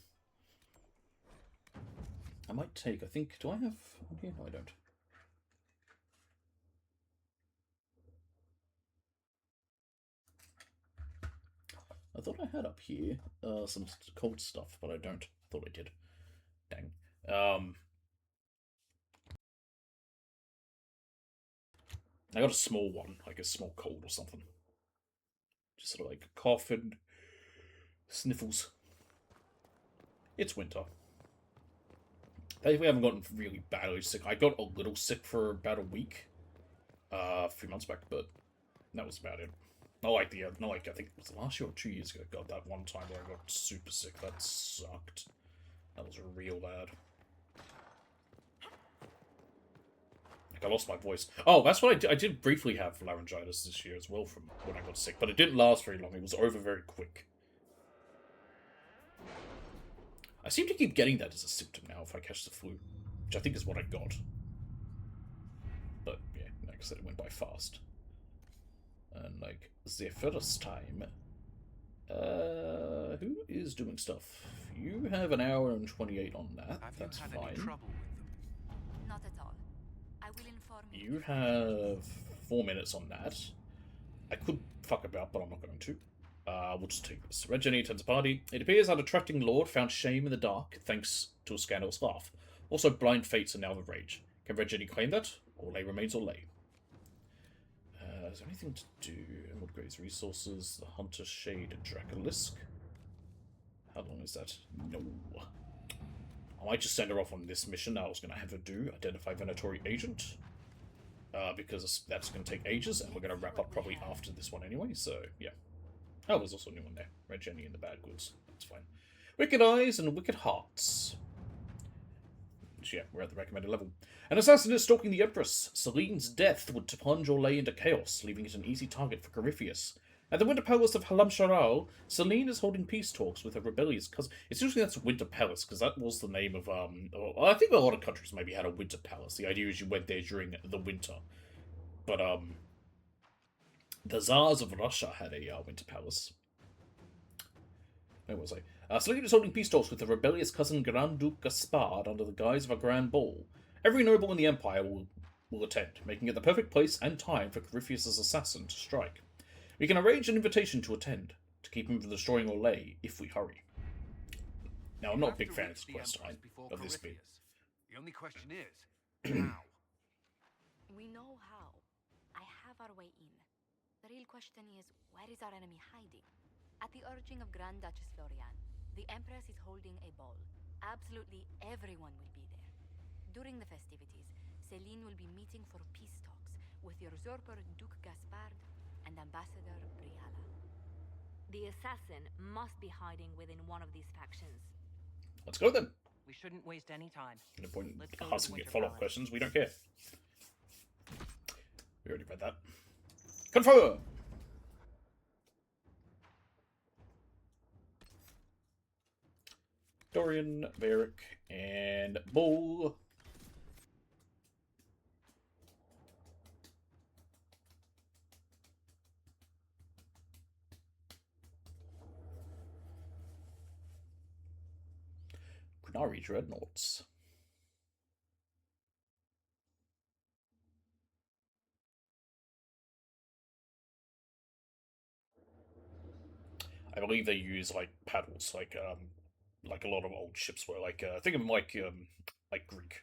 I might take, I think, do I have one here? No, I don't. I thought I had up here some cold stuff, but I don't. Thought I did. Dang. I got a small one, like a small cold or something. Just sort of like cough and sniffles. It's winter. We haven't gotten really badly sick. I got a little sick for about a week, a few months back, but that was about it. Not like I think it was last year or 2 years ago. I got that one time where I got super sick. That sucked. That was real bad. Like, I lost my voice. Oh, that's what I did briefly have laryngitis this year as well from when I got sick, but it didn't last very long. It was over very quick. I seem to keep getting that as a symptom now if I catch the flu, which I think is what I got. But yeah, like I said, it went by fast. And like the first time, who is doing stuff? You have an hour and 28 on that. That's fine. Any trouble with them? Not at all. I will inform you. You have 4 minutes on that. I could fuck about, but I'm not going to. We'll just take this. Red Jenny attends a party. It appears our detracting lord found shame in the dark, thanks to a scandalous laugh. Also, blind fates are now the rage. Can Red Jenny claim that? Orlais remains Orlais. Is there anything to do? Emerald Graves resources, the Hunter Shade, Dracolisk. How long is that? No. I might just send her off on this mission I was going to have her do. Identify Venatori Agent. Because that's going to take ages, and we're going to wrap up probably after this one anyway, so yeah. Oh, there's also a new one there. Red Jenny and the Bad Goods. That's fine. Wicked Eyes and Wicked Hearts. Which, yeah, we're at the recommended level. An assassin is stalking the Empress. Celine's death would plunge Orlais into chaos, leaving it an easy target for Corypheus. At the Winter Palace of Halam Sharal, Celine is holding peace talks with her rebellious cousin. It's usually that's Winter Palace, because that was the name of, I think a lot of countries maybe had a Winter Palace. The idea is you went there during the winter. But, the Tsars of Russia had a Winter Palace. Where was I? Celine is holding peace talks with the rebellious cousin Grand Duke Gaspard under the guise of a grand ball. Every noble in the Empire will attend, making it the perfect place and time for Corypheus' assassin to strike. We can arrange an invitation to attend, to keep him from destroying Orlais, if we hurry. Now, I'm not a big fan of this quest line, of this bit. The only question is, how? We know how. I have our way in. The real question is, where is our enemy hiding? At the urging of Grand Duchess Florian, the Empress is holding a ball. Absolutely everyone will be there. During the festivities, Celine will be meeting for peace talks with the usurper Duke Gaspard and Ambassador Briala. The assassin must be hiding within one of these factions. Let's go then. We shouldn't waste any time. No point Let's go to asking Winter follow-up Palace. questions. We don't care. We already read that. Confirm! Dorian, Varric, and Bull. Qunari Dreadnoughts. I believe they use like paddles, like a lot of old ships were. Like think of them like Greek.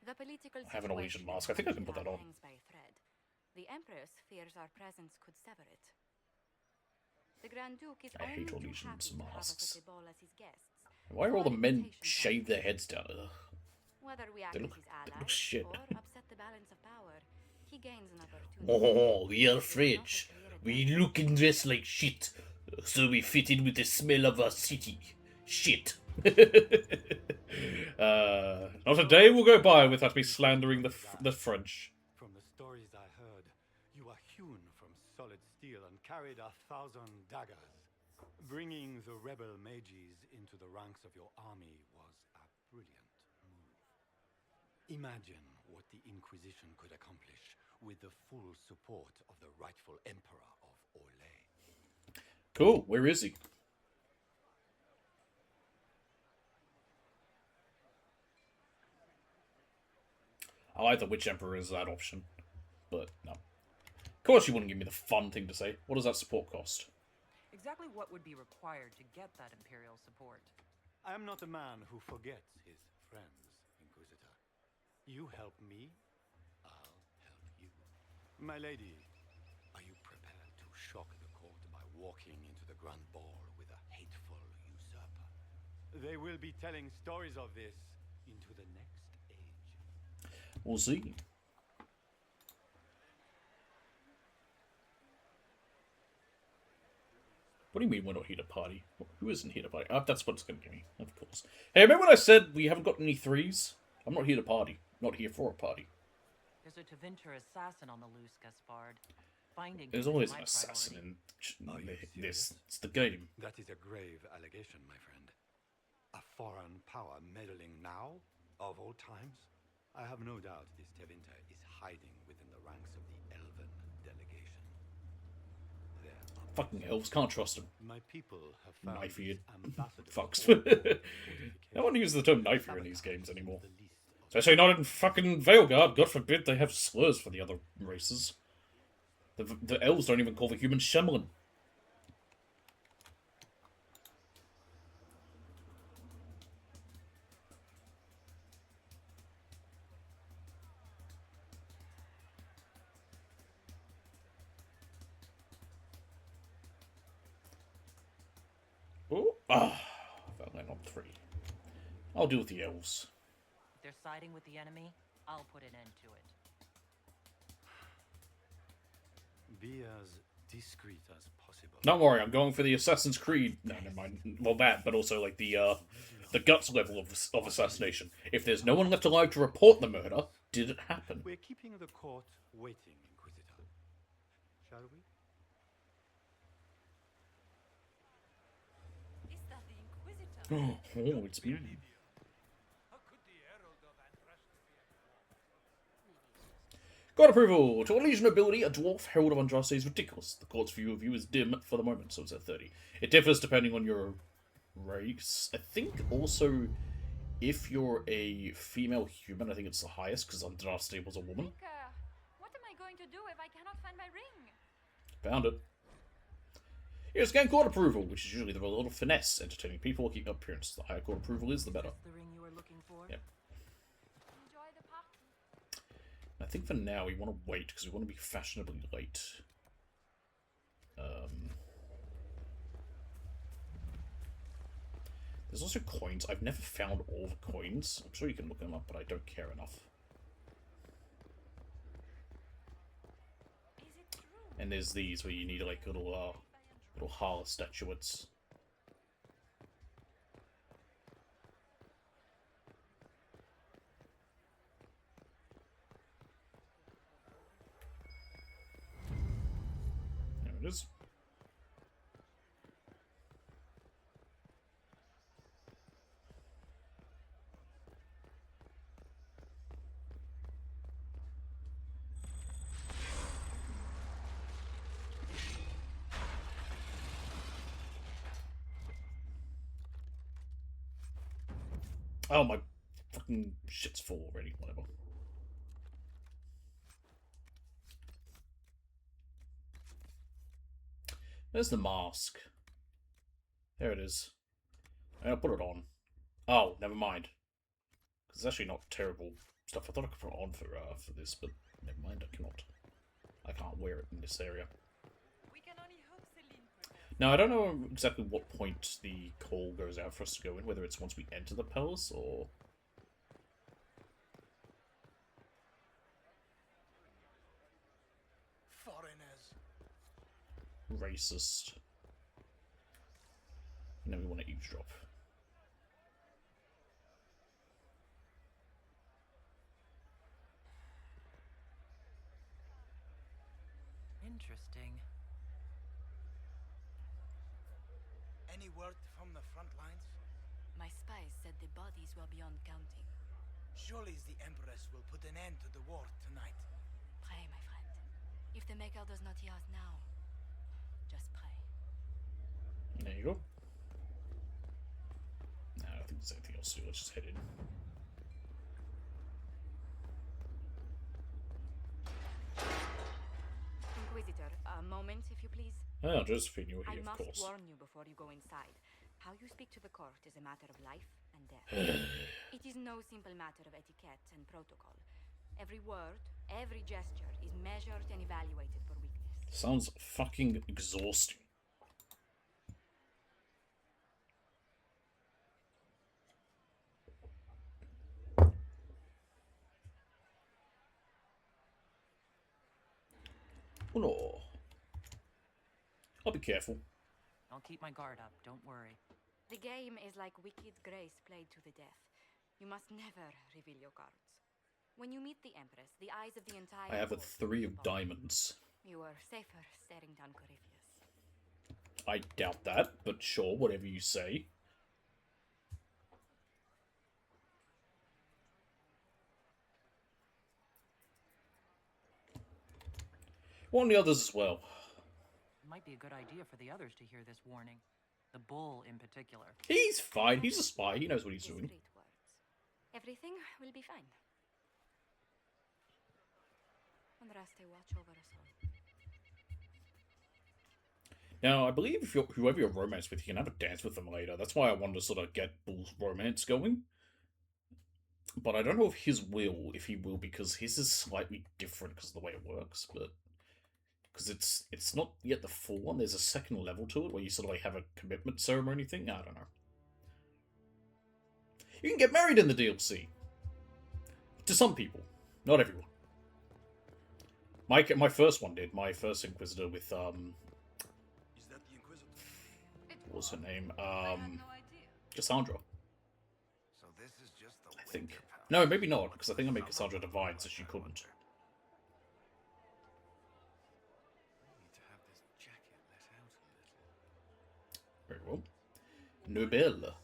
The political I have an Norwegian situation mask. I think I can put that on. hangs by a thread. The Empress fears our presence could sever it. The Grand Duke is I only hate too Norwegians happy to have us masks. at the ball as his guests. Why are all the men shave their heads down? Ugh. Whether we act They as look, his they allies look shit. or upset the balance of power, he gains an opportunity. Oh, we are French. We look and dress like shit, so we fit in with the smell of our city. Shit. Not a day will go by without me slandering the French. From the stories I heard, you are hewn from solid steel and carried 1,000 daggers. Bringing the rebel mages into the ranks of your army was a brilliant move. Imagine what the Inquisition could accomplish with the full support of the rightful Emperor of Orlais. Cool. Where is he? I like the Witch Emperor as that option, but no. Of course you wouldn't give me the fun thing to say. What does that support cost? Exactly what would be required to get that Imperial support? I am not a man who forgets his friends, Inquisitor. You help me, I'll help you. My lady, are you prepared to shock the court by walking into the Grand Ball with a hateful usurper? They will be telling stories of this into the next age. We'll see. What do you mean we're not here to party? Who isn't here to party? That's what it's going to give me, of course. Hey, remember when I said we haven't got any threes? I'm not here to party. Not here for a party. There's a Tevinter assassin on the loose, Gaspard. Finding There's always an assassin in this. It's the game. That is a grave allegation, my friend. A foreign power meddling now, of all times? I have no doubt this Tevinter is hiding within the ranks of the Elven delegation. Fucking elves, can't trust them. My people have found Knife-eared ambassadors. fucks. No one uses the term knife in these games anymore. Especially not in fucking Veilguard. God forbid they have slurs for the other races. The elves don't even call the humans Shemlin. Oh, that went on 3. I'll deal with the elves. If they're siding with the enemy, I'll put an end to it. Be as discreet as possible. Don't worry, I'm going for the Assassin's Creed. No, never mind. Well, that, but also like the guts level of assassination. If there's no one left alive to report the murder, did it happen? We're keeping the court waiting, Inquisitor. Shall we? Is that the Inquisitor? Oh, it's me. Court approval. To a Legion nobility, a dwarf herald of Andraste is ridiculous. The court's view of you is dim for the moment, so it's at 30. It differs depending on your race. I think also if you're a female human, I think it's the highest, because Andraste was a woman. What am I going to do if I cannot find my ring? Found it. Here's gain court approval, which is usually the result of finesse, entertaining people or keeping up appearance. The higher court approval is, the better. The ring you were looking for? Yep. Enjoy the party. I think for now we want to wait, because we want to be fashionably late. There's also coins. I've never found all the coins. I'm sure you can look them up, but I don't care enough. Is it true? And there's these where you need like little Harla statuettes. There it is. Oh, my fucking shit's full already. Whatever. There's the mask. There it is. I'll put it on. Oh, never mind. Because it's actually not terrible stuff. I thought I could put it on for this, but never mind, I cannot. I can't wear it in this area. We can only hope Celine prepares. Now, I don't know exactly what point the call goes out for us to go in, whether it's once we enter the palace, or... Foreigners. Racist. And then we want to eavesdrop. Interesting. Any word from the front lines? My spies said the bodies were beyond counting. Surely the Empress will put an end to the war tonight. Pray, my friend. If the Maker does not hear us now, just pray. There you go. No, I don't think there's anything else to do. Let's just head in. Inquisitor, a moment, if you please. Ah, Josephine, you're here, of course. I must warn you before you go inside. How you speak to the court is a matter of life and death. It is no simple matter of etiquette and protocol. Every word, every gesture is measured and evaluated for weakness. Sounds fucking exhausting. Oh no. I'll be careful. I'll keep my guard up, don't worry. The game is like wicked grace played to the death. You must never reveal your cards. When you meet the Empress, the eyes of the entire I have a court 3 of will follow. diamonds. You are safer staring down Corypheus. I doubt that, but sure, whatever you say. Warn the others as well. It might be a good idea for the others to hear this warning. The bull in particular. He's fine, he's a spy, he knows what he's doing. Discreet words. Everything will be fine. Andraste, watch over us all. Now, I believe if whoever you're romance with, you can have a dance with them later. That's why I wanted to sort of get Bull's romance going. But I don't know if he will, because his is slightly different because of the way it works, but... Because it's not yet the full one, there's a second level to it where you sort of like have a commitment ceremony thing, I don't know. You can get married in the DLC. To some people. Not everyone. My first one did, my first Inquisitor with, Is that the Inquisitor? what was her name? Cassandra. So this is just the I think. No, maybe not, because I think I made Cassandra Divine, so she couldn't. Very well. Nobel.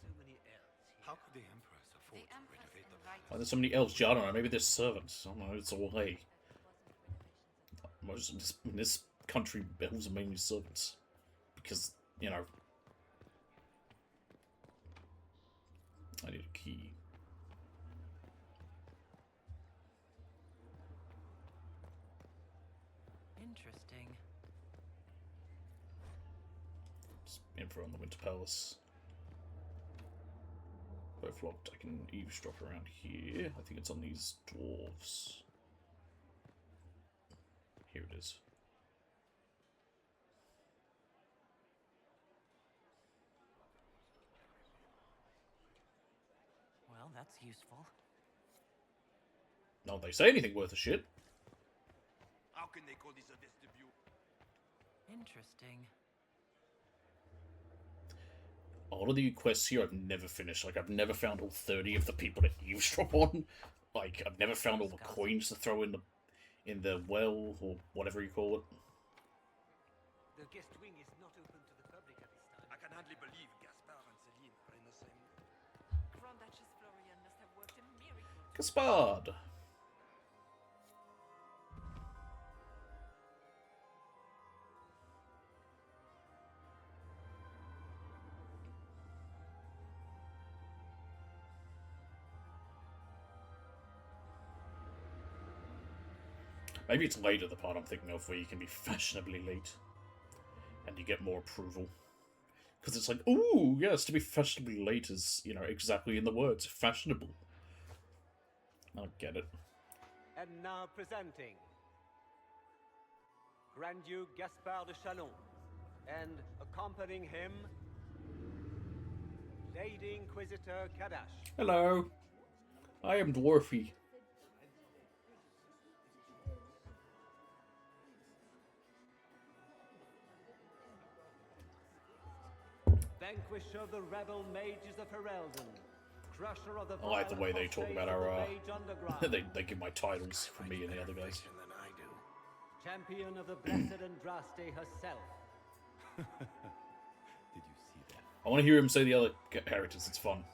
How could the Empress afford to renovate the Why there's so many elves? I don't know, maybe there's servants. I don't know, it's all hay. Most in this country, elves are mainly servants. Because, you know... I need a key. Interesting. Info on the Winter Palace. Both locked. I can eavesdrop around here. I think it's on these dwarves. Here it is. Well, that's useful. Not they say anything worth a shit. How can they call this a vestibule? Interesting. A lot of the quests here I've never finished. Like, I've never found all 30 of the people to eavesdrop on. Like, I've never found all the coins to throw in the well, or whatever you call it. The guest wing is not open to the public at this time. I can hardly believe Gaspard and Celine are in the same... Grand Duchess Florian must have worked a miracle. Gaspard! Maybe it's later, the part I'm thinking of, where you can be fashionably late. And you get more approval. Because it's like, ooh, yes, to be fashionably late is, you know, exactly in the words, fashionable. I don't get it. And now presenting Grand Duke Gaspard de Chalon, and accompanying him, Lady Inquisitor Kadash. Hello. I am Dwarfy. Vanquisher of the rebel mages of Heraldon. Crusher of the I like the way they talk about our, they they give my titles for me and the other guys. Champion of the blessed Andraste herself. Did you see that? I want to hear him say the other characters. It's fun.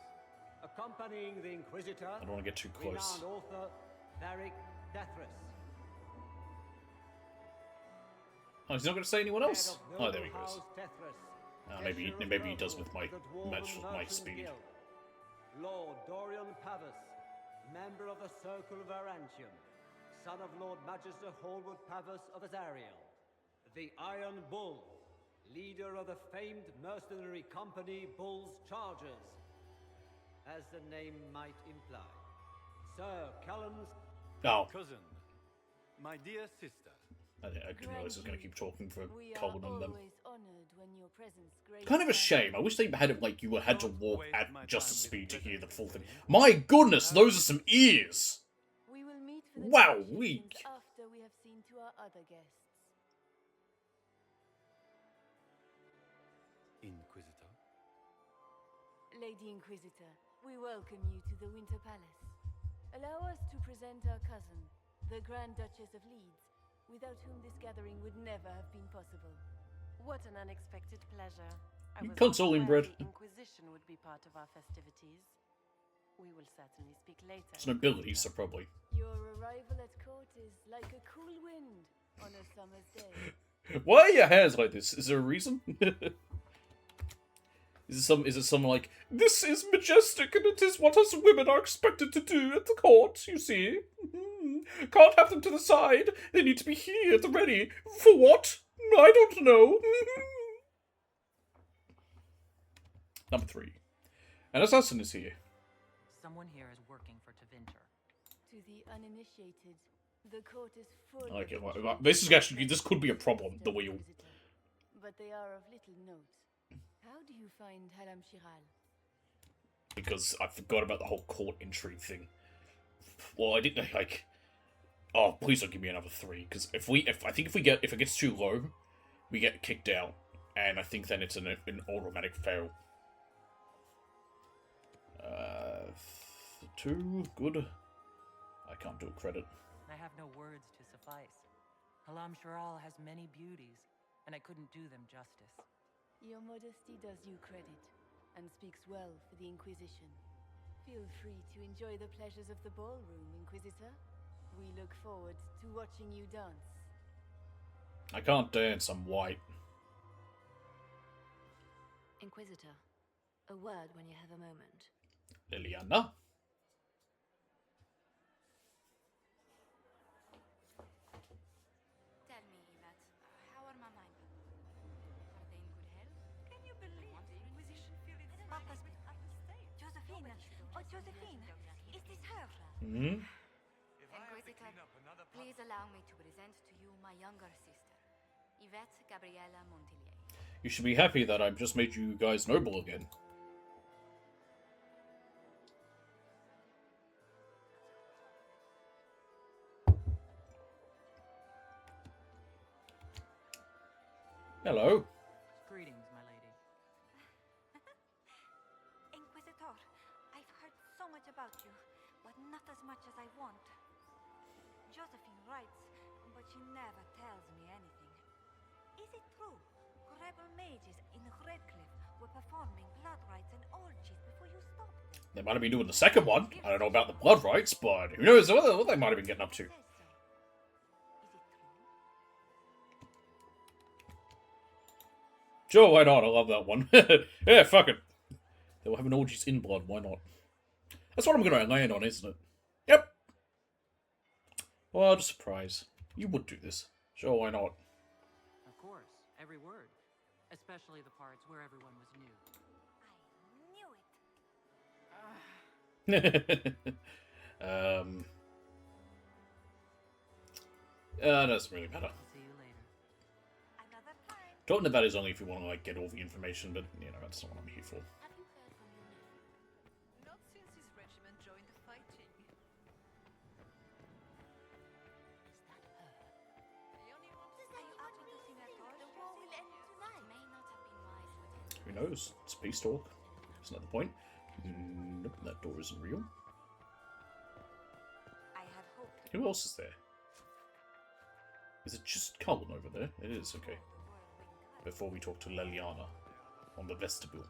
Accompanying the Inquisitor, I don't want to get too close. renowned author Varric Dethris. Oh, he's not going to say anyone else? Oh, there he goes. Maybe he does with my speed. Lord Dorian Pavus, member of the Circle of Arantium, son of Lord Magister Hallwood Pavus of Azariel, the Iron Bull, leader of the famed mercenary company Bull's Chargers, as the name might imply. Sir Callum's cousin, my dear sister. I didn't realize I was going to keep talking for Colin and them. Kind of a shame. I wish they had it like you had to walk at just the speed to hear the full thing. My goodness, those are some ears! Wow, weak. After we have seen to our other guests. Inquisitor? Lady Inquisitor, we welcome you to the Winter Palace. Allow us to present our cousin, the Grand Duchess of Leeds, without whom this gathering would never have been possible. What an unexpected pleasure. I You was console not inbred. aware the Inquisition would be part of our festivities. We will certainly speak later. It's nobility, so probably. Your arrival at court is like a cool wind on a summer's day. Why are your hairs like this? Is there a reason? Is it some like, this is majestic and it is what us women are expected to do at the court, you see? Can't have them to the side. They need to be here at the ready. For what? I don't know. Number 3. An assassin is here. Someone here is working for Tevinter. To the uninitiated, the court is full Okay, of well, this could be a problem, the wheel. but they are of little note. How do you find Halam Shiral? Because I forgot about the whole court intrigue thing. Well, I didn't like. Oh, please don't give me another 3, because if it gets too low, we get kicked out, and I think then it's an automatic fail. 2, good. I can't do a credit. I have no words to suffice. Halam Shiral has many beauties, and I couldn't do them justice. Your modesty does you credit, and speaks well for the Inquisition. Feel free to enjoy the pleasures of the ballroom, Inquisitor. We look forward to watching you dance. I can't dance, I'm white. Inquisitor, a word when you have a moment. Liliana? Tell me, Yvette, how are my mind? Are they in good health? Can you believe the Inquisition feel its purpose with Josephine? Oh, Josephine, is this her? Hmm? Inquisitor, please allow me to present to you my younger sister, Yvette Gabriella Montillier. You should be happy that I've just made you guys noble again. Hello. Greetings, my lady. Inquisitor, I've heard so much about you, but not as much as I want. Josephine writes, but she never tells me anything. Is it true? Rebel mages in Redcliffe were performing blood rites and orgies before you stopped them. They might have been doing the second one. I don't know about the blood rites, but who knows what they might have been getting up to. Sure, why not? I love that one. Yeah, fuck it. They were having orgies in blood, why not? That's what I'm going to land on, isn't it? Yep. What a surprise. You would do this. Sure, why not? Of course, every word. Especially the parts where everyone was new. Doesn't really matter. See you later. Another time. Talking about is only if you want to like get all the information, but you know that's not what I'm here for. Have you heard from your nephew? Not since his regiment joined the fighting. Is that her? Are you happen to see that door? The war will end tonight. May not have been wise to attend. Who knows? It's peace talk. Isn't that the point? Nope, that door isn't real. I had hoped. Who else is there? Is it just Cullen over there? It is, okay. Before we talk to Liliana on the vestibule.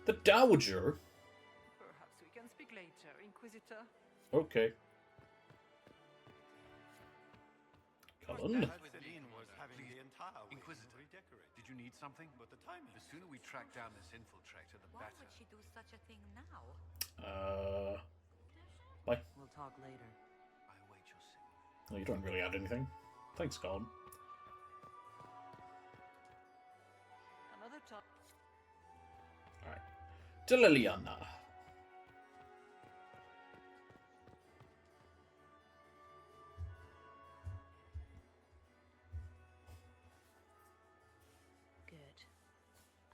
The Dowager? Perhaps we can speak later, Inquisitor. Okay. Cullen? Celine was having the entire Inquisitor, redecorated. did you need something? But the timing. The sooner we track down this infiltrator, the Why better. would she do such a thing now? Bye. We'll talk later. I await your signal. No, you don't really add anything. Thanks, Cullen. Another time. Alright. To Liliana. Good.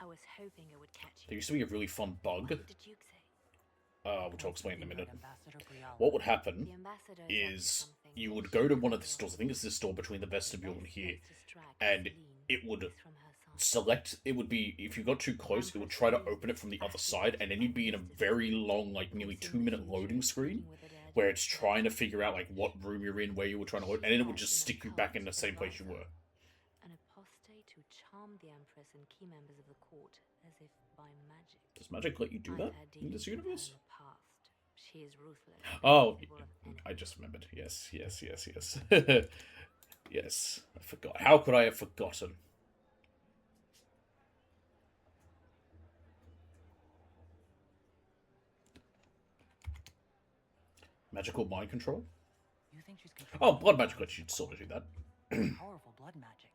I was hoping it would catch There you. used to be a really fun bug, What did Duke say? which I'll explain in a minute. Ambassador Briala. What would happen The ambassador is up to is something. you would go to one of the stores, I think it's this store between the vestibule and here, and it would select, it would be, if you got too close, it would try to open it from the other side, and then you'd be in a very long, like nearly 2-minute loading screen, where it's trying to figure out like what room you're in, where you were trying to load, and then it would just stick you back in the same place you were. An apostate who charmed the Empress and key members of the court as if by magic. Does magic let you do that in this universe? Past. She is ruthless. Oh, I just remembered. Yes. Yes, I forgot. How could I have forgotten? Magical mind control? You think she's Oh, blood magic lets you sort of do that. powerful blood magic.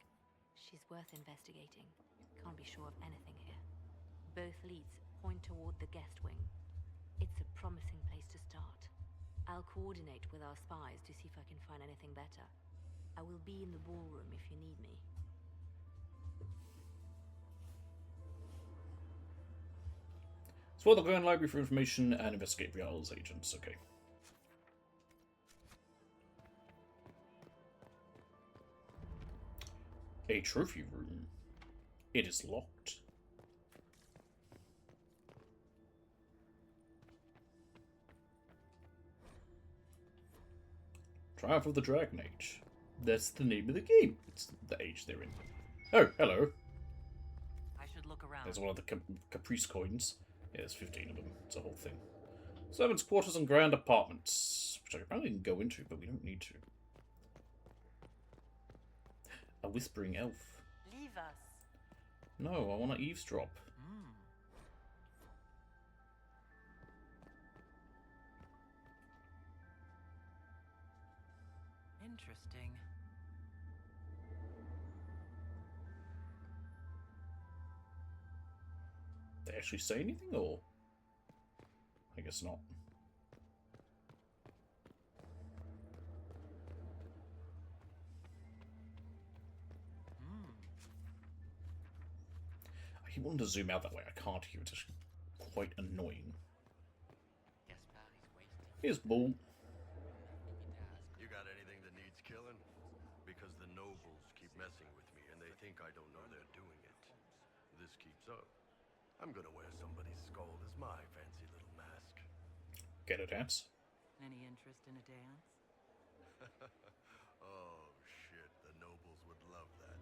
She's worth investigating. Can't be sure of anything here. Both leads point toward the guest wing. It's a promising place to start. I'll coordinate with our spies to see if I can find anything better. I will be in the ballroom if you need me. Explore the Grand Library for information and investigate Briala's agents. Okay. A trophy room. It is locked. Triumph of the Dragon Age. That's the name of the game. It's the age they're in. Oh, hello. I should look around. There's one of the Caprice coins. Yeah, there's 15 of them. It's a whole thing. Servants' quarters and grand apartments. Which I apparently can go into, but we don't need to. A whispering elf. Leave us. No, I want to eavesdrop. Interesting. They actually say anything, or? I guess not. I keep wanting to zoom out that way. I can't here. It's just quite annoying. Here's Bull. You got anything that needs killing? Because the nobles keep messing with me, and they think I don't know they're doing it. This keeps up. I'm gonna wear somebody's skull as my fancy little mask. Get a dance? Any interest in a dance? Oh, shit. The nobles would love that.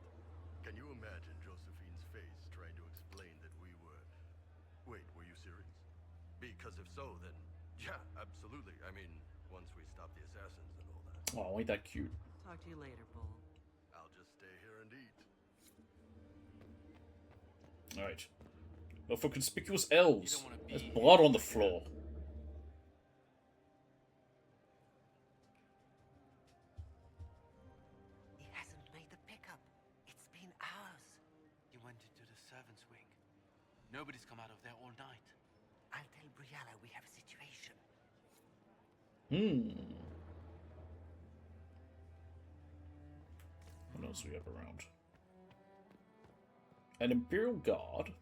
Can you imagine Josephine's face trying to explain that we were... Wait, were you serious? Because if so, then... Yeah, absolutely. I mean, once we stop the assassins and all that. Oh, ain't that cute. Talk to you later, Bull. I'll just stay here and eat. Alright. Well, for conspicuous elves. There's blood on the floor. He hasn't made the pickup. It's been hours. You went into the servants' wing. Nobody's come out of there all night. I'll tell Briala we have a situation. What else do we have around? An Imperial Guard.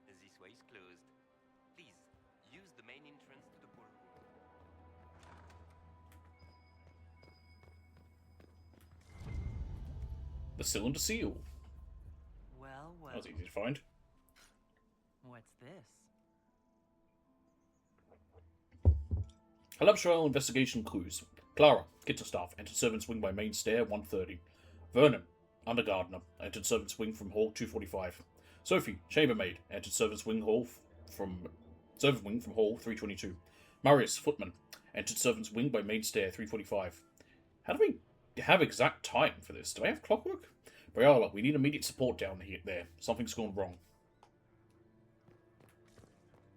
This way is closed. Please, use the main entrance to the ballroom. The Cylinder Seal. Well. That was easy to find. What's this? Hello, Trial Investigation Clues. Clara, kitchen staff, entered servant's wing by main stair, 130. Vernon, undergardener, entered servant's wing from hall 245. Sophie, chambermaid, entered servant's wing hall servant wing from hall 322. Marius, footman, entered servant's wing by main stair 345. How do we have exact time for this? Do I have clockwork? Briala, we need immediate support down here. There, something's gone wrong.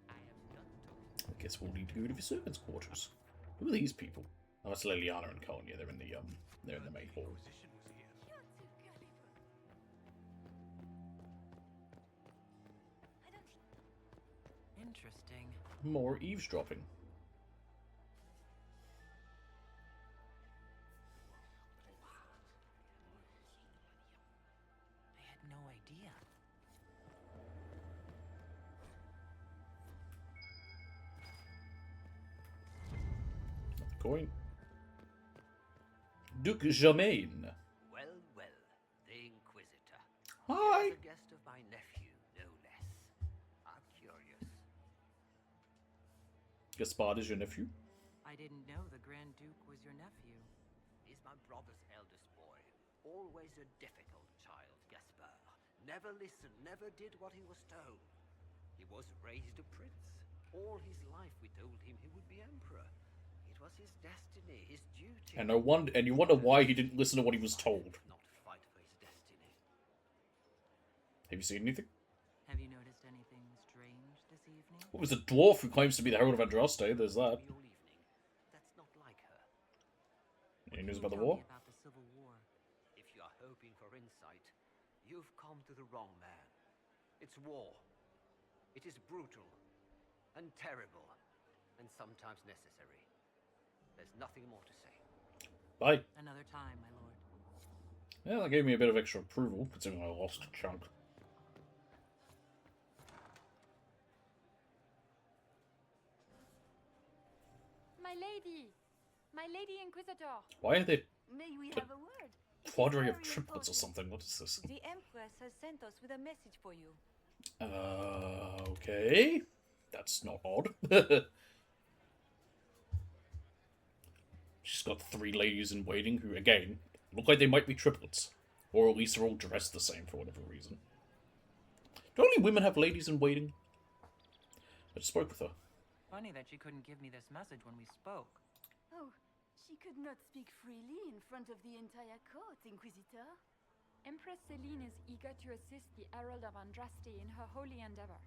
I guess we'll need to go to the servants' quarters. Who are these people? Oh, that's Liliana and Colin. Yeah, they're in the main hall. Interesting. More eavesdropping. I had no idea. Coin. Duke Germain. Well, well, the Inquisitor. Hi. You're the guest of my nephew, no less. I'm curious. Gaspard is your nephew? I didn't know the Grand Duke was your nephew. He's my brother's eldest boy. Always a difficult child, Gaspard. Never listened, never did what he was told. He was raised a prince. All his life we told him he would be emperor. It was his destiny, his duty. And you wonder why he didn't listen to what he was told. Not fight for his destiny. Have you seen anything? Have you noticed anything strange this evening? Well, there's a dwarf who claims to be the herald of Andraste. There's that. That's not like her. Any news about the war? About the Civil War. If you are hoping for insight, you've come to the wrong man. It's war. It is brutal and terrible and sometimes necessary. There's nothing more to say. Bye. Another time, my lord. Yeah, that gave me a bit of extra approval, considering I lost a chunk. My lady Inquisitor. Why are they May we have a word? quadri of triplets or something? What is this? The Empress has sent us with a message for you. Okay. That's not odd. She's got 3 ladies in waiting who, again, look like they might be triplets. Or at least they're all dressed the same for whatever reason. Do only women have ladies in waiting? I just spoke with her. Funny that she couldn't give me this message when we spoke. Oh, she could not speak freely in front of the entire court, Inquisitor. Empress Celine is eager to assist the Herald of Andraste in her holy endeavor.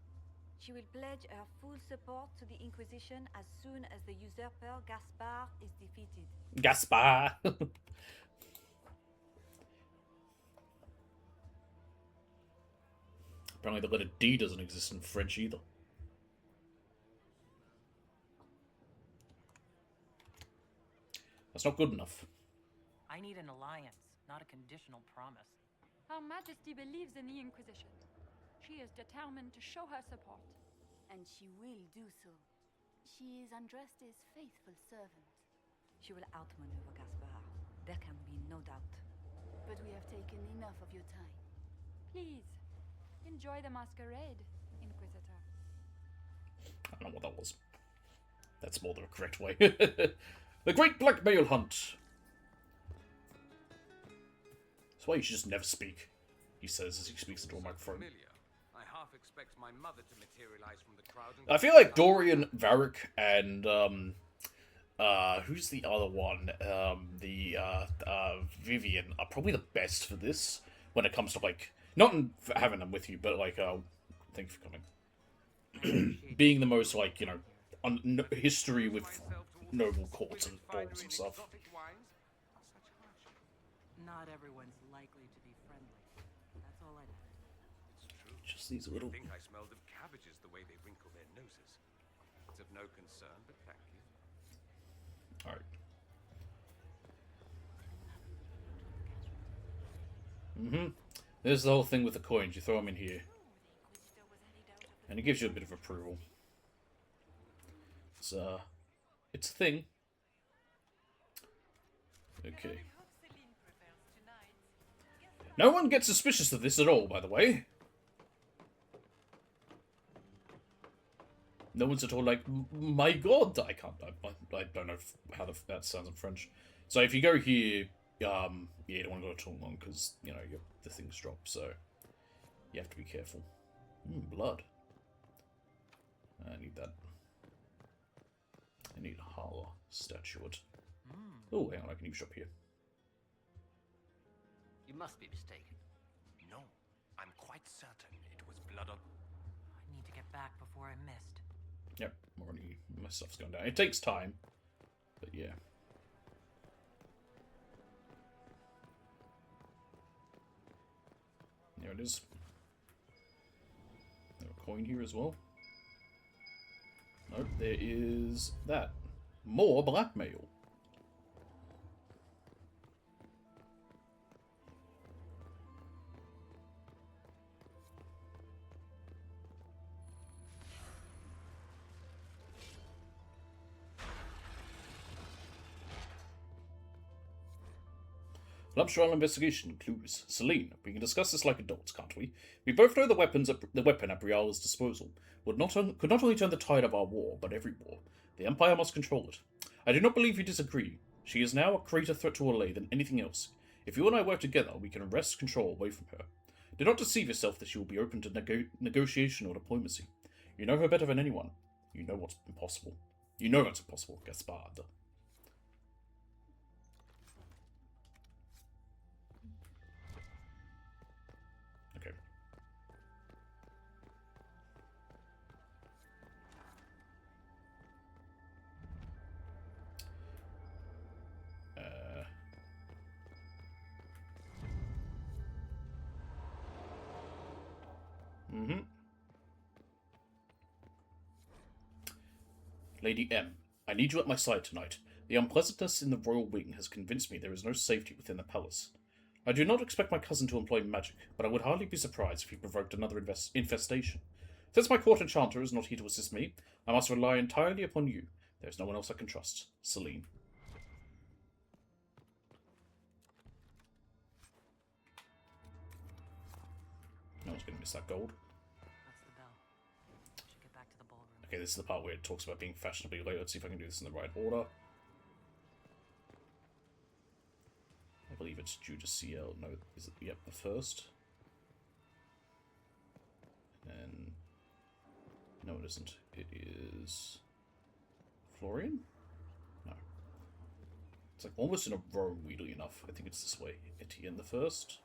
She will pledge her full support to the Inquisition as soon as the usurper Gaspard is defeated. Gaspard! Apparently the letter D doesn't exist in French either. That's not good enough. I need an alliance, not a conditional promise. Her Majesty believes in the Inquisition. She is determined to show her support. And she will do so. She is Andraste's faithful servant. She will outmaneuver Gaspard. There can be no doubt. But we have taken enough of your time. Please, enjoy the masquerade, Inquisitor. I don't know what that was. That's more the correct way. The Great Blackmail Hunt! That's why you should just never speak, he says as he speaks into a microphone. I half expect my mother to materialize from the crowd. I feel like Dorian, Varric, and who's the other one? Vivian are probably the best for this when it comes to like not in having them with you, but like thank you for coming. Being the most like history with noble courts and balls and stuff. Not everyone's likely to be friendly. That's all I'd add. Just these little. I think I smelled of cabbages the way they wrinkle their noses. It's of no concern, but thank you. Alright. There's the whole thing with the coins. You throw them in here. And it gives you a bit of approval. It's a thing. Okay. No one gets suspicious of this at all, by the way. No one's at all like, my god, I don't know how that sounds in French. So if you go here, you don't want to go too long, because, the things drop, so you have to be careful. Blood. I need that. I need Hala statuette. Oh, hang on, I can use shop here. You must be mistaken. No, I'm quite certain it was blood on... I need to get back before I missed. Yep, already my stuff's gone down. It takes time, but yeah. There it is. There's a coin here as well. Nope, there is that. More blackmail. Voluptuous investigation clues. Celine, we can discuss this like adults, can't we? We both know the weapon at Briala's disposal could not only turn the tide of our war, but every war. The Empire must control it. I do not believe you disagree. She is now a greater threat to Orlais than anything else. If you and I work together, we can wrest control away from her. Do not deceive yourself that she will be open to negotiation or diplomacy. You know her better than anyone. You know what's impossible. You know what's impossible, Gaspard. Okay. Lady M, I need you at my side tonight. The unpleasantness in the royal wing has convinced me there is no safety within the palace. I do not expect my cousin to employ magic, but I would hardly be surprised if he provoked another infestation. Since my court enchanter is not here to assist me, I must rely entirely upon you. There is no one else I can trust. Celine. No one's going to miss that gold. That's the bell. We should get back to the ballroom. Okay, this is the part where it talks about being fashionably late. Let's see if I can do this in the right order. I believe it's due to CL. No, is it? Yep, the first. And then... No, it isn't. It is... Florian? No. It's like almost in a row, weirdly enough. I think it's this way. Etienne the first.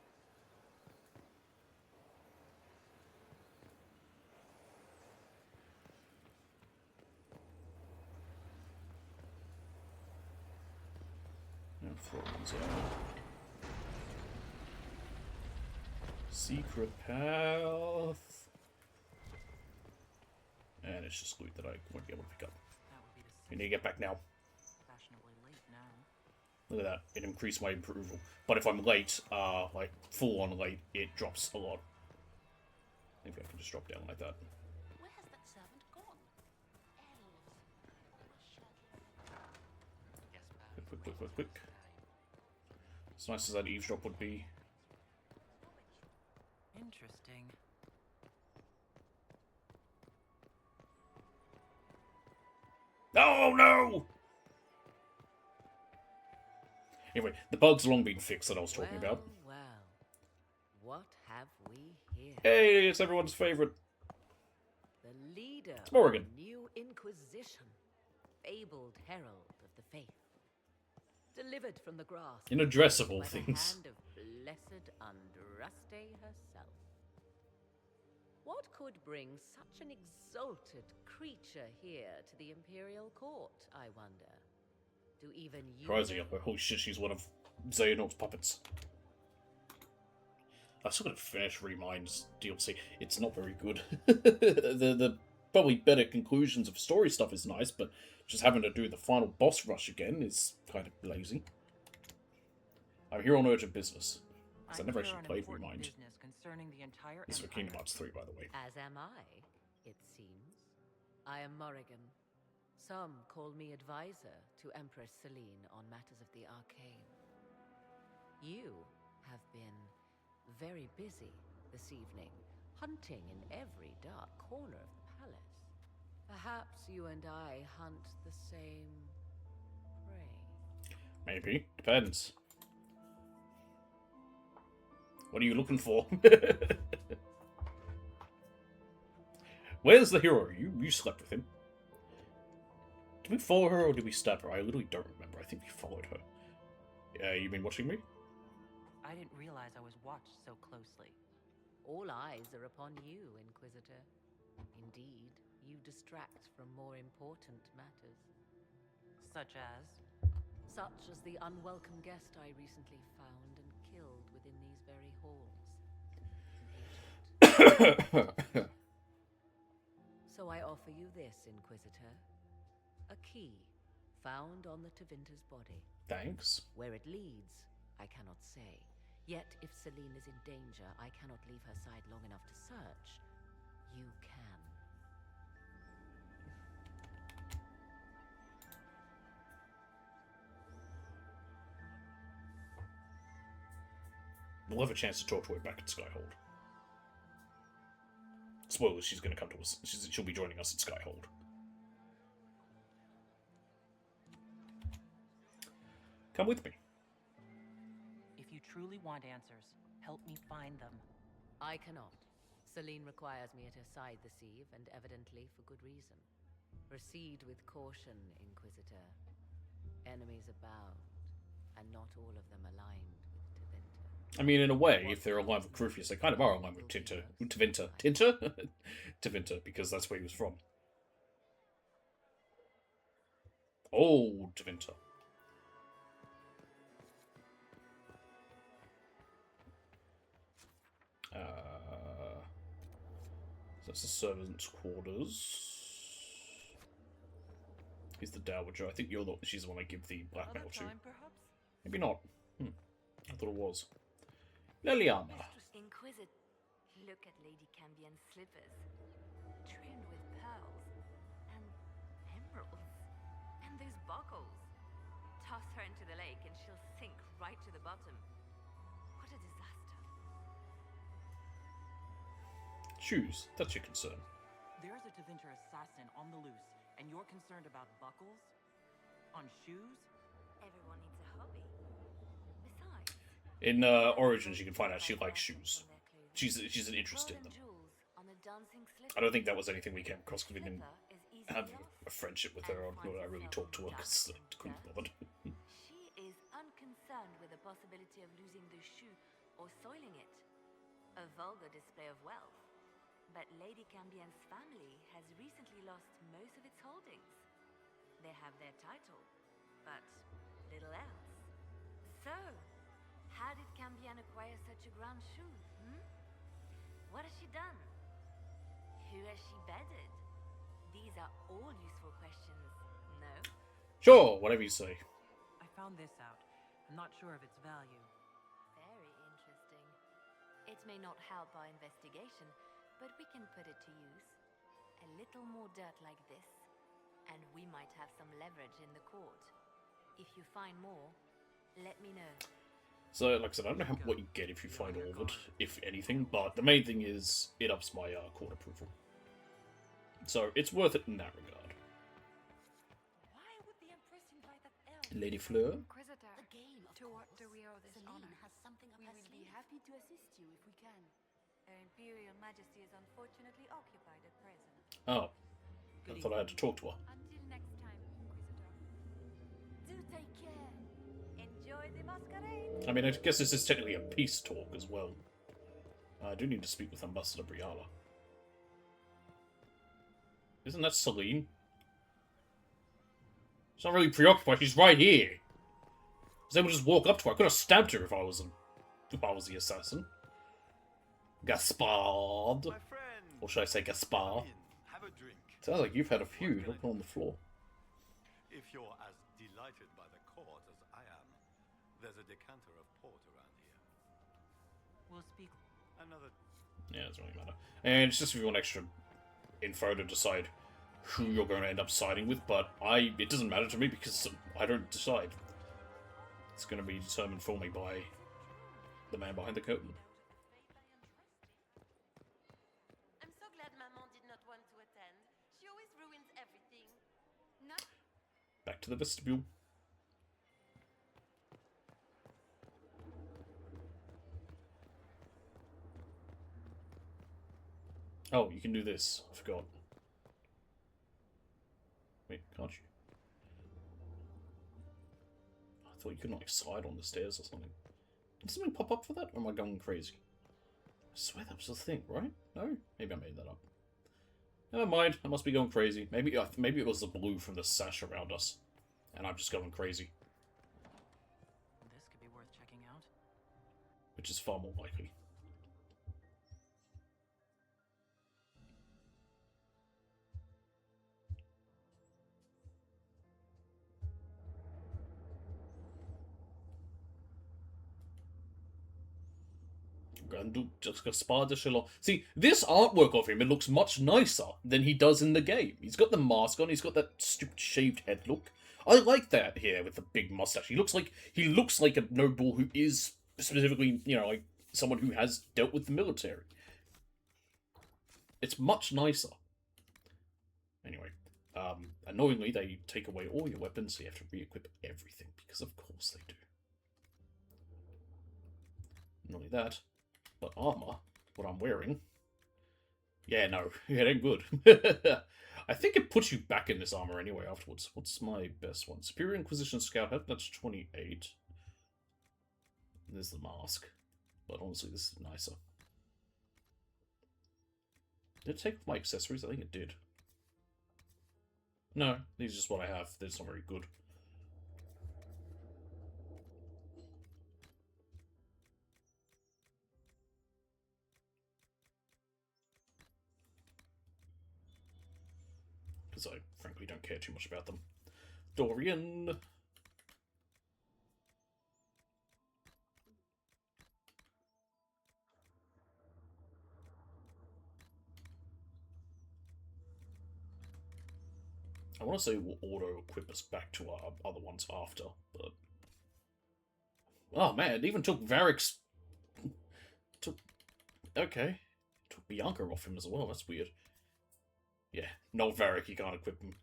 And Florian's secret path. And it's just loot that I won't be able to pick up. You need to get back now. Fashionably late now. Look at that. It increased my approval. But if I'm late, like full on late, it drops a lot. Maybe I can just drop down like that. Where has that servant gone? Quick. As nice as that eavesdrop would be. Interesting. Oh no! Anyway, the bug's long been fixed that I was talking about. Well, what have we here? Hey, it's everyone's favorite. The leader It's Morrigan. of the New Inquisition, fabled herald of the faith, delivered from the grasp In a dress of all by the things. hand of blessed Andraste herself. What could bring such an exalted creature here to the Imperial Court, I wonder? Do even you... Crazy. Holy shit, she's one of Xehanort's puppets. I still gotta finish Remind's DLC. It's not very good. the probably better conclusions of story stuff is nice, but just having to do the final boss rush again is kind of lazy. I'm here on urgent business. Because I never actually played Remind. This is for Kingdom Hearts 3, by the way. As am I, it seems. I am Morrigan. Some call me advisor to Empress Celine on matters of the arcane. You have been very busy this evening, hunting in every dark corner of the palace. Perhaps you and I hunt the same prey. Maybe. Depends. What are you looking for? Where's the hero? You slept with him. Did we follow her or did we stab her? I literally don't remember. I think we followed her. You been watching me? I didn't realize I was watched so closely. All eyes are upon you, Inquisitor. Indeed, you distract from more important matters. Such as? Such as the unwelcome guest I recently found and killed within these very halls. So I offer you this, Inquisitor. A key, found on the Tevinter's body. Thanks. Where it leads, I cannot say. Yet, if Celine is in danger, I cannot leave her side long enough to search. You can. We'll have a chance to talk to her back at Skyhold. Spoilers, she's going to come to us. She'll be joining us at Skyhold. Come with me. If you truly want answers, help me find them. I cannot. Celine requires me at her side this eve, and evidently for good reason. Proceed with caution, Inquisitor. Enemies abound, and not all of them aligned with Tevinter. I mean, in a way, if they're aligned with Crufius, they kind of are aligned with Tevinter. Tevinter, because that's where he was from. Oh, Tevinter. That's the servant's quarters. He's the dowager. I think she's the one I give the black metal to. Maybe not. I thought it was. Liliana. Inquisit. Look at Lady Cambien's slippers. Trimmed with pearls. And emeralds. And those buckles. Toss her into the lake and she'll sink right to the bottom. What a disaster. Shoes. That's your concern. There's a Tevinter assassin on the loose, and you're concerned about buckles? On shoes? Everyone needs a hobby. Besides, In Origins, you can find out she likes shoes. She's an interest in them. I don't think that was anything we came across because we didn't have a friendship with her, or I really talked to her because I couldn't be bothered. she is unconcerned with the possibility of losing the shoe or soiling it. A vulgar display of wealth. But Lady Cambien's family has recently lost most of its holdings. They have their title, but little else. So, how did Cambien acquire such a grand shoe, What has she done? Who has she bedded? These are all useful questions, no? Sure, whatever you say. I found this out. I'm not sure of its value. Very interesting. It may not help our investigation, but we can put it to use. A little more dirt like this, and we might have some leverage in the court. If you find more, let me know. So, like I said, I don't know what you get if you find all of it, if anything, but the main thing is it ups my court approval. So, it's worth it in that regard. Why would the Empress invite that elf? Lady Fleur? Inquisitor, to what do we owe this honor? Has something up We her will be sleeve. happy to assist you if we can. Her Imperial Majesty is unfortunately occupied at present. Oh. I thought I had to talk to her. Until next time, Inquisitor. Do take care. Enjoy the masquerade. I mean, I guess this is technically a peace talk as well. I do need to speak with Ambassador Briala. Isn't that Celine? She's not really preoccupied, she's right here. I was able to just walk up to her. I could have stabbed her if I was the assassin. Gaspard. Or should I say Gaspard? Have a drink. Sounds like you've had a few. Look on the floor. If you're as delighted by the court as I am, there's a decanter of port around here. We'll speak. Another. Yeah, it doesn't really matter. And it's just if you want extra info to decide who you're going to end up siding with, but it doesn't matter to me because I don't decide. It's going to be determined for me by the man behind the curtain. I'm so glad Maman did not want to attend. She always ruins everything. No. Back to the vestibule. Oh, you can do this. I forgot. Wait, can't you? I thought you could like slide on the stairs or something. Did something pop up for that? Or am I going crazy? I swear that was the thing, right? No? Maybe I made that up. Never mind. I must be going crazy. Maybe it was the blue from the sash around us. And I'm just going crazy. This could be worth checking out. Which is far more likely. See, this artwork of him, it looks much nicer than he does in the game. He's got the mask on, he's got that stupid shaved head look. I like that here with the big mustache. He looks like a noble who is specifically, you know, like someone who has dealt with the military. It's much nicer. Anyway, annoyingly, they take away all your weapons, so you have to re-equip everything, because of course they do. Not only that, but armor, what I'm wearing. Yeah, no, it ain't good. I think it puts you back in this armor anyway afterwards. What's my best one? Superior Inquisition Scout Hat, that's 28. There's the mask. But honestly, this is nicer. Did it take off my accessories? I think it did. No, these are just what I have. They're just not very good. Because I frankly don't care too much about them. Dorian! I want to say we'll auto-equip us back to our other ones after, but... Oh man, it even took Varric's... Okay. Took Bianca off him as well, that's weird. Yeah, no Varric, you can't equip him.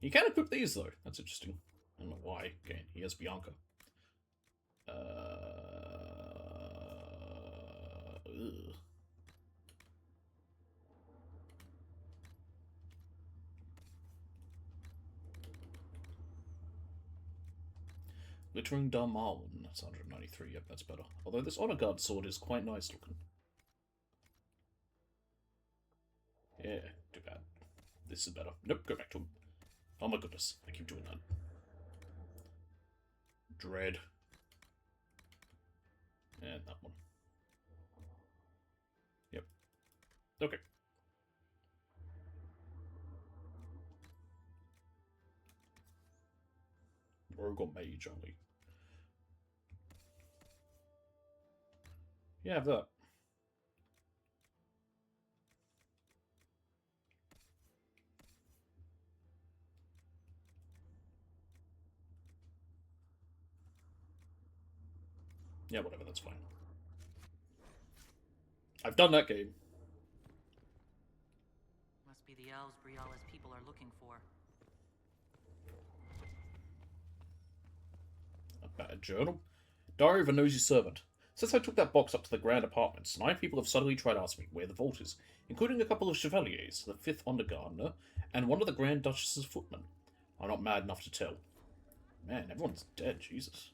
You can equip these, though. That's interesting. I don't know why. Okay, he has Bianca. Ugh. Glittering Darmalon, that's 193, yep, that's better. Although this Honor Guard sword is quite nice looking. Yeah, too bad. This is better. Nope, go back to him. Oh my goodness, I keep doing that. Dread. And that one. Yep. Okay. Rogue or Mage only. Yeah, have that. Yeah, whatever, that's fine. I've done that game. Must be the elves Briala's people are looking for. A bad journal. Diary of a Nosy Servant. Since I took that box up to the grand apartments, 9 people have suddenly tried asking me where the vault is, including a couple of chevaliers, the 5th undergardener, and one of the Grand Duchess's footmen. I'm not mad enough to tell. Man, everyone's dead, Jesus.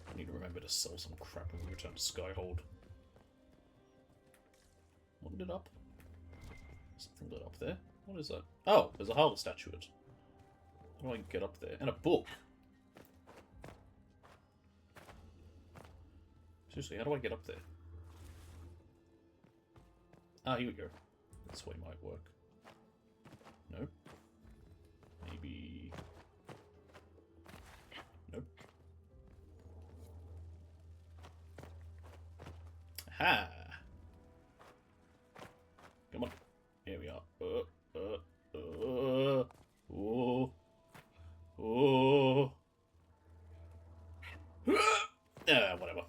I need to remember to sell some crap when we return to Skyhold. What lit up? Something lit up there. What is that? Oh, there's a Harl statuette. How do I get up there? And a book! Seriously, how do I get up there? Ah, here we go. This way might work. Nope. Maybe... Nope. Aha! Come on. Here we are. Oh. Whatever.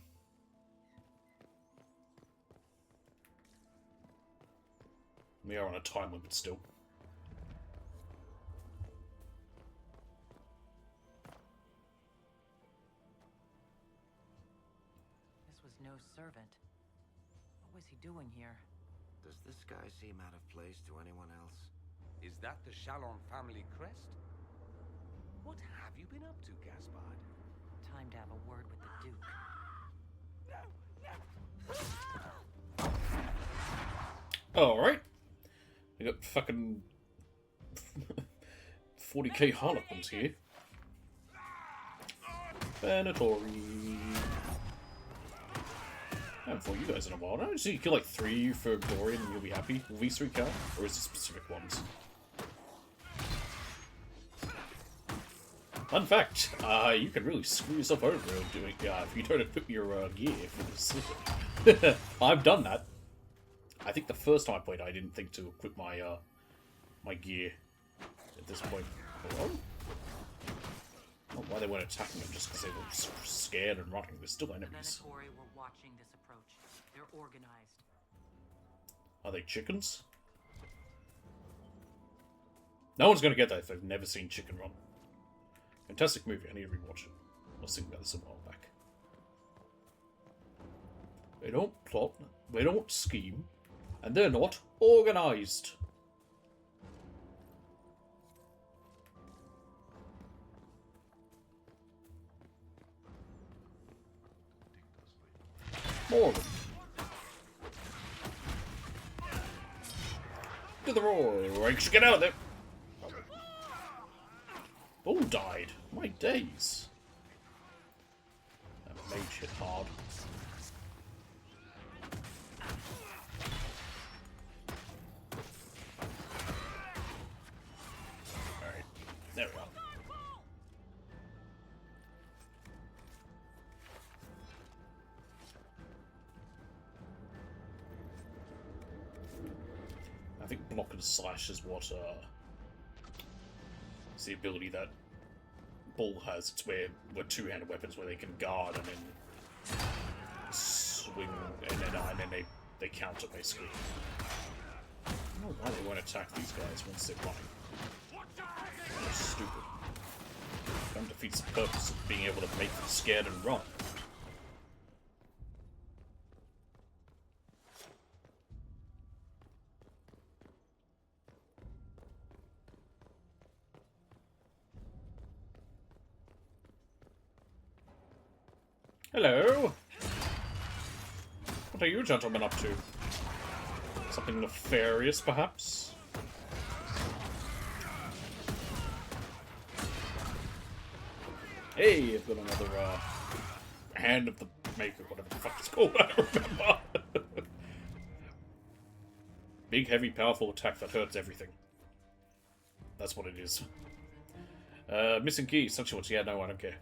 We are on a time limit still. was no servant. What was he doing here? Does this guy seem out of place to anyone else? Is that the Chalon family crest? What have you been up to, Gaspard? Time to have a word with the Duke. Alright. We got fucking 40k Harlequins here. Venatori. I haven't fought you guys in a while. I just need to kill like 3 for Dorian and you'll be happy. Will these 3 count? Or is it specific ones? Fun fact, you can really screw yourself over doing if you don't equip your gear for this. I've done that. I think the first time I played, I didn't think to equip my my gear at this point. Hello? Not why they weren't attacking them, just because they were scared and running. They're still enemies. The Venatori were watching this approach. They're organized. Are they chickens? No one's gonna get that if they've never seen Chicken Run. Fantastic movie, I need to rewatch it. I was thinking about this a while back. They don't plot, they don't scheme, and they're not organized. More of them. To the roar, get out of there! Bull died. My days. That mage hit hard. Alright. There we go. I think block and slash is what it's the ability that Bull has. It's where two-handed weapons where they can guard and then swing and then they counter basically. I don't know why they won't attack these guys once they're running. They're stupid. That defeats the purpose of being able to make them scared and run. Hello? What are you gentlemen up to? Something nefarious, perhaps? Hey, I've got another, Hand of the Maker, whatever the fuck it's called, I don't remember. Big, heavy, powerful attack that hurts everything. That's what it is. Missing key, such what? Yeah, no, I don't care.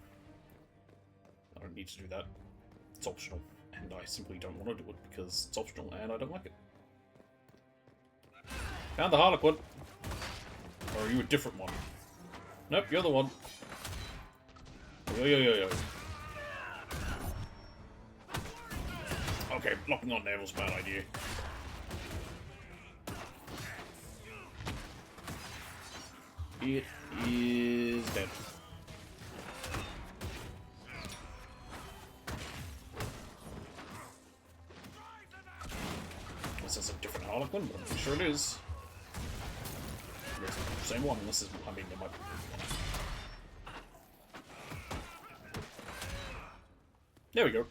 I don't need to do that. It's optional, and I simply don't want to do it because it's optional and I don't like it. Found the Harlequin. Or are you a different one? Nope, you're the one. Yo. Okay, blocking on nails, bad idea. It is dead. This is a different Harlequin, but I'm pretty sure it is. It's the same one, unless it's, I mean, there might be one. There we go.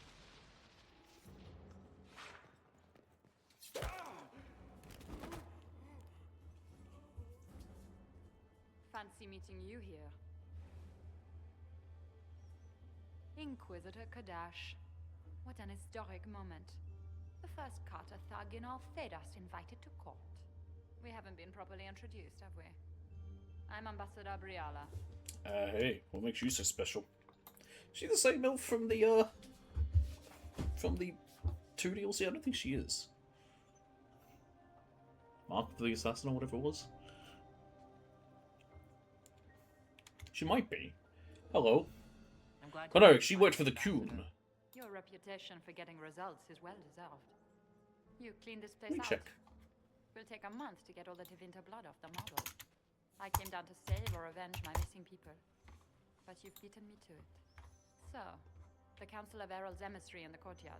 Fancy meeting you here. Inquisitor Kadash. What an historic moment. The first Carter thug in all Thedas invited to court. We haven't been properly introduced, have we? I'm Ambassador Briala. Hey, what makes you so special? Is she the same elf from the 2 DLC? I don't think she is. Mark the Assassin or whatever it was. She might be. Hello. Oh no, she worked for the Kuhn. Your reputation for getting results is well deserved. You cleaned this place Let me out. check. Will take a month to get all the Tevinter blood off the model. I came down to save or avenge my missing people. But you've beaten me to it. So, the Council of Errol's emissary in the courtyard.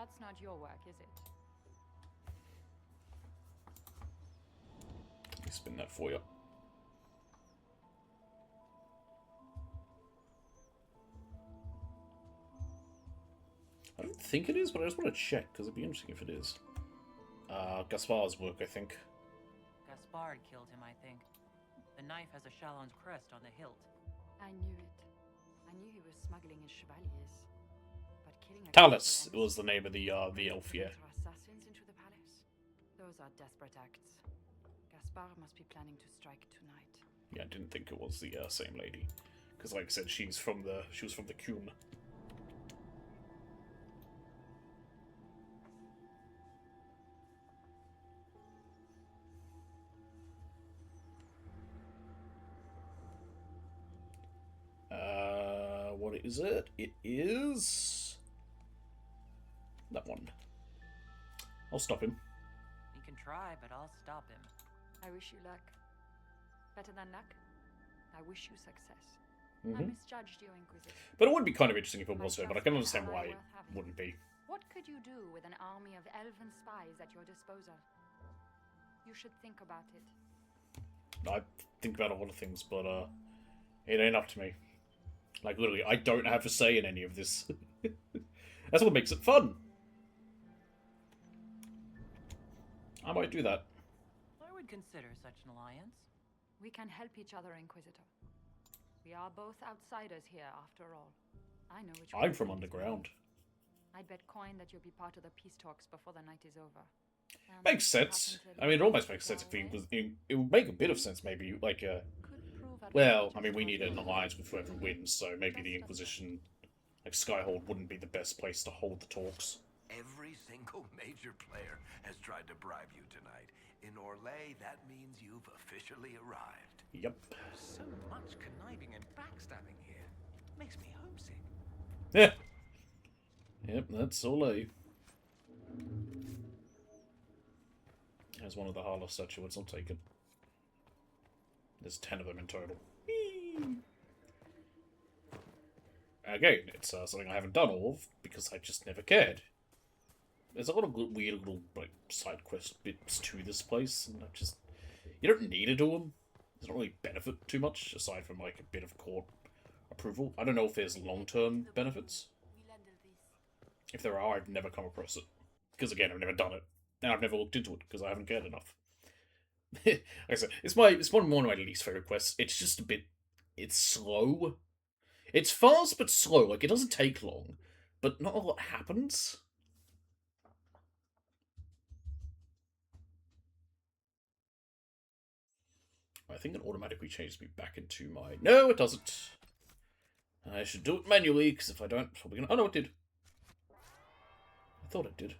That's not your work, is it? Let me spin that for you. I don't think it is, but I just want to check, because it'd be interesting if it is. Gaspar's work, I think. Gaspard killed him, I think. The knife has a Chalon's crest on the hilt. I knew it. I knew he was smuggling his chevaliers. But killing a Talus was the name of the elf, yeah. assassins into the palace? Those are desperate acts. Gaspard must be planning to strike tonight. Yeah, I didn't think it was the same lady. Because like I said, she was from the Cume. What is it? It is that one. I'll stop him. You can try, but I'll stop him. I wish you luck. Better than luck, I wish you success. Mm-hmm. I misjudged you, Inquisitor. But it would be kind of interesting if it was her, but I can understand why it wouldn't be. What could you do with an army of elven spies at your disposal? You should think about it. I think about a lot of things, but it ain't up to me. Like, literally, I don't have a say in any of this. That's what makes it fun. I might do that. I would consider such an alliance. We can help each other, Inquisitor. We are both outsiders here, after all. I know which. I'm from underground. I'd bet coin that you'll be part of the peace talks before the night is over. Makes sense. I mean, it almost makes sense if it would make a bit of sense, maybe, like, well, I mean, we need an alliance with whoever wins, so maybe the Inquisition, like Skyhold, wouldn't be the best place to hold the talks. Every single major player has tried to bribe you tonight. In Orlais, that means you've officially arrived. Yep. So much conniving and backstabbing here. Makes me homesick. Yeah. Yep, that's Orlais. There's one of the Harlow statuettes, I'll take it. There's 10 of them in total. Again, it's something I haven't done all of, because I just never cared. There's a lot of weird little like side quest bits to this place, and you don't need to do them. It doesn't really benefit too much, aside from like a bit of court approval. I don't know if there's long-term benefits. If there are, I've never come across it. Because again, I've never done it. And I've never looked into it, because I haven't cared enough. Like I said, it's one of my least favourite quests. It's just a bit... It's slow. It's fast, but slow. Like, it doesn't take long. But not a lot happens. I think it automatically changes me back into my... No, it doesn't. I should do it manually, because if I don't, it's probably gonna... Oh, no, it did. I thought it did.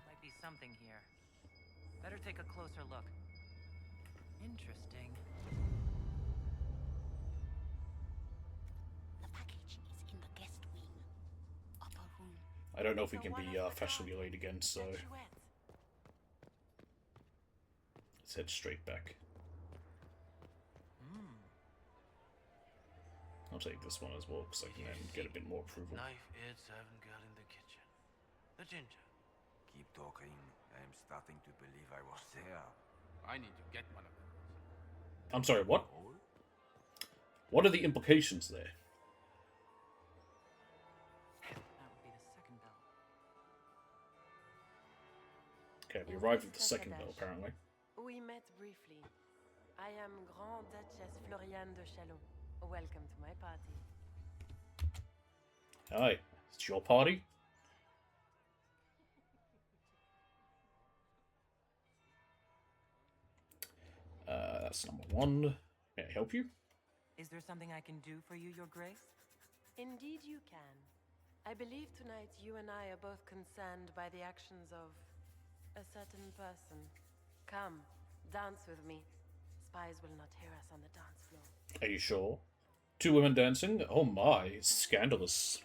Might be something here. Better take a closer look. Interesting. The package is in the guest wing. Upper room. I don't know if we can be fashionably late again, so... Let's head straight back. I'll take this one as well, because I can then get a bit more approval. Knife-edged servant girl in the kitchen. The ginger. Keep talking. I'm starting to believe I was there. I need to get one of them. I'm sorry, what? What are the implications there? That would be the second bell. Okay, we arrived at the second bell, apparently. We met briefly. I am Grand Duchess Floriane de Chalon. Welcome to my party. Hi, it's your party? That's number one. May I help you? Is there something I can do for you, Your Grace? Indeed you can. I believe tonight you and I are both concerned by the actions of a certain person. Come, dance with me. Spies will not hear us on the dance floor. Are you sure? 2 women dancing? Oh my, it's scandalous.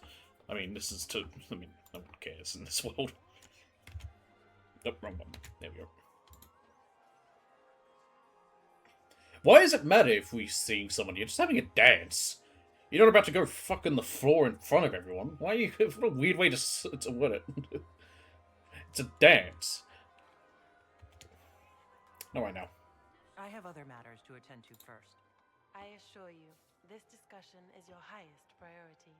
I mean, this is to... I mean, no one cares in this world. Nope, wrong one. There we go. Why does it matter if we're seeing someone here? Just having a dance. You're not about to go fucking the floor in front of everyone. Why are you... What a weird way to win it. It's a dance. No, right now. I have other matters to attend to first. I assure you, this discussion is your highest priority.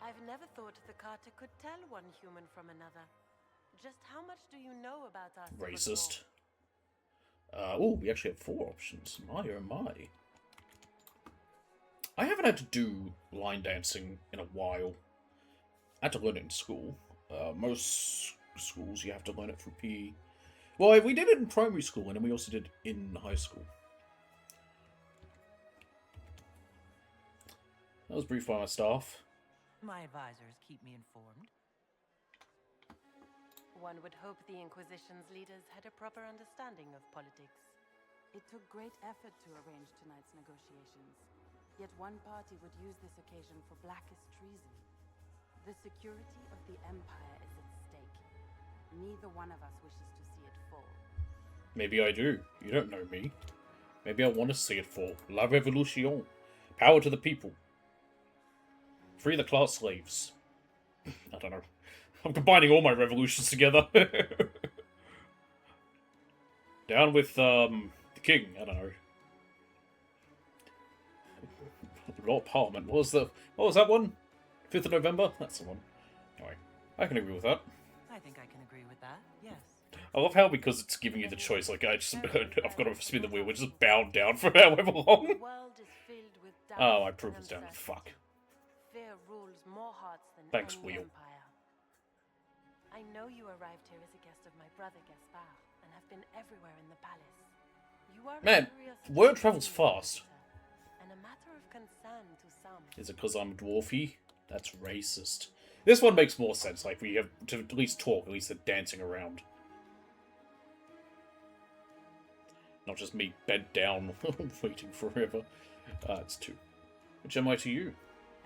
I've never thought the Carter could tell one human from another. Just how much do you know about us? Racist. Oh, we actually have 4 options. My oh my. I haven't had to do line dancing in a while. I had to learn it in school. Most schools you have to learn it through PE. Well, we did it in primary school, and then we also did it in high school. That was briefed by my staff. My advisors keep me informed. One would hope the Inquisition's leaders had a proper understanding of politics. It took great effort to arrange tonight's negotiations. Yet one party would use this occasion for blackest treason. The security of the Empire is at stake. Neither one of us wishes to see it fall. Maybe I do. You don't know me. Maybe I want to see it fall. La Revolution. Power to the people. Free the class slaves. I don't know. I'm combining all my revolutions together. Down with, the king. I don't know. Lord Parliament. What was that one? 5th of November? That's the one. Anyway, I can agree with that. I think I can agree with that, yes. I love how, because it's giving you the choice, like, I've got to spin the wheel, which is bound down for however long. Oh, my proof is down. Fuck. Fear rules more hearts than Thanks, any wheel. empire. I know you arrived here as a guest of my brother Gaspard, and have been everywhere in the palace. You are Man, a curiosity word travels to me, fast. and a matter of concern to some. Is it because I'm dwarfy? That's racist. This one makes more sense, like, we have to at least talk, at least they're dancing around. Not just me bent down, waiting forever. It's 2. Which am I to you?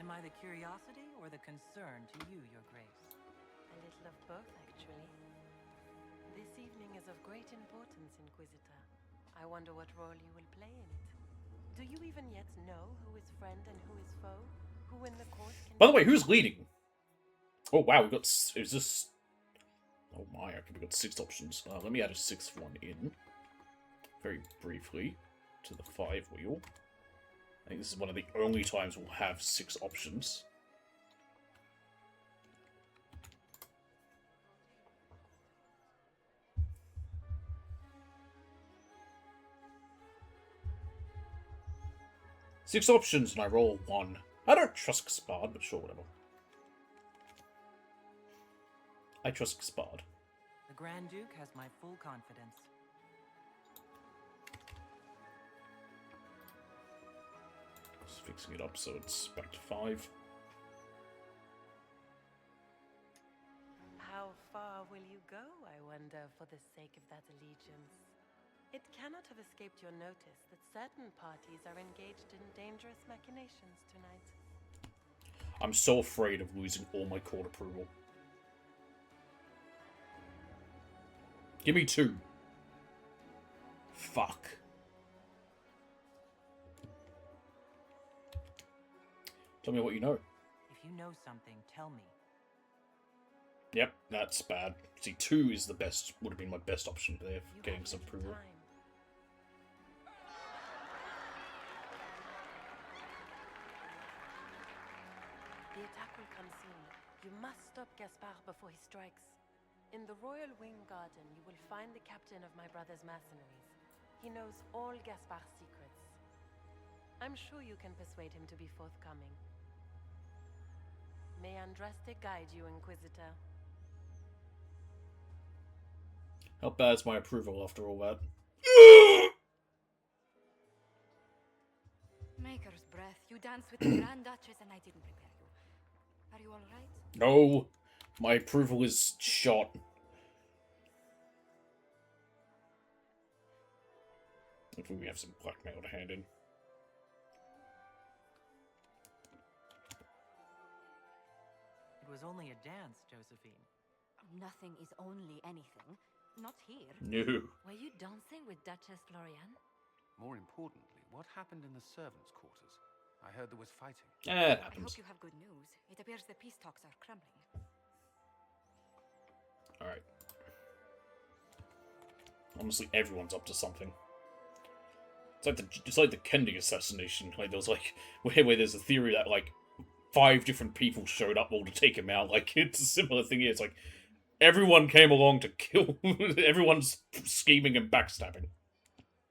Am I the curiosity or the concern to you, Your Grace? A little of both, actually. This evening is of great importance, Inquisitor. I wonder what role you will play in it. Do you even yet know who is friend and who is foe? Who in the court can... By the way, who's leading? Oh wow, we got... Is this... Oh my, okay, we got 6 options. Let me add a 6th one in. Very briefly. To the 5 wheel. I think this is one of the only times we'll have 6 options. Six options, and I roll 1. I don't trust Gaspard, but sure, whatever. I trust Gaspard. The Grand Duke has my full confidence. Just fixing it up so it's back to 5. How far will you go, I wonder, for the sake of that allegiance? It cannot have escaped your notice that certain parties are engaged in dangerous machinations tonight. I'm so afraid of losing all my court approval. Give me 2. Fuck. Tell me what you know. If you know something, tell me. Yep, that's bad. See, 2 is the best, would have been my best option there for getting some approval. The attack will come soon. You must stop Gaspard before he strikes. In the Royal Wing Garden, you will find the captain of my brother's mercenaries. He knows all Gaspard's secrets. I'm sure you can persuade him to be forthcoming. May Andraste guide you, Inquisitor. How bad's my approval after all that? Maker's breath. You danced with the Grand Duchess and I didn't prepare you. Are you alright? No, my approval is shot. Hopefully we have some blackmail to hand in. It was only a dance, Josephine. Nothing is only anything. Not here. No. Were you dancing with Duchess Lorian? More importantly, what happened in the servants' quarters? I heard there was fighting. It I happens. hope you have good news. It appears the peace talks are crumbling. Alright. Honestly, everyone's up to something. It's like the Kennedy assassination. Like there was like where there's a theory that like 5 different people showed up all to take him out. Like it's a similar thing here. It's like everyone came along to kill. Everyone's scheming and backstabbing.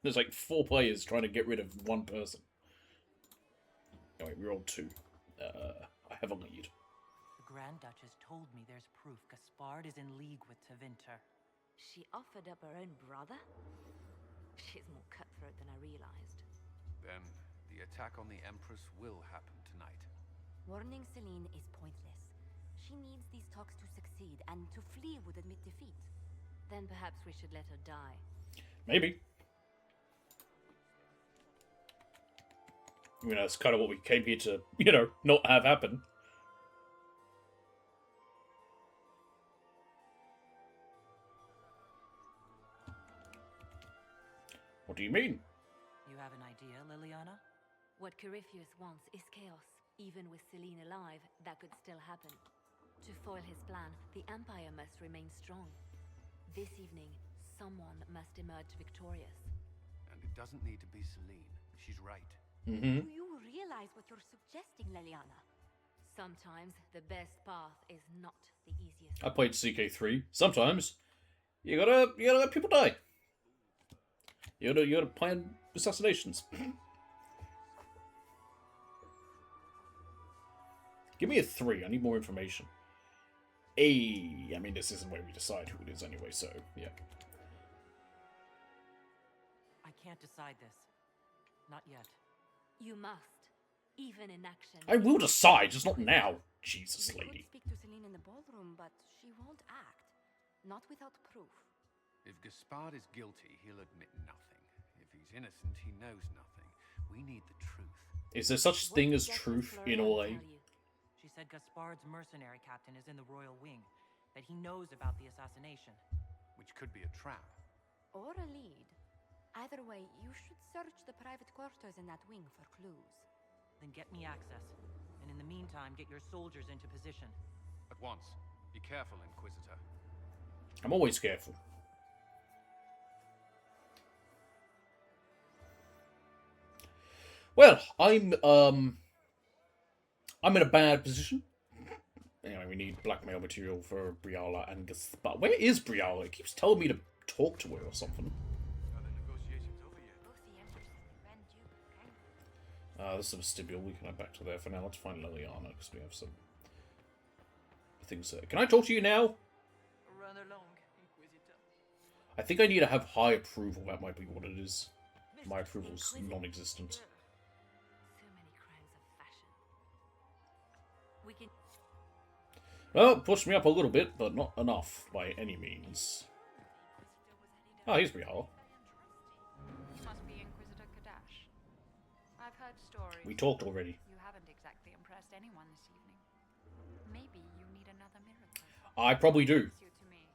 There's like 4 players trying to get rid of 1 person. Anyway, we rolled 2. I have a lead. The Grand Duchess told me there's proof Gaspard is in league with Tevinter. She offered up her own brother? She's more cutthroat than I realized. Then the attack on the Empress will happen tonight. Warning Celine is pointless. She needs these talks to succeed, and to flee would admit defeat. Then perhaps we should let her die. Maybe. You know, that's kind of what we came here to, you know, not have happen. What do you mean? You have an idea, Liliana? What Corypheus wants is chaos. Even with Celine alive, that could still happen. To foil his plan, the Empire must remain strong. This evening, someone must emerge victorious. And it doesn't need to be Celine. She's right. Mm-hmm. Do you realize what you're suggesting, Liliana? Sometimes the best path is not the easiest. I played CK3. Sometimes you gotta let people die. You gotta plan assassinations. Give me a 3. I need more information. I mean, this isn't where we decide who it is anyway, so yeah. I can't decide this. Not yet. You must. Even in action. I will decide, just not now. Jesus, You lady. could speak to Celine in the ballroom, but she won't act. Not without proof. If Gaspard is guilty, he'll admit nothing. If he's innocent, he knows nothing. We need the truth. Is there such thing as truth in OA? She said Gaspard's mercenary captain is in the royal wing, that he knows about the assassination. Which could be a trap. Or a lead. Either way, you should search the private quarters in that wing for clues. Then get me access. And in the meantime, get your soldiers into position. At once. Be careful, Inquisitor. I'm always careful. Well, I'm in a bad position. Anyway, we need blackmail material for Briala and Gaspard. Where is Briala? It keeps telling me to talk to her or something. This is a vestibule. We can head back to there for now. Let's find Liliana, because we have some things there. Can I talk to you now? Run along, Inquisitor. I think I need to have high approval. That might be what it is. My approval's non-existent. So many crimes of fashion. We can... Well, pushed me up a little bit, but not enough by any means. Oh, here's Briala. Must be Inquisitor Kadash. I've heard stories. We talked already. You haven't exactly impressed anyone this evening. Maybe you need another miracle. I probably do. You to me.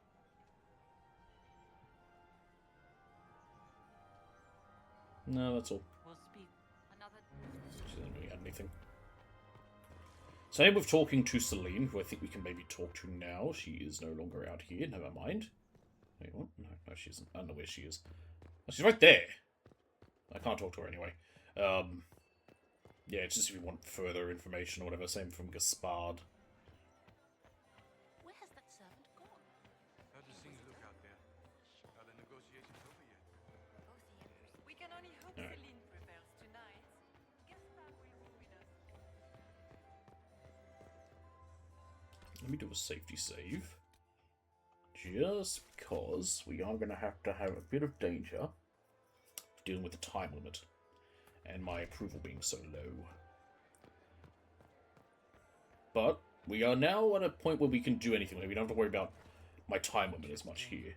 No, that's all. We'll speak. Another... She doesn't really add anything. Same with talking to Celine, who I think we can maybe talk to now. She is no longer out here. Never mind. Wait, what? No, she isn't. I don't know where she is. Oh, she's right there. I can't talk to her anyway. Yeah, it's just if you want further information or whatever. Same from Gaspard. Where has that servant gone? How do things look out there? Are the negotiations over yet? We can only hope All right. Celine prevails tonight. Gaspard will rule with us. Let me do a safety save. Just because we are going to have a bit of danger dealing with the time limit and my approval being so low. But we are now at a point where we can do anything. We don't have to worry about my time limit as much here.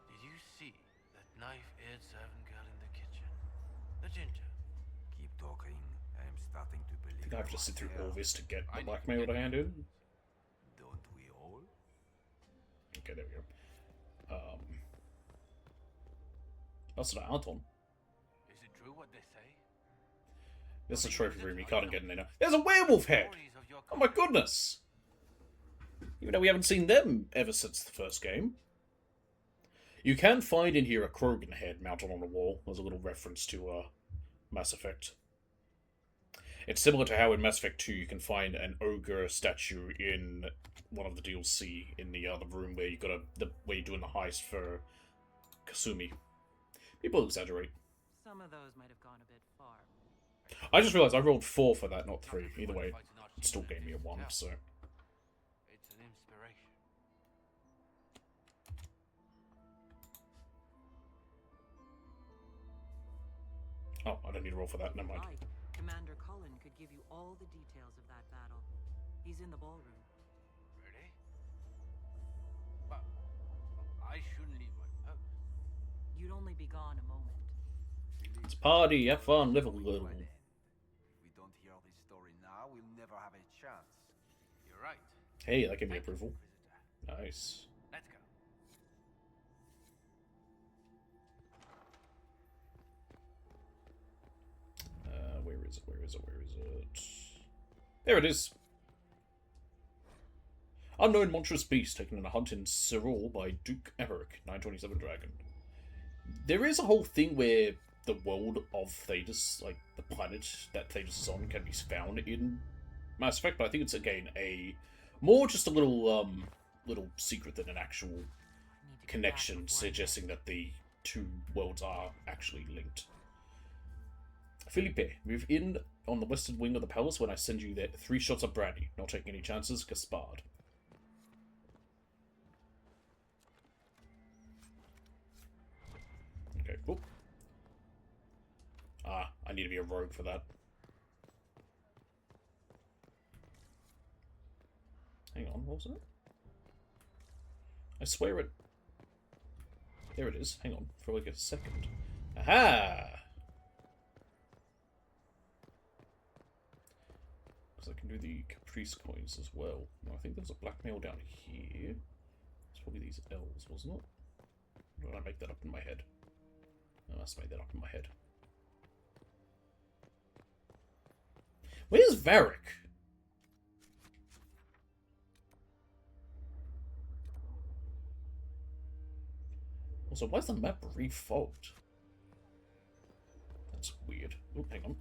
Did you see that knife-edged servant girl in the kitchen? The ginger. Keep talking. I am starting to believe. I think I have to sit through all this to get the I blackmail to hand in. Don't we all? Okay, there we go. Busted it out on. Is it true what they say? This is a trophy room, you can't get in there now. There's a werewolf head! Oh my goodness! Even though we haven't seen them ever since the first game. You can find in here a Krogan head mounted on the wall. There's a little reference to Mass Effect. It's similar to how in Mass Effect 2 you can find an ogre statue in one of the DLC in the other room where you where you're doing the heist for Kasumi. People exaggerate. Some of those might have gone a bit far. I just realized I rolled 4 for that, not 3. Either way, it still gave me a 1, so... It's an inspiration. Oh, I don't need to roll for that, never mind. Right. Commander Cullen could give you all the details of that battle. He's in the ballroom. Really? But I shouldn't leave my post. You'd only be gone a moment. It's a party, have fun, live a little. If we don't hear this story now, we'll never have a chance. You're right. Hey, that gave me approval. Nice. Let's go. Where is it? Where is it? Where is it? There it is. Unknown monstrous beast taken in a hunt in Cyril by Duke Emmerich, 927 Dragon. There is a whole thing where the world of Thetis, like the planet that Thetis is on, can be found in Mass Effect, but I think it's again more just a little little secret than an actual connection, suggesting that the two worlds are actually linked. Felipe, move in on the western wing of the palace when I send you there. 3 shots of brandy. Not taking any chances. Gaspard. Okay, cool. Ah, I need to be a rogue for that. Hang on, what was it? I swear it... There it is. Hang on, for like a second. Aha! Because I can do the Caprice coins as well. No, I think there's a blackmail down here. It's probably these L's, wasn't it? Or did I make that up in my head? I must have made that up in my head. Where's Varric? Also, why is the map refogged? That's weird. Oh, hang on.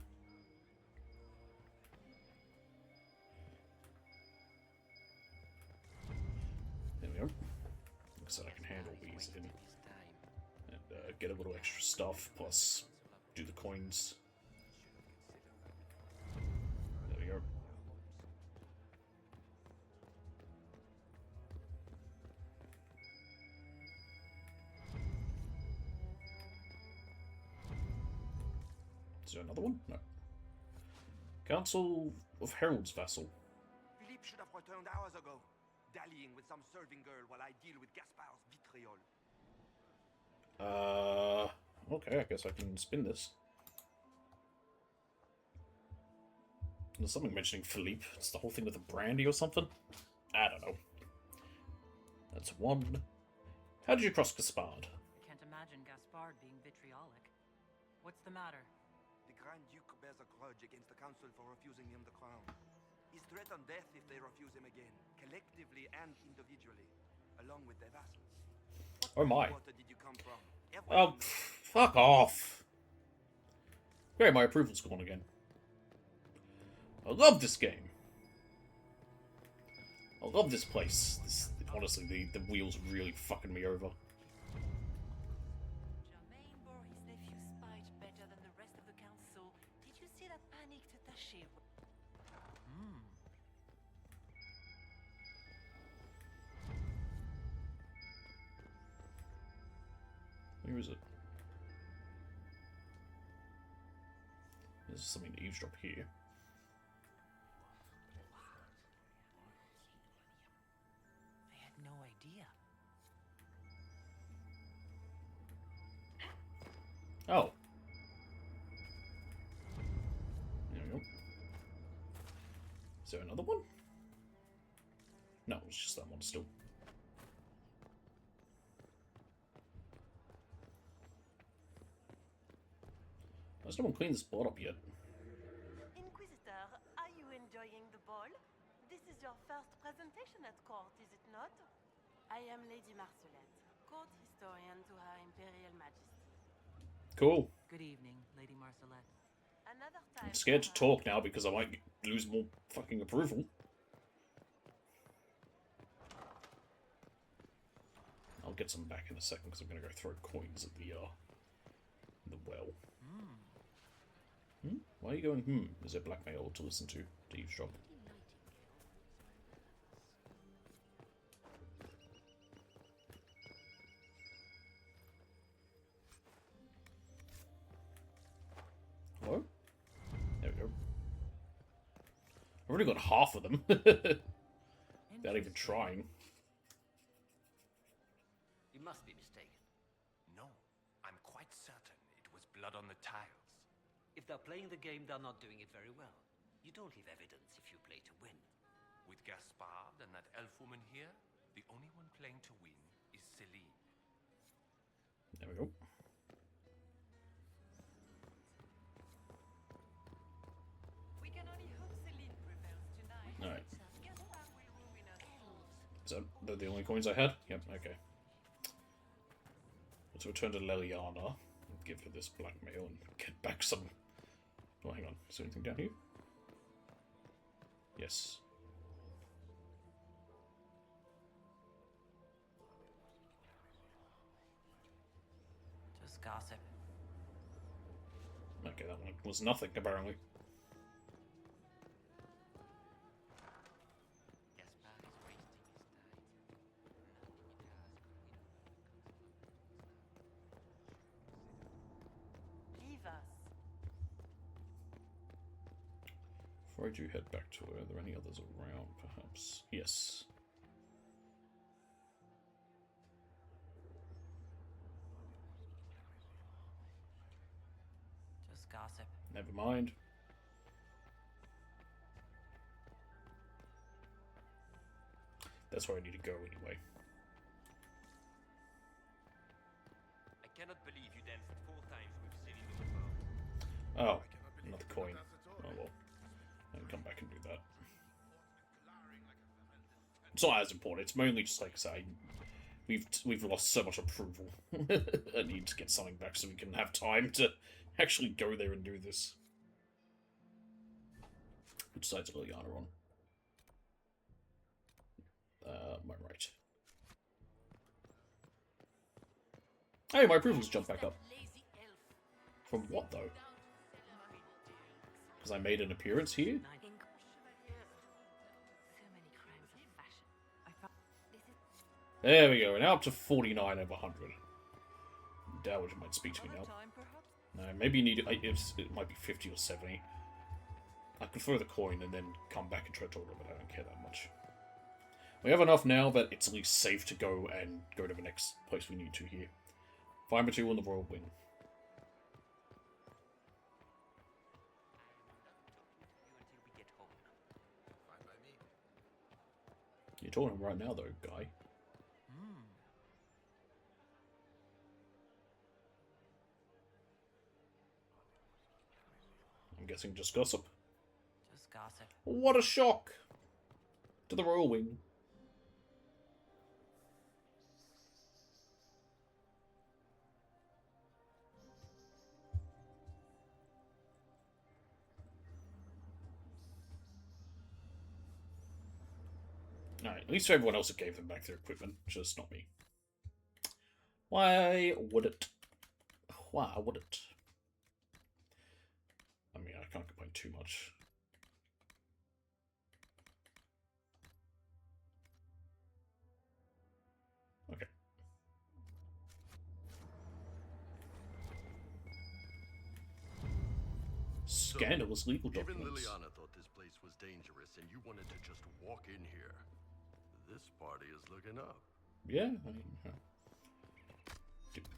There we go. Looks like I can handle these in. And get a little extra stuff, plus do the coins. There we go. Is there another one? No. Council of Herald's vassal. Philippe should have returned hours ago, dallying with some serving girl while I deal with Gaspard's vitriol. Okay, I guess I can spin this. There's something mentioning Philippe. It's the whole thing with the brandy or something? I don't know. That's 1. How did you cross Gaspard? I can't imagine Gaspard being vitriolic. What's the matter? The Grand Duke bears a grudge against the Council for refusing him the crown. He's threatened death if they refuse him again, collectively and individually, along with their vassals. Oh my. What did you come from? Oh, fuck off. Great, my approval's gone again. I love this game. I love this place. Honestly, the wheels really fucking me over. Germain bore his nephew's spite better than the rest of the council. Did you see that panicked attaché? Where is it? There's something to eavesdrop here. I had no idea. Oh. There we go. Is there another one? No, it's just that one still. There's no one cleaned this board up yet. Inquisitor, are you enjoying the ball? This is your first presentation at court, is it not? I am Lady Marcelette, court historian to Her Imperial Majesty. Cool. Good evening, Lady Marcelette. Another time. I'm scared to talk now because I might lose more fucking approval. I'll get some back in a second because I'm going to go throw coins at the well. Why are you going, Is it blackmail to listen to eavesdrop? Hello? There we go. I've already got half of them. Without even trying. You must be mistaken. No, I'm quite certain it was blood on the tiles. If they're playing the game, they're not doing it very well. You don't leave evidence if you play to win. With Gaspard and that elf woman here, the only one playing to win is Celine. There we go. We can only hope Celine prevails tonight. Alright. Gaspard will ruin us. So, they're the only coins I had? Yep, okay. Let's return to Leliana and give her this blackmail and get back some... Oh, hang on. Is there anything down here? Yes. Just gossip. Okay, that one was nothing, apparently. Leave us. Before I do head back to her, are there any others around, perhaps? Yes. Just gossip. Never mind. That's where I need to go anyway. I cannot believe you danced 4 times with Celine on the phone. Oh, another coin. Oh well. I can come back and do that. It's not as important. It's mainly just like I say, we've lost so much approval. I need to get something back so we can have time to actually go there and do this. Which side's Liliana on? My right. Hey, my approval's jumped back up. From what though? Because I made an appearance here? There we go, we're now up to 49 over 100. Dowager might speak to me now. No, maybe you need it. It might be 50 or 70. I could throw the coin and then come back and try to talk about it. I don't care that much. We have enough now that it's at least safe to go and go to the next place we need to here. 5-2 on the Royal Wing. You're talking right now, though, guy. I'm guessing just gossip. Just gossip. What a shock! To the Royal Wing. Alright, at least everyone else gave them back their equipment, just not me. Why would it? Why would it? I mean, I can't complain too much. Okay. Scandalous legal documents. Even Liliana thought this place was dangerous, and you wanted to just walk in here. This party is looking up. Yeah, I mean,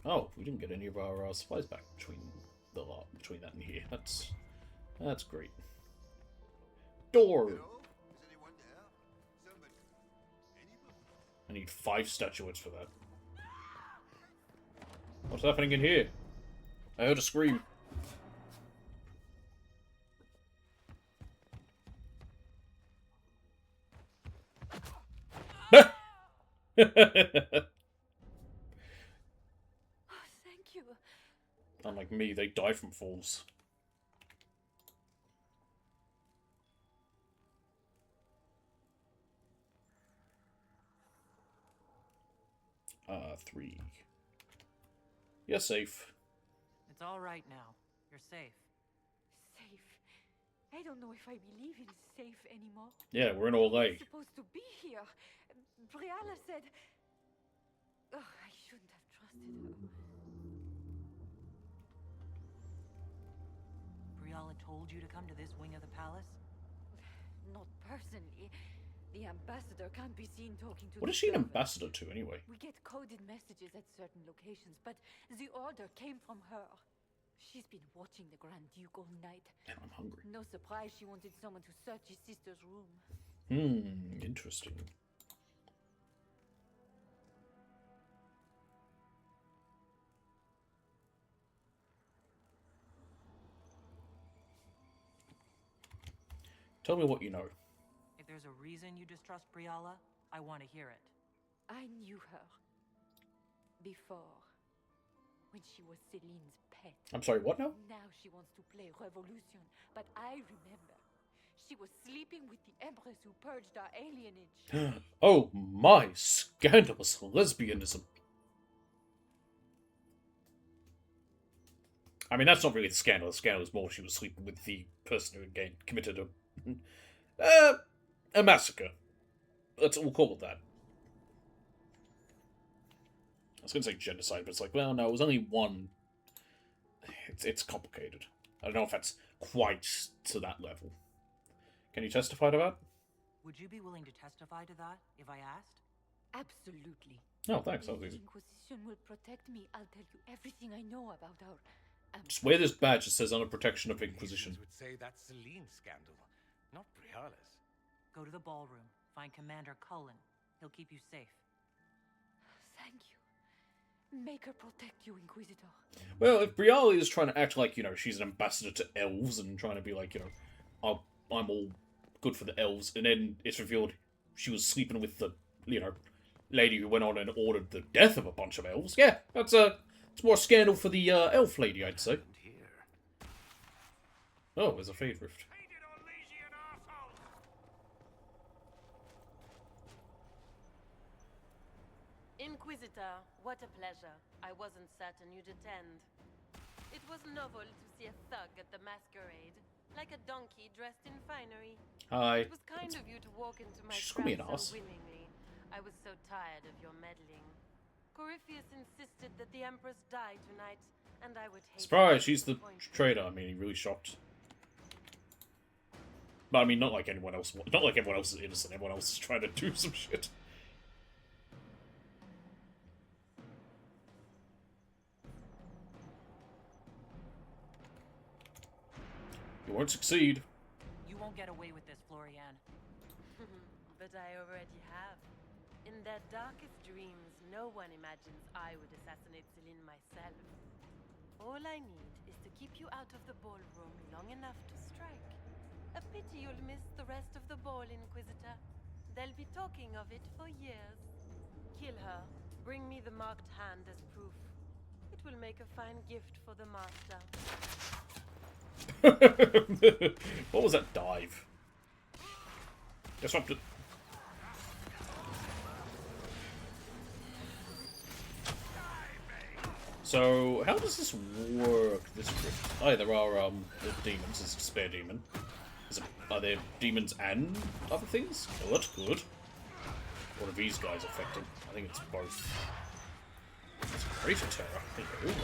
oh, we didn't get any of our supplies back between that and here. That's great. Door. I need 5 statuettes for that. What's happening in here? I heard a scream. Thank you. Unlike me, they die from falls. 3. You're safe. It's all right now. You're safe. Safe? I don't know if I believe in safe anymore. Yeah, we're in LA. I'm supposed to be here. Brianna said... Oh, I shouldn't have trusted her. Briala told you to come to this wing of the palace? Not personally. The ambassador can't be seen talking to What the is she an servants. ambassador to, anyway? We get coded messages at certain locations, but the order came from her. She's been watching the Grand Duke all night. And I'm hungry. No surprise she wanted someone to search his sister's room. Interesting. Tell me what you know. If there's a reason you distrust Briala, I want to hear it. I knew her before, when she was Celine's pet. I'm sorry, what now? Now she wants to play Revolution, but I remember. She was sleeping with the Empress who purged our alienage. Oh my, scandalous lesbianism. I mean, that's not really scandalous. Scandal is more she was sleeping with the person who again committed a massacre. We'll call it that. I was going to say genocide, but it's like, well, no, it was only one. It's complicated. I don't know if that's quite to that level. Can you testify to that? Would you be willing to testify to that if I asked? Absolutely. Oh, thanks. That was The easy. Inquisition will protect me. I'll tell you everything I know about our... Just wear this badge that says under protection of Inquisition. Would say that's Celine's scandal, not Briala's. Go to the ballroom. Find Commander Cullen. He'll keep you safe. Thank you. Make her protect you, Inquisitor. Well, if Briala is trying to act like, she's an ambassador to elves and trying to be like, I'm all good for the elves, and then it's revealed she was sleeping with the, lady who went on and ordered the death of a bunch of elves. Yeah, it's more a scandal for the elf lady, I'd say. Oh, there's a fade rift. Inquisitor, what a pleasure. I wasn't certain you'd attend. It was novel to see a thug at the masquerade, like a donkey dressed in finery. Hi. It was kind of you to walk into my Just call me an trap ass. so willingly. I was so tired of your meddling. Corypheus insisted that the Empress die tonight, and I would hate Surprise, to she's the disappoint you. traitor. I mean, he really shocked. But I mean, not like anyone else. Not like everyone else is innocent. Everyone else is trying to do some shit. You won't succeed. You won't get away with this, Florian. But I already have. In their darkest dreams, no one imagines I would assassinate Celine myself. All I need is to keep you out of the ballroom long enough to strike. A pity you'll miss the rest of the ball, Inquisitor. They'll be talking of it for years. Kill her. Bring me the marked hand as proof. It will make a fine gift for the master. What was that dive? Disrupted. So, how does this work? This rift? Oh, there are little demons. There's a spare demon. Are there demons and other things? Good, good. What are these guys affecting? I think it's both. It's greater terror. Hello.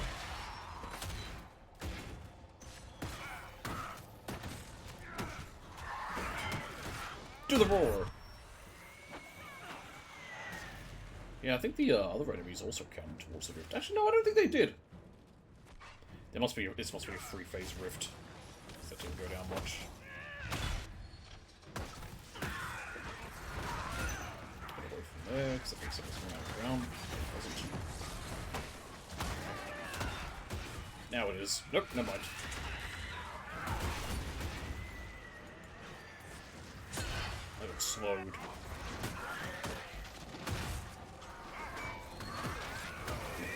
To the roar! Yeah, I think the other enemies also come towards the rift. Actually, no, I don't think they did. This must be a 3-phase rift. That didn't go down much. Get away from there, because I think something's going out of the ground. It wasn't. Now it is. Nope, never mind. I got slowed.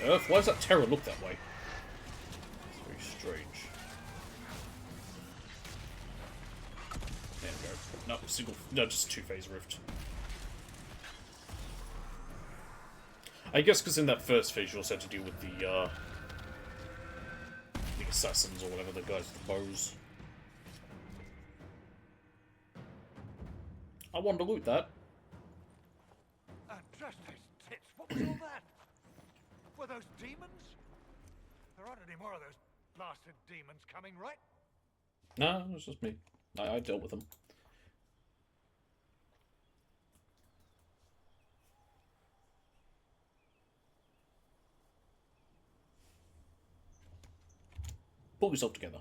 earth? Why does that terror look that way? It's very strange. There we go. No, single. No, just two-phase rift. I guess because in that first phase you also had to deal with the assassins or whatever, the guys with the bows. I wanted to loot that. Just those tits. What was all that? Were those demons? There aren't any more of those blasted demons coming, right? No, it was just me. I dealt with them. Pull yourself together.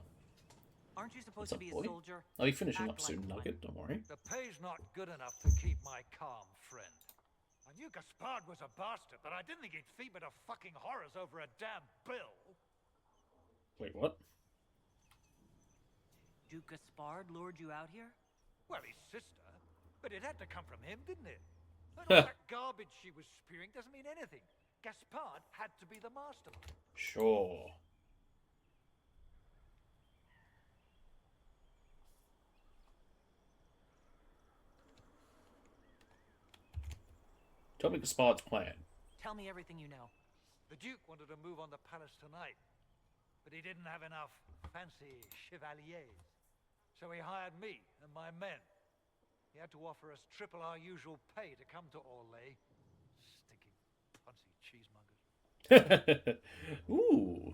Aren't you supposed What's to be up, boy? a soldier? Are you finishing up Act soon, like one. Nugget? Don't worry. The pay's not good enough to keep my calm, friend. I knew Gaspard was a bastard, but I didn't think he'd feed me to fucking horrors over a damn bill. Wait, what? Duke Gaspard lured you out here? Well, his sister. But it had to come from him, didn't it? And all that garbage she was spewing doesn't mean anything. Gaspard had to be the mastermind. Sure. Tell me Gaspard's plan. Tell me everything you know. The Duke wanted to move on the palace tonight, but he didn't have enough fancy chevaliers. So he hired me and my men. He had to offer us triple our usual pay to come to Orlais. Stinking punsy cheesemongers. Ooh.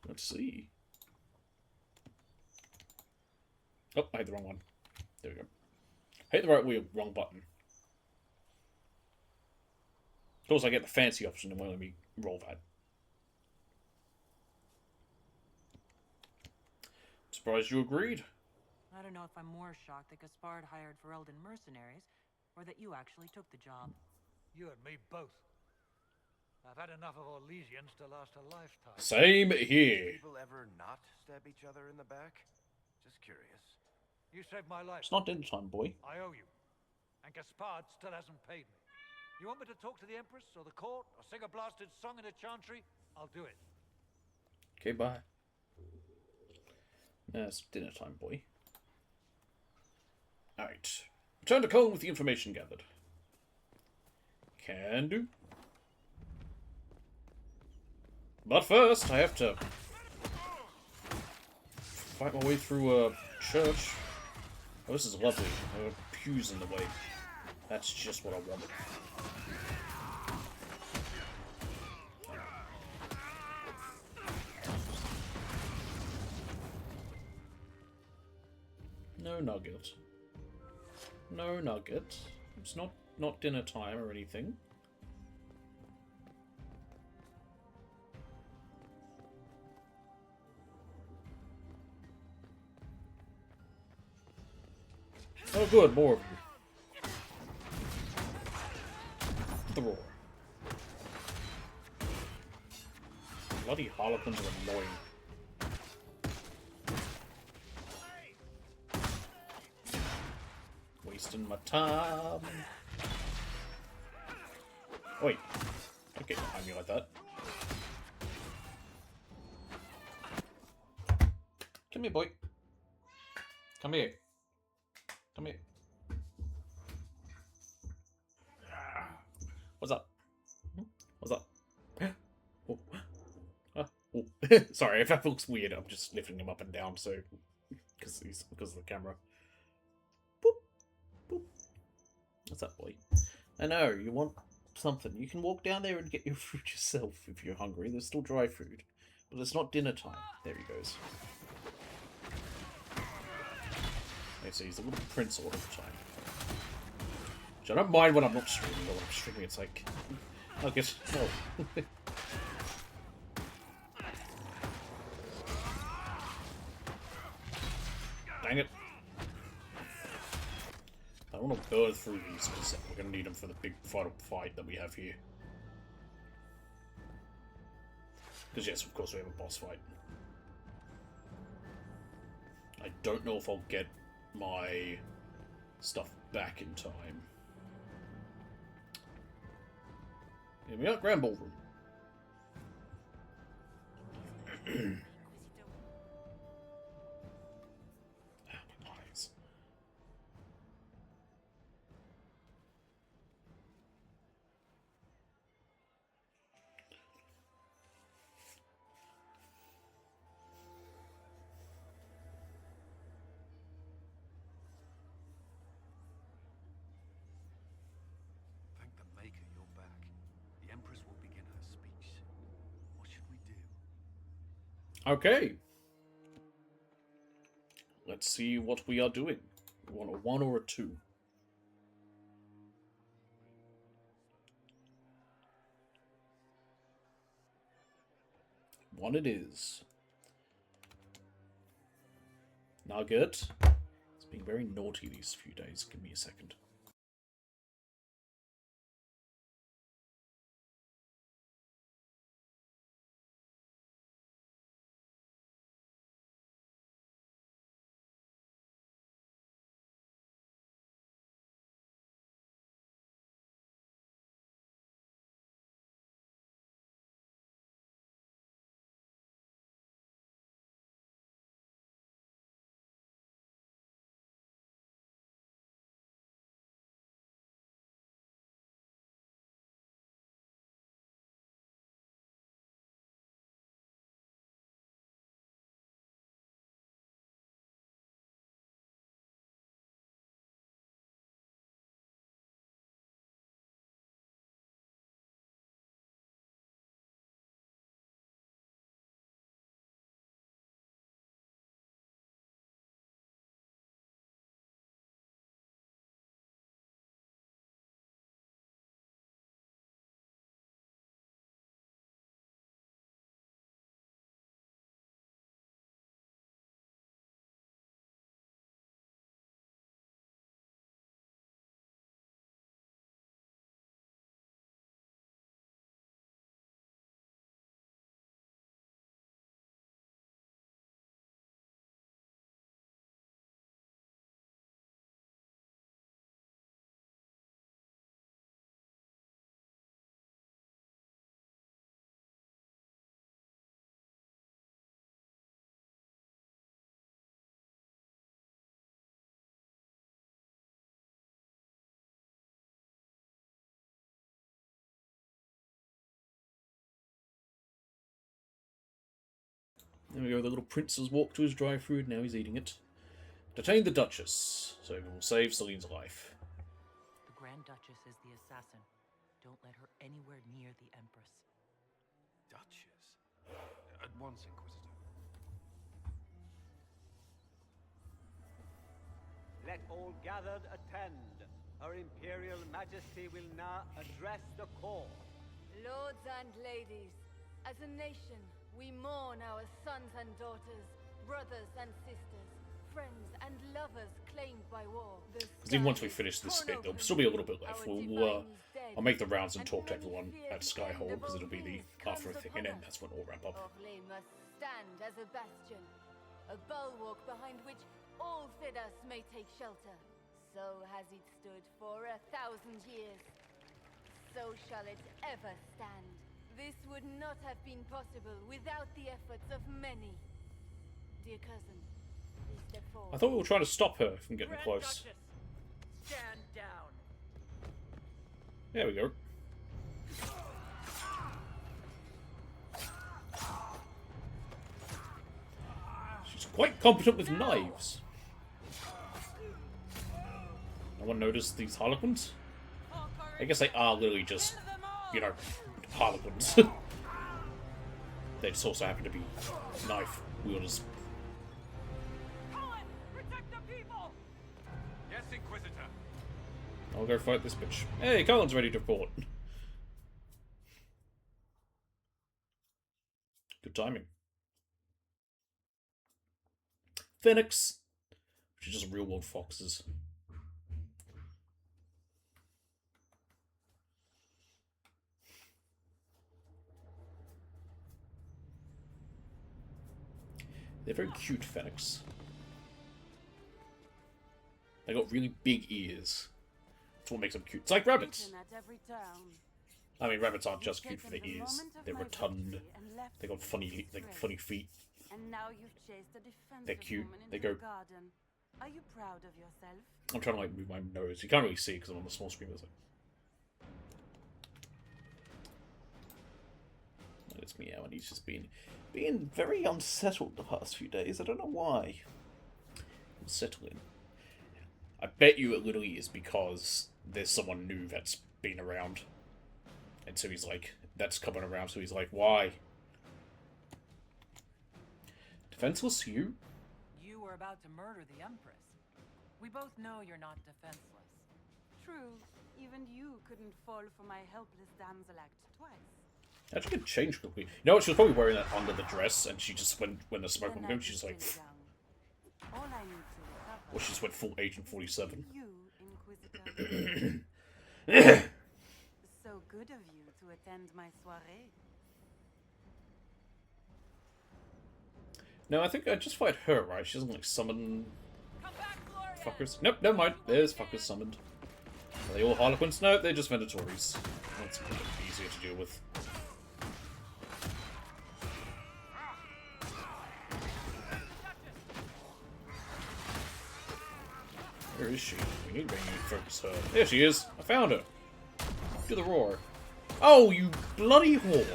Let's see. Oh, I hit the wrong one. There we go. Hit the right wheel, wrong button. Of course, I get the fancy option and won't let me roll that. Surprised you agreed. I don't know if I'm more shocked that Gaspard hired Ferelden mercenaries, or that you actually took the job. You and me both. I've had enough of Orlesians to last a lifetime. Same here. People ever not stab each other in the back? Just curious. You saved my life. It's not dinner time, boy. I owe you. And Gaspard still hasn't paid me. You want me to talk to the Empress or the court or sing a blasted song in a chantry? I'll do it. Okay, bye. Now it's dinner time, boy. Alright. Return to Cone with the information gathered. Can do. But first, I have to fight my way through a church. Oh, this is lovely. There are pews in the way. That's just what I wanted. No nugget. No nugget. It's not dinner time or anything. Oh good, more of you. The roar. Bloody harlequins are annoying. Wasting my time. Wait. Don't get behind me like that. Come here, boy. Come here. Come here. What's up? What's up? Oh. Oh. Sorry, if that looks weird, I'm just lifting him up and down, so because of the camera. Boop. Boop. What's up, boy? I know you want something. You can walk down there and get your food yourself if you're hungry. There's still dry food, but it's not dinner time. There he goes. So he's a little prince all the time. Which I don't mind when I'm not streaming, but when I'm streaming it's like... I guess... no. Dang it. I want to burn through these because we're going to need them for the big final fight that we have here. Because yes, of course we have a boss fight. I don't know if I'll get my stuff back in time. Here we are, Grand Ballroom. Eyes. Thank the Maker you're back. The Empress will begin her speech. What should we do? Okay. Let's see what we are doing. We want a 1 or a 2. One it is. Nugget. It's been very naughty these few days. Give me a second. There we go, the little prince has walked to his dry food, now he's eating it. Detain the Duchess, so we will save Celine's life. The Grand Duchess is the assassin. Don't let her anywhere near the Empress. Duchess? At once, Inquisitor. Let all gathered attend. Her Imperial Majesty will now address the court. Lords and ladies, as a nation, we mourn our sons and daughters, brothers and sisters, friends and lovers claimed by war. Because even once we finish this bit, there'll still be a little bit left. I'll make the rounds and talk to everyone at Skyhold, because it'll be the after thing, and then that's when we'll wrap up. Orlais must stand as a bastion, a bulwark behind which all Thidas may take shelter. So has it stood for 1,000 years. So shall it ever stand. This would not have been possible without the efforts of many. Dear cousin, please step forward. I thought we were trying to stop her from getting close. Stand down. There we go. She's quite competent with knives. No one noticed these harlequins? I guess they are literally just, you know, harlequins. They just also happen to be knife wielders. Protect the people! Yes, Inquisitor. I'll go fight this bitch. Hey, Colin's ready to report. Good timing. Phoenix, which is just real world foxes. They're very cute, Fenix. They got really big ears. That's what makes them cute. It's like rabbits. I mean, rabbits aren't just cute for their ears. They're rotund. They got funny, like funny feet. And now you've chased a defenseless They're cute. woman They into go. the garden. Are you proud of yourself? I'm trying to like move my nose. You can't really see because I'm on the small screen. But it's Meow, and he's just being very unsettled the past few days. I don't know why. Unsettling. I bet you it literally is because there's someone new that's been around. And so he's like, that's coming around, so he's like, why? Defenseless, you? You were about to murder the Empress. We both know you're not defenseless. True. Even you couldn't fall for my helpless damsel act twice. Actually, could change quickly. You know what? She was probably wearing that under the dress, and she just when the smoke went go, she's like, pfft. All I need to recover. Or she just went full Agent 47. You, Inquisitor. So good of you to attend my soiree. No, I think I just fight her, right? She doesn't like summon fuckers. Nope, never mind. There's fuckers summoned. Are they all Harlequins? No, they're just Vendatories. That's a bit easier to deal with. Where is she? We need to focus her. There she is. I found her. Do the roar. Oh, you bloody whore.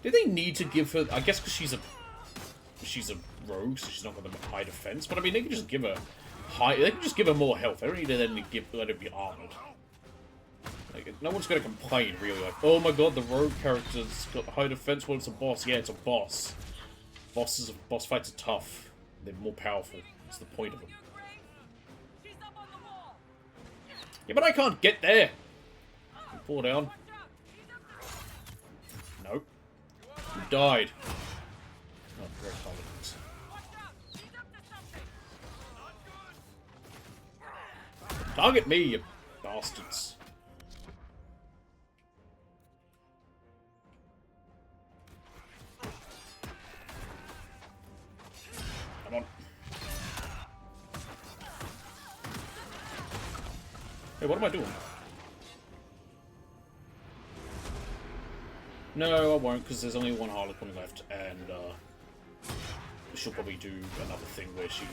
Did they need to give her... I guess because she's a rogue, so she's not got the high defense. But I mean, they can just give her high... They can just give her more health. They don't need to then let her be armored. Like, no one's going to complain, really. Like, oh my god, the rogue character's got high defense. Well, it's a boss. Yeah, it's a boss. Boss fights are tough. They're more powerful. That's the point of them. Yeah, but I can't get there. Fall down. Nope. You died. Oh, great Harlequins. Target me, you bastards. Come on. Hey, what am I doing? No, I won't, because there's only one Harlequin left, and she'll probably do another thing where she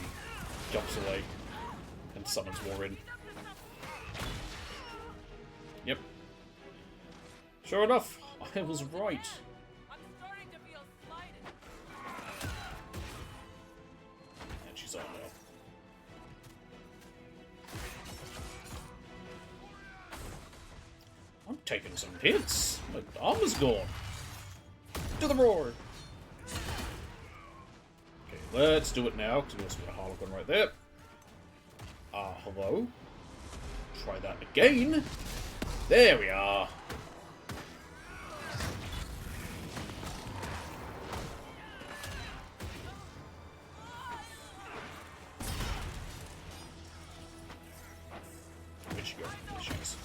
jumps away and summons more in. Yep. Sure enough, I was right. And she's on now. I'm taking some hits. My armor's gone. To the roar. Okay, let's do it now, because we also got a Harlequin right there. Hello. Try that again. There we are. Where'd she go? There she is.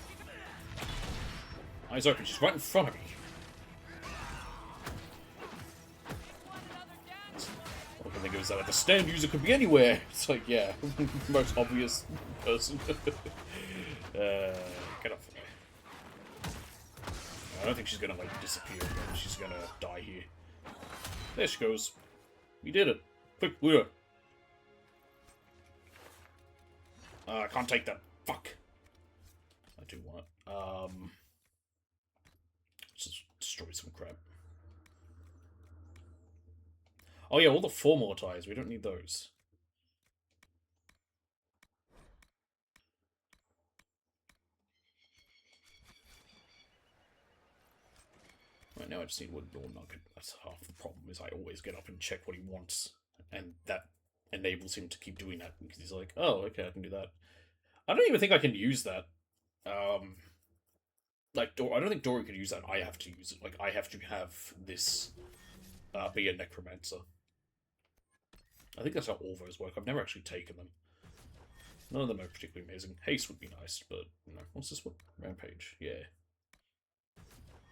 Eyes open, she's right in front of me. All I can think of is that like, the stand user could be anywhere. It's like, yeah, most obvious person. Get up for me. I don't think she's gonna like disappear again. She's gonna die here. There she goes. We did it. Quick, lure. I can't take that. Fuck. I do want it. Just destroy some crap. Oh yeah, all the formal ties. We don't need those. Right now I just need one door nugget. That's half the problem, is I always get up and check what he wants. And that enables him to keep doing that, because he's like, oh, okay, I can do that. I don't even think I can use that. Like, I don't think Dory could use that. I have to use it. Like, I have to have this be a necromancer. I think that's how all those work. I've never actually taken them. None of them are particularly amazing. Haste would be nice, but, you know, what's this one? Rampage. Yeah.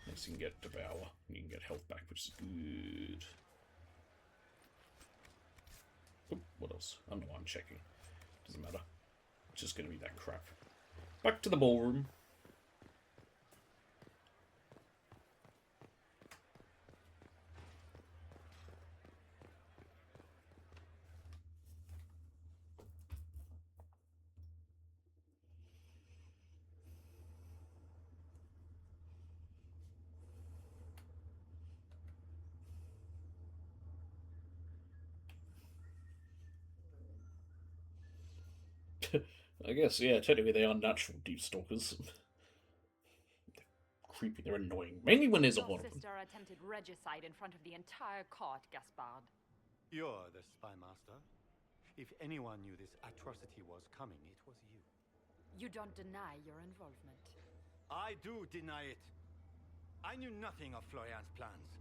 Next you can get Devour. And you can get health back, which is good. Oop, what else? I don't know why I'm checking. Doesn't matter. It's just going to be that crap. Back to the ballroom. I guess, yeah, technically they are natural deep stalkers. They're creepy, they're annoying. Mainly when there's a lot of Your them. sister attempted regicide in front of the entire court, Gaspard. You're the spy master. If anyone knew this atrocity was coming, it was you. You don't deny your involvement. I do deny it. I knew nothing of Florian's plans.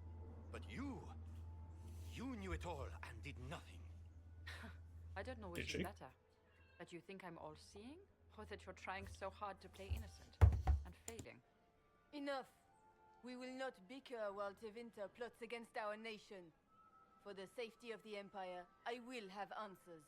But you knew it all and did nothing. I don't know which Did is she? better. That you think I'm all-seeing, or that you're trying so hard to play innocent and failing. Enough. We will not bicker while Tevinter plots against our nation. For the safety of the Empire, I will have answers.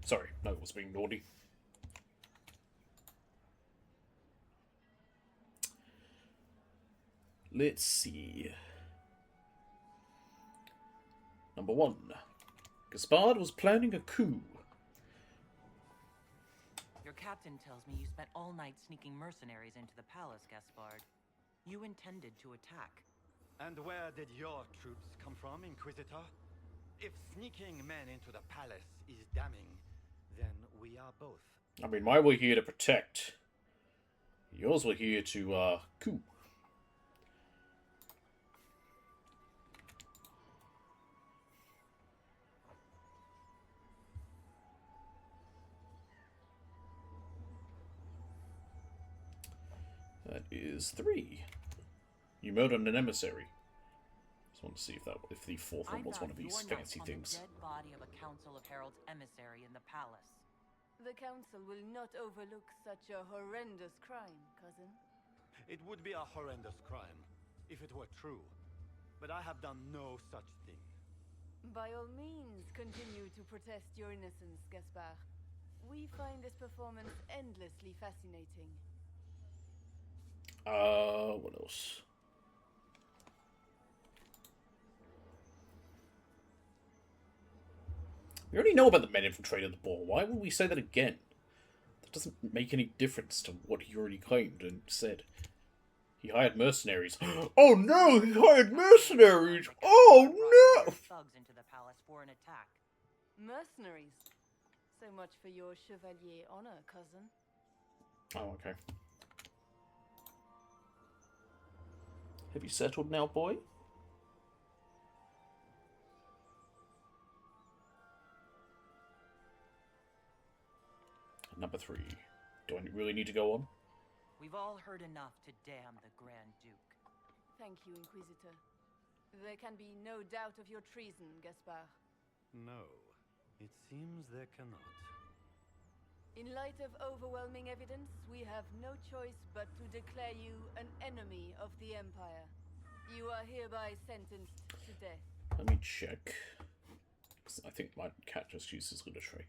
Sorry, no, it was being naughty. Let's see. Number 1. Gaspard was planning a coup. Your captain tells me you spent all night sneaking mercenaries into the palace, Gaspard. You intended to attack. And where did your troops come from, Inquisitor? If sneaking men into the palace is damning, then we are both. I mean, mine were here to protect. Yours were here to, coup. That is 3. You murdered an emissary. Just want to see if the 4th one was one of these fancy things. The dead body of a council of heralds emissary in the palace. The council will not overlook such a horrendous crime, cousin. It would be a horrendous crime, if it were true. But I have done no such thing. By all means, continue to protest your innocence, Gaspard. We find this performance endlessly fascinating. What else? We already know about the men infiltrating the ball. Why would we say that again? That doesn't make any difference to what he already claimed and said. He hired mercenaries. Oh no, he hired mercenaries! Oh no! Thugs into the palace for an attack. Mercenaries. So much for your chevalier honor, cousin. Oh, okay. Have you settled now, boy? Number 3. Do I really need to go on? We've all heard enough to damn the Grand Duke. Thank you, Inquisitor. There can be no doubt of your treason, Gaspard. No, it seems there cannot. In light of overwhelming evidence, we have no choice but to declare you an enemy of the Empire. You are hereby sentenced to death. Let me check. 'Cause I think my cat just used his little tray.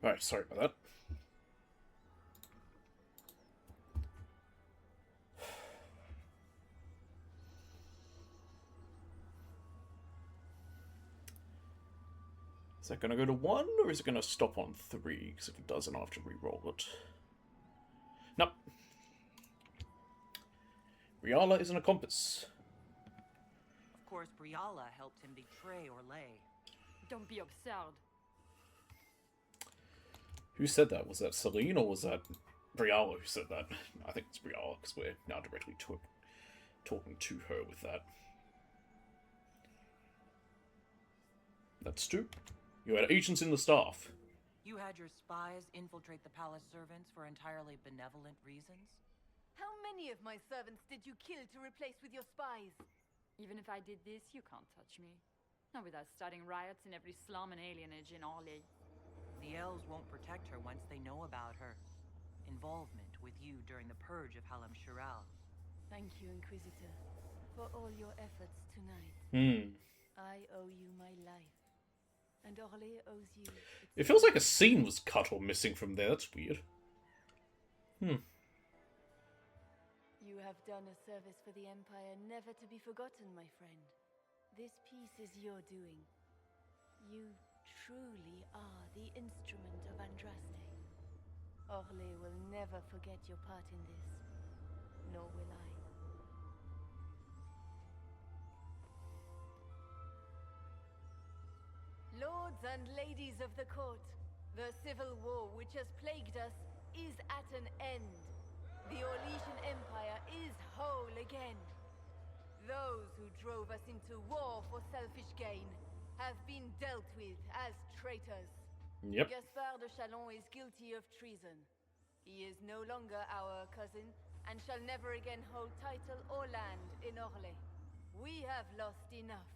Right, sorry about that. Is that going to go to 1, or is it going to stop on 3? Because if it doesn't, I'll have to re-roll it. Nope. Briala isn't a compass. Of course, Briala helped him betray Orlais. Don't be absurd. Who said that? Was that Celine, or was that Briala who said that? I think it's Briala, because we're now directly talking to her with that. That's true. You had agents in the staff. You had your spies infiltrate the palace servants for entirely benevolent reasons? How many of my servants did you kill to replace with your spies? Even if I did this, you can't touch me. Not without starting riots in every slum and alienage in Orlais. The elves won't protect her once they know about her involvement with you during the purge of Halam Shiral. Thank you, Inquisitor, for all your efforts tonight. I owe you my life, and Orlais owes you. It feels like a scene was cut or missing from there. That's weird. You have done a service for the Empire never to be forgotten, my friend. This piece is your doing. You truly are the instrument of Andraste. Orlais will never forget your part in this, nor will I. Lords and ladies of the court, the civil war which has plagued us is at an end. The Orlesian Empire is whole again. Those who drove us into war for selfish gain have been dealt with as traitors. Yep. Gaspard de Chalon is guilty of treason. He is no longer our cousin and shall never again hold title or land in Orlais. We have lost enough.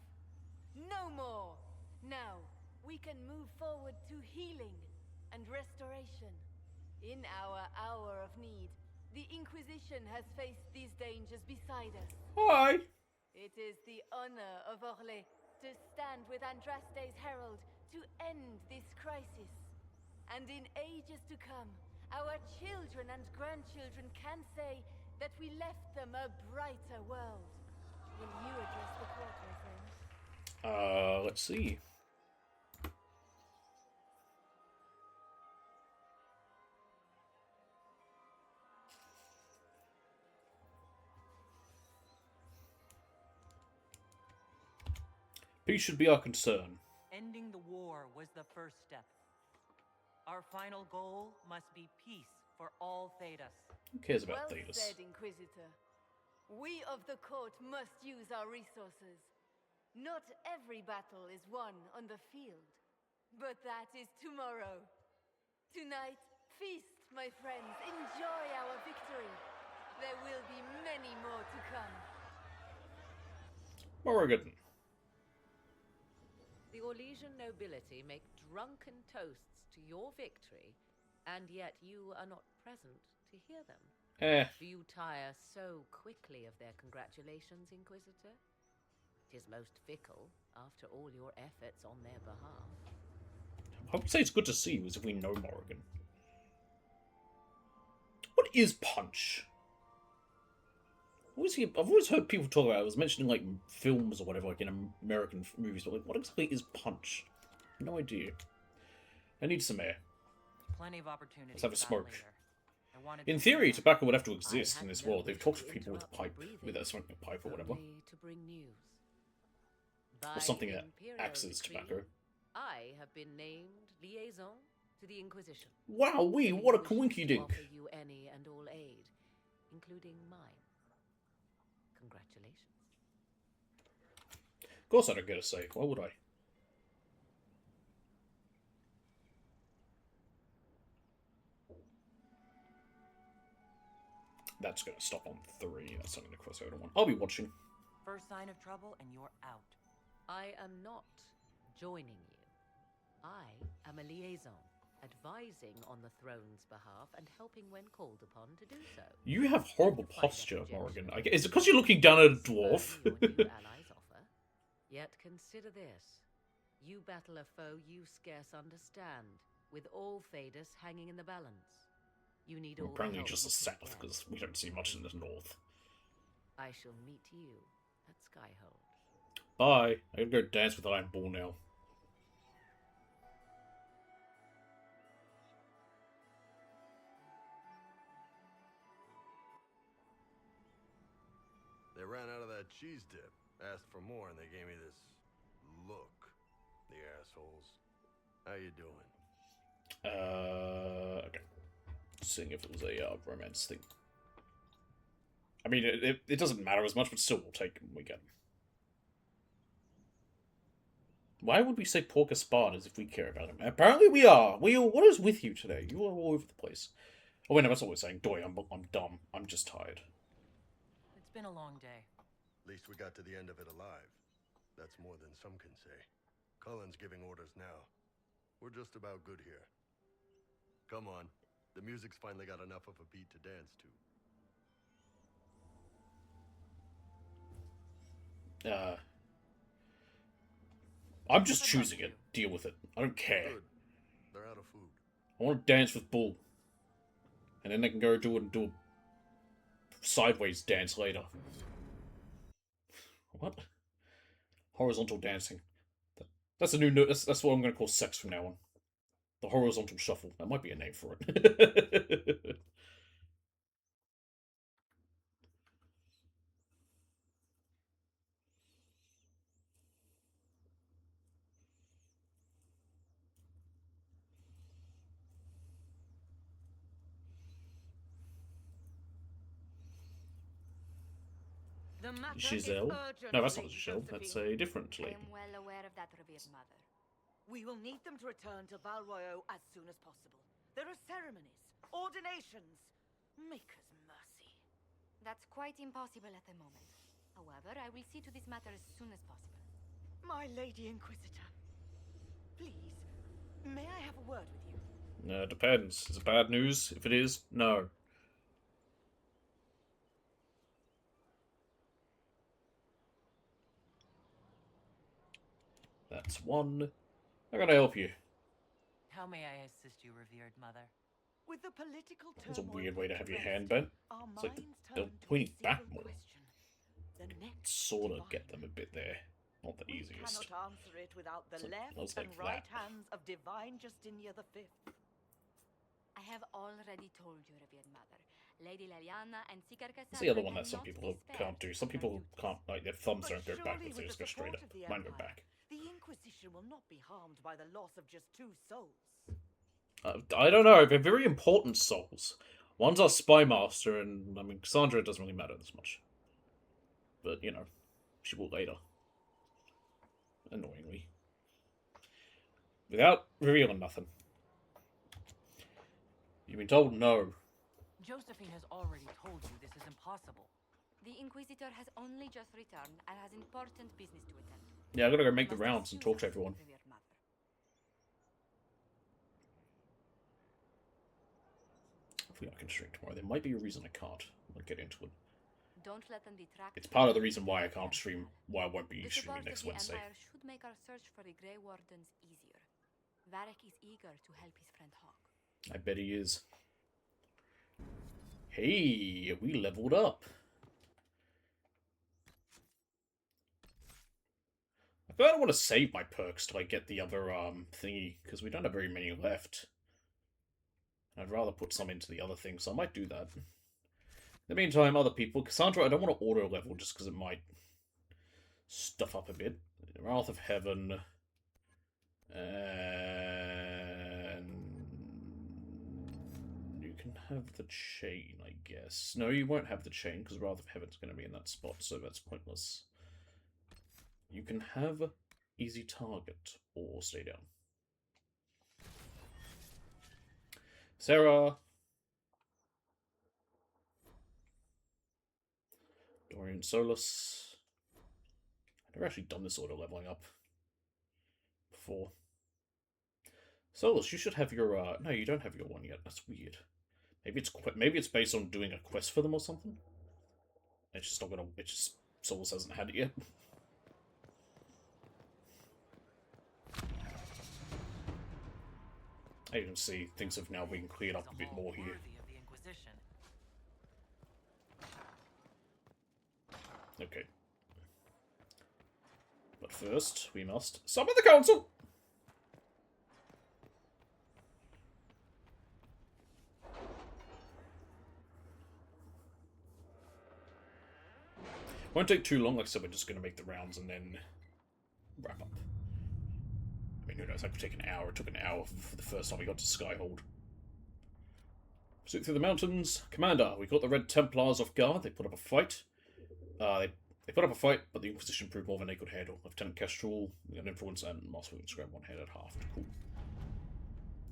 No more! Now, we can move forward to healing and restoration. In our hour of need, the Inquisition has faced these dangers beside us. Hi! It is the honor of Orlais to stand with Andraste's herald to end this crisis. And in ages to come, our children and grandchildren can say that we left them a brighter world. Will you address the court, my friend? Let's see. Peace should be our concern. Ending the war was the first step. Our final goal must be peace for all Thedas. Who cares about Well Thedas? said, Inquisitor. We of the court must use our resources. Not every battle is won on the field, but that is tomorrow. Tonight, feast, my friends. Enjoy our victory. There will be many more to come. Morrigan. The Orlesian nobility make drunken toasts to your victory, and yet you are not present to hear them. Do you tire so quickly of their congratulations, Inquisitor? It is most fickle, after all your efforts on their behalf. I would say it's good to see you as if we know Morrigan. What is Punch? I've always heard people talk about it. I was mentioning like films or whatever, like in American movies, but like, what exactly is Punch? No idea. I need some air. Plenty of opportunities. Let's have a smoke. In In theory, tobacco would have to exist in this world. They've talked to people with a pipe, with a smoking pipe or whatever, To bring news. or something that acts as tobacco. I have been named liaison to the Inquisition. Wow, what a coinky dink! Offer you any and all aid, including mine. Congratulations. Of course, I don't get a say. Why would I? That's going to stop on 3. That's not going to cross over to 1. I'll be watching. First sign of trouble and you're out. I am not joining you. I am a liaison, advising on the throne's behalf and helping when called upon to do so. You have horrible posture, Morrigan. Is it because you're looking down at a dwarf? Allies offer. Yet consider this. You battle a foe you scarce understand, with all Thedas hanging in the balance. You need We're all the apparently help just the you can south, get. because we don't see much in the north. I shall meet you at Skyhold. Bye. I gotta go dance with Iron Bull now. They ran out of that cheese dip, asked for more, and they gave me this look. The assholes. How you doing? Okay. Seeing if it was a romance thing. I mean, it doesn't matter as much, but still, we'll take him when we get him. Why would we say pork espadas if we care about him? Apparently we are. What is with you today? You are all over the place. Oh wait, no, that's what we're saying. Doy, I'm dumb. I'm just tired. It's been a long day. At least we got to the end of it alive. That's more than some can say. Cullen's giving orders now. We're just about good here. Come on. The music's finally got enough of a beat to dance to. I'm just choosing it. Deal with it. I don't care. Good. They're out of food. I want to dance with Bull. And then they can go do a sideways dance later. What? Horizontal dancing. That's a new. That's what I'm going to call sex from now on. The horizontal shuffle. That might be a name for it. Giselle? No, that's not Giselle. That's a different lady. I am well aware of that, revered mother. We will need them to return to Val Royeaux as soon as possible. There are ceremonies, ordinations. Maker's mercy. That's quite impossible at the moment. However, I will see to this matter as soon as possible. My Lady Inquisitor, please, may I have a word with you? Depends. Is it bad news? If it is, no. That's one. I'm gonna help you. How may I assist you, revered mother? With the political That's a weird way to have your hand bent. It's like they're pointing back more. Sort of get them a bit there. Not the easiest. We cannot answer it without the left like and right hands of Divine Justinia V. I have already told you, revered mother. Lady Leliana and Sikar Cassandra. That's the other one that some people can't do. Some people can't, like, their thumbs don't go backwards, they just go straight up. Mine go back. The Inquisition will not be harmed by the loss of just 2 souls. I don't know, they're very important souls. One's our spy master, and I mean, Cassandra doesn't really matter this much. But, you know, she will later. Annoyingly. Without revealing nothing. You've been told no. Josephine has already told you this is impossible. The Inquisitor has only just returned and has important business to attend to. Yeah, I gotta go make the rounds and talk to everyone. Hopefully I can stream tomorrow. There might be a reason I can't. I'll get into it. Don't let them detract. It's part of the reason why I can't stream, why I won't be streaming next Wednesday. The Empire should make our search for the Grey Wardens easier. Varric is eager to help his friend Hawk. I bet he is. Hey, we leveled up. I feel like I want to save my perks till I get the other thingy, because we don't have very many left. I'd rather put some into the other thing, so I might do that. In the meantime, other people, Cassandra, I don't want to auto level just because it might stuff up a bit. Wrath of Heaven, and you can have the chain, I guess. No, you won't have the chain because Wrath of Heaven's going to be in that spot, so that's pointless. You can have easy target or stay down. Sarah. Dorian Solus. I've never actually done this auto leveling up before. Solus, you should have your no, you don't have your one yet. That's weird. Maybe it's based on doing a quest for them or something. It's just not gonna. It's just Solus hasn't had it yet. As you can see, things have now been cleared up a bit more here. Worthy of the Inquisition. Okay. But first, we must summon the council! Won't take too long, like I said, we're just going to make the rounds and then wrap up. I mean, who knows, that could take an hour. It took an hour for the first time we got to Skyhold. Pursuit through the mountains. Commander, we caught the Red Templars off guard. They put up a fight. They put up a fight, but the Inquisition proved more than they could handle. Lieutenant Kestrel, an influence, and Master Williams grabbed one head at half. Cool.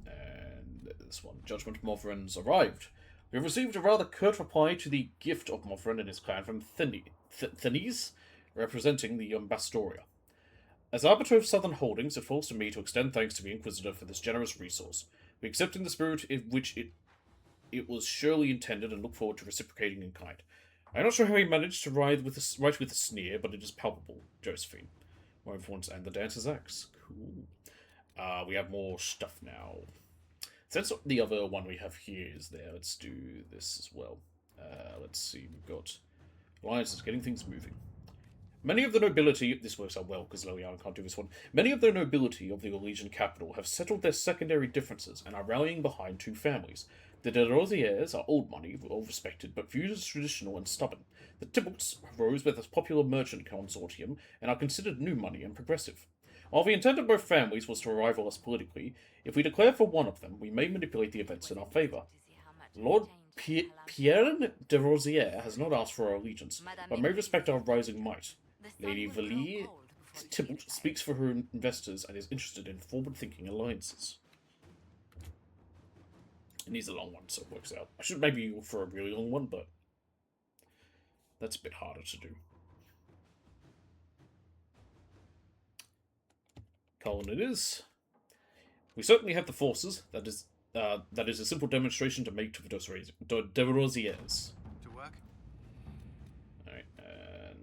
And this one. Judgment Mothran's arrived. We have received a rather curt reply to the gift of Mothran and his clan from Thenese, representing the Ambastoria. As arbiter of Southern Holdings, it falls to me to extend thanks to the Inquisitor for this generous resource. We accept in the spirit in which it was surely intended and look forward to reciprocating in kind. I'm not sure how he managed to write with a sneer, but it is palpable, Josephine. More influence and the Dancer's Axe. Cool. We have more stuff now. Since the other one we have here is there, let's do this as well. Let's see, we've got alliances, getting things moving. Many of the nobility, this works out well because Liliana can't do this one, many of the nobility of the Elysian capital have settled their secondary differences and are rallying behind two families. The de Rosiers are old money, well respected, but viewed as traditional and stubborn. The Tybalts rose with a popular merchant consortium and are considered new money and progressive. While the intent of both families was to rival us politically, if we declare for one of them, we may manipulate the events in our favour. Lord Pierre de Rosier has not asked for our allegiance, but may respect our rising might. Lady Valie Tybalt speaks for her investors and is interested in forward-thinking alliances. It needs a long one, so it works out. I should maybe go for a really long one, but that's a bit harder to do. Colin it is. We certainly have the forces. That is a simple demonstration to make to the de Rosiers. To work? Alright, and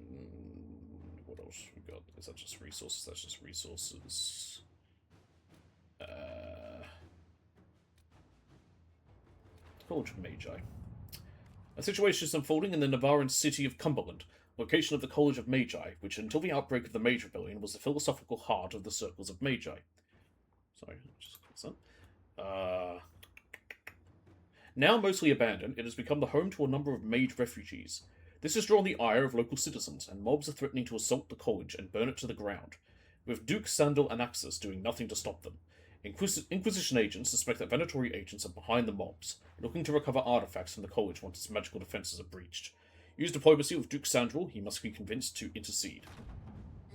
what else we got? Is that just resources? That's just resources. College of Magi. A situation is unfolding in the Navaran city of Cumberland, location of the College of Magi, which until the outbreak of the Mage Rebellion was the philosophical heart of the Circles of Magi. Sorry, just close that. Now mostly abandoned, it has become the home to a number of mage refugees. This has drawn the ire of local citizens, and mobs are threatening to assault the college and burn it to the ground, with Duke Sandal and Axis doing nothing to stop them. Inquisition agents suspect that Venatori agents are behind the mobs, looking to recover artifacts from the college once its magical defenses are breached. Use diplomacy with Duke Sandal, he must be convinced to intercede.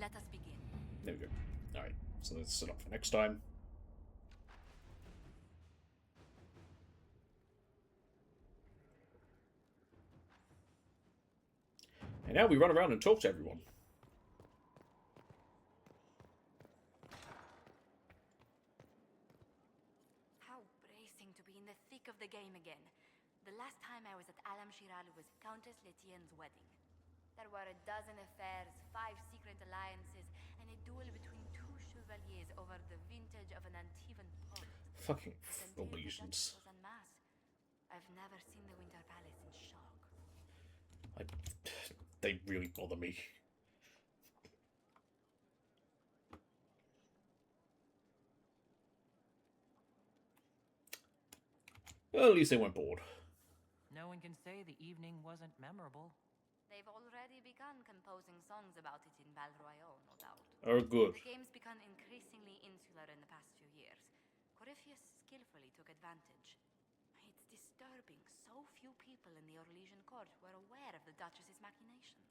Let us begin. There we go. Alright, so let's set up for next time. And now we run around and talk to everyone. How bracing to be in the thick of the game again. The last time I was at Alam Shiral was Countess Letienne's wedding. There were a dozen affairs, 5 secret alliances, and a duel between 2 chevaliers over the vintage of an Antivan poet. Fucking allegiance. I've never seen the Winter Palace in shock. They really bother me. Well, at least they weren't bored. No one can say the evening wasn't memorable. They've already begun composing songs about it in Val Royale, no doubt. Oh, good. The game's become increasingly insular in the past few years. Corypheus skillfully took advantage. It's disturbing. So few people in the Orlesian court were aware of the Duchess's machinations.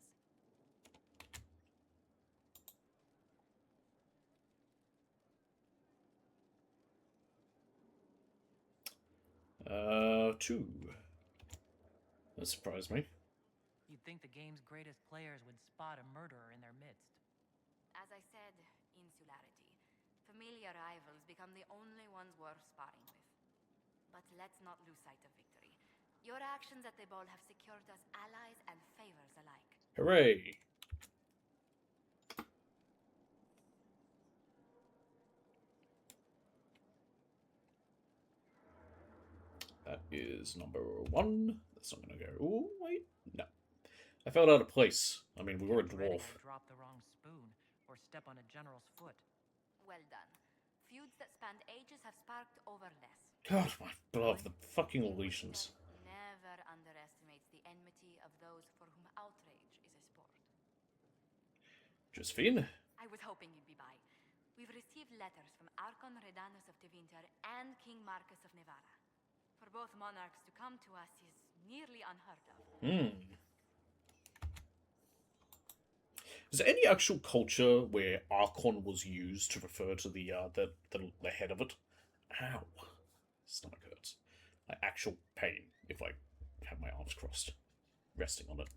2. That surprised me. You'd think the game's greatest players would spot a murderer in their midst. As I said, insularity. Familiar rivals become the only ones worth sparring with. But let's not lose sight of victory. Your actions at the ball have secured us allies and favors alike. Hooray! That is number 1. That's not gonna go. Oh, wait. No. I fell out of place. I mean, we were a dwarf. I dropped the wrong spoon or step on a general's foot. Well done. Feuds that spanned ages have sparked over less. God, my blood, the fucking Legions. Never underestimates the enmity of those for whom outrage is a sport. Josephine? I was hoping you'd be by. We've received letters from Archon Redanus of Tevinter and King Marcus of Nevara. For both monarchs to come to us is nearly unheard of. Is there any actual culture where Archon was used to refer to the head of it? Ow. Stomach hurts. Like actual pain if I have my arms crossed, resting on it.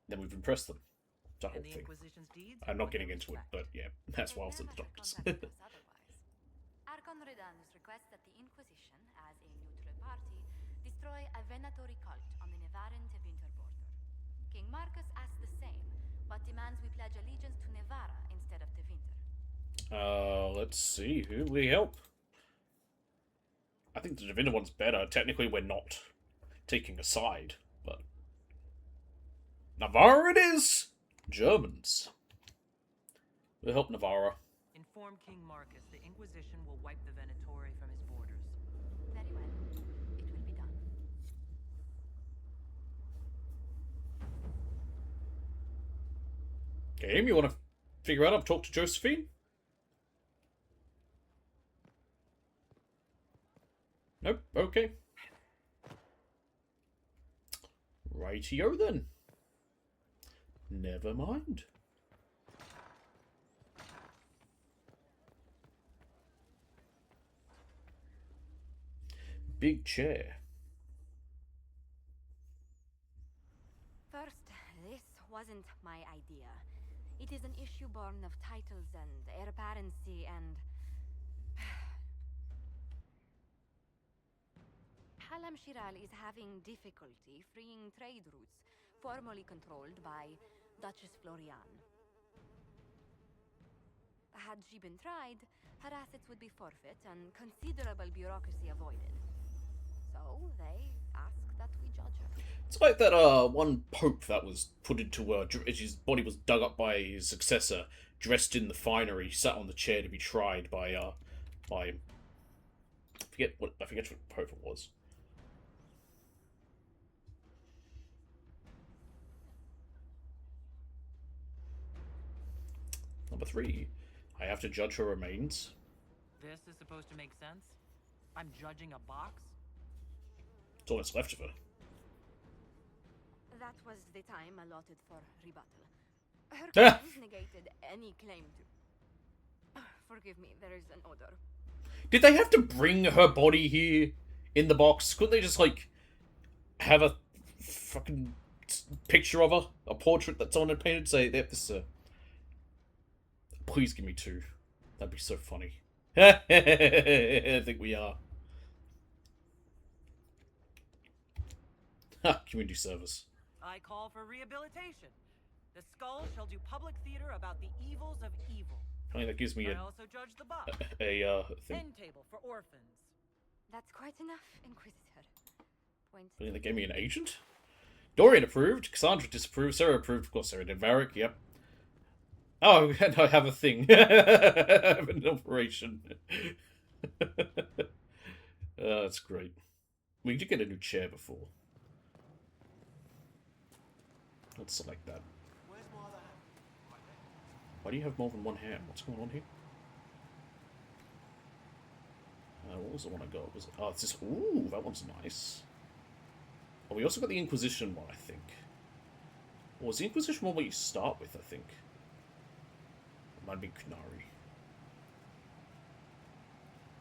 Then we've impressed them. The whole thing. I'm not getting into it, but yeah, that's why I was at the doctors. Archon Redanus requests that the Inquisition, as a neutral party, destroy a venatory cult on the Nevaran-Tevinter border. King Marcus asks the same, but demands we pledge allegiance to Nevara instead of Tevinter. Let's see. Who will we help? I think the Tevinter one's better. Technically, we're not taking a side, but Navarra it is! Germans. We'll help Navarra. Inform King Marcus the Inquisition will wipe the Venatori from his borders. Very well. It will be done. Game, you want to figure out how to talk to Josephine? Nope, okay. Rightio then. Never mind. Big chair. First, this wasn't my idea. It is an issue born of titles and heir apparency and... Halam Shiral is having difficulty freeing trade routes formerly controlled by Duchess Florian. Had she been tried, her assets would be forfeit and considerable bureaucracy avoided. So they ask that we judge her. It's like that one pope that was put into his body was dug up by his successor, dressed in the finery, sat on the chair to be tried by I forget what pope it was. Number 3. I have to judge her remains. This is supposed to make sense? I'm judging a box? It's all that's left of her. That was the time allotted for rebuttal. Her claims negated any claim to... Forgive me, there is an order. Did they have to bring her body here in the box? Couldn't they just, like, have a fucking picture of her? A portrait that's on it painted? Say, this, please give me 2. That'd be so funny. I think we are. Community service. I call for rehabilitation. The skull shall do public theater about the evils of evil. I mean, that gives me I also judge the box. thing. End table for orphans. That's quite enough, Inquisitor. Point. I think they gave me an agent. Dorian approved. Cassandra disapproved. Sarah approved. Of course, Sarah did. Varric, yep. Oh, and I have a thing. I have an operation. That's great. We did get a new chair before. Let's select that. Why do you have more than one hand? What's going on here? What was the one I got? Was it? Oh, it's this. Ooh, that one's nice. Oh, we also got the Inquisition one, I think. Or was the Inquisition one what you start with, I think? It might be Kunari.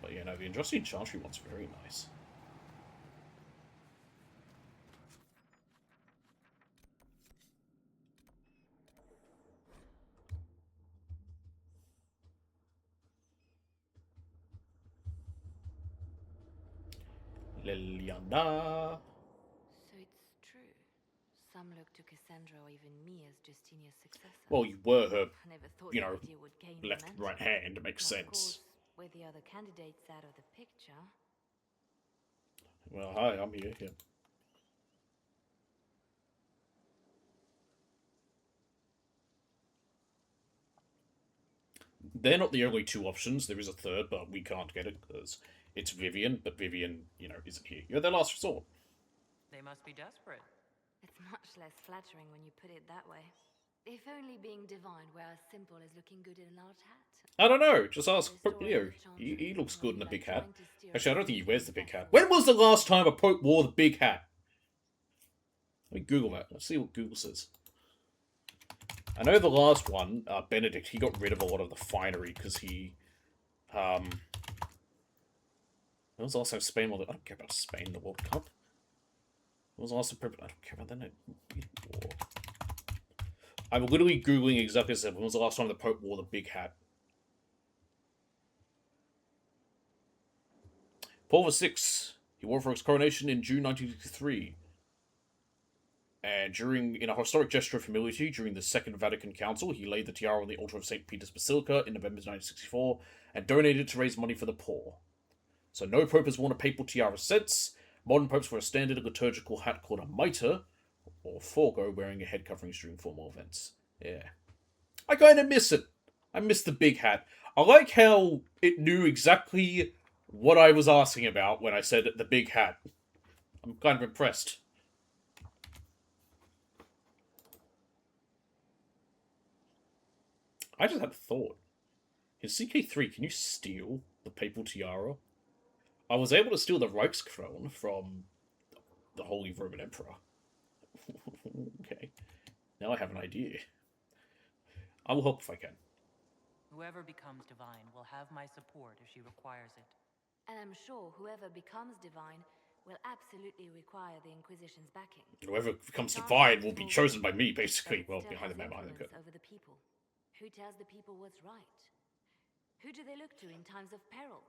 But yeah, no, the Androssian Chantry one's very nice. Liliana. So it's true. Some look to Cassandra or even me as Justinia's successor. Well, you were her, Never thought you know, the idea would gain left, momentum. right hand. It makes Of sense. course, with the other candidates out of the picture. Well, hi, I'm here. Yeah. They're not the only two options. There is a third, but we can't get it because it's Vivian. But Vivian, isn't here. You're their last resort. They must be desperate. It's much less flattering when you put it that way. If only being divine were as simple as looking good in a large hat. I don't know. Just ask. He looks good in a big hat. Actually, I don't think he wears the big hat. When was the last time a Pope wore the big hat? Let me Google that. Let's see what Google says. I know the last one, Benedict, he got rid of a lot of the finery because he, When was the last time Spain won? I don't care about Spain, the World Cup. When was the last time? I don't care about that. I'm literally Googling exactly as I said. When was the last time the Pope wore the big hat? Paul VI. He wore it for his coronation in June 1953. And in a historic gesture of humility, during the Second Vatican Council, he laid the tiara on the altar of St. Peter's Basilica in November 1964 and donated it to raise money for the poor. So no pope has worn a papal tiara since. Modern popes wear a standard liturgical hat called a mitre, or forgo, wearing a head coverings during formal events. Yeah. I kind of miss it. I miss the big hat. I like how it knew exactly what I was asking about when I said the big hat. I'm kind of impressed. I just had a thought. In CK3, can you steal the papal tiara? I was able to steal the Reichskrone from the Holy Roman Emperor. Okay. Now I have an idea. I will help if I can. Whoever becomes divine will have my support if she requires it. And I'm sure whoever becomes divine will absolutely require the Inquisition's backing. Whoever becomes divine will be chosen by me, basically. Well, behind the man, behind the curtain. Over the people. Who tells the people what's right? Who do they look to in times of peril?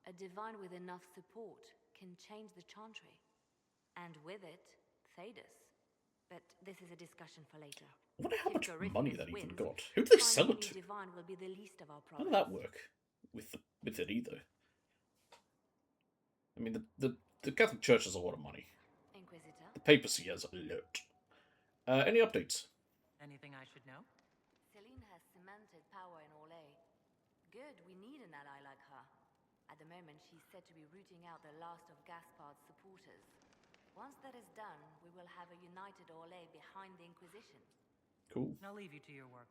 A divine with enough support can change the Chantry. And with it, Thedas. But this is a discussion for later. I wonder how much money that even got. Who do they sell it to? Will be the least of our how did that work with it either? I mean, the Catholic Church has a lot of money. Inquisitor? The papacy has a lot. Any updates? Anything I should know? Celine has cemented power in Orlais. Good, we need an ally like her. At the moment, she's said to be rooting out the last of Gaspard's supporters. Once that is done, we will have a united Orlais behind the Inquisition. Cool. I'll leave you to your work.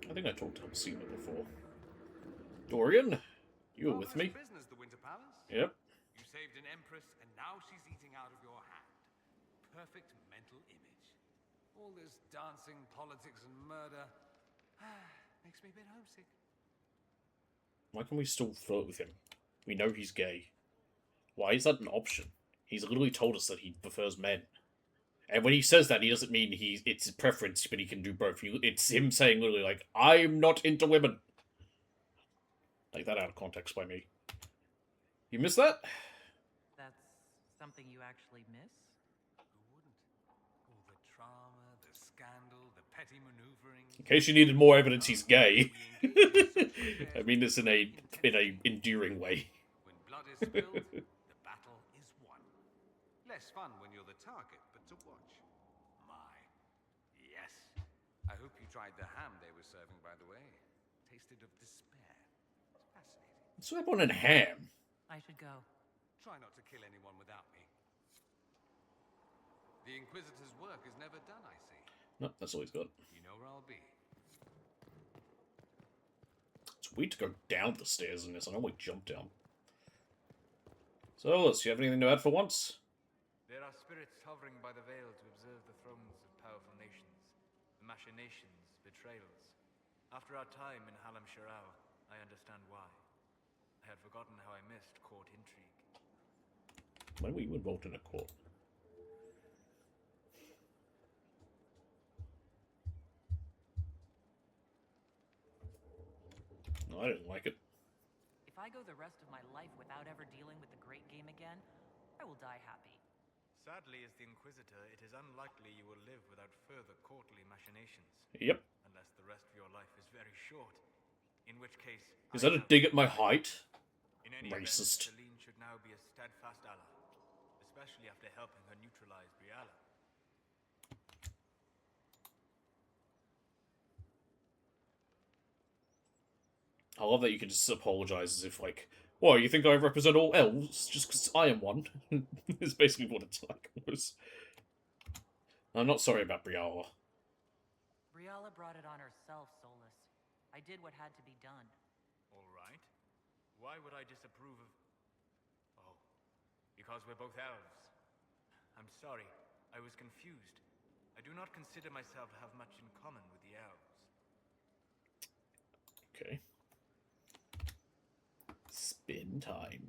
I think I talked to Helsina before. Dorian, you were with me. Business, the Winter Palace. Yep. You saved an empress, and now she's eating out of your hand. Perfect mental image. All this dancing, politics, and murder makes me a bit homesick. Why can we still flirt with him? We know he's gay. Why is that an option? He's literally told us that he prefers men. And when he says that, he doesn't mean it's his preference, but he can do both. It's him saying literally, like, I'm not into women. Take that out of context by me. You missed that? That's something you actually miss? Who wouldn't? All the drama, the scandal, the petty maneuvering. In case you needed more evidence he's gay. I mean this in a endearing way. When blood is spilled, the battle is won. Less fun when you're the target, but to watch. My, yes. I hope you tried the ham they were serving, by the way. Tasted of despair. It's fascinating. What's that one in ham? I should go. Try not to kill anyone without me. The Inquisitor's work is never done, I see. No, that's all he's got. You know where I'll be. It's weird to go down the stairs in this. I normally jump down. So, do you have anything to add for once? There are spirits hovering by the veil to observe the thrones of powerful nations, the machinations, betrayals. After our time in Halam Shirao, I understand why. I had forgotten how I missed court intrigue. When were you involved in a court? No, I didn't like it. If I go the rest of my life without ever dealing with the great game again, I will die happy. Sadly, as the Inquisitor, it is unlikely you will live without further courtly machinations. Yep. Unless the rest of your life is very short. In which case... Is that a dig at my height? In any Racist. event, Celine should now be a steadfast ally. Especially after helping her neutralize Briala. I love that you can just apologize as if, like, well, you think I represent all elves just because I am one? Is basically what it's like. I'm not sorry about Briala. Briala brought it on herself, Solus. I did what had to be done. All right. Why would I disapprove of... Oh, because we're both elves. I'm sorry. I was confused. I do not consider myself to have much in common with the elves. Okay. Spin time.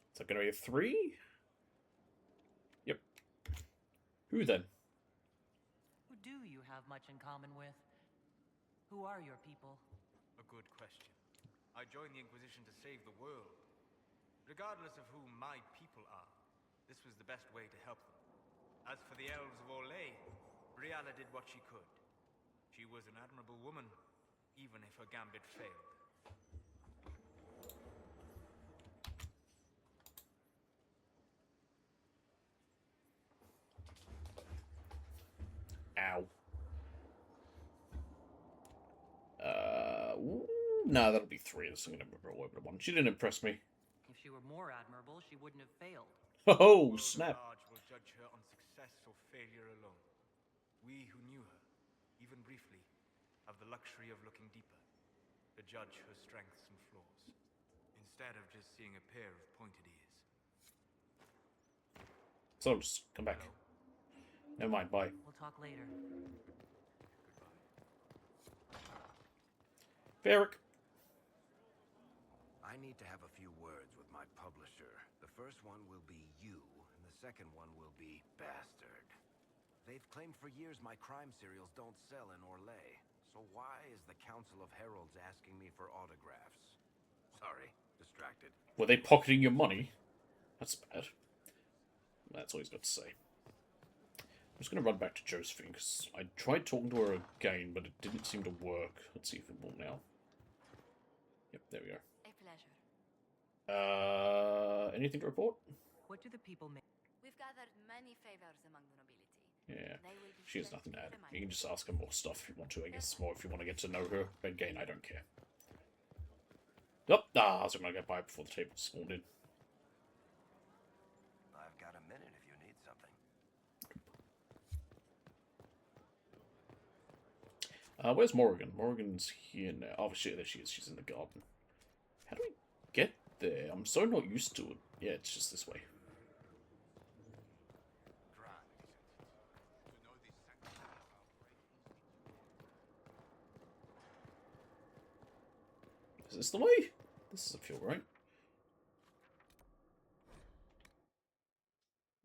Is that going to be a 3? Yep. Who then? Who do you have much in common with? Who are your people? A good question. I joined the Inquisition to save the world. Regardless of who my people are, this was the best way to help them. As for the elves of Orlais, Briala did what she could. She was an admirable woman, even if her gambit failed. Ow. No, that'll be 3. This is going to move her all over to 1. She didn't impress me. If she were more admirable, she wouldn't have failed. Oh, snap. Large will judge her on success or failure alone. We who knew her, even briefly, have the luxury of looking deeper, to judge her strengths and flaws, instead of just seeing a pair of pointed ears. So, just come back. Never mind, bye. We'll talk later. Varric. I need to have a few words with my publisher. The first one will be you, and the second one will be Bastard. They've claimed for years my crime serials don't sell in Orlais. So why is the Council of Heralds asking me for autographs? Sorry, distracted. Were they pocketing your money? That's bad. That's all he's got to say. I'm just going to run back to Josephine, because I tried talking to her again, but it didn't seem to work. Let's see if it will now. Yep, there we are. A pleasure. Anything to report? What do the people make? We've gathered many favors among the nobility. Yeah, They will be she has sent nothing to add. to my You can just ask her more stuff if you want to, I guess. More if you want to get to know her. But again, I don't care. Nope. I was going to get by before the table spawned in. I've got a minute if you need something. Where's Morrigan? Morrigan's here now. Oh, shit, there she is. She's in the garden. How do we get there? I'm so not used to it. Yeah, it's just this way. Is this the way? This doesn't feel right.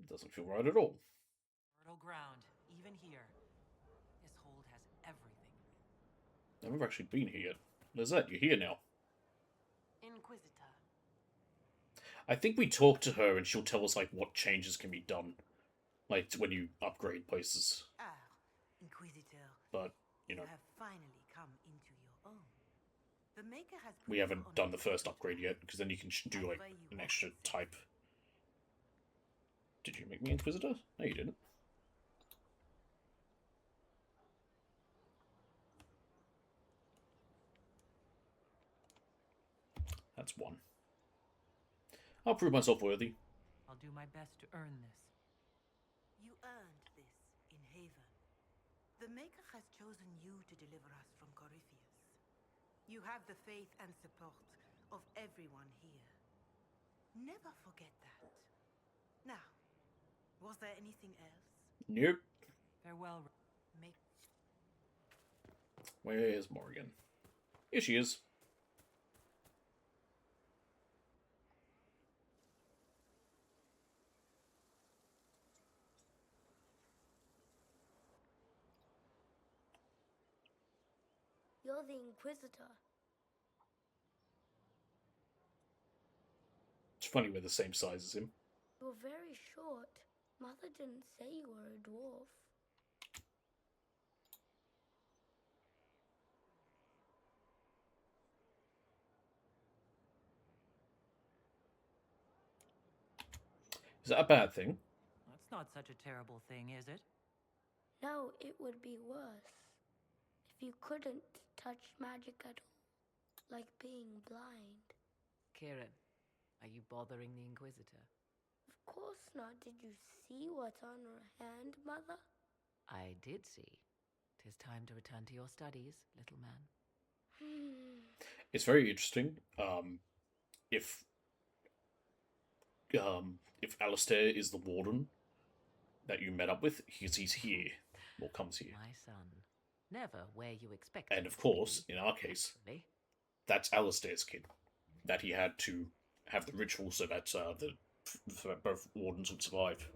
It doesn't feel right at all. Fertile ground, even here. This hold has everything. I've never actually been here yet. Lizette, you're here now. Inquisitor. I think we talk to her and she'll tell us, like, what changes can be done. Like, when you upgrade places. Ah, Inquisitor. But, you know. You have finally come into your own. The Maker has We haven't done the first upgrade yet, because then you can do, like, an extra type. Did you make me Inquisitor? No, you didn't. That's 1. I'll prove myself worthy. I'll do my best to earn this. You earned this in Haven. The Maker has chosen you to deliver us from Corypheus. You have the faith and support of everyone here. Never forget that. Now, was there anything else? Nope. Farewell. Where's Morrigan? Here she is. You're the Inquisitor. funny we're the same size as him. You're very short. Mother didn't say you were a dwarf. Is that a bad thing? That's not such a terrible thing, is it? No, it would be worse. If you couldn't touch magic at all, like being blind. Kieran, are you bothering the Inquisitor? Of course not. Did you see what's on her hand, Mother? I did see. 'Tis time to return to your studies, little man. It's very interesting. If Alistair is the warden that you met up with, he's here, or comes here. My son, never where you expect. And of course, in our case, that's Alistair's kid. That he had to have the ritual so that so that both wardens would survive.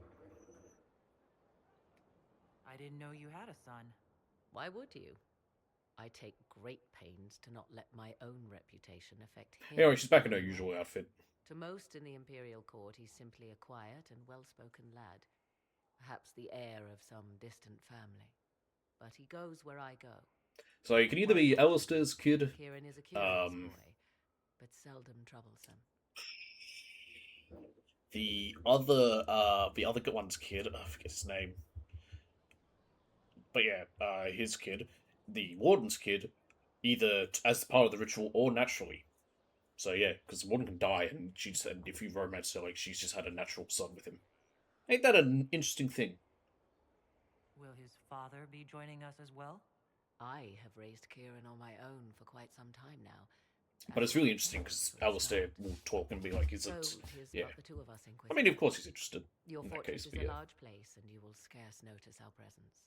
I didn't know you had a son. Why would you? I take great pains to not let my own reputation affect him. Anyway, she's back in her usual outfit. To most in the Imperial Court, he's simply a quiet and well-spoken lad. Perhaps the heir of some distant family. But he goes where I go. So he can either be Alistair's kid, Kieran is a curious boy, but seldom troublesome. the other good one's kid, I forget his name. But yeah, his kid, the warden's kid, either as part of the ritual or naturally. So yeah, because the warden can die, and she said if you romance her, like she's just had a natural son with him. Ain't that an interesting thing? Will his father be joining us as well? I have raised Kieran on my own for quite some time now. But it's really interesting because Alistair will talk and be like, "Is it?" Yeah. The two of us, I mean, of course he's interested. Your in that fortress case, is a large place, and you will scarce notice our presence.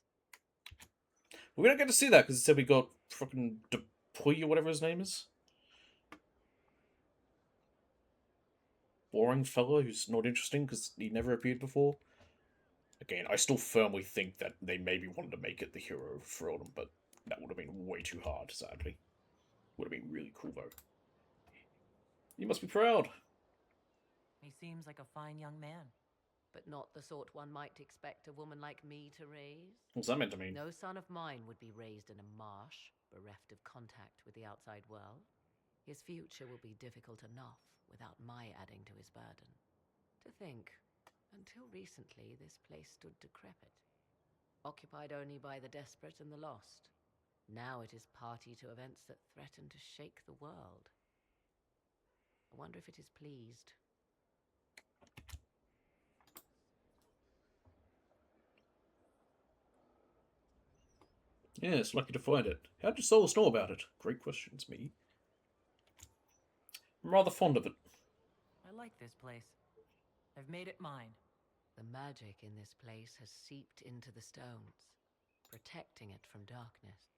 But we don't get to see that because it said we got fucking Dupuy or whatever his name is. Boring fella who's not interesting because he never appeared before. Again, I still firmly think that they maybe wanted to make it the hero for them, but that would have been way too hard, sadly. Would have been really cool, though. You must be proud. He seems like a fine young man. But not the sort one might expect a woman like me to raise. What's that meant to mean? No son of mine would be raised in a marsh, bereft of contact with the outside world. His future will be difficult enough without my adding to his burden. To think, until recently this place stood decrepit, occupied only by the desperate and the lost. Now it is party to events that threaten to shake the world. I wonder if it is pleased. Yes, lucky to find it. How did Solus know about it? Great questions, me. I'm rather fond of it. I like this place. I've made it mine. The magic in this place has seeped into the stones, protecting it from darkness.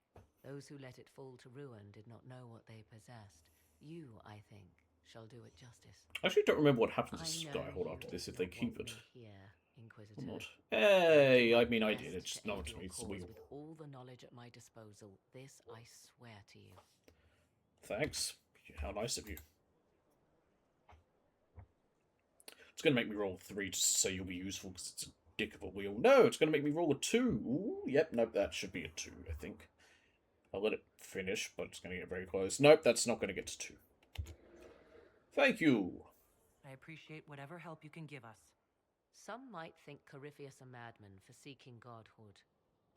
Those who let it fall to ruin did not know what they possessed. You, I think, shall do it justice. I actually don't remember what happens to Skyhold after this if they keep it. Here, Inquisitor. Or not. Hey, I mean I did, it's just not to me, it's the wheel. With all the knowledge at my disposal, this I swear to you. Thanks. How nice of you. It's going to make me roll 3 just to say you'll be useful because it's a dick of a wheel. No, it's going to make me roll a 2. Ooh, yep, nope, that should be a 2, I think. I'll let it finish, but it's going to get very close. Nope, that's not going to get to 2. Thank you. I appreciate whatever help you can give us. Some might think Corypheus a madman for seeking godhood.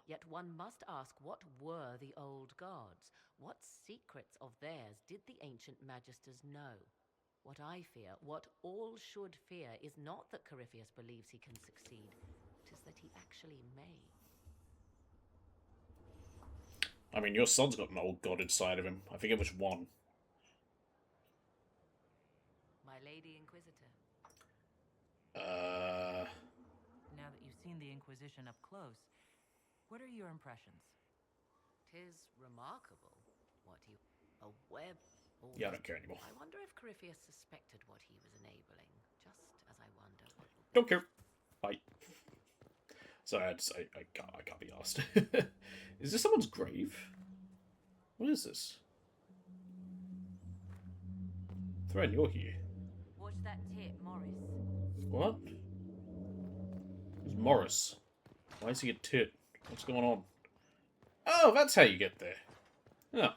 Yet one must ask, what were the old gods? What secrets of theirs did the ancient magisters know? What I fear, what all should fear, is not that Corypheus believes he can succeed. It is that he actually may. I mean, your son's got an old god inside of him. I forget which one. My Lady Inquisitor. Now that you've seen the Inquisition up close, what are your impressions? 'Tis remarkable what you... A web... Yeah, I don't care anymore. I wonder if Corypheus suspected what he was enabling, just as I wonder what... Don't care. Bye. Sorry, I can't be asked. Is this someone's grave? What is this? Thread, you're here. What's that tit, Morris? What? Who's Morris? Why is he a tit? What's going on? Oh, that's how you get there. Oh.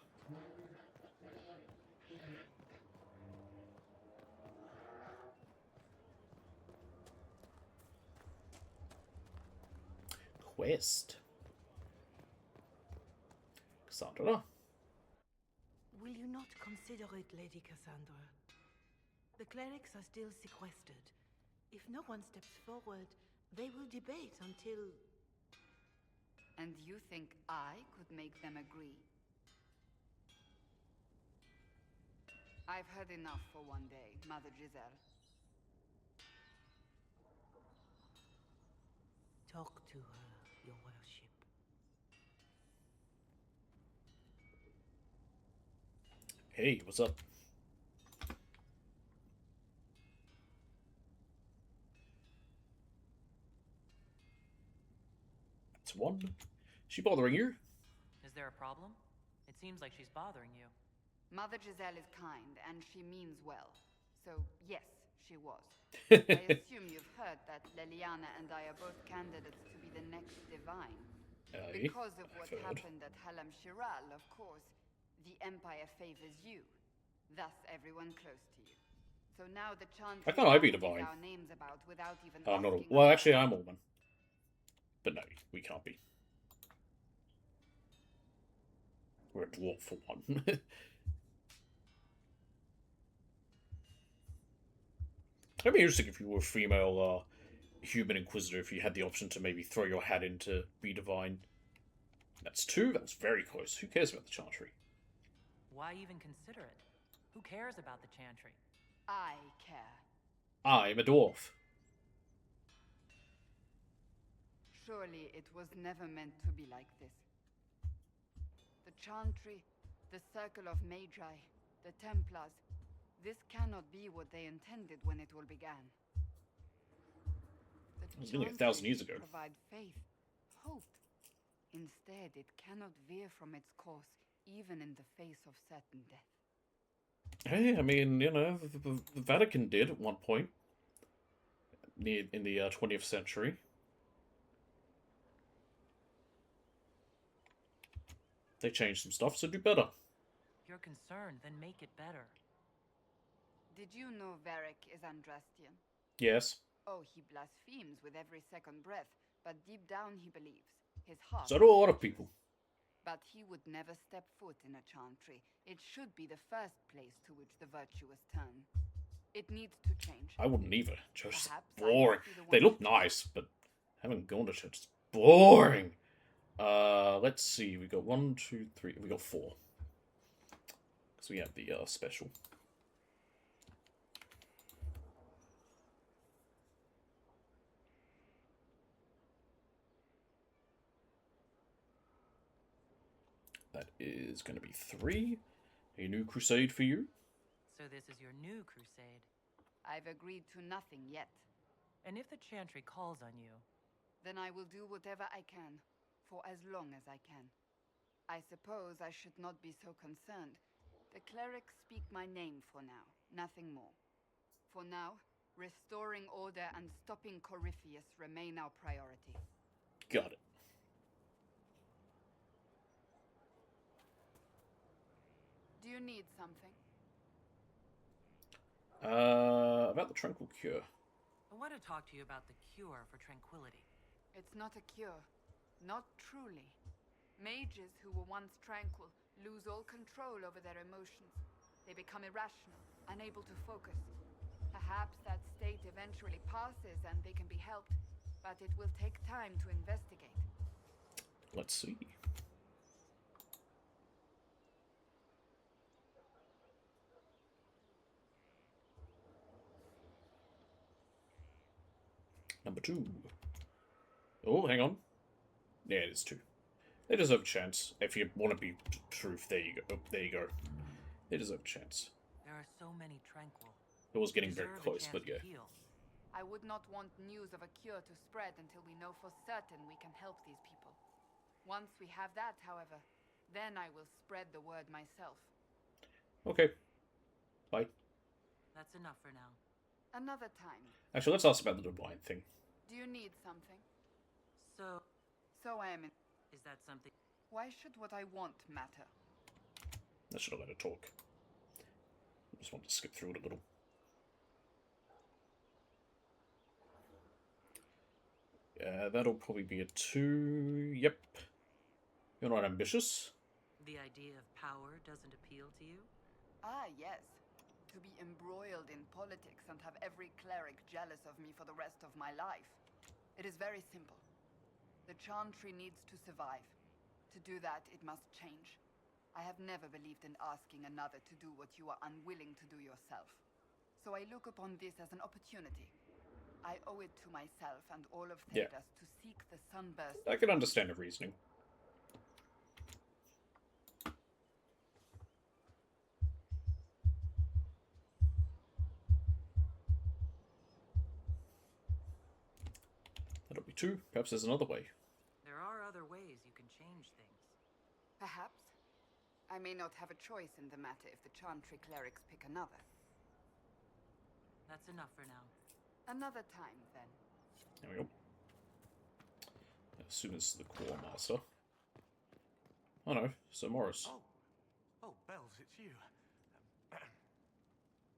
Quest. Cassandra. Will you not consider it, Lady Cassandra? The clerics are still sequestered. If no one steps forward, they will debate until... And you think I could make them agree? I've heard enough for one day, Mother Giselle. Talk to her, your worship. Hey, what's up? It's one. Is she bothering you? Is there a problem? It seems like she's bothering you. Mother Giselle is kind, and she means well. So, yes, she was. I assume you've heard that Leliana and I are both candidates to be the next divine. Because of what happened at Halam Shiral, of course, the Empire favors you. Thus, everyone close to you. So now the chant How can I be divine? our names about without even I'm not a... asking Well, us. actually, I'm a woman. But no, we can't be. We're a dwarf for one. It'd be interesting if you were a female human inquisitor, if you had the option to maybe throw your hat in to be divine. That's two. That's very close. Who cares about the chantry? Why even consider it? Who cares about the chantry? I care. I'm a dwarf. Surely it was never meant to be like this. The chantry, the circle of Magi, the Templars. This cannot be what they intended when it all began. It was nearly 1,000 years ago. Provide faith, hope. Instead, it cannot veer from its course, even in the face of certain death. Hey, I mean, you know, the Vatican did at one point. In the 20th century. They changed some stuff, so do better. You're concerned, then make it better. Did you know Varric is Andrastian? Yes. Oh, he blasphemes with every second breath, but deep down he believes. His heart... So do a lot of people. But he would never step foot in a chantry. It should be the first place to which the virtuous turn. It needs to change. I wouldn't either. Just Perhaps boring. They look nice, but having gone to church is boring. Let's see. We got 1, 2, 3. We got 4. Because we have the special. That is going to be 3. A new crusade for you. So this is your new crusade. I've agreed to nothing yet. And if the chantry calls on you? Then I will do whatever I can, for as long as I can. I suppose I should not be so concerned. The clerics speak my name for now, nothing more. For now, restoring order and stopping Corypheus remain our priority. Got it. Do you need something? About the tranquil cure. I want to talk to you about the cure for tranquility. It's not a cure. Not truly. Mages who were once tranquil lose all control over their emotions. They become irrational, unable to focus. Perhaps that state eventually passes and they can be helped, but it will take time to investigate. Let's see. Number 2. Oh, hang on. Yeah, it is 2. They deserve a chance. If you want to be truth, there you go. Oh, there you go. They deserve a chance. There are so many tranquil. It was getting very close, but yeah. I would not want news of a cure to spread until we know for certain we can help these people. Once we have that, however, then I will spread the word myself. Okay. Bye. That's enough for now. Another time. Actually, let's ask about the divine thing. Do you need something? So I am in. Is that something? Why should what I want matter? I should have let her talk. I just want to skip through it a little. That'll probably be a 2. Yep. You're not ambitious. The idea of power doesn't appeal to you? Ah, yes. To be embroiled in politics and have every cleric jealous of me for the rest of my life. It is very simple. The Chantry needs to survive. To do that, it must change. I have never believed in asking another to do what you are unwilling to do yourself. So I look upon this as an opportunity. I owe it to myself and all of Thedas to seek the sunburst. I can understand the reasoning. That'll be 2. Perhaps there's another way. There are other ways you can change things. Perhaps. I may not have a choice in the matter if the Chantry clerics pick another. That's enough for now. Another time, then. There we go. As soon as the Quartermaster. Oh no, Sir Morris. Oh, Bells, it's you.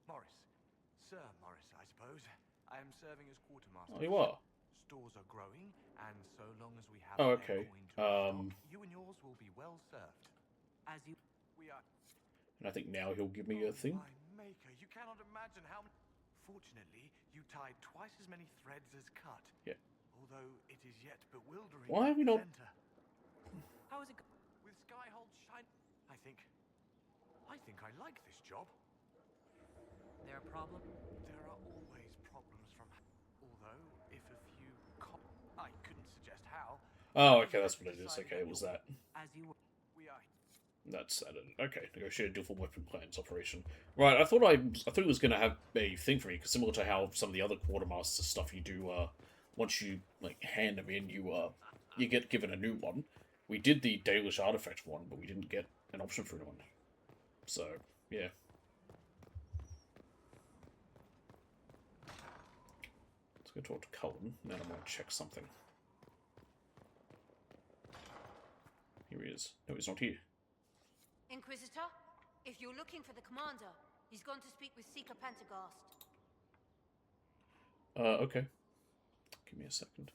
Morris. Sir Morris, I suppose. I am serving as quartermaster. Oh, you are? Stores are growing, and so long as we have okay. stock, you and yours will be well served. As you... We are... And I think now he'll give me a thing. My maker, you cannot imagine how... Fortunately, you tied twice as many threads as cut. Yeah. Although it is yet bewildering. Why have we not... How is it with Skyhold shine? I think I like this job. There are problems? There are always problems from... Although, if a few... I couldn't suggest how. Oh, okay, that's what it is. Okay, it was that. As you... We are... That's that. Okay, negotiated dual weapon plans operation. Right, I thought it was gonna have a thing for me, because similar to how some of the other quartermaster stuff you do, once you like hand them in, you get given a new one. We did the Dalish artifact one, but we didn't get an option for a new one. So yeah. Let's go talk to Cullen. Now I'm gonna check something. Here he is. No, he's not here. Inquisitor, if you're looking for the commander, he's gone to speak with Seeker Pentecost. Okay. Give me a second.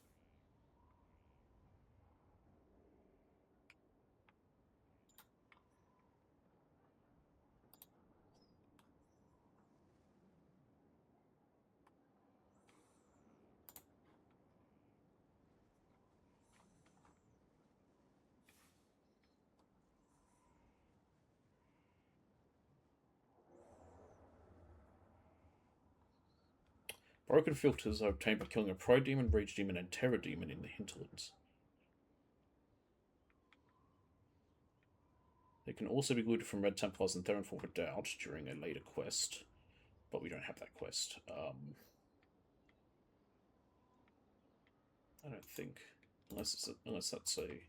Broken filters are obtained by killing a Pride Demon, Rage Demon, and Terror Demon in the hinterlands. They can also be looted from Red Templars and Theron for Doubt during a later quest, but we don't have that quest. I don't think, unless that's a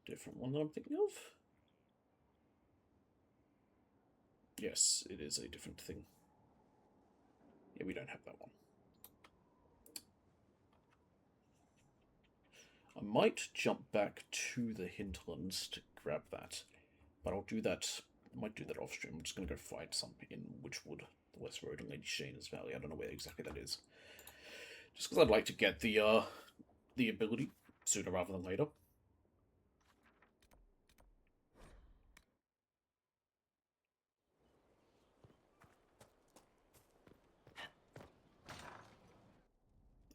different one that I'm thinking of. Yes, it is a different thing. Yeah, we don't have that one. I might jump back to the hinterlands to grab that, but I'll do that. I might do that off stream. I'm just going to go fight some in Witchwood, the West Road, and Lady Shayna's Valley. I don't know where exactly that is. Just because I'd like to get the ability sooner rather than later.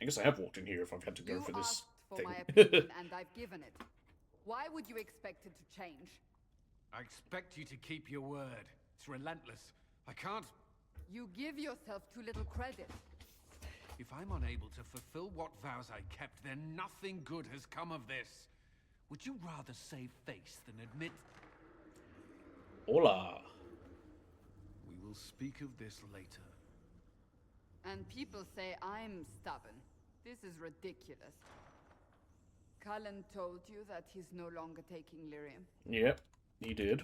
I guess I have walked in here if I've had to go for this thing. My opinion, and I've given it. Why would you expect it to change? I expect you to keep your word. It's relentless. I can't... You give yourself too little credit. If I'm unable to fulfill what vows I kept, then nothing good has come of this. Would you rather save face than admit... Hola. We will speak of this later. And people say I'm stubborn. This is ridiculous. Cullen told you that he's no longer taking lyrium? Yep, he did.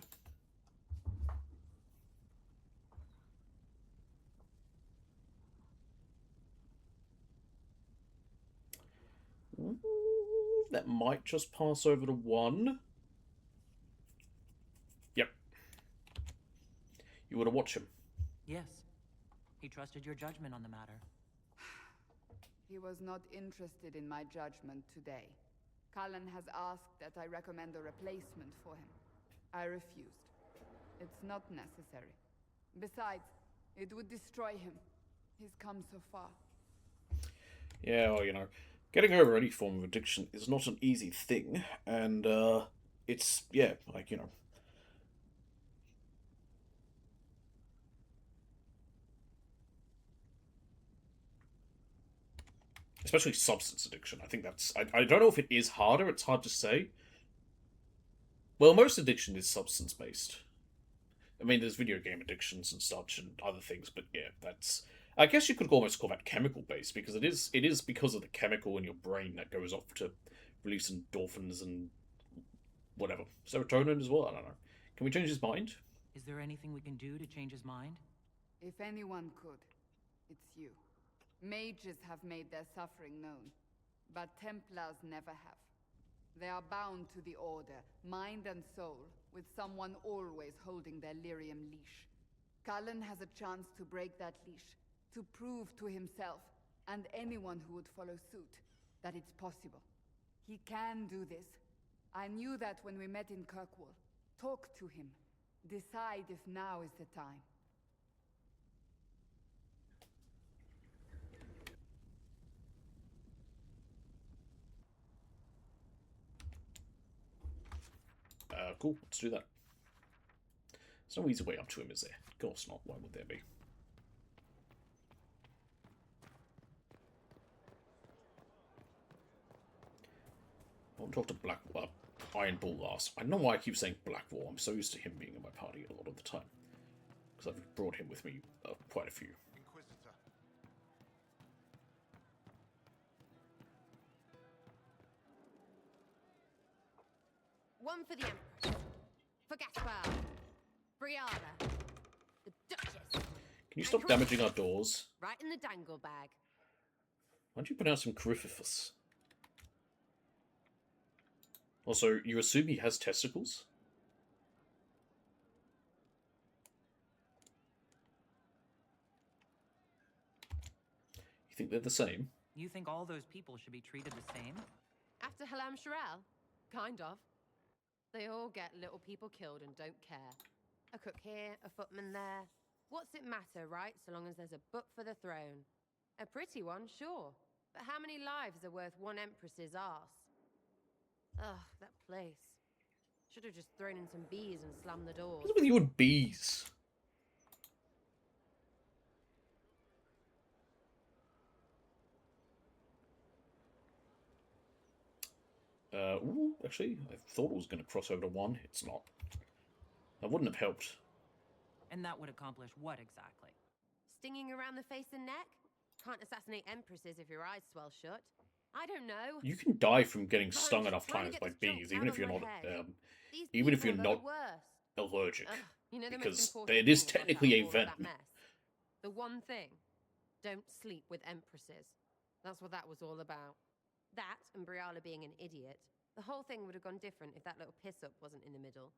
that might just pass over to 1. Yep. You want to watch him? Yes. He trusted your judgment on the matter. He was not interested in my judgment today. Cullen has asked that I recommend a replacement for him. I refused. It's not necessary. Besides, it would destroy him. He's come so far. Yeah, well, you know, getting over any form of addiction is not an easy thing, and, it's, yeah, like, you know. Especially substance addiction. I think that's... I don't know if it is harder, it's hard to say. Well, most addiction is substance-based. I mean, there's video game addictions and such and other things, but yeah, that's... I guess you could almost call that chemical-based, because it is because of the chemical in your brain that goes off to release endorphins and whatever. Serotonin as well, I don't know. Can we change his mind? Is there anything we can do to change his mind? If anyone could, it's you. Mages have made their suffering known, but Templars never have. They are bound to the Order, mind and soul, with someone always holding their lyrium leash. Cullen has a chance to break that leash, to prove to himself, and anyone who would follow suit, that it's possible. He can do this. I knew that when we met in Kirkwall. Talk to him. Decide if now is the time. Cool, let's do that. There's no easy way up to him, is there? Of course not, why would there be? I want to talk to Iron Bull last. I don't know why I keep saying Blackwall. I'm so used to him being in my party a lot of the time. Because I've brought him with me quite a few. Inquisitor. One for the Empress. For Gaspar. Brianna. The Duchess. Can you stop damaging our doors? Right in the dangle bag. Why don't you pronounce him Griffithus? Also, you assume he has testicles? You think they're the same? You think all those people should be treated the same? After Halam Sharel? Kind of. They all get little people killed and don't care. A cook here, a footman there. What's it matter, right? So long as there's a butt for the throne. A pretty one, sure. But how many lives are worth one empress's arse? Ugh, that place. Should have just thrown in some bees and slammed the doors. What's with you and bees? Ooh, actually, I thought it was going to cross over to 1. It's not. That wouldn't have helped. And that would accomplish what exactly? Stinging around the face and neck? Can't assassinate empresses if your eyes swell shut. I don't know. You can die from getting stung enough times by bees, even if you're not, allergic, you know, because it is technically a venom. The one thing, don't sleep with empresses. That's what that was all about. That and Briala being an idiot. The whole thing would have gone different if that little piss-up wasn't in the middle.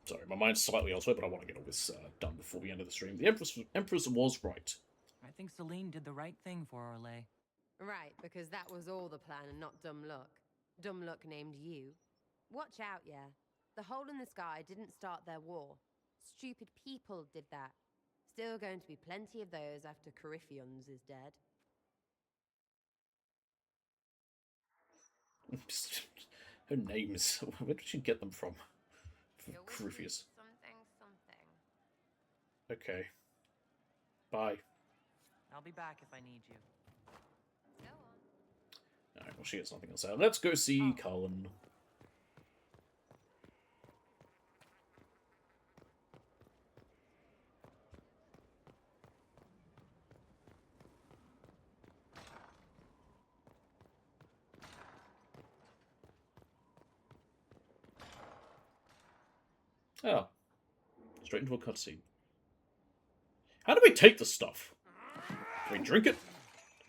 Sorry, my mind's slightly elsewhere, but I want to get all this done before the end of the stream. The Empress was right. I think Celine did the right thing for Orlais. Right, because that was all the plan and not dumb luck. Dumb luck named you. Watch out, yeah. The hole in the sky didn't start their war. Stupid people did that. Still going to be plenty of those after Corypheons is dead. Her names, where did she get them from? Corypheus. Something. Okay. Bye. I'll be back if I need you. Go on. Alright, well she has nothing else out. Let's go see Cullen. Oh. Straight into a cutscene. How do we take this stuff? Do we drink it?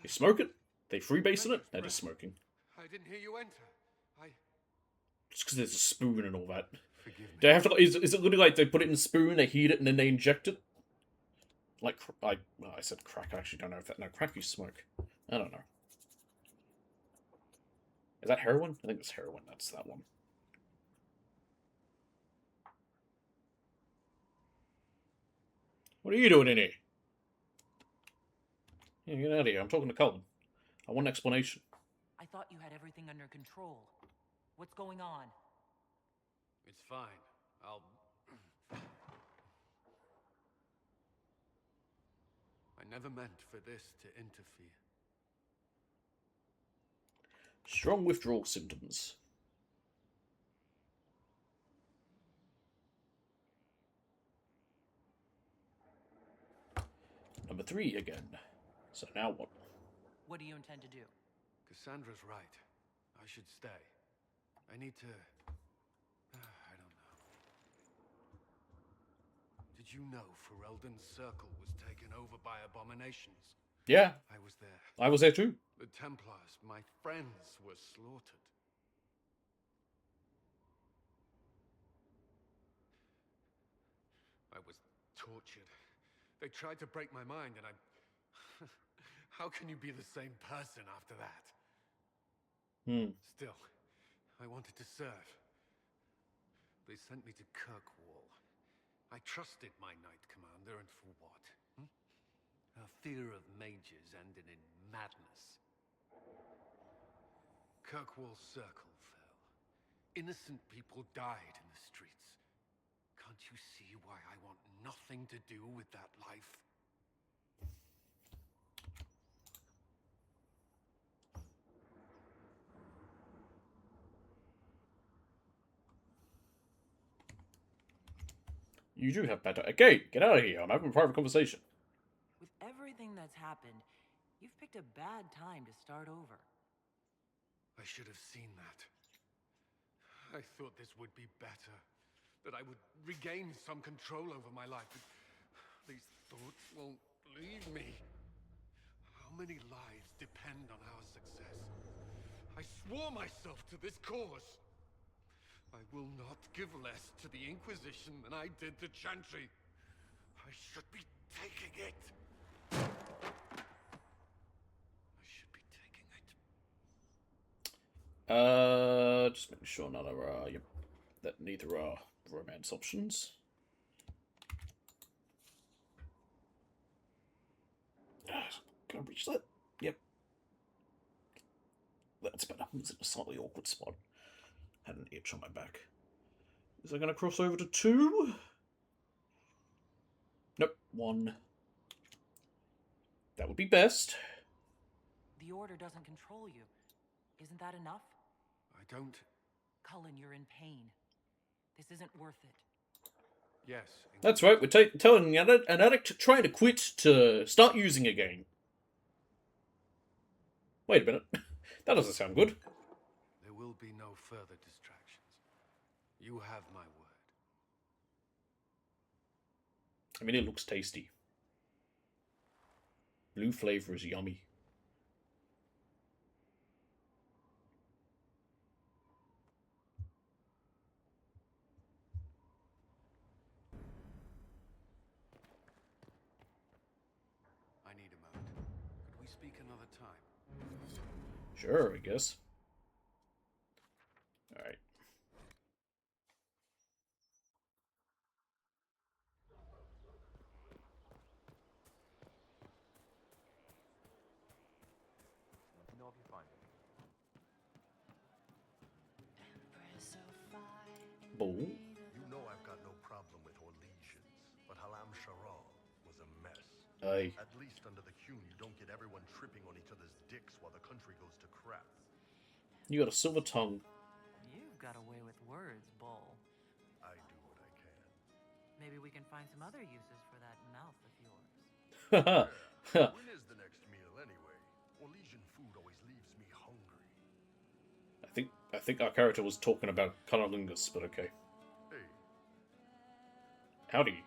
They smoke it? They freebase in it? They're just smoking. I didn't hear you enter. Just because there's a spoon and all that. Forgive me. Do I have to? Is it literally like they put it in a spoon, they heat it, and then they inject it? Like I said crack. I actually don't know if that. No, crack you smoke. I don't know. Is that heroin? I think it's heroin. That's that one. What are you doing in here? Yeah, get out of here. I'm talking to Cullen. I want an explanation. I thought you had everything under control. What's going on? It's fine. I'll... I never meant for this to interfere. Strong withdrawal symptoms. Number 3 again. So now what? What do you intend to do? Cassandra's right. I should stay. I need to... I don't know. Did you know Ferelden's circle was taken over by abominations? Yeah. I was there. I was there too. The Templars, my friends, were slaughtered. I was tortured. They tried to break my mind and I... How can you be the same person after that? Still, I wanted to serve. They sent me to Kirkwall. I trusted my Knight Commander, and for what? Her fear of mages ended in madness. Kirkwall's circle fell. Innocent people died in the streets. Can't you see why I want nothing to do with that life? You do have better. Okay, get out of here. I'm having a private conversation. With everything that's happened, you've picked a bad time to start over. I should have seen that. I thought this would be better. That I would regain some control over my life. But these thoughts won't leave me. How many lives depend on our success? I swore myself to this cause. I will not give less to the Inquisition than I did to Chantry. I should be taking it. I should be taking it. Just making sure none are, yep, that neither are romance options. Can I reach that? Yep. That's better. It's in a slightly awkward spot. Had an itch on my back. Is that going to cross over to 2? Nope, 1. That would be best. The Order doesn't control you. Isn't that enough? I don't... Cullen, you're in pain. This isn't worth it. Yes. That's right, we're telling an addict trying to quit to start using again. Wait a minute. That doesn't sound good. There will be no further distractions. You have my word. I mean, it looks tasty. Blue flavor is yummy. I need a moment. Could we speak another time? Sure, I guess. Alright. Let me know if you find it. Bull. You know I've got no problem with Orlesians, but Halam Sharal was a mess. Aye. At least under the Qun, you don't get everyone tripping on each other's dicks while the country goes to crap. You got a silver tongue. You've got a way with words, Bull. I do what I can. Maybe we can find some other uses for that mouth of yours. When is the next meal anyway? Orlesian food always leaves me hungry. I think our character was talking about cunnilingus, but okay. Hey, Howdy.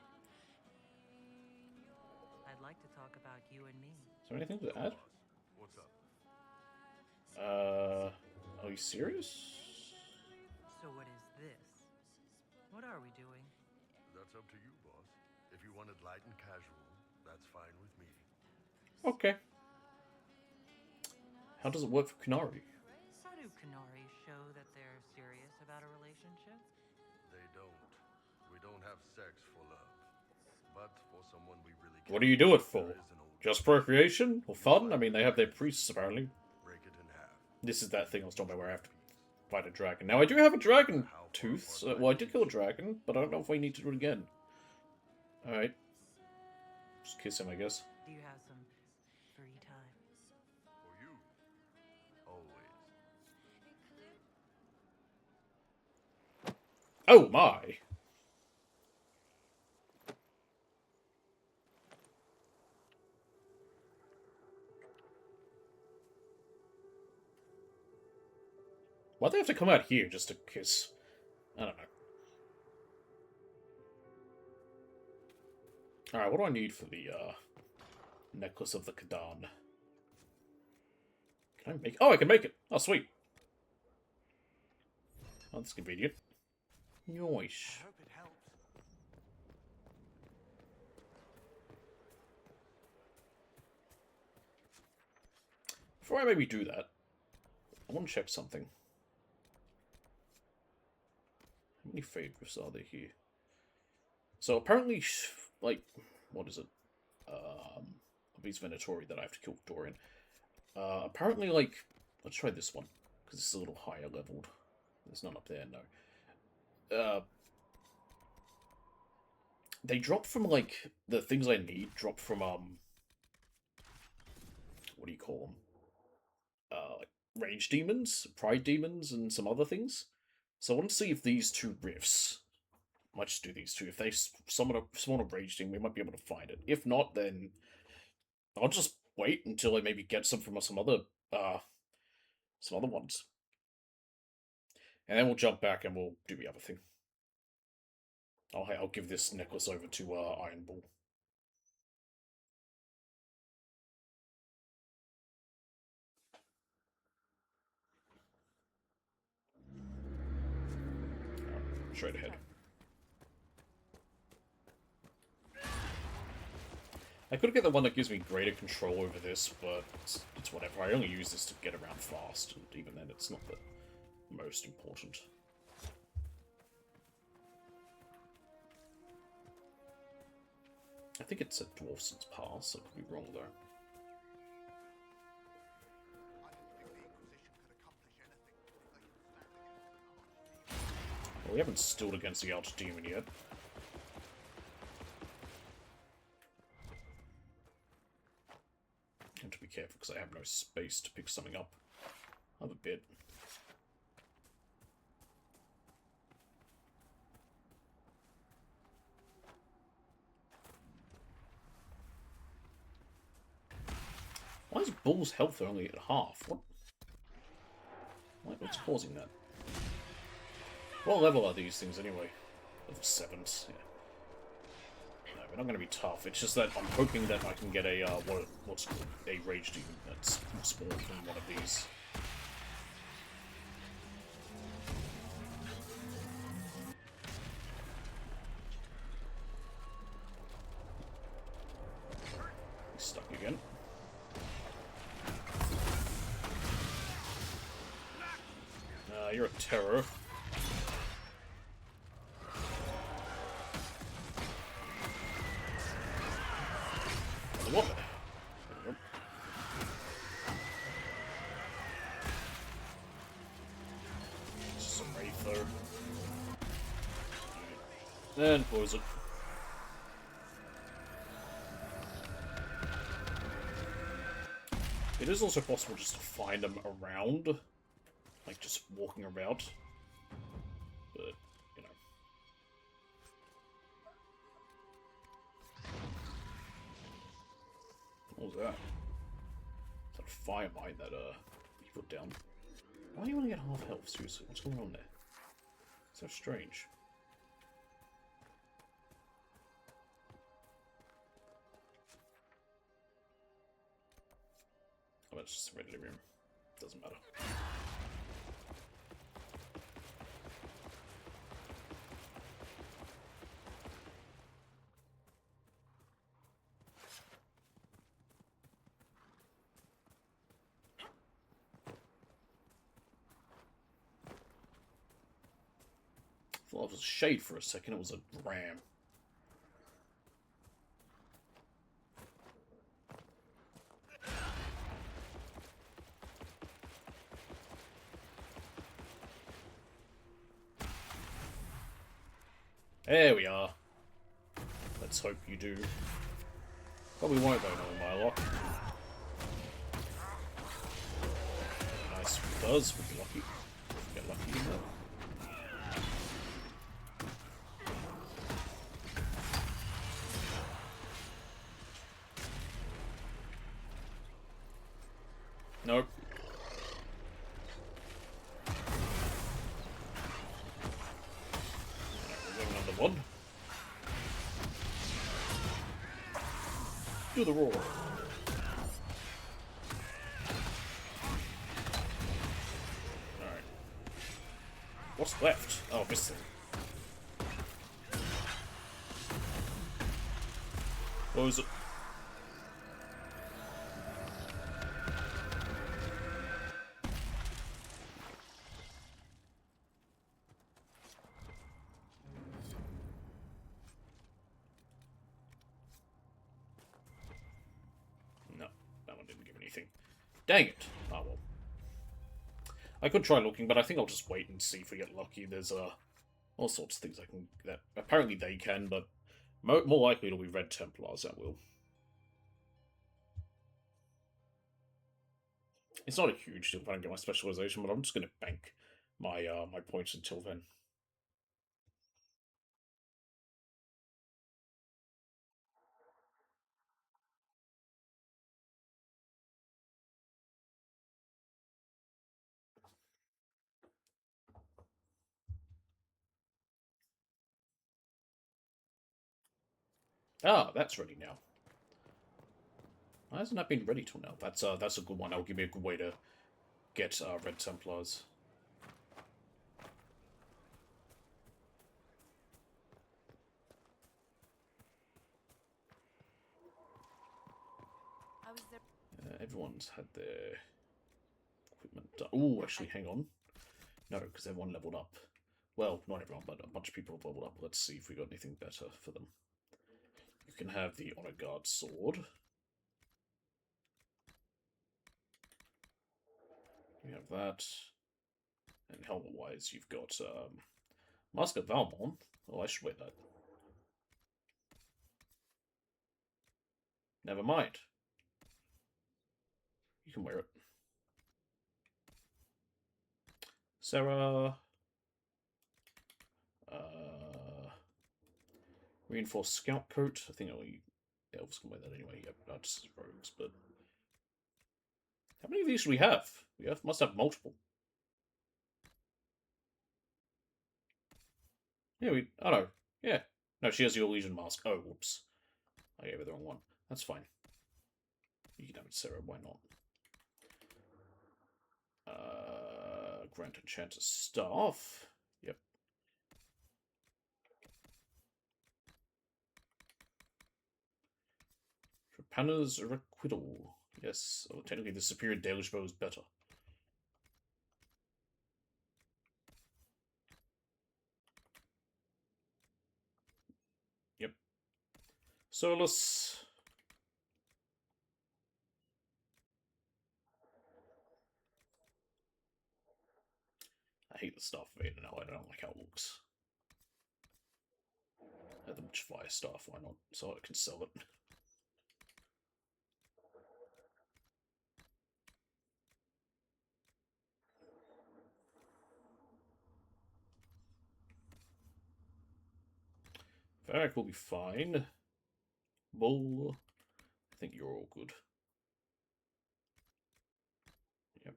I'd like to talk about you and me. Is there anything to add? What's up? Are you serious? So what is this? What are we doing? That's up to you, boss. If you want it light and casual, that's fine with me. Okay. How does it work for Kunari? How do Kunari show that they're serious about a relationship? They don't. We don't have sex for love. But for someone we really care What do you do it for? there is an old Just procreation? Or fun? I mean, they have their priests, apparently. break it in half. This is that thing I was talking about where I have to fight a dragon. Now, I do have a dragon tooth. So, well, I did kill a dragon, but I don't know if I need to do it again. Alright. Just kiss him, I guess. Do you have some free time? For you. Always. Oh my! Why'd they have to come out here just to kiss? I don't know. Alright, what do I need for the, Necklace of the Kadan? Can I make... Oh, I can make it! Oh, sweet! Oh, that's convenient. Nice. I hope it helps. Before I maybe do that, I want to check something. How many favorites are there here? So apparently, like, what is it? Beast Venatori that I have to kill Dorian. Apparently, like, let's try this one, because it's a little higher leveled. There's none up there, no. They drop from, like, the things I need drop from, what do you call them? Like, rage demons, pride demons, and some other things. So I want to see if these two rifts, might just do these two. If they summon a rage demon, we might be able to find it. If not, then I'll just wait until I maybe get some from some other ones. And then we'll jump back and we'll do the other thing. I'll give this necklace over to Iron Bull. Straight ahead. I could get the one that gives me greater control over this, but it's whatever. I only use this to get around fast, and even then it's not the most important. I think it's a Dwarfson's Pass, I could be wrong though. Well, we haven't stood against the Archdemon yet. I have to be careful because I have no space to pick something up. I have a bit. Why is Bull's health only at half? What's causing that? What level are these things anyway? Level 7s, yeah. No, we're not going to be tough. It's just that I'm hoping that I can get a, what's called a rage demon that's spawned from one of these. He's stuck again. You're a terror. What? Some Wraither. And close it. It is also possible just to find them around. Like, just walking around. But, you know. What was that? Is that a fire mine that, you put down? Why do you want to get half health? Seriously, what's going on there? So strange. Oh, it's just a regular room. Doesn't matter. I thought it was a shade for a second. It was a ram. There we are. Let's hope you do. Probably won't though, knowing my luck. Nice if it does, we'll be lucky. If we get lucky enough. Nope. Another one. Do the roar. Alright. What's left? Oh, this thing. What was it? No, that one didn't give anything. Dang it! Oh well. I could try looking, but I think I'll just wait and see if we get lucky. There's all sorts of things I can... that apparently they can, but more likely it'll be Red Templars that will. It's not a huge deal if I don't get my specialization, but I'm just going to bank my my points until then. Ah, that's ready now. Why hasn't that been ready till now? That's a good one. That'll give me a good way to get Red Templars. Everyone's had their equipment done. Oh, actually, hang on. No, because everyone leveled up. Well, not everyone, but a bunch of people have leveled up. Let's see if we got anything better for them. You can have the Honor Guard Sword. You have that. And helmet-wise, you've got Mask of Valmont. Oh, I should wear that. Never mind. You can wear it. Sarah. Reinforced Scout Coat. I think only elves can wear that anyway. Yep, not just rogues, but... How many of these do we have? We must have multiple. Yeah, oh no. Yeah. No, she has the Elysian Mask. Oh, whoops. I gave her the wrong one. That's fine. You can have it, Sarah. Why not? Grant Enchanter Staff. Yep. Trepanner's Requital. Yes. Oh, technically the Superior Deluge Bow is better. Yep. Solus. I hate the Staff of Aiden now. I don't like how it looks. I have the much fire staff, why not? So I can sell it. Varric will be fine. Bull, I think you're all good. Yep.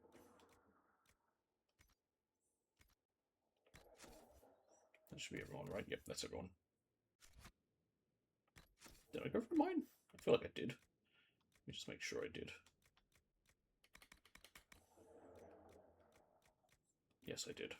That should be everyone, right? Yep, that's everyone. Did I go for mine? I feel like I did. Let me just make sure I did. Yes, I did.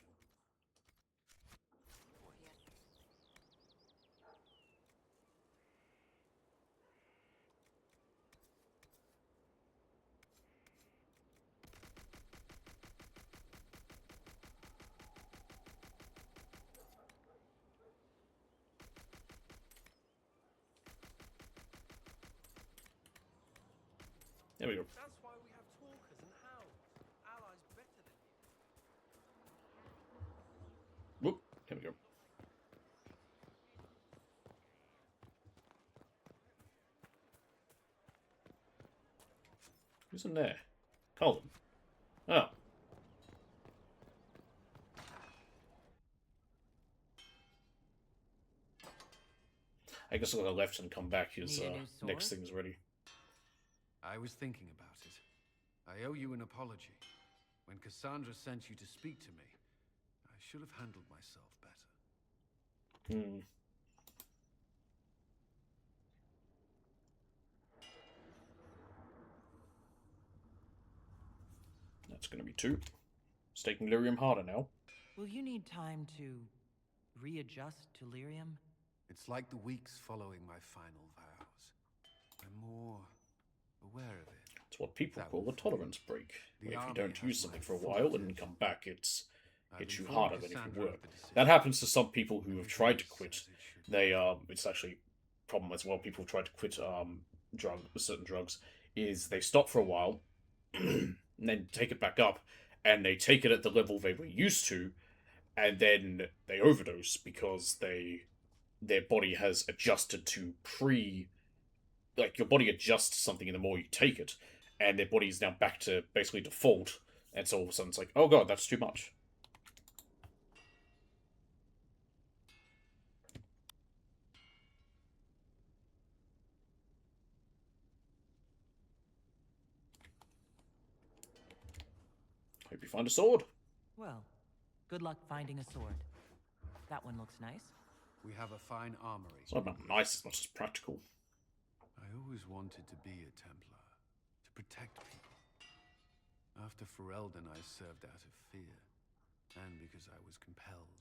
There we go. That's why we have talkers and hounds. Allies better than you. Whoop. There we go. Who's in there? Colin. Oh. I guess I'll go left and come back as next thing's ready. I was thinking about it. I owe you an apology. When Cassandra sent you to speak to me, I should have handled myself better. That's going to be 2. It's taking lyrium harder now. Will you need time to readjust to lyrium? It's like the weeks following my final vows. I'm more aware of it. It's what people call a tolerance break. Where if you don't use something for a while and come back, it hits you harder than if you were. That happens to some people who have tried to quit. It's actually a problem as well. People who try to quit certain drugs is they stop for a while, and then take it back up, and they take it at the level they were used to, and then they overdose because their body has adjusted to like your body adjusts to something and the more you take it, and their body is now back to basically default, and so all of a sudden it's like, oh god, that's too much. Hope you find a sword. Well, good luck finding a sword. That one looks nice. We have a fine armory. It's not about nice as much as practical. I always wanted to be a Templar, to protect people. After Ferelden, I served out of fear, and because I was compelled.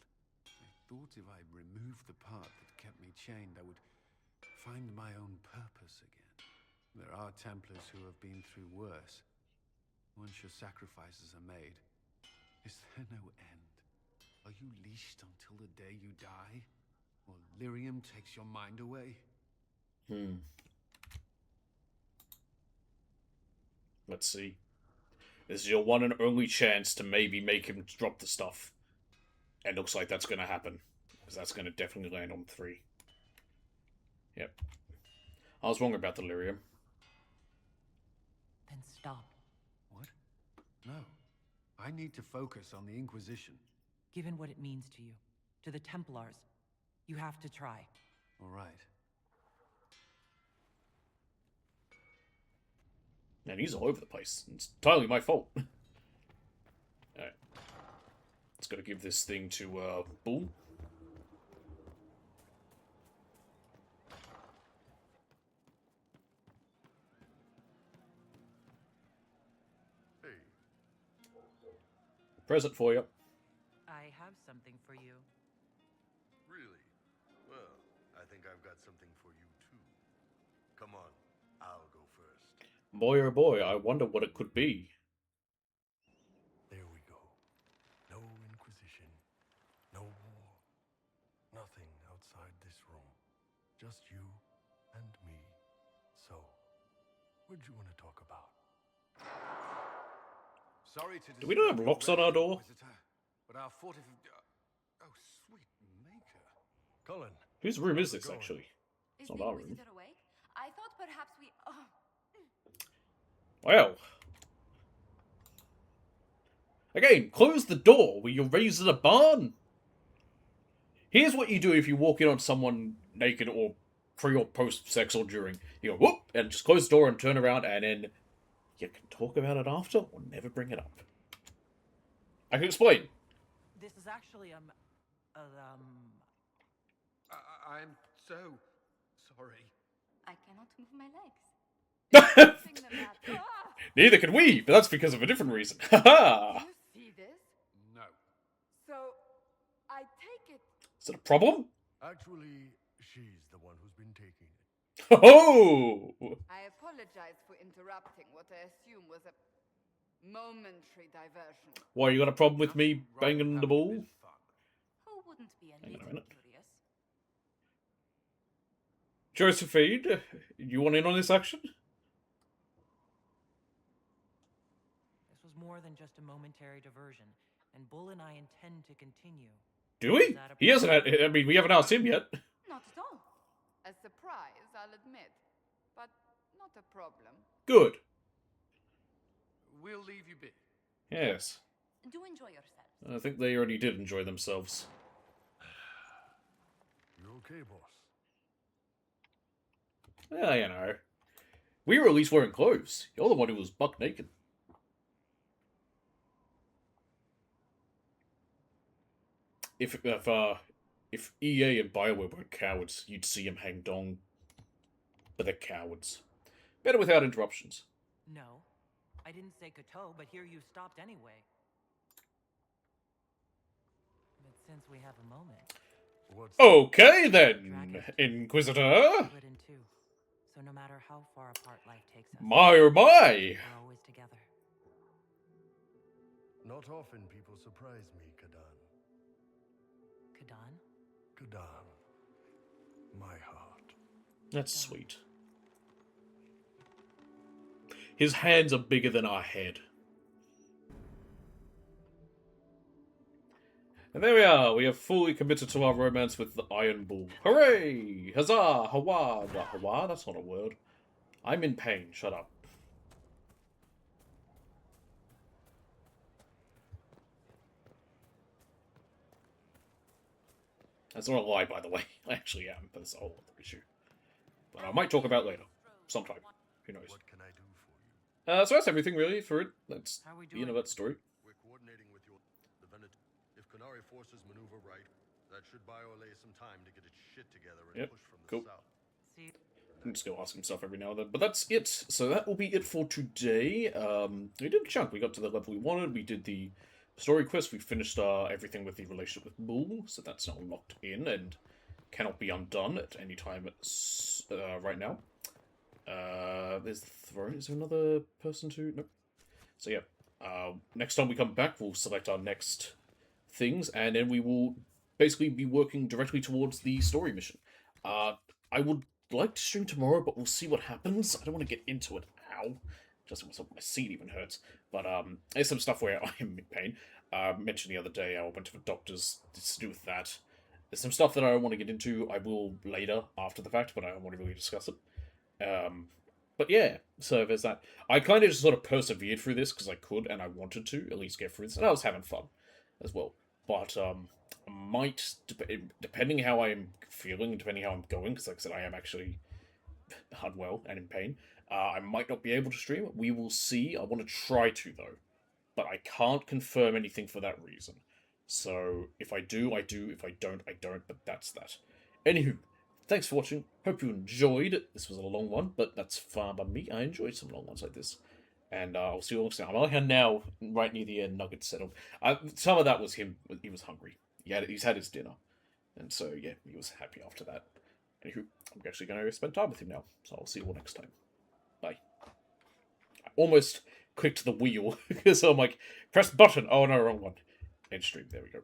I thought if I removed the part that kept me chained, I would find my own purpose again. There are Templars who have been through worse. Once your sacrifices are made, is there no end? Are you leashed until the day you die? Or lyrium takes your mind away? Let's see. This is your one and only chance to maybe make him drop the stuff. And looks like that's going to happen. Because that's going to definitely land on 3. Yep. I was wrong about the lyrium. Then stop. What? No. I need to focus on the Inquisition. Given what it means to you, to the Templars, you have to try. All right. Man, he's all over the place. It's entirely my fault. Alright. Let's gotta give this thing to, Bull. Hey. Present for you. I have something for you. Really? Well, I think I've got something for you too. Come on, I'll go first. Boy oh boy, I wonder what it could be. There we go. No Inquisition, no war, nothing outside this room. Just you and me. So, what'd you want to talk about? Sorry to Do we not have locks on our door? But our oh, sweet maker. Cullen. Whose room is this, actually? It's not our room. Inquisitor awake? I thought perhaps we... Well. Again, close the door. Will you raise the barn? Here's what you do if you walk in on someone naked or pre or post sex or during. You go, whoop, and just close the door and turn around, and then you can talk about it after or never bring it up. I can explain. This is actually, I'm so sorry. I cannot move my legs. Neither can we, but that's because of a different reason. Haha! You see this? No. Problem? Actually, she's the one who's been taking it. Oh! I apologize for interrupting what I assume was a momentary diversion. Why, you got a problem with me banging the ball? Who wouldn't be a Hang on a little minute. curious? Josephine, you want in on this action? This was more than just a momentary diversion, and Bull and I intend to continue. Do we? He hasn't had. I mean, we haven't asked him yet. Not at all. A surprise, I'll admit, but not a problem. Good. We'll leave you be. Yes. Do enjoy yourself. I think they already did enjoy themselves. You okay, boss? Yeah, you know. We were at least wearing clothes. You're the one who was buck naked. If EA and BioWare were cowards, you'd see them hang dong. But they're cowards. Better without interruptions. No. I didn't say Koto, but here you stopped anyway. But since we have a moment... Okay then, Inquisitor! Split in two. So no matter how far apart life takes us... My oh my! We're always together. Not often people surprise me, Kadan. Kadan? Kadan. My heart. That's sweet. His hands are bigger than our head. And there we are. We have fully committed to our romance with the Iron Bull. Hooray! Huzzah! Hawa! Hawa? That's not a word. I'm in pain. Shut up. That's not a lie, by the way. I actually am, but it's a whole other issue. But I might talk about it later. Sometime. Who knows? What can I do for you? So that's everything, really, for it. That's the end of that story. We're coordinating with your divinity. If Qunari forces maneuver right, that should buy Orlais some time to get its shit together and push from the south. I'm just gonna ask himself every now and then. But that's it. So that will be it for today. We did a chunk. We got to the level we wanted. We did the story quest. We finished everything with the relationship with Bull. So that's now locked in and cannot be undone at any time right now. There's the throne. Is there another person to... Nope. So yeah. Next time we come back, we'll select our next things. And then we will basically be working directly towards the story mission. I would like to stream tomorrow, but we'll see what happens. I don't want to get into it. Ow. Just my seat even hurts. But there's some stuff where I am in pain. Mentioned the other day, I went to the doctor's to do with that. There's some stuff that I don't want to get into. I will later, after the fact, but I don't want to really discuss it. But yeah, so there's that. I kind of just sort of persevered through this because I could and I wanted to at least get through this, and I was having fun as well. But I might, depending how I'm feeling, depending how I'm going, because like I said, I am actually unwell and in pain, I might not be able to stream. We will see. I want to try to, though. But I can't confirm anything for that reason. So if I do, I do. If I don't, I don't. But that's that. Anywho, thanks for watching. Hope you enjoyed. This was a long one, but that's fine by me. I enjoyed some long ones like this. And I'll see you all next time. I'm now right near the nugget settled. Some of that was him. He was hungry. He's had his dinner. And so, yeah, he was happy after that. Anywho, I'm actually going to spend time with him now. So I'll see you all next time. Bye. I almost clicked the wheel because I'm like, press the button. Oh, no, wrong one. End stream. There we go.